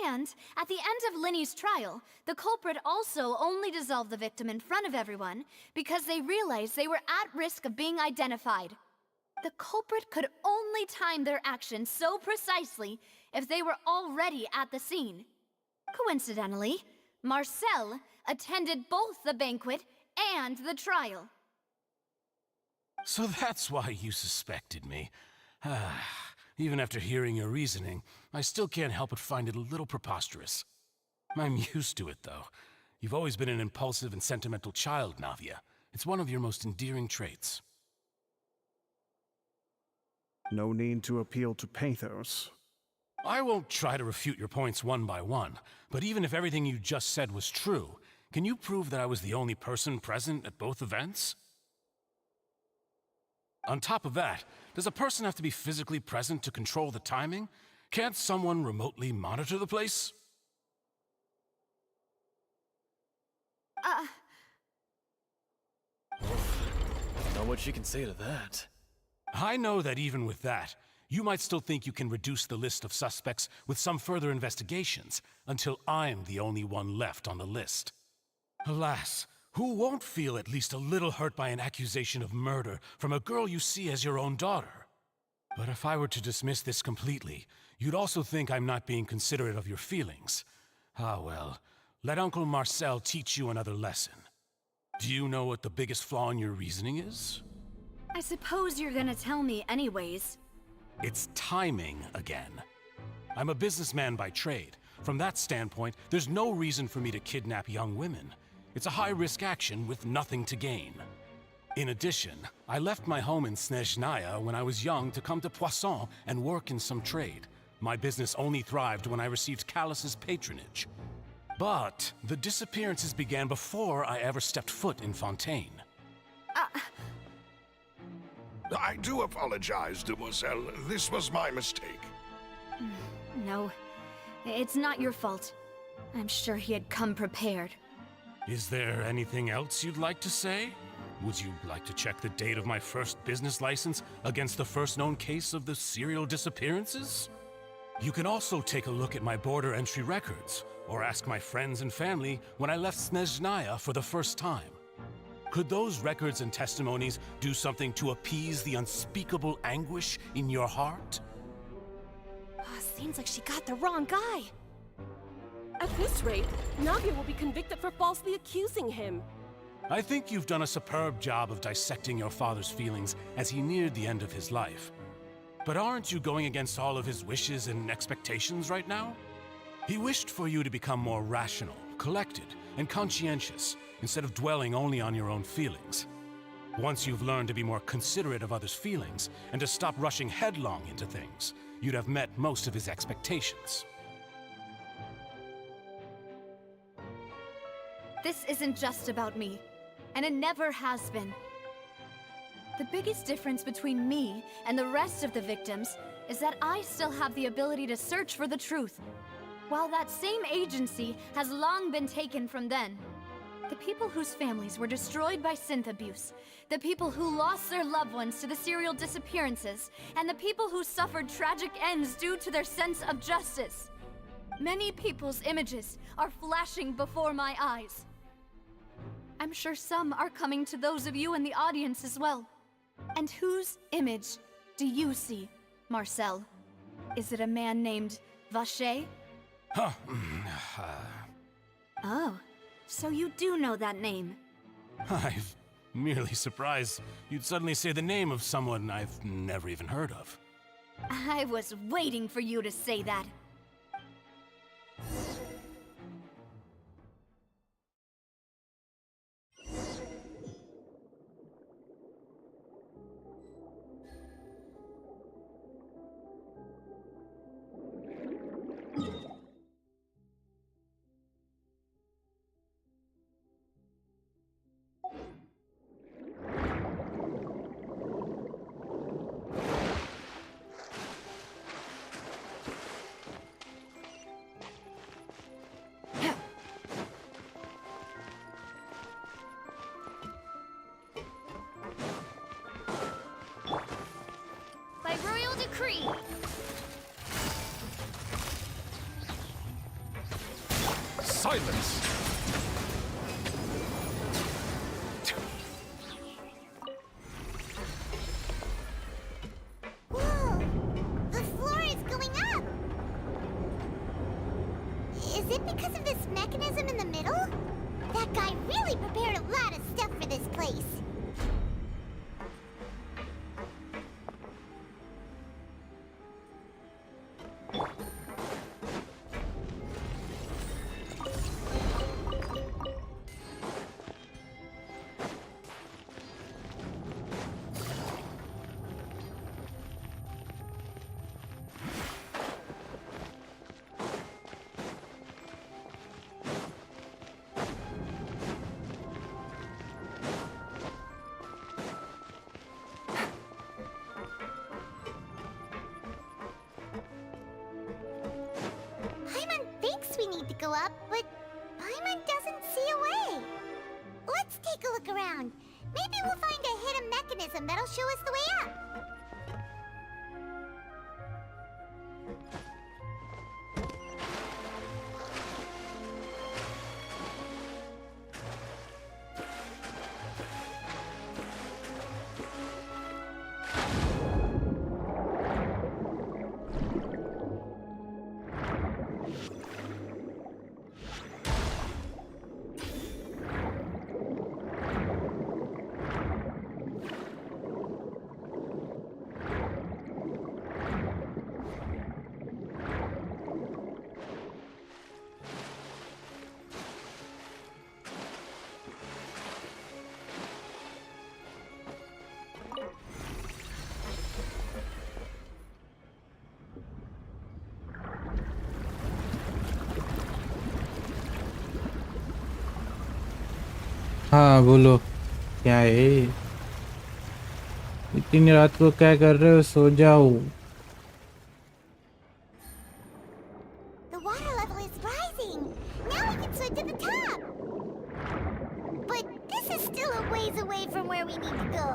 And, at the end of Linny's trial, the culprit also only dissolved the victim in front of everyone because they realized they were at risk of being identified. The culprit could only time their actions so precisely if they were already at the scene. Coincidentally, Marcel attended both the banquet and the trial. So that's why you suspected me. Even after hearing your reasoning, I still can't help but find it a little preposterous. I'm used to it, though. You've always been an impulsive and sentimental child, Navia. It's one of your most endearing traits. No need to appeal to pathos. I won't try to refute your points one by one, but even if everything you just said was true, can you prove that I was the only person present at both events? On top of that, does a person have to be physically present to control the timing? Can't someone remotely monitor the place? Don't know what she can say to that. I know that even with that, you might still think you can reduce the list of suspects with some further investigations until I'm the only one left on the list. Alas, who won't feel at least a little hurt by an accusation of murder from a girl you see as your own daughter? But if I were to dismiss this completely, you'd also think I'm not being considerate of your feelings. Ah well, let Uncle Marcel teach you another lesson. Do you know what the biggest flaw in your reasoning is? I suppose you're gonna tell me anyways. It's timing again. I'm a businessman by trade. From that standpoint, there's no reason for me to kidnap young women. It's a high-risk action with nothing to gain. In addition, I left my home in Snezhnaya when I was young to come to Poisson and work in some trade. My business only thrived when I received Callus's patronage. But the disappearances began before I ever stepped foot in Fontaine. I do apologize, demoiselle. This was my mistake. No, it's not your fault. I'm sure he had come prepared. Is there anything else you'd like to say? Would you like to check the date of my first business license against the first known case of the serial disappearances? You can also take a look at my border entry records, or ask my friends and family when I left Snezhnaya for the first time. Could those records and testimonies do something to appease the unspeakable anguish in your heart? Seems like she got the wrong guy. At this rate, Navia will be convicted for falsely accusing him. I think you've done a superb job of dissecting your father's feelings as he neared the end of his life. But aren't you going against all of his wishes and expectations right now? He wished for you to become more rational, collected, and conscientious, instead of dwelling only on your own feelings. Once you've learned to be more considerate of others' feelings, and to stop rushing headlong into things, you'd have met most of his expectations. This isn't just about me, and it never has been. The biggest difference between me and the rest of the victims is that I still have the ability to search for the truth, while that same agency has long been taken from them. The people whose families were destroyed by synth abuse, the people who lost their loved ones to the serial disappearances, and the people who suffered tragic ends due to their sense of justice. Many people's images are flashing before my eyes. I'm sure some are coming to those of you in the audience as well. And whose image do you see, Marcel? Is it a man named Vacher? Huh. Oh, so you do know that name. I'm merely surprised you'd suddenly say the name of someone I've never even heard of. I was waiting for you to say that. By royal decree. Silence! Whoa! The floor is going up! Is it because of this mechanism in the middle? That guy really prepared a lot of stuff for this place. Paimon thinks we need to go up, but Paimon doesn't see a way. Let's take a look around. Maybe we'll find a hidden mechanism that'll show us the way up. हाँ बोलो क्या है इतनी रात को क्या कर रहे हो सो जाओ The water level is rising. Now we can swim to the top. But this is still a ways away from where we need to go.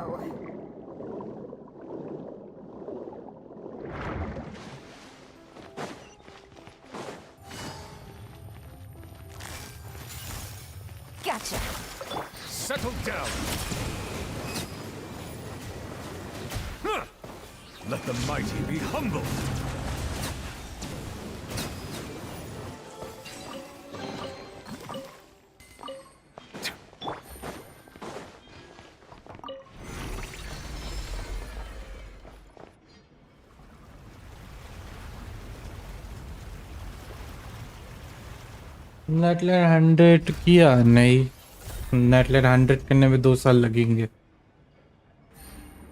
Gotcha. Settle down! Huh. Let the mighty be humble! नेटलेट 100 किया नहीं नेटलेट 100 करने में 2 साल लगेंगे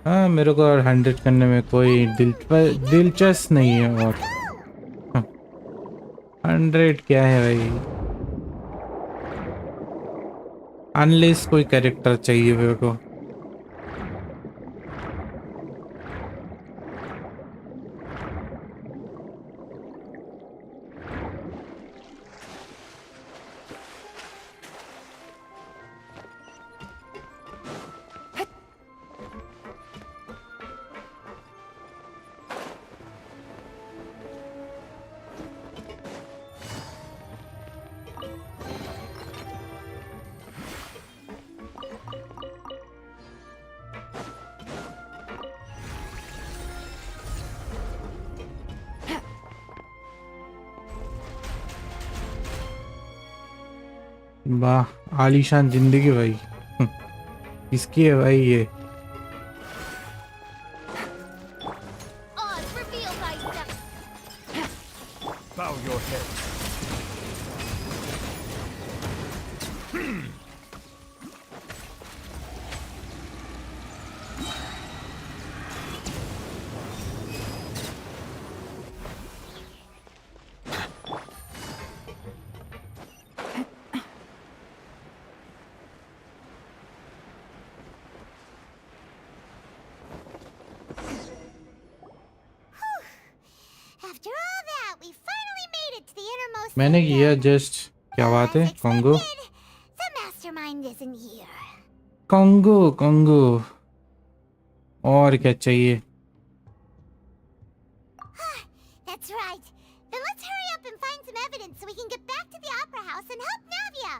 हाँ मेरे को 100 करने में कोई दिलचस्प नहीं है और 100 क्या है भाई अनलेस कोई कैरेक्टर चाहिए मेरे को वाह आलीशान जिंदगी भाई। किसकी है भाई ये? Bow your head. After all that, we finally made it to the innermost. मैंने किया जस्ट क्या बात है Congo The mastermind isn't here. Congo Congo और क्या चाहिए? That's right. Then let's hurry up and find some evidence so we can get back to the opera house and help Navia.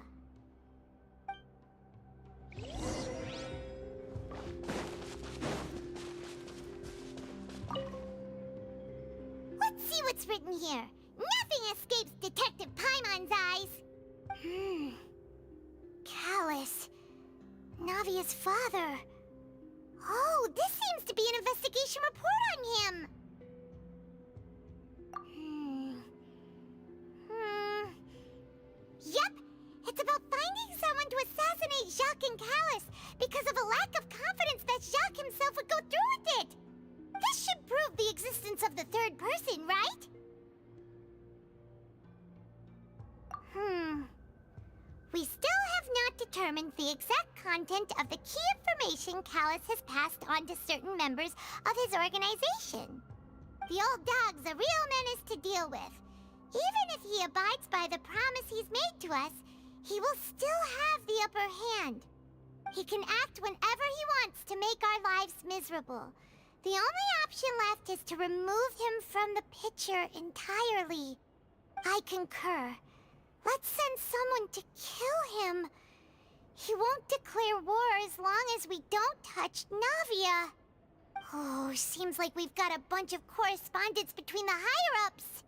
Let's see what's written here. Nothing escapes Detective Paimon's eyes. Callus. Navia's father. Oh, this seems to be an investigation report on him. Yep, it's about finding someone to assassinate Jacques and Callus because of a lack of confidence that Jacques himself would go through with it. This should prove the existence of the third person, right? We still have not determined the exact content of the key information Callus has passed on to certain members of his organization. The old dog's a real menace to deal with. Even if he abides by the promise he's made to us, he will still have the upper hand. He can act whenever he wants to make our lives miserable. The only option left is to remove him from the picture entirely. I concur. Let's send someone to kill him. He won't declare war as long as we don't touch Navia. Oh, seems like we've got a bunch of correspondence between the higher-ups.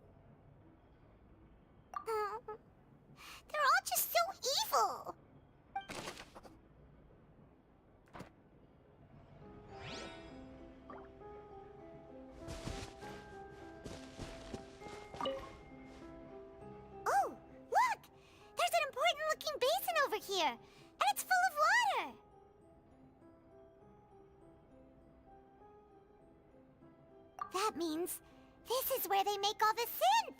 They're all just so evil. Oh, look! There's an important-looking basin over here, and it's full of water. That means this is where they make all the synth.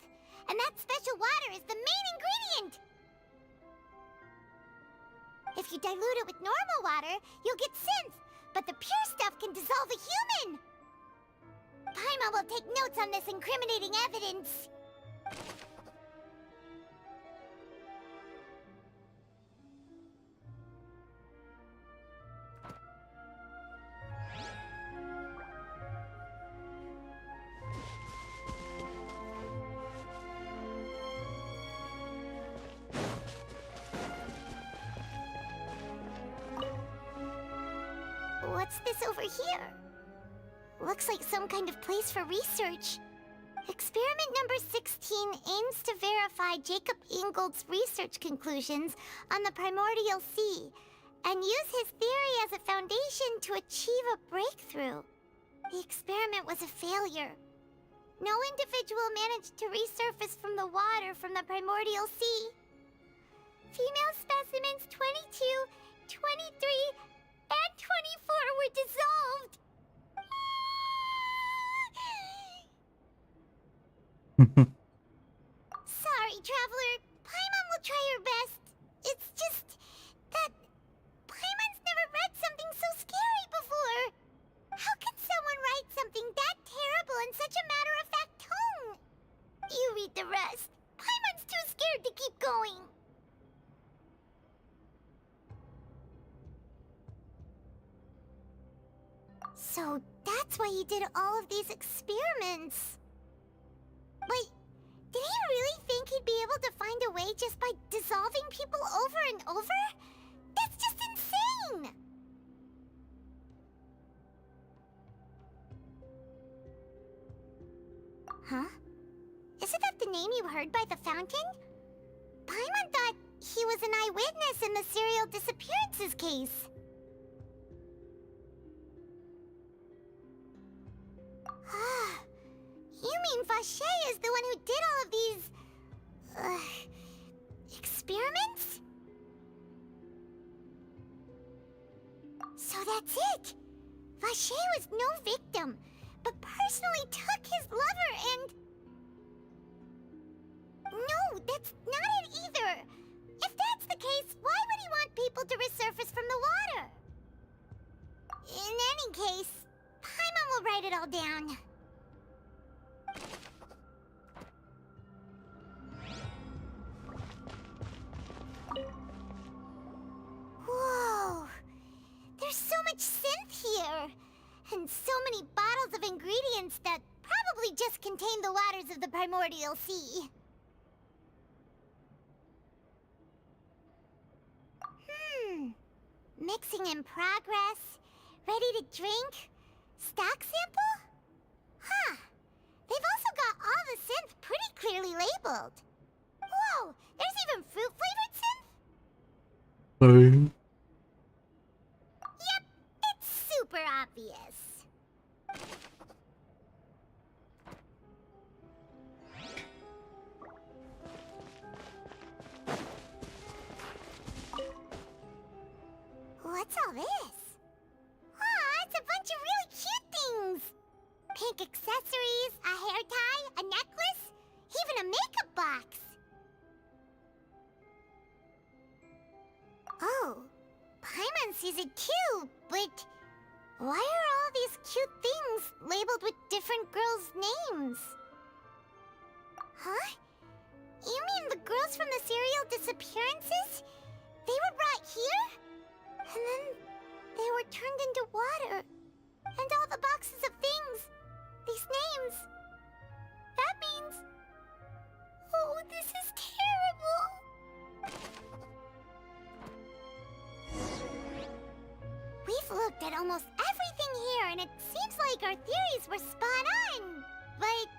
And that special water is the main ingredient! If you dilute it with normal water, you'll get synth, but the pure stuff can dissolve a human! Paimon will take notes on this incriminating evidence. What's this over here? Looks like some kind of place for research. Experiment number 16 aims to verify Jacob Ingold's research conclusions on the primordial sea and use his theory as a foundation to achieve a breakthrough. The experiment was a failure. No individual managed to resurface from the water from the primordial sea. Female specimens 22, 23, and 24 were dissolved. Sorry, Traveler. Paimon will try her best. It's just that Paimon's never read something so scary before. How can someone write something that terrible in such a matter-of-fact tone? You read the rest. Paimon's too scared to keep going. So that's why he did all of these experiments. But did he really think he'd be able to find a way just by dissolving people over and over? That's just insane! Huh? Isn't that the name you heard by the fountain? Paimon thought he was an eyewitness in the serial disappearances case. You mean Vache is the one who did all of these... experiments? So that's it! Vache was no victim, but personally took his lover and... No, that's not it either! If that's the case, why would he want people to resurface from the water? In any case, Paimon will write it all down. Whoa! There's so much synth here! And so many bottles of ingredients that probably just contain the waters of the primordial sea. Mixing in progress. Ready to drink? Stock sample? Huh. They've also got all the synth pretty clearly labeled. Whoa! There's even fruit-flavored synth? Yep, it's super obvious. What's all this? Aw, it's a bunch of really cute things! Pink accessories, a hair tie, a necklace, even a makeup box! Oh, Paimon sees it too, but... why are all these cute things labeled with different girls' names? Huh? You mean the girls from the serial disappearances? They were brought here? And then they were turned into water. And all the boxes of things. These names. That means... oh, this is terrible. We've looked at almost everything here, and it seems like our theories were spot on. But...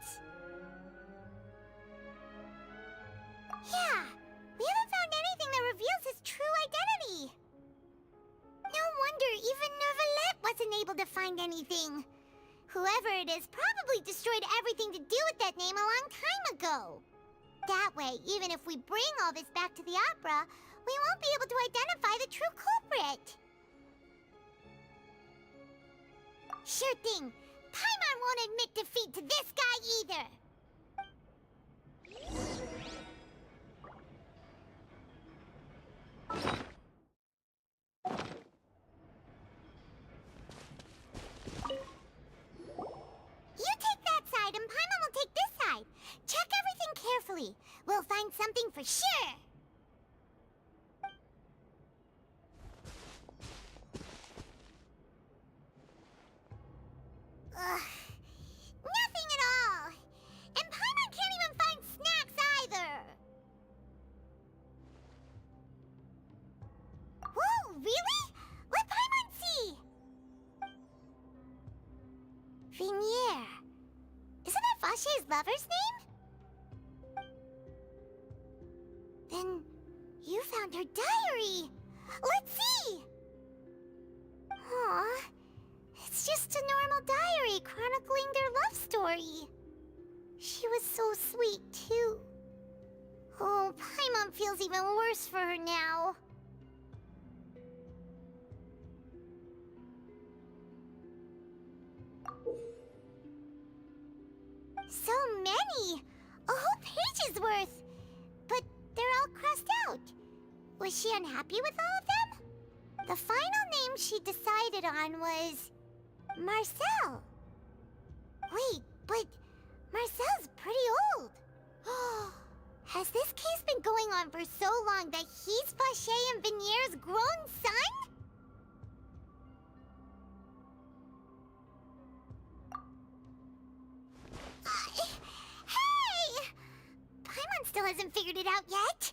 yeah, we haven't found anything that reveals his true identity. No wonder even Neuvillette wasn't able to find anything. Whoever it is probably destroyed everything to do with that name a long time ago. That way, even if we bring all this back to the opera, we won't be able to identify the true culprit. Sure thing. Paimon won't admit defeat to this guy either. You take that side and Paimon will take this side. Check everything carefully. We'll find something for sure. Ugh. Nothing at all. And Paimon can't even find snacks either. Whoa, really? Let Paimon see. Venier. Isn't that Vache's lover's name? Then you found her diary. Let's see. Aw. It's just a normal diary chronicling their love story. She was so sweet, too. Oh, Paimon feels even worse for her now. So many! A whole page's worth! But they're all crossed out. Was she unhappy with all of them? The final name she decided on was... Marcel. Wait, but Marcel's pretty old. Has this case been going on for so long that he's Vache and Venier's grown son? Hey! Paimon still hasn't figured it out yet.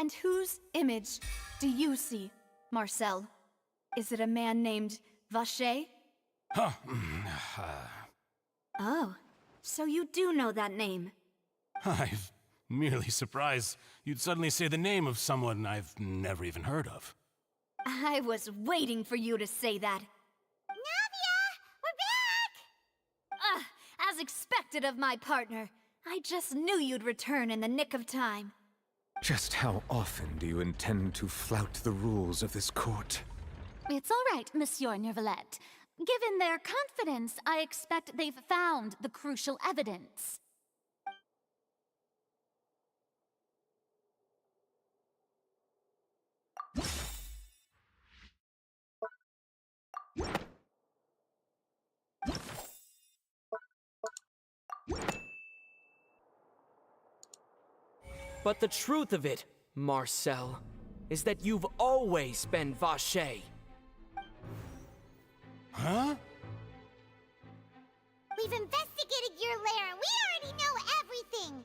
And whose image do you see, Marcel? Is it a man named Vache? Huh. Oh, so you do know that name. I'm merely surprised you'd suddenly say the name of someone I've never even heard of. I was waiting for you to say that. Navia! We're back! As expected of my partner. I just knew you'd return in the nick of time. Just how often do you intend to flout the rules of this court? It's all right, Monsieur Nervalette. Given their confidence, I expect they've found the crucial evidence. But the truth of it, Marcel, is that you've always been Vache. Huh? We've investigated your lair and we already know everything!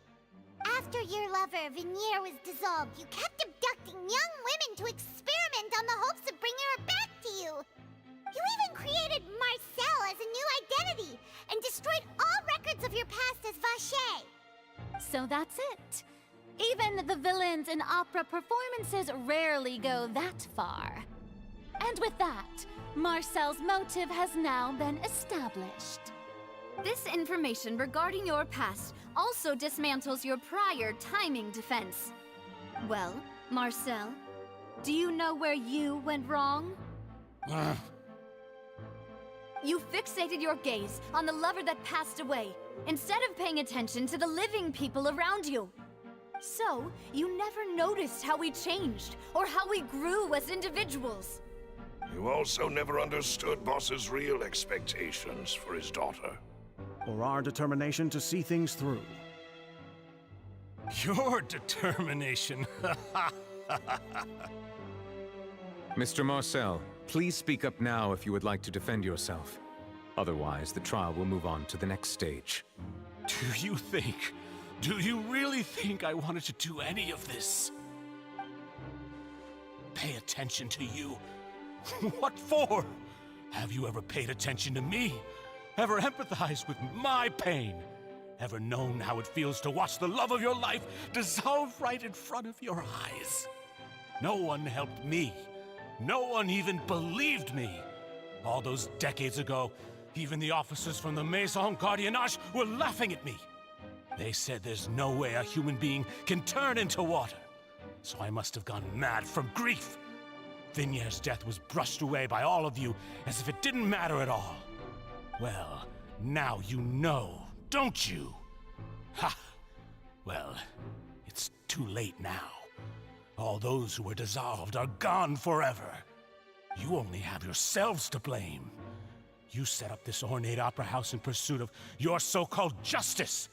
After your lover, Venier, was dissolved, you kept abducting young women to experiment on the hopes of bringing her back to you! You even created Marcel as a new identity and destroyed all records of your past as Vache! So that's it. Even the villains in opera performances rarely go that far. And with that, Marcel's motive has now been established. This information regarding your past also dismantles your prior timing defense. Well, Marcel, do you know where you went wrong? You fixated your gaze on the lover that passed away, instead of paying attention to the living people around you. So, you never noticed how we changed, or how we grew as individuals. You also never understood Boss's real expectations for his daughter. Or our determination to see things through. Your determination. Mr. Marcel, please speak up now if you would like to defend yourself. Otherwise, the trial will move on to the next stage. Do you really think I wanted to do any of this? Pay attention to you? What for? Have you ever paid attention to me? Ever empathized with my pain? Ever known how it feels to watch the love of your life dissolve right in front of your eyes? No one helped me. No one even believed me. All those decades ago, even the officers from the Maison Gardiennage were laughing at me. They said there's no way a human being can turn into water. So I must have gone mad from grief. Vinier's death was brushed away by all of you as if it didn't matter at all. Well, now you know, don't you? Ha! Well, it's too late now. All those who were dissolved are gone forever. You only have yourselves to blame. You set up this ornate opera house in pursuit of your so-called justice,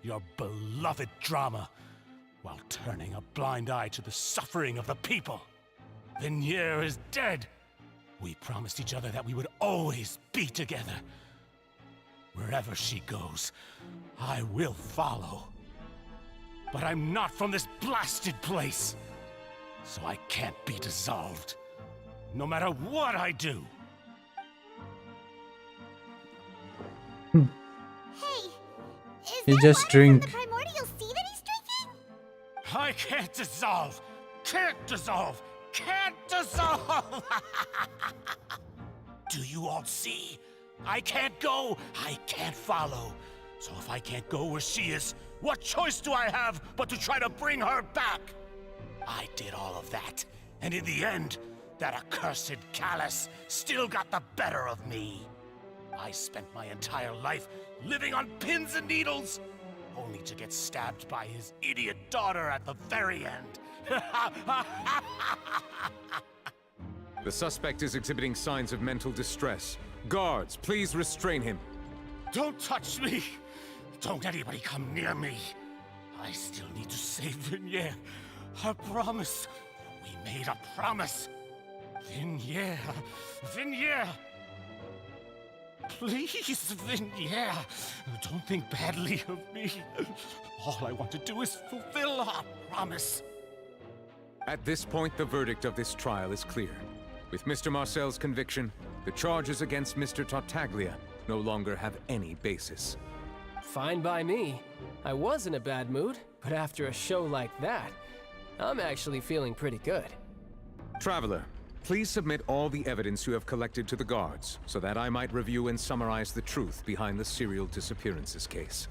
your beloved drama, while turning a blind eye to the suffering of the people. Venier is dead. We promised each other that we would always be together. Wherever she goes, I will follow. But I'm not from this blasted place, so I can't be dissolved, no matter what I do. Hey, You just drink. the primordial sea that he's drinking? I can't dissolve! Can't dissolve! Can't dissolve! Do you all see? I can't go, I can't follow. So if I can't go where she is, what choice do I have but to try to bring her back? I did all of that, and in the end, that accursed Callus still got the better of me. I spent my entire life living on pins and needles, only to get stabbed by his idiot daughter at the very end. The suspect is exhibiting signs of mental distress. Guards, please restrain him. Don't touch me! Don't anybody come near me! I still need to save Venier. I promise. We made a promise. Venier. Venier! Please, Venier. Don't think badly of me. All I want to do is fulfill our promise. At this point, the verdict of this trial is clear. With Mr. Marcel's conviction, the charges against Mr. Tartaglia no longer have any basis. Fine by me. I was in a bad mood, but after a show like that, I'm actually feeling pretty good. Traveler, please submit all the evidence you have collected to the guards, so that I might review and summarize the truth behind the serial disappearances case.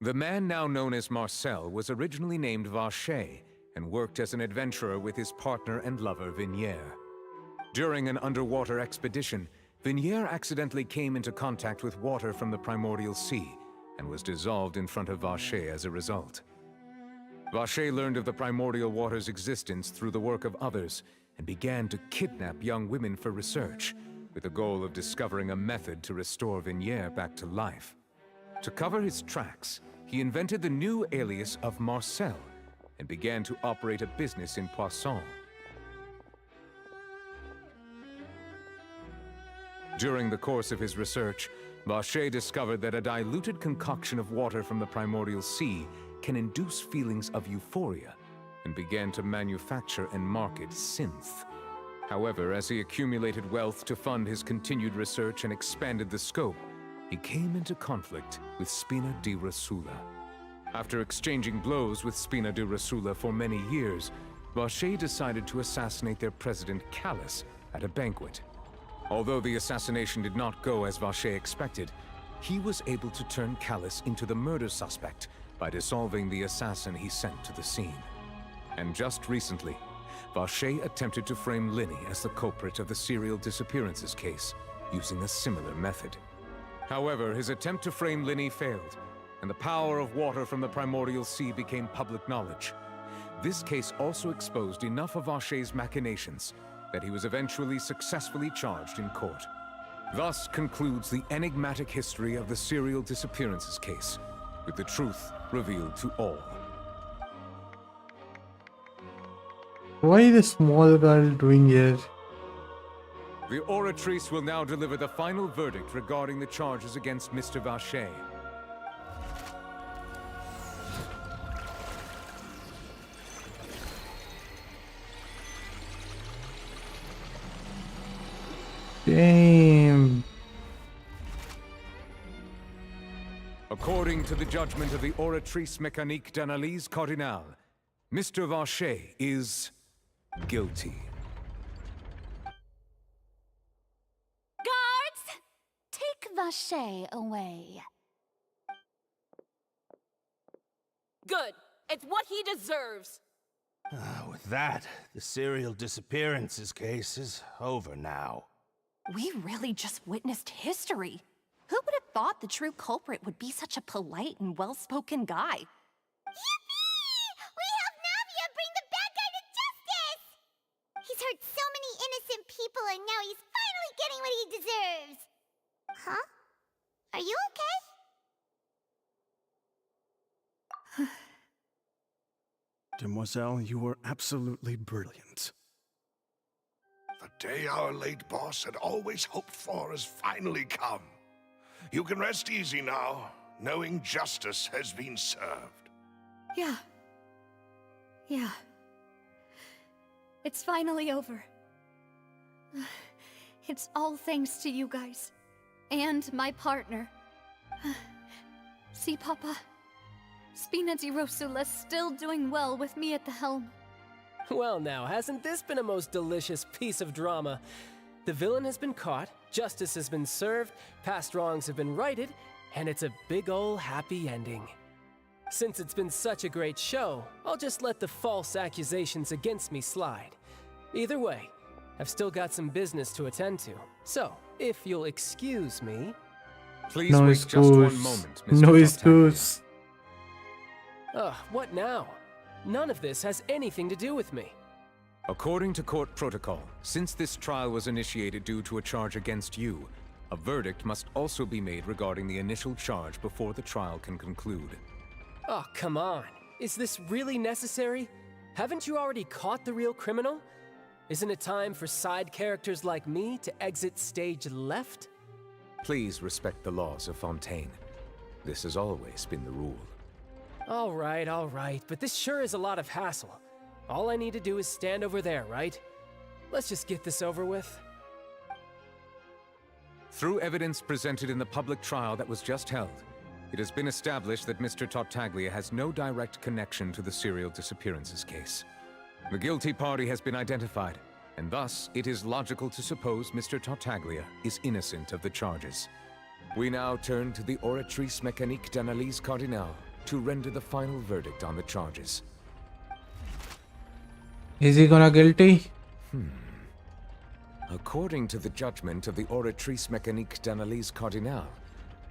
The man now known as Marcel was originally named Vacher and worked as an adventurer with his partner and lover Vignier. During an underwater expedition, Vignier accidentally came into contact with water from the primordial sea and was dissolved in front of Vacher as a result. Vacher learned of the primordial water's existence through the work of others and began to kidnap young women for research, with the goal of discovering a method to restore Vignier back to life. To cover his tracks, he invented the new alias of Marcel and began to operate a business in Poisson. During the course of his research, Vacher discovered that a diluted concoction of water from the primordial sea can induce feelings of euphoria, and began to manufacture and market synth. However, as he accumulated wealth to fund his continued research and expanded the scope, he came into conflict with Spina di Rosula. After exchanging blows with Spina di Rosula for many years, Vacher decided to assassinate their president Callus at a banquet. Although the assassination did not go as Vacher expected, he was able to turn Callus into the murder suspect by dissolving the assassin he sent to the scene. And just recently, Vacher attempted to frame Linny as the culprit of the serial disappearances case, using a similar method. However, his attempt to frame Linny failed, and the power of water from the primordial sea became public knowledge. This case also exposed enough of Vacher's machinations that he was eventually successfully charged in court. Thus concludes the enigmatic history of the serial disappearances case, with the truth revealed to all. Why the small girl doing here? The Oratrice will now deliver the final verdict regarding the charges against Mr. Vacher. Damn. According to the judgment of the Oratrice Mécanique d'Analyse Cardinale, Mr. Vacher is guilty. Guards! Take Vacher away. Good. It's what he deserves. With that, the serial disappearances case is over now. We really just witnessed history. Who would have thought the true culprit would be such a polite and well-spoken guy? Yippee! We helped Navia bring the bad guy to justice! He's hurt so many innocent people and now he's finally getting what he deserves! Huh? Are you okay? Demoiselle, you were absolutely brilliant. The day our late boss had always hoped for has finally come. You can rest easy now, knowing justice has been served. Yeah. Yeah. It's finally over. It's all thanks to you guys. And my partner. See, Papa? Spina di Rosula's still doing well with me at the helm. Well now, hasn't this been a most delicious piece of drama? The villain has been caught, justice has been served, past wrongs have been righted, and it's a big ol' happy ending. Since it's been such a great show, I'll just let the false accusations against me slide. Either way, I've still got some business to attend to. So, if you'll excuse me... Please wait just one moment, Mr. No excuse. Ugh, what now? None of this has anything to do with me. According to court protocol, since this trial was initiated due to a charge against you, a verdict must also be made regarding the initial charge before the trial can conclude. Oh, come on. Is this really necessary? Haven't you already caught the real criminal? Isn't it time for side characters like me to exit stage left? Please respect the laws of Fontaine. This has always been the rule. All right, but this sure is a lot of hassle. All I need to do is stand over there, right? Let's just get this over with. Through evidence presented in the public trial that was just held, it has been established that Mr. Tartaglia has no direct connection to the serial disappearances case. The guilty party has been identified, and thus it is logical to suppose Mr. Tartaglia is innocent of the charges. We now turn to the Oratrice Mécanique d'Analyse Cardinale to render the final verdict on the charges. Is he gonna guilty? According to the judgment of the Oratrice Mécanique d'Analyse Cardinale,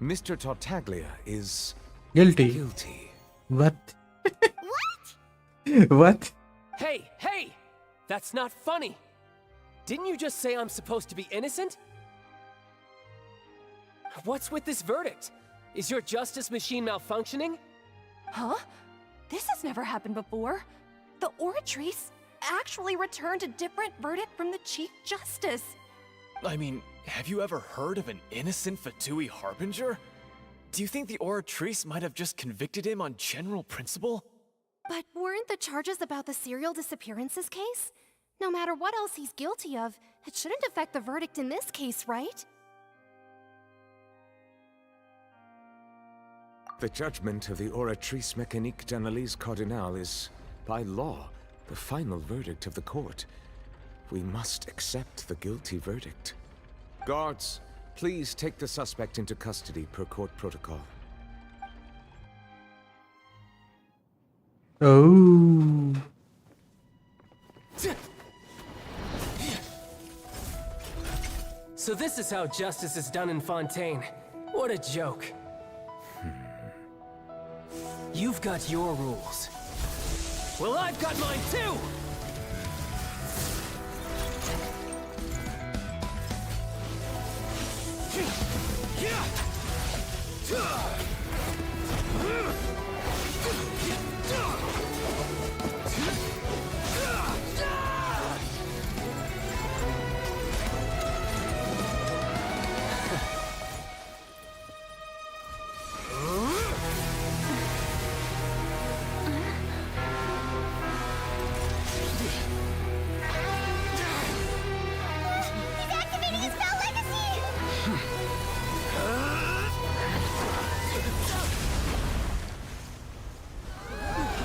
Mr. Tartaglia is... guilty. What? What? Hey, hey! That's not funny! Didn't you just say I'm supposed to be innocent? What's with this verdict? Is your justice machine malfunctioning? Huh? This has never happened before. The Oratrice actually returned a different verdict from the Chief Justice. I mean, have you ever heard of an innocent Fatui Harbinger? Do you think the Oratrice might have just convicted him on general principle? But weren't the charges about the serial disappearances case? No matter what else he's guilty of, it shouldn't affect the verdict in this case, right? The judgment of the Oratrice Mécanique d'Analyse Cardinale is, by law, the final verdict of the court. We must accept the guilty verdict. Guards, please take the suspect into custody per court protocol. Oh. So this is how justice is done in Fontaine. What a joke. You've got your rules. Well, I've got mine too!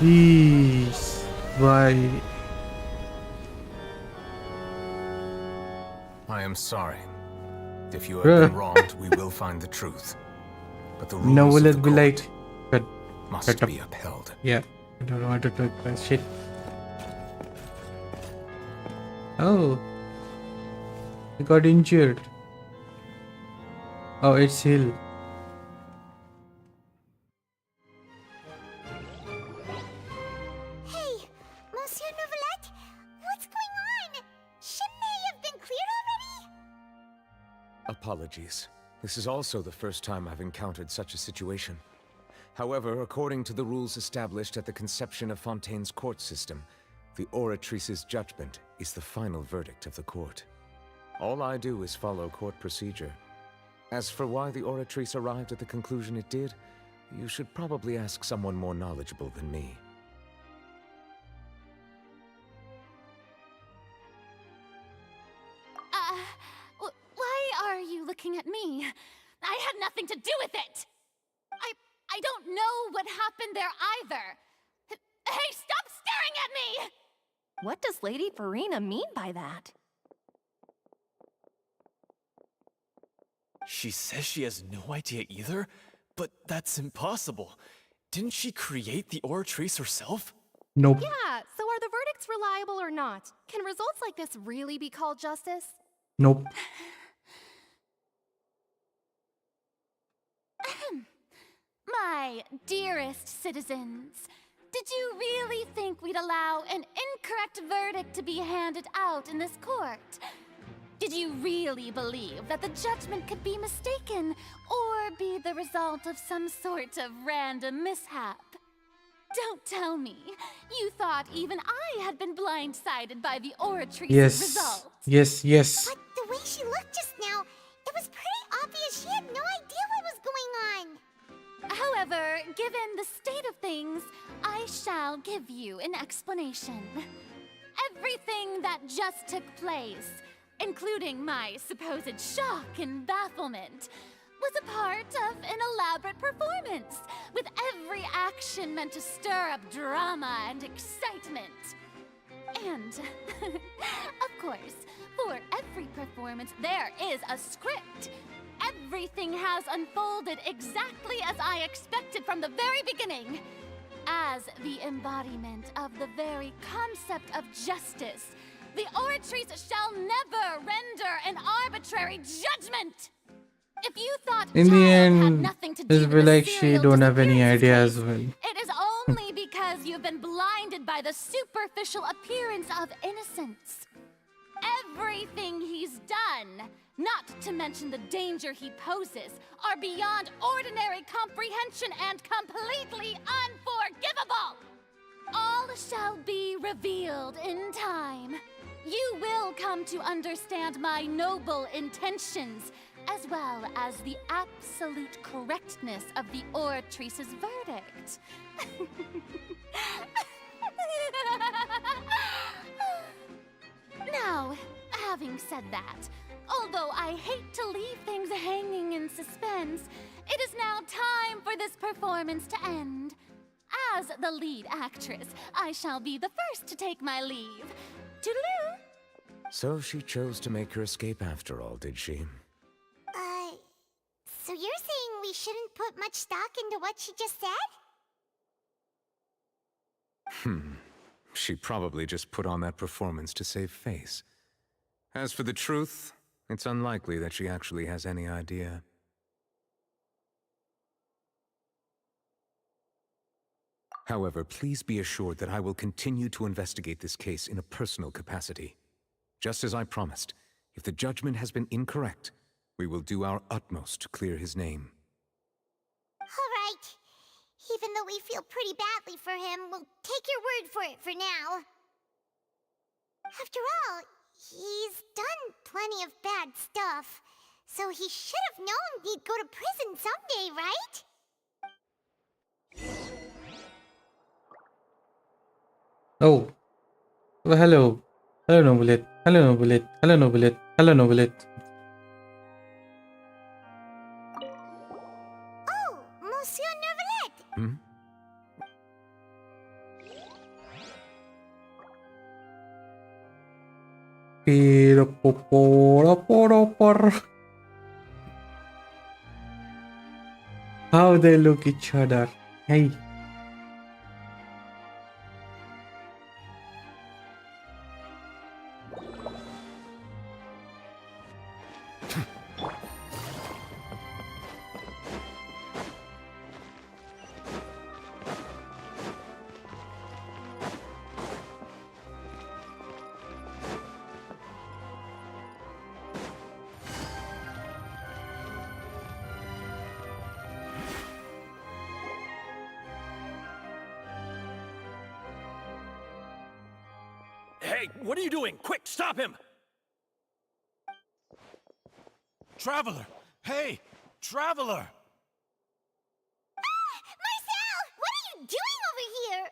Jeez. Why? I am sorry. If you have been wronged, we will find the truth. But the rules No, will of it the be court like must be upheld. Yeah, I don't want to talk about shit. Oh, he got injured. Oh, it's Hill. Hey, Monsieur Nouvelette, what's going on? Shouldn't they have been cleared already? Apologies. This is also the first time I've encountered such a situation. However, according to the rules established at the conception of Fontaine's court system, the Oratrice's judgment is the final verdict of the court. All I do is follow court procedure. As for why the Oratrice arrived at the conclusion it did, you should probably ask someone more knowledgeable than me. Why are you looking at me? I had nothing to do with it! I don't know what happened there either! Hey, stop staring at me! What does Lady Farina mean by that? She says she has no idea either, but that's impossible. Didn't she create the Oratrice herself? Nope. Yeah, so are the verdicts reliable or not? Can results like this really be called justice? Nope. My dearest citizens, did you really think we'd allow an incorrect verdict to be handed out in this court? Did you really believe that the judgment could be mistaken or be the result of some sort of random mishap? Don't tell me you thought even I had been blindsided by the Oratrice's result. Yes. But the way she looked just now, it was pretty obvious she had no idea what was going on. However, given the state of things, I shall give you an explanation. Everything that just took place, including my supposed shock and bafflement, was a part of an elaborate performance, with every action meant to stir up drama and excitement. And, of course, for every performance, there is a script. Everything has unfolded exactly as I expected from the very beginning. As the embodiment of the very concept of justice, the Oratrice shall never render an arbitrary judgment! If you thought In the child had end, nothing to it do will with be the like she serial don't have any disappearances idea as case, well. it is only because you've been blinded by the superficial appearance of innocence. Everything he's done, not to mention the danger he poses, are beyond ordinary comprehension and completely unforgivable! All shall be revealed in time. You will come to understand my noble intentions, as well as the absolute correctness of the Oratrice's verdict. Now, having said that, although I hate to leave things hanging in suspense, it is now time for this performance to end. As the lead actress, I shall be the first to take my leave. Toodaloo! So she chose to make her escape after all, did she? So you're saying we shouldn't put much stock into what she just said? She probably just put on that performance to save face. As for the truth, it's unlikely that she actually has any idea. However, please be assured that I will continue to investigate this case in a personal capacity. Just as I promised, if the judgment has been incorrect, we will do our utmost to clear his name. All right. Even though we feel pretty badly for him, we'll take your word for it for now. After all, he's done plenty of bad stuff, so he should have known he'd go to prison someday, right? Oh. Well, hello. Hello, Nobulet. Hello, Nobulet. Hello, Nobulet. Hello, Nobulet. Oh, Monsieur Nervalet! How they look each other. Hey. Hey, what are you doing? Quick, stop him! Traveler! Hey! Traveler! Marcel! What are you doing over here?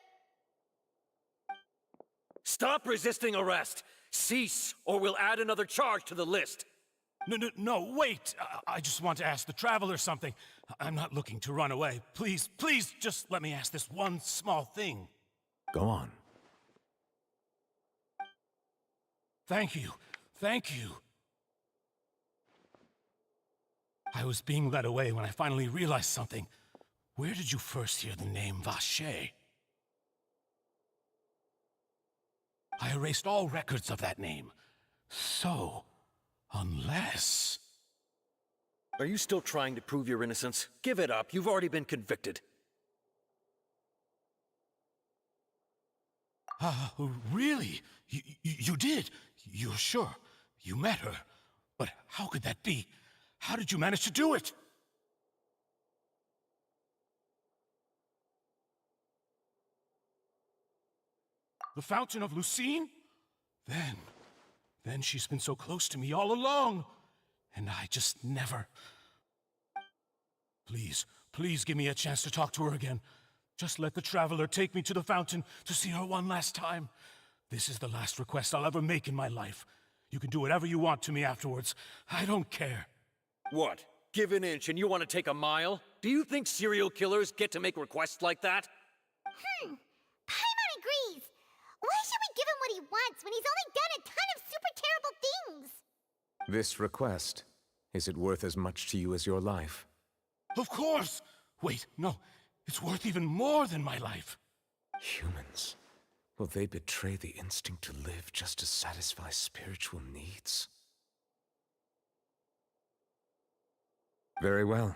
Stop resisting arrest! Cease, or we'll add another charge to the list. No, wait! I just want to ask the Traveler something. I'm not looking to run away. Please, just let me ask this one small thing. Go on. Thank you. I was being led away when I finally realized something. Where did you first hear the name Vache? I erased all records of that name. So, unless... Are you still trying to prove your innocence? Give it up. You've already been convicted. Really? You did? You're sure? You met her? But how could that be? How did you manage to do it? The Fountain of Lucine? Then she's been so close to me all along. And I just never... Please Please give me a chance to talk to her again. Just let the Traveler take me to the fountain to see her one last time. This is the last request I'll ever make in my life. You can do whatever you want to me afterwards. I don't care. What? Give an inch and you want to take a mile? Do you think serial killers get to make requests like that? Paimon agrees. Why should we give him what he wants when he's only done a ton of super terrible things? This request, is it worth as much to you as your life? Of course! Wait, no. It's worth even more than my life. Humans. Will they betray the instinct to live just to satisfy spiritual needs? Very well.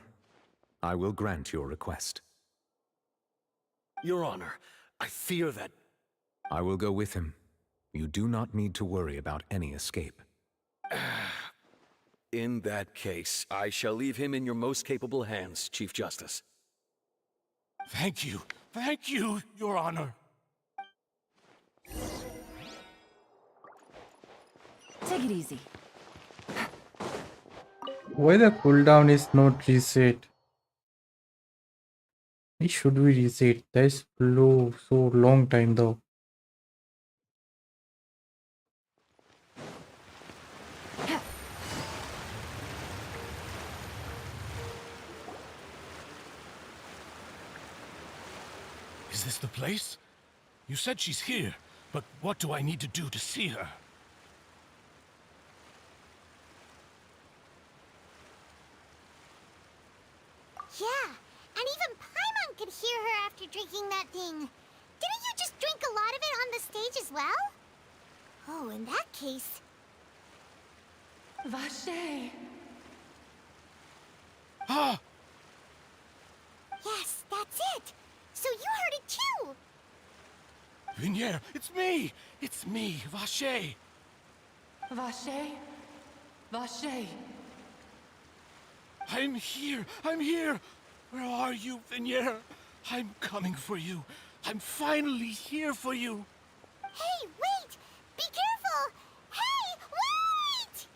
I will grant your request. Your Honor, I fear that... I will go with him. You do not need to worry about any escape. In that case, I shall leave him in your most capable hands, Chief Justice. Thank you, Your Honor. Take it easy. Why the cooldown is not reset? It should be reset. That's so long time though. Is this the place? You said she's here, but what do I need to do to see her? Yeah, and even Paimon could hear her after drinking that thing. Didn't you just drink a lot of it on the stage as well? Oh, in that case... Vache! Ah! Yes, that's it! So you heard it too! Vignier, it's me! It's me, Vache! Vache? Vache! I'm here! Where are you, Vignier? I'm coming for you. I'm finally here for you. Hey, wait! Be careful! Hey, wait!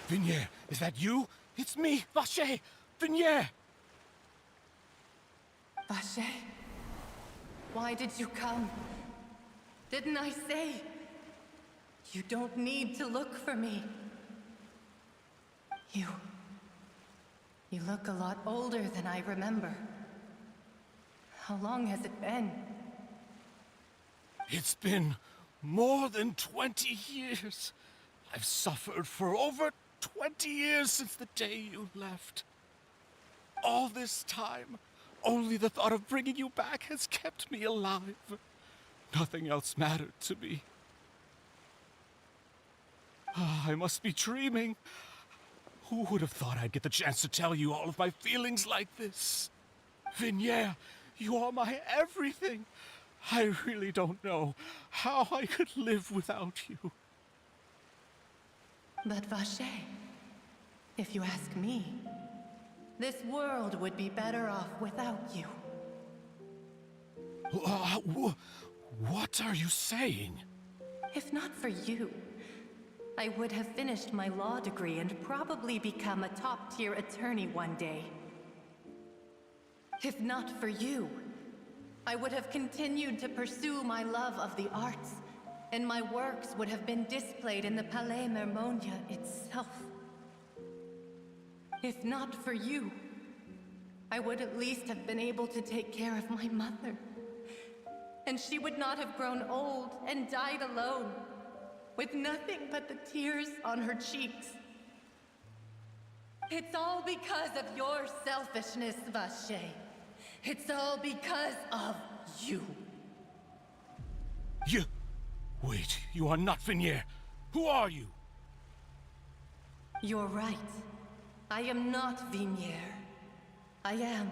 Vignier, is that you? It's me, Vache! Vignier! Vache? Why did you come? Didn't I say? You don't need to look for me. You look a lot older than I remember. How long has it been? It's been more than 20 years. I've suffered for over 20 years since the day you left. All this time, only the thought of bringing you back has kept me alive. Nothing else mattered to me. I must be dreaming. Who would have thought I'd get the chance to tell you all of my feelings like this? Vignier, you are my everything. I really don't know how I could live without you. But Vache, if you ask me, this world would be better off without you. What are you saying? If not for you, I would have finished my law degree and probably become a top-tier attorney one day. If not for you, I would have continued to pursue my love of the arts, and my works would have been displayed in the Palais Mermonia itself. If not for you, I would at least have been able to take care of my mother. And she would not have grown old and died alone, with nothing but the tears on her cheeks. It's all because of your selfishness, Vache. It's all because of you. Wait, you are not Vignier. Who are you? You're right. I am not Vignier. I am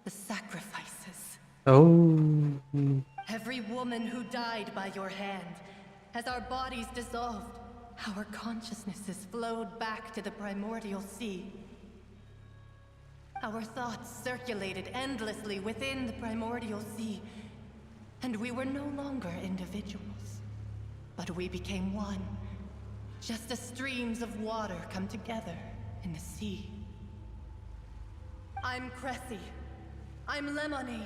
the sacrifices. Oh. Every woman who died by your hand, as our bodies dissolved, our consciousnesses flowed back to the primordial sea. Our thoughts circulated endlessly within the primordial sea, and we were no longer individuals, but we became one, just as streams of water come together in the sea. I'm Cressy. I'm Lemony.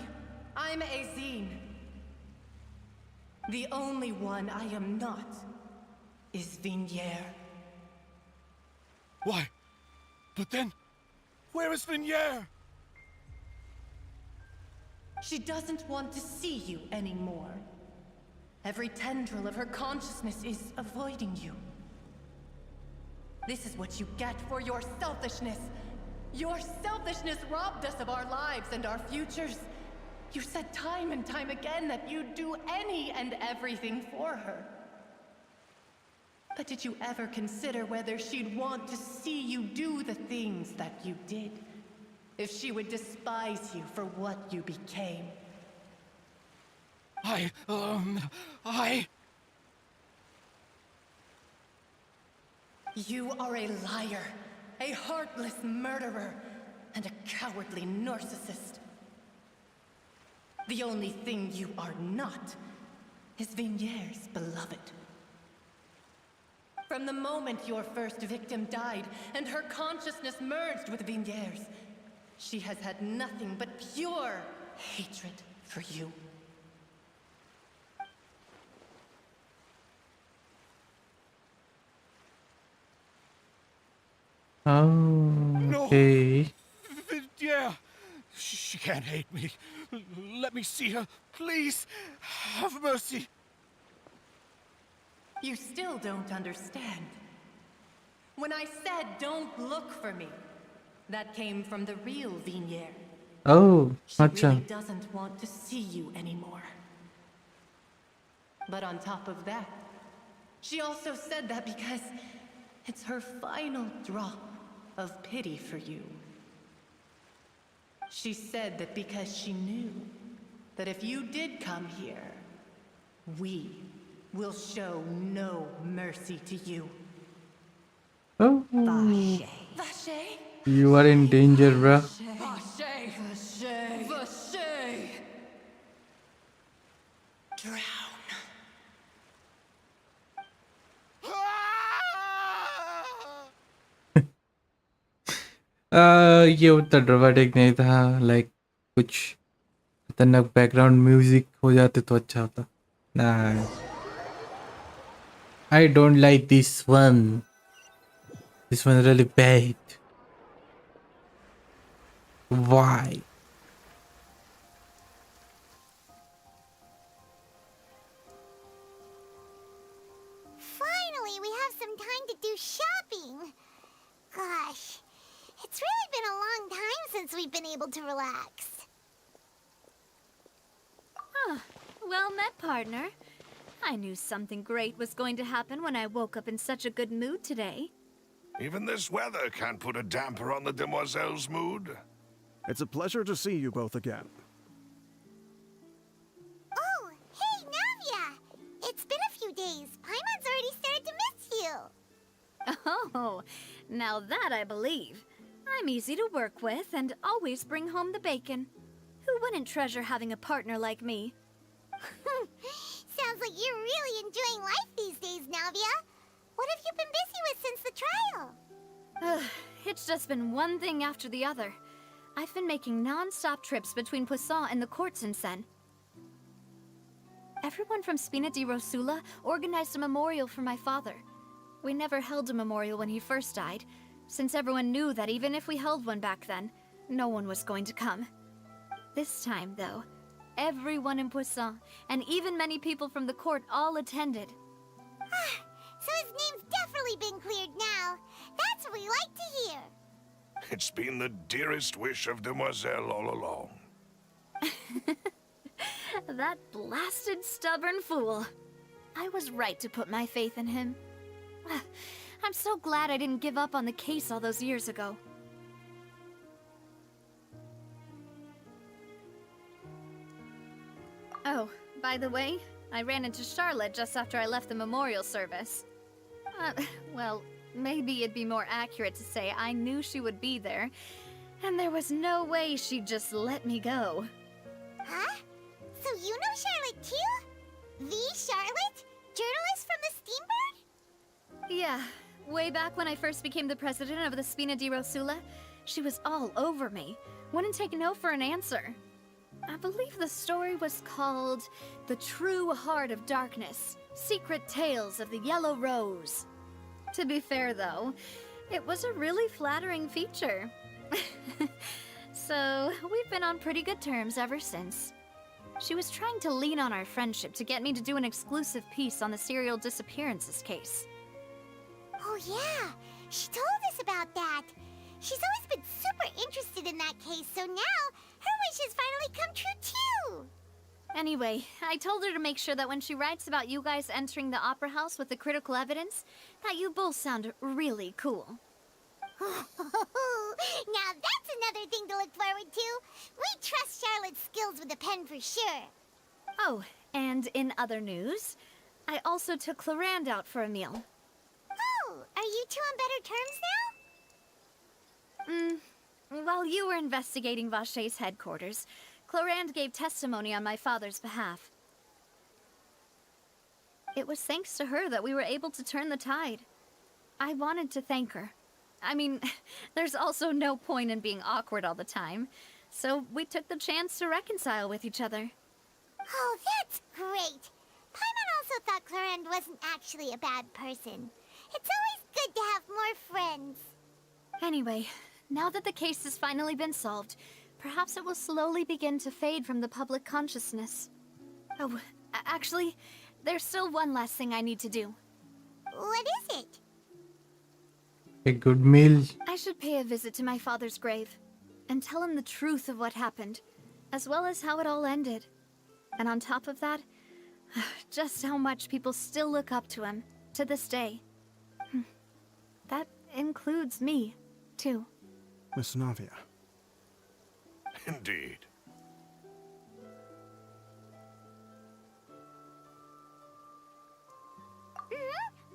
I'm Azine. The only one I am not is Vignier. Why? But then, where is Vignier? She doesn't want to see you anymore. Every tendril of her consciousness is avoiding you. This is what you get for your selfishness. Your selfishness robbed us of our lives and our futures. You said time and time again that you'd do any and everything for her. But did you ever consider whether she'd want to see you do the things that you did? If she would despise you for what you became? You are a liar, a heartless murderer, and a cowardly narcissist. The only thing you are not is Vignier's beloved. From the moment your first victim died and her consciousness merged with Vignier's, she has had nothing but pure hatred for you. Oh, okay. Yeah, she can't hate me. Let me see her, please. Have mercy. You still don't understand. When I said don't look for me, that came from the real Vignier. Oh, She acha. really doesn't want to see you anymore. But on top of that, she also said that because it's her final drop of pity for you. She said that because she knew that if you did come here, we will show no mercy to you. Oh, Vache? you are in danger, bruh. Vache! Vache! Vache! Drown. ये उतना dramatic नहीं था. Like कुछ खतरनाक background music हो जाते तो अच्छा होता. Nah. I don't like this one. This one really bad. Why? Finally, we have some time to do shopping. Gosh, it's really been a long time since we've been able to relax. Huh. Well met, partner. I knew something great was going to happen when I woke up in such a good mood today. Even this weather can't put a damper on the demoiselle's mood. It's a pleasure to see you both again. Oh, hey, Navia! It's been a few days. Paimon's already started to miss you. Oh, now that I believe. I'm easy to work with and always bring home the bacon. Who wouldn't treasure having a partner like me? Sounds like you're really enjoying life these days, Navia. What have you been busy with since the trial? It's just been one thing after the other. I've been making non-stop trips between Poisson and the courts in Sen. Everyone from Spina di Rosula organized a memorial for my father. We never held a memorial when he first died, since everyone knew that even if we held one back then, no one was going to come. This time, though, everyone in Poisson, and even many people from the court, all attended. So his name's definitely been cleared now. That's what we like to hear. It's been the dearest wish of Demoiselle all along. That blasted stubborn fool. I was right to put my faith in him. I'm so glad I didn't give up on the case all those years ago. Oh, by the way, I ran into Charlotte just after I left the memorial service. Well, maybe it'd be more accurate to say I knew she would be there, and there was no way she'd just let me go. Huh? So you know Charlotte too? The Charlotte? Journalist from the Steambird? Yeah, way back when I first became the president of the Spina di Rosula, she was all over me. Wouldn't take no for an answer. I believe the story was called The True Heart of Darkness, Secret Tales of the Yellow Rose. To be fair though, it was a really flattering feature. So, we've been on pretty good terms ever since. She was trying to lean on our friendship to get me to do an exclusive piece on the serial disappearances case. Oh yeah, she told us about that. She's always been super interested in that case, so now her wishes finally come true too. Anyway, I told her to make sure that when she writes about you guys entering the opera house with the critical evidence, that you both sound really cool. Now that's another thing to look forward to. We trust Charlotte's skills with a pen for sure. Oh, and in other news, I also took Clarand out for a meal. Oh, are you two on better terms now? While you were investigating Vashey's headquarters, Clarand gave testimony on my father's behalf. It was thanks to her that we were able to turn the tide. I wanted to thank her. I mean, there's also no point in being awkward all the time, so we took the chance to reconcile with each other. Oh, that's great. Paimon also thought Clarand wasn't actually a bad person. It's always good to have more friends. Anyway, now that the case has finally been solved, perhaps it will slowly begin to fade from the public consciousness. Oh, actually, there's still one last thing I need to do. What is it? A good meal. I should pay a visit to my father's grave and tell him the truth of what happened, as well as how it all ended. And on top of that, just how much people still look up to him to this day. That includes me, too. Miss Navia. Indeed. We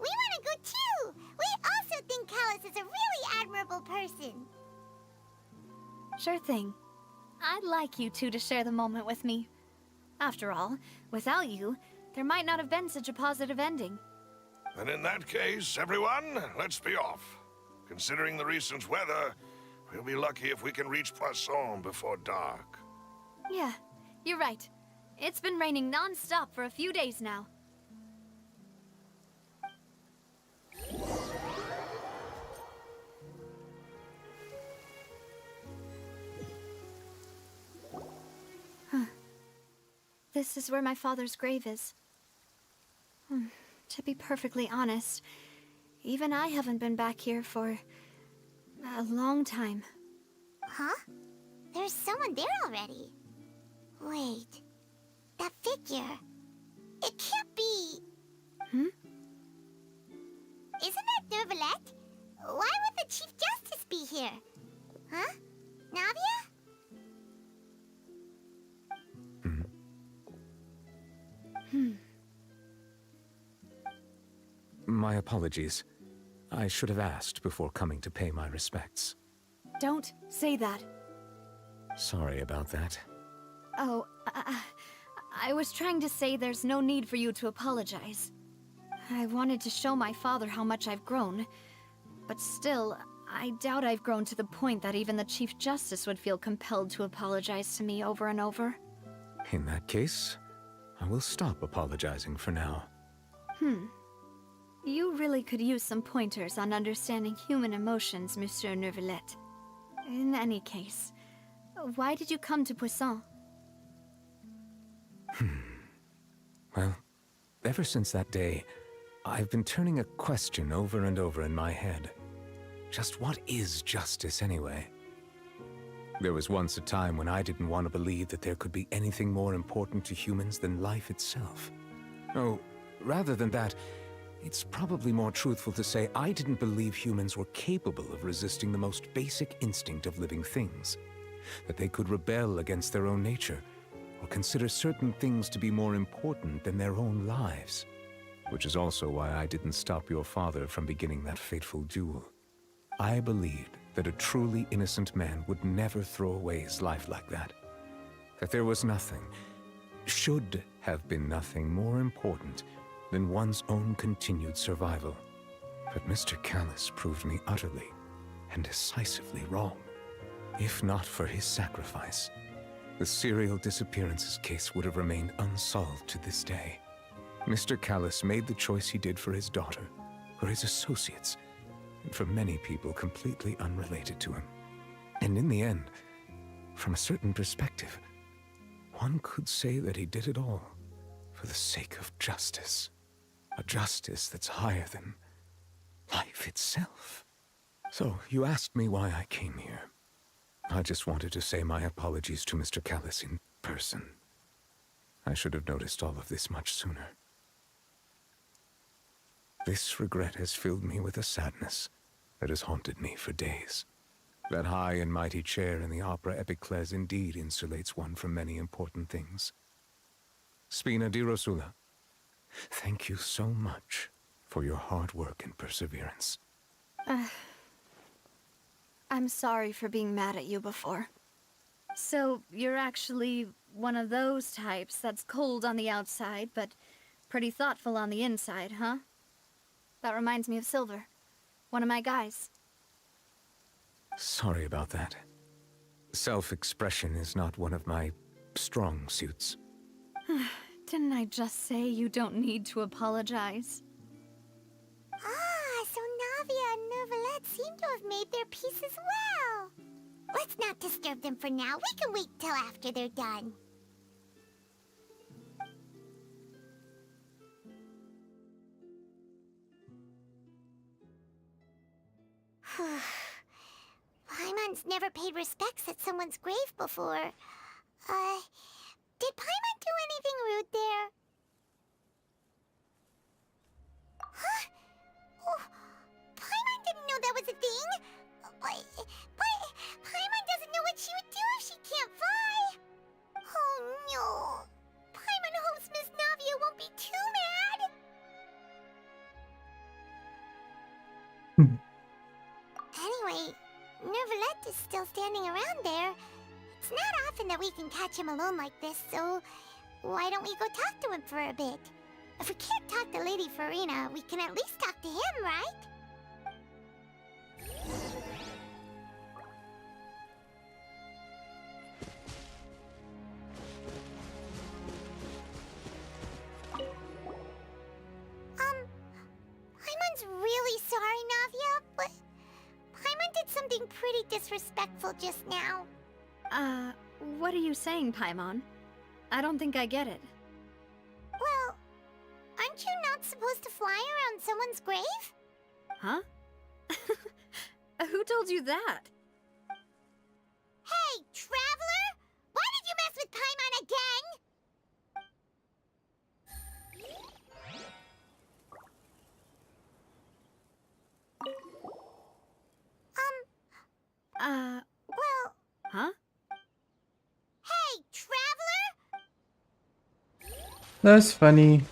want to go too! We also think Callus is a really admirable person. Sure thing. I'd like you two to share the moment with me. After all, without you, there might not have been such a positive ending. And in that case, everyone, let's be off. Considering the recent weather, we'll be lucky if we can reach Poisson before dark. Yeah, you're right. It's been raining non-stop for a few days now. This is where my father's grave is. To be perfectly honest, even I haven't been back here for a long time. Huh? There's someone there already. Wait. That figure. It can't be... Isn't that Neuvillette? Why would the Chief Justice be here? Huh? Navia? My apologies. I should have asked before coming to pay my respects. Don't say that. Sorry about that. Oh, I was trying to say there's no need for you to apologize. I wanted to show my father how much I've grown, but still, I doubt I've grown to the point that even the Chief Justice would feel compelled to apologize to me over and over. In that case, I will stop apologizing for now. You really could use some pointers on understanding human emotions, Monsieur Neuvillette. In any case, why did you come to Poisson? Well, ever since that day, I've been turning a question over and over in my head. Just what is justice anyway? There was once a time when I didn't want to believe that there could be anything more important to humans than life itself. Oh, rather than that, it's probably more truthful to say I didn't believe humans were capable of resisting the most basic instinct of living things. That they could rebel against their own nature, or consider certain things to be more important than their own lives. Which is also why I didn't stop your father from beginning that fateful duel. I believed that a truly innocent man would never throw away his life like that. That there was nothing, should have been nothing more important than one's own continued survival. But Mr. Callus proved me utterly and decisively wrong. If not for his sacrifice, the serial disappearances case would have remained unsolved to this day. Mr. Callus made the choice he did for his daughter, for his associates, and for many people completely unrelated to him. And in the end, from a certain perspective, one could say that he did it all for the sake of justice. A justice that's higher than life itself. So, you asked me why I came here. I just wanted to say my apologies to Mr. Callus in person. I should have noticed all of this much sooner. This regret has filled me with a sadness that has haunted me for days. That high and mighty chair in the opera Epiclese indeed insulates one from many important things. Spina di Rosula, thank you so much for your hard work and perseverance. I'm sorry for being mad at you before. So, you're actually one of those types that's cold on the outside, but pretty thoughtful on the inside, huh? That reminds me of Silver, one of my guys. Sorry about that. Self-expression is not one of my strong suits. Didn't I just say you don't need to apologize? Ah, so Navia and Neuvillette seem to have made their peace as well. Let's not disturb them for now. We can wait till after they're done. Paimon's never paid respects at someone's grave before. Did Paimon do anything rude there? Huh? Oh, Paimon didn't know that was a thing. But Paimon doesn't know what she would do if she can't fly. Oh no. Paimon hopes Miss Navia won't be too mad. Anyway, Neuvillette is still standing around there. It's not often that we can catch him alone like this, so why don't we go talk to him for a bit? If we can't talk to Lady Farina, we can at least talk to him, right? Paimon's really sorry, Navia, but Paimon did something pretty disrespectful just now. What are you saying, Paimon? I don't think I get it. Well, aren't you not supposed to fly around someone's grave? Huh? Who told you that? Hey, traveler! Why did you mess with Paimon again? Well... Huh? Hey, traveler! That's funny.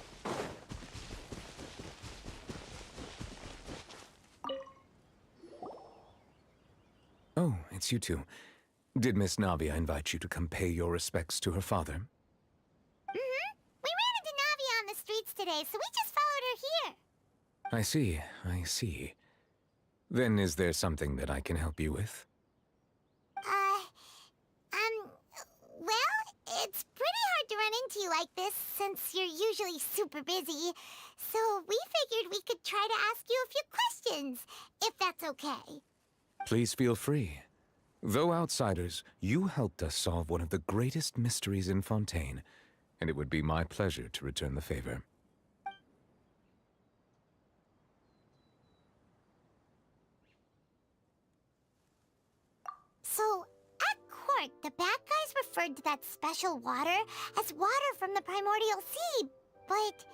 Oh, it's you two. Did Miss Navia invite you to come pay your respects to her father? Mm-hmm. We ran into Navia on the streets today, so we just followed her here. I see. Then is there something that I can help you with? Well, it's pretty hard to run into you like this since you're usually super busy. So we figured we could try to ask you a few questions, if that's okay. Please feel free. Though outsiders, you helped us solve one of the greatest mysteries in Fontaine, and it would be my pleasure to return the favor. So, at court, the bad guys referred to that special water as water from the primordial sea, but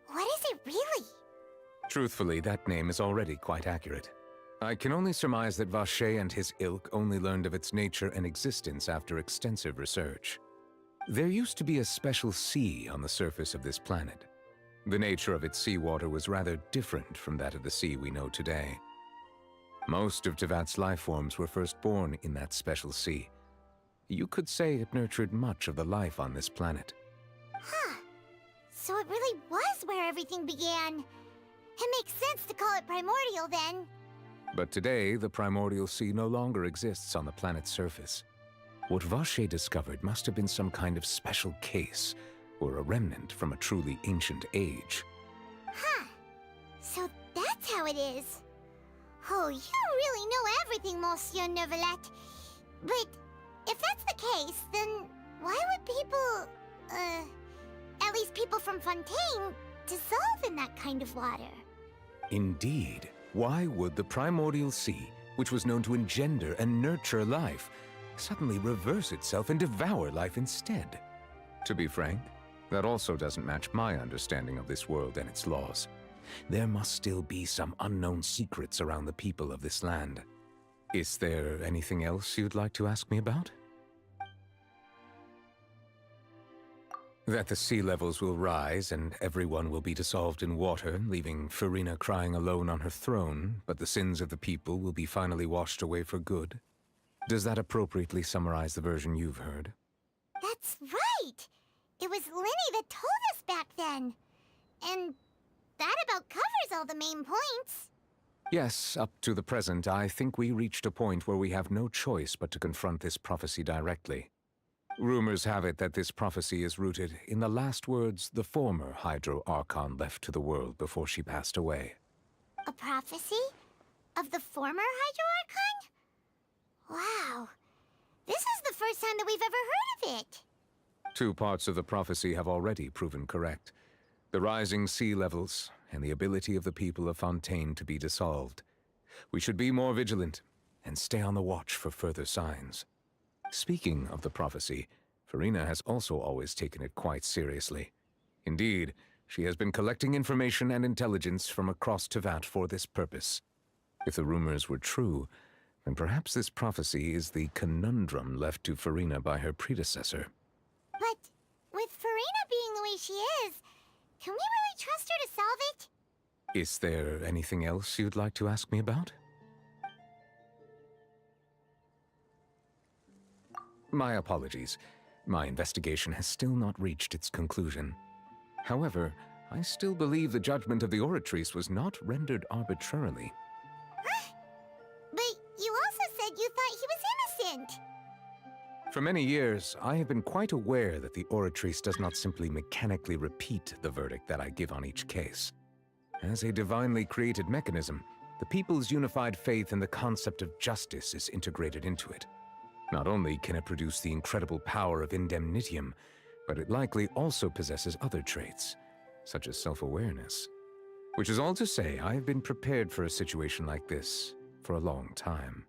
what is it really? Truthfully, that name is already quite accurate. I can only surmise that Vacher and his ilk only learned of its nature and existence after extensive research. There used to be a special sea on the surface of this planet. The nature of its seawater was rather different from that of the sea we know today. Most of Tevat's life forms were first born in that special sea. You could say it nurtured much of the life on this planet. Huh. So it really was where everything began. It makes sense to call it primordial then. But today, the primordial sea no longer exists on the planet's surface. What Vache discovered must have been some kind of special case, or a remnant from a truly ancient age. Huh. So that's how it is. Oh, you really know everything, Monsieur Neuvillette. But if that's the case, then why would people, at least people from Fontaine, dissolve in that kind of water? Indeed. Why would the primordial sea, which was known to engender and nurture life, suddenly reverse itself and devour life instead? To be frank, that also doesn't match my understanding of this world and its laws. There must still be some unknown secrets around the people of this land. Is there anything else you'd like to ask me about? That the sea levels will rise and everyone will be dissolved in water, leaving Furina crying alone on her throne, but the sins of the people will be finally washed away for good. Does that appropriately summarize the version you've heard? That's right! It was Linny that told us back then. And that about covers all the main points. Yes, up to the present, I think we reached a point where we have no choice but to confront this prophecy directly. Rumors have it that this prophecy is rooted in the last words the former Hydro Archon left to the world before she passed away. A prophecy? Of the former Hydro Archon? Wow. This is the first time that we've ever heard of it. 2 parts of the prophecy have already proven correct. The rising sea levels and the ability of the people of Fontaine to be dissolved. We should be more vigilant and stay on the watch for further signs. Speaking of the prophecy, Furina has also always taken it quite seriously. Indeed, she has been collecting information and intelligence from across Tevat for this purpose. If the rumors were true, then perhaps this prophecy is the conundrum left to Furina by her predecessor. But with Furina being the way she is, can we really trust her to solve it? Is there anything else you'd like to ask me about? My apologies. My investigation has still not reached its conclusion. However, I still believe the judgment of the Oratrice was not rendered arbitrarily. Huh? But you also said you thought he was innocent. For many years, I have been quite aware that the Oratrice does not simply mechanically repeat the verdict that I give on each case. As a divinely created mechanism, the people's unified faith in the concept of justice is integrated into it. Not only can it produce the incredible power of indemnitium, but it likely also possesses other traits, such as self-awareness. Which is all to say, I have been prepared for a situation like this for a long time.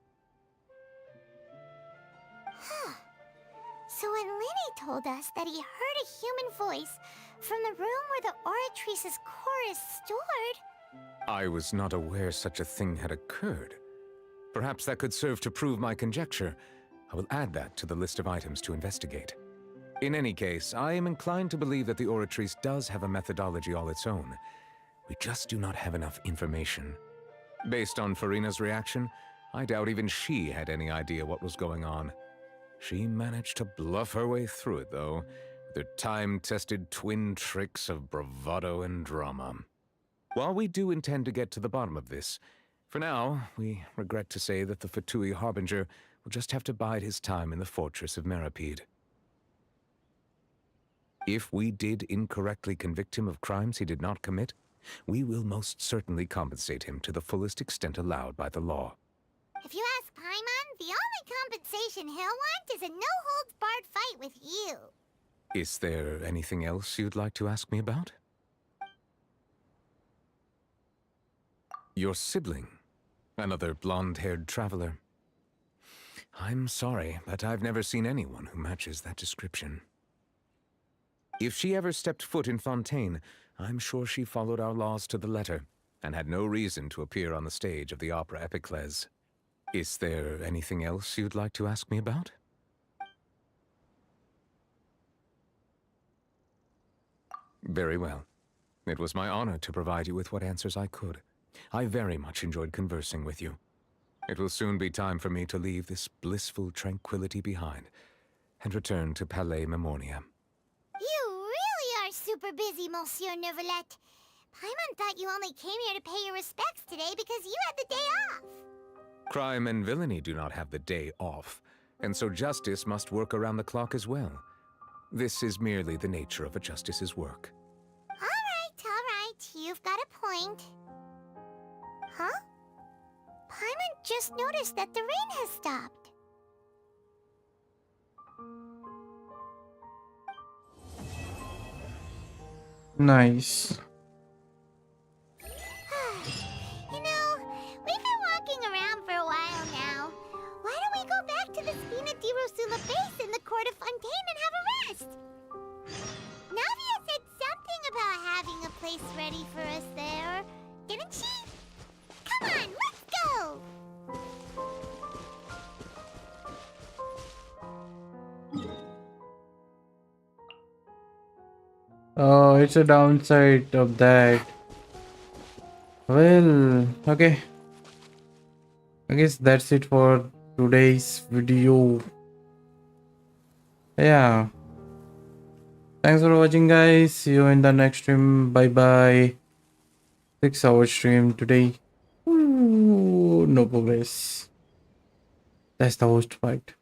Huh. So when Linny told us that he heard a human voice from the room where the Oratrice's core is stored... I was not aware such a thing had occurred. Perhaps that could serve to prove my conjecture. I will add that to the list of items to investigate. In any case, I am inclined to believe that the Oratrice does have a methodology all its own. We just do not have enough information. Based on Furina's reaction, I doubt even she had any idea what was going on. She managed to bluff her way through it, though, with her time-tested twin tricks of bravado and drama. While we do intend to get to the bottom of this, for now, we regret to say that the Fatui Harbinger will just have to bide his time in the fortress of Meripede. If we did incorrectly convict him of crimes he did not commit, we will most certainly compensate him to the fullest extent allowed by the law. If you ask Paimon, the only compensation he'll want is a no-holds-barred fight with you. Is there anything else you'd like to ask me about? Your sibling, another blonde-haired traveler. I'm sorry, but I've never seen anyone who matches that description. If she ever stepped foot in Fontaine, I'm sure she followed our laws to the letter, and had no reason to appear on the stage of the opera Epiclese. Is there anything else you'd like to ask me about? Very well. It was my honor to provide you with what answers I could. I very much enjoyed conversing with you. It will soon be time for me to leave this blissful tranquility behind and return to Palais Memornia. You really are super busy, Monsieur Neuvillette. Paimon thought you only came here to pay your respects today because you had the day off. Crime and villainy do not have the day off, and so justice must work around the clock as well. This is merely the nature of a justice's work. All right, you've got a point. Huh? Paimon just noticed that the rain has stopped. Nice. You know, we've been walking around for a while now. Why don't we go back to the Spina di Rosula base in the Court of Fontaine and have a rest? Navia said something about having a place ready for us there, didn't she? Come on, let's go! Oh, it's a downside of that. Well, okay. I guess that's it for today's video. Yeah. Thanks for watching, guys. See you in the next stream. Bye bye. 6-hour stream today. Ooh, no progress. That's the worst part.